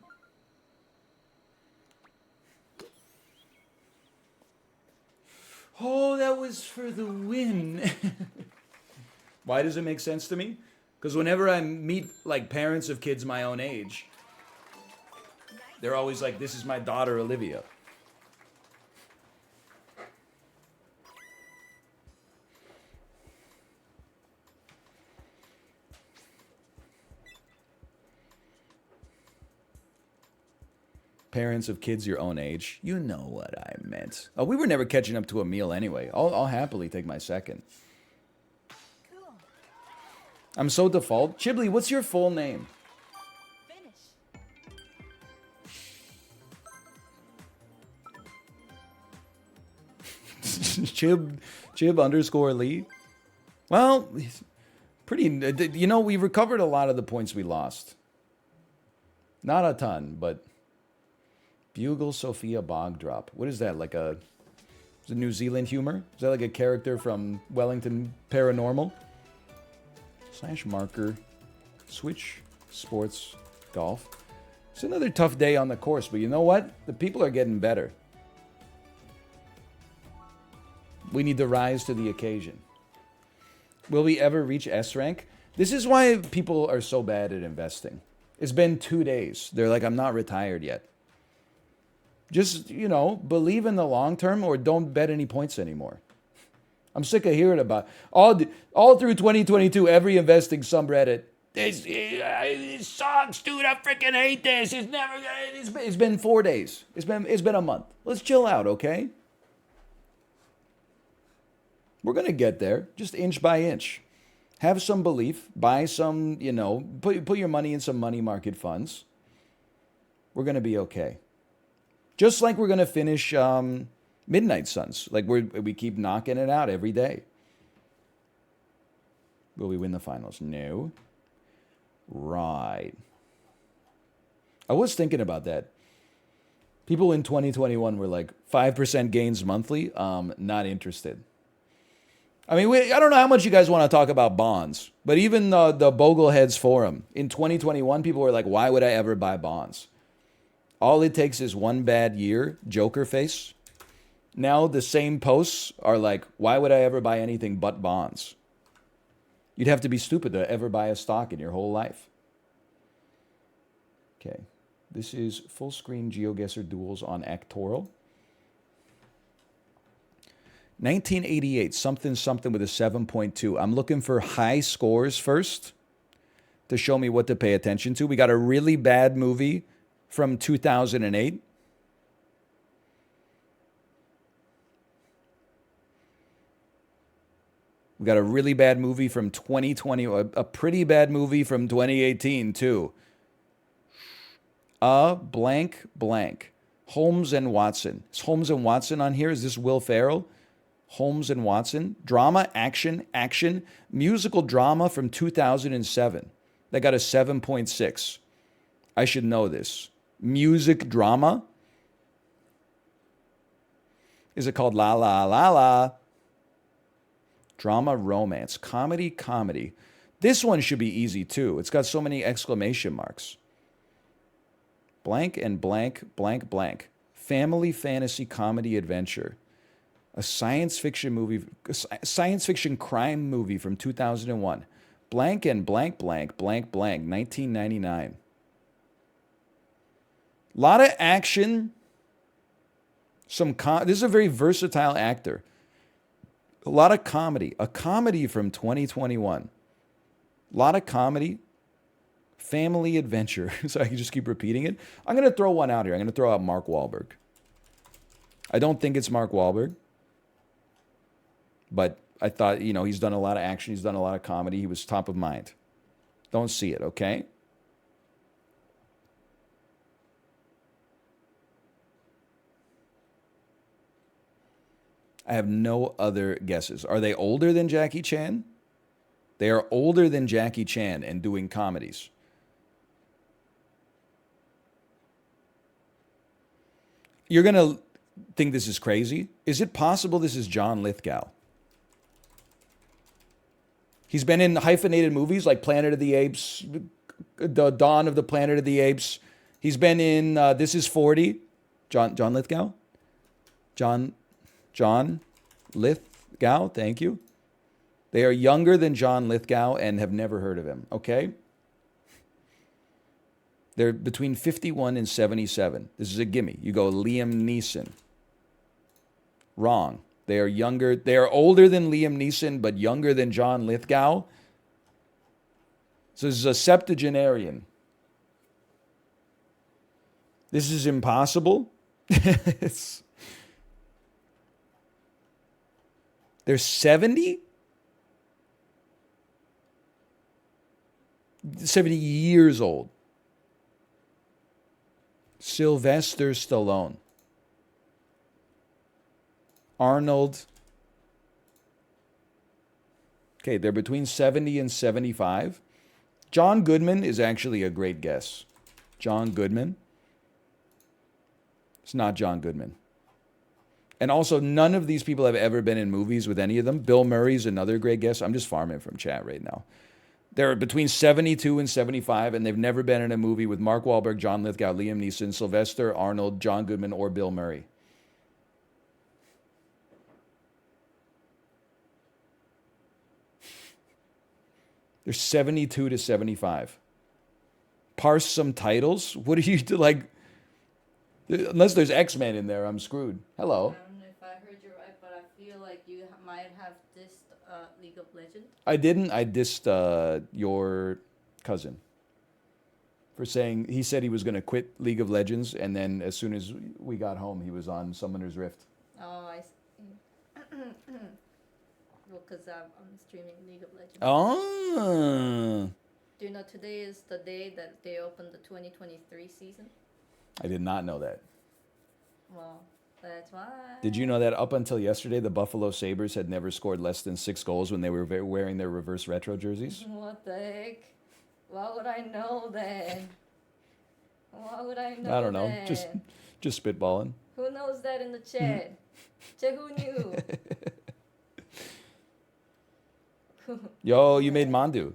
Oh, that was for the win. Why does it make sense to me? Because whenever I meet like parents of kids my own age, they're always like, this is my daughter, Olivia. Parents of kids your own age. You know what I meant. Oh, we were never catching up to a meal anyway. I'll happily take my second. Cool. I'm so default. Chiblee, what's your full name? Finish. Chib underscore Lee. Well, pretty. You know, we recovered a lot of the points we lost. Not a ton, but Bugle Sophia Bog Drop. What is that? Like is it New Zealand humor? Is that like a character from Wellington Paranormal? / marker. Switch sports golf. It's another tough day on the course, but you know what? The people are getting better. We need to rise to the occasion. Will we ever reach S rank? This is why people are so bad at investing. It's been 2 days. They're like, I'm not retired yet. Just, you know, believe in the long term or don't bet any points anymore. I'm sick of hearing about all through 2022, every investing subreddit. It sucks, dude. I freaking hate this. It's been 4 days. It's been a month. Let's chill out, okay? We're gonna get there, just inch by inch. Have some belief. Buy some, you know, put your money in some money market funds. We're gonna be okay. Just like we're going to finish Midnight Suns. Like we keep knocking it out every day. Will we win the finals? No. Right. I was thinking about that. People in 2021 were like 5% gains monthly. Not interested. I mean, I don't know how much you guys want to talk about bonds, but even the Bogleheads forum in 2021, people were like, why would I ever buy bonds? All it takes is one bad year, Joker face. Now the same posts are like, why would I ever buy anything but bonds? You'd have to be stupid to ever buy a stock in your whole life. Okay, this is full screen GeoGuessr duels on Actoral. 1988, something with a 7.2. I'm looking for high scores first to show me what to pay attention to. We got a really bad movie from 2008. We got a really bad movie from 2020, a pretty bad movie from 2018 too. Blank. Holmes and Watson. Is Holmes and Watson on here? Is this Will Ferrell? Holmes and Watson. Drama, action. Musical drama from 2007. That got a 7.6. I should know this. Music drama. Is it called La La La La? Drama, romance, comedy. This one should be easy too. It's got so many exclamation marks. Blank and blank. Family, fantasy, comedy, adventure. A science fiction movie, science fiction crime movie from 2001. Blank and blank, 1999. A lot of action. This is a very versatile actor. A lot of comedy. A comedy from 2021. A lot of comedy. Family adventure. So I can just keep repeating it. I'm going to throw one out here. I'm going to throw out Mark Wahlberg. I don't think it's Mark Wahlberg. But I thought, he's done a lot of action. He's done a lot of comedy. He was top of mind. Don't see it, okay? I have no other guesses. Are they older than Jackie Chan? They are older than Jackie Chan and doing comedies. You're going to think this is crazy. Is it possible this is John Lithgow? He's been in hyphenated movies like Planet of the Apes, The Dawn of the Planet of the Apes. He's been in This Is 40. John Lithgow? John Lithgow, thank you. They are younger than John Lithgow and have never heard of him, okay? They're between 51 and 77. This is a gimme. You go Liam Neeson. Wrong. They are younger. They are older than Liam Neeson, but younger than John Lithgow. So this is a septuagenarian. This is impossible. They're 70? 70 years old. Sylvester Stallone. Arnold. Okay, they're between 70 and 75. John Goodman is actually a great guess. John Goodman. It's not John Goodman. And also, none of these people have ever been in movies with any of them. Bill Murray's another great guess. I'm just farming from chat right now. They're between 72 and 75, and they've never been in a movie with Mark Wahlberg, John Lithgow, Liam Neeson, Sylvester, Arnold, John Goodman, or Bill Murray. They're 72 to 75. Parse some titles? What do you do? Like, unless there's X-Men in there, I'm screwed. Hello. I don't know if I heard you right, but I feel like you might have dissed League of Legends. I didn't. I dissed your cousin for saying, he said he was going to quit League of Legends, and then as soon as we got home, he was on Summoner's Rift. Oh, I see. Well, because I'm streaming League of Legends. Oh. Do you know today is the day that they opened the 2023 season? I did not know that. Well, that's why. Did you know that up until yesterday, the Buffalo Sabres had never scored less than 6 goals when they were wearing their reverse retro jerseys? What the heck? Why would I know then? Why would I know I don't know. that? Just spitballing. Who knows that in the chat? Chat, who knew? Yo, you made mandu.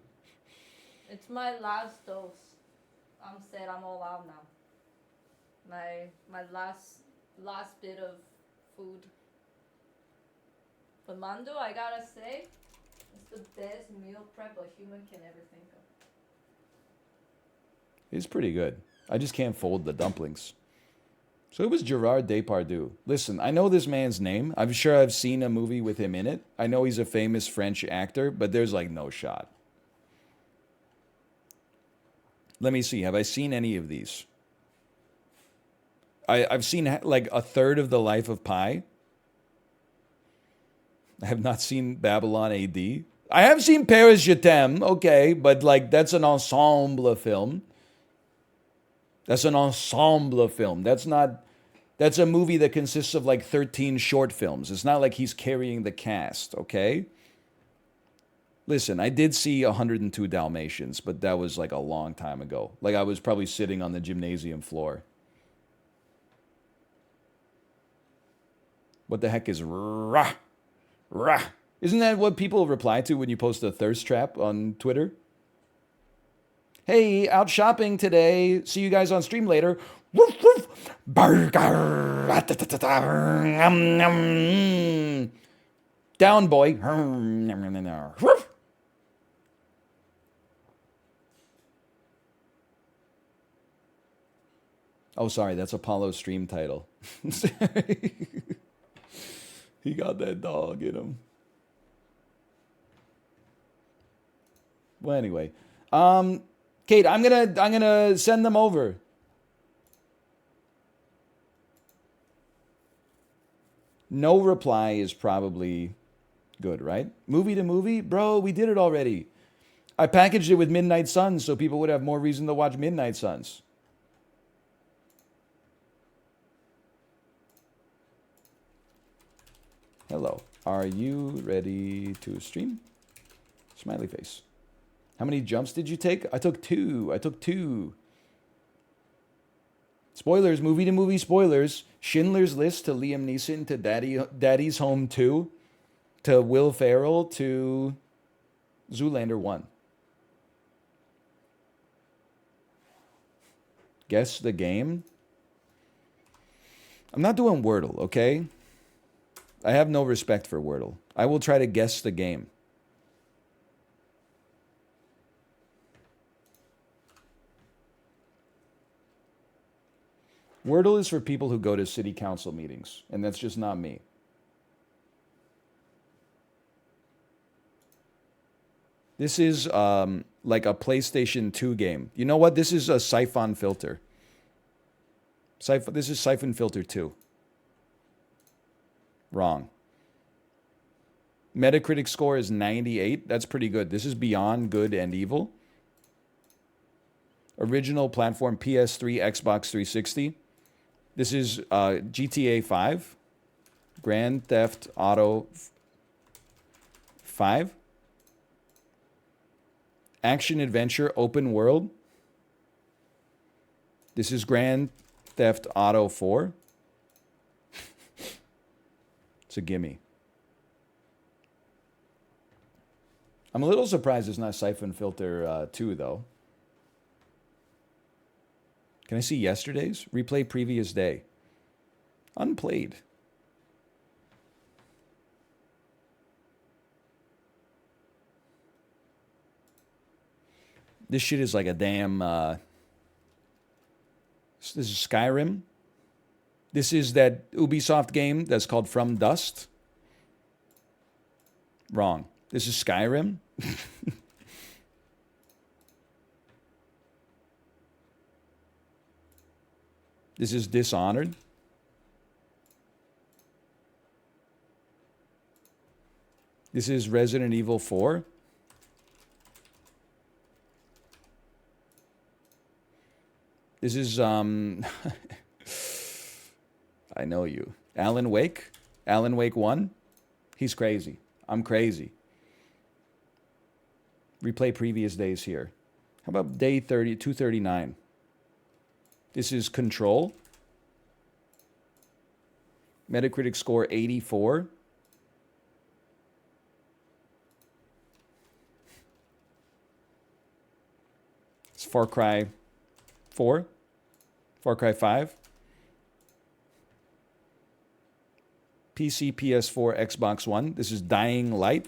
It's my last dose. I'm sad. I'm all out now. My last bit of food. But mando, I gotta say, it's the best meal prep a human can ever think of. It's pretty good. I just can't fold the dumplings. So it was Gerard Depardieu. Listen, I know this man's name. I'm sure I've seen a movie with him in it. I know he's a famous French actor, but there's like no shot. Let me see. Have I seen any of these? I've seen like a third of The Life of Pi. I have not seen Babylon AD. I have seen Paris Je t'aime, okay, but like that's an ensemble film. That's an ensemble film. That's a movie that consists of like 13 short films. It's not like he's carrying the cast, okay? Listen, I did see 102 Dalmatians, but that was like a long time ago. Like I was probably sitting on the gymnasium floor. What the heck is rah? Rah. Isn't that what people reply to when you post a thirst trap on Twitter? Hey, out shopping today. See you guys on stream later. Woof, woof. Burger. Down, boy. Woof. Oh, sorry. That's Apollo's stream title. He got that dog in him. Well, anyway. Kate, I'm gonna send them over. No reply is probably good, right? Movie to movie? Bro, we did it already. I packaged it with Midnight Suns so people would have more reason to watch Midnight Suns. Hello. Are you ready to stream? Smiley face. How many jumps did you take? I took 2. Spoilers, movie to movie spoilers. Schindler's List to Liam Neeson to Daddy's Home 2 to Will Ferrell to Zoolander 1. Guess the game? I'm not doing Wordle, okay? I have no respect for Wordle. I will try to guess the game. Wordle is for people who go to city council meetings, and that's just not me. This is like a PlayStation 2 game. You know what? This is a Siphon Filter. This is Siphon Filter 2. Wrong. Metacritic score is 98. That's pretty good. This is Beyond Good and Evil. Original platform PS3, Xbox 360. This is GTA 5. Grand Theft Auto 5. Action Adventure Open World. This is Grand Theft Auto 4. It's a gimme. I'm a little surprised it's not Siphon Filter 2, though. Can I see yesterday's? Replay previous day. Unplayed. This shit is like a damn... this is Skyrim. This is that Ubisoft game that's called From Dust. Wrong. This is Skyrim. This is Dishonored. This is Resident Evil 4. This is, I know you. Alan Wake? Alan Wake 1? He's crazy. I'm crazy. Replay previous days here. How about day 239? This is Control. Metacritic score 84. It's Far Cry 4. Far Cry 5. PC, PS4, Xbox One. This is Dying Light.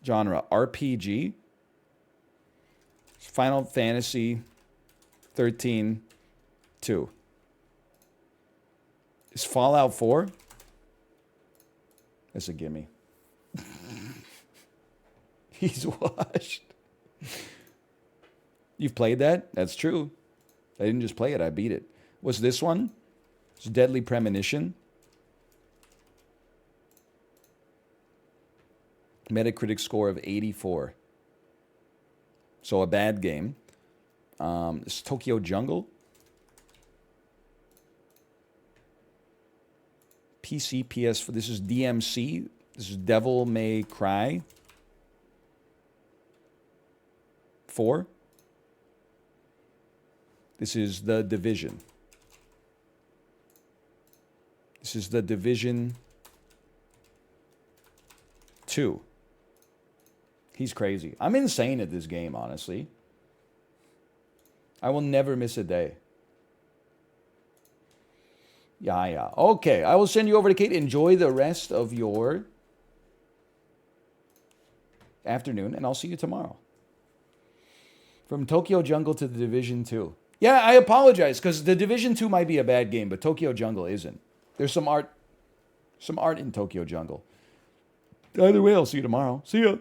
Genre RPG. Final Fantasy 13 2. Is Fallout 4? That's a gimme. He's washed. You've played that? That's true. I didn't just play it, I beat it. What's this one? It's Deadly Premonition. Metacritic score of 84. So a bad game. This is Tokyo Jungle. PC, PS4. This is DMC. This is Devil May Cry 4. This is The Division. This is The Division 2. He's crazy. I'm insane at this game, honestly. I will never miss a day. Yeah. Okay, I will send you over to Kate. Enjoy the rest of your afternoon, and I'll see you tomorrow. From Tokyo Jungle to The Division 2. Yeah, I apologize, because The Division 2 might be a bad game, but Tokyo Jungle isn't. There's some art in Tokyo Jungle. Either way, I'll see you tomorrow. See ya.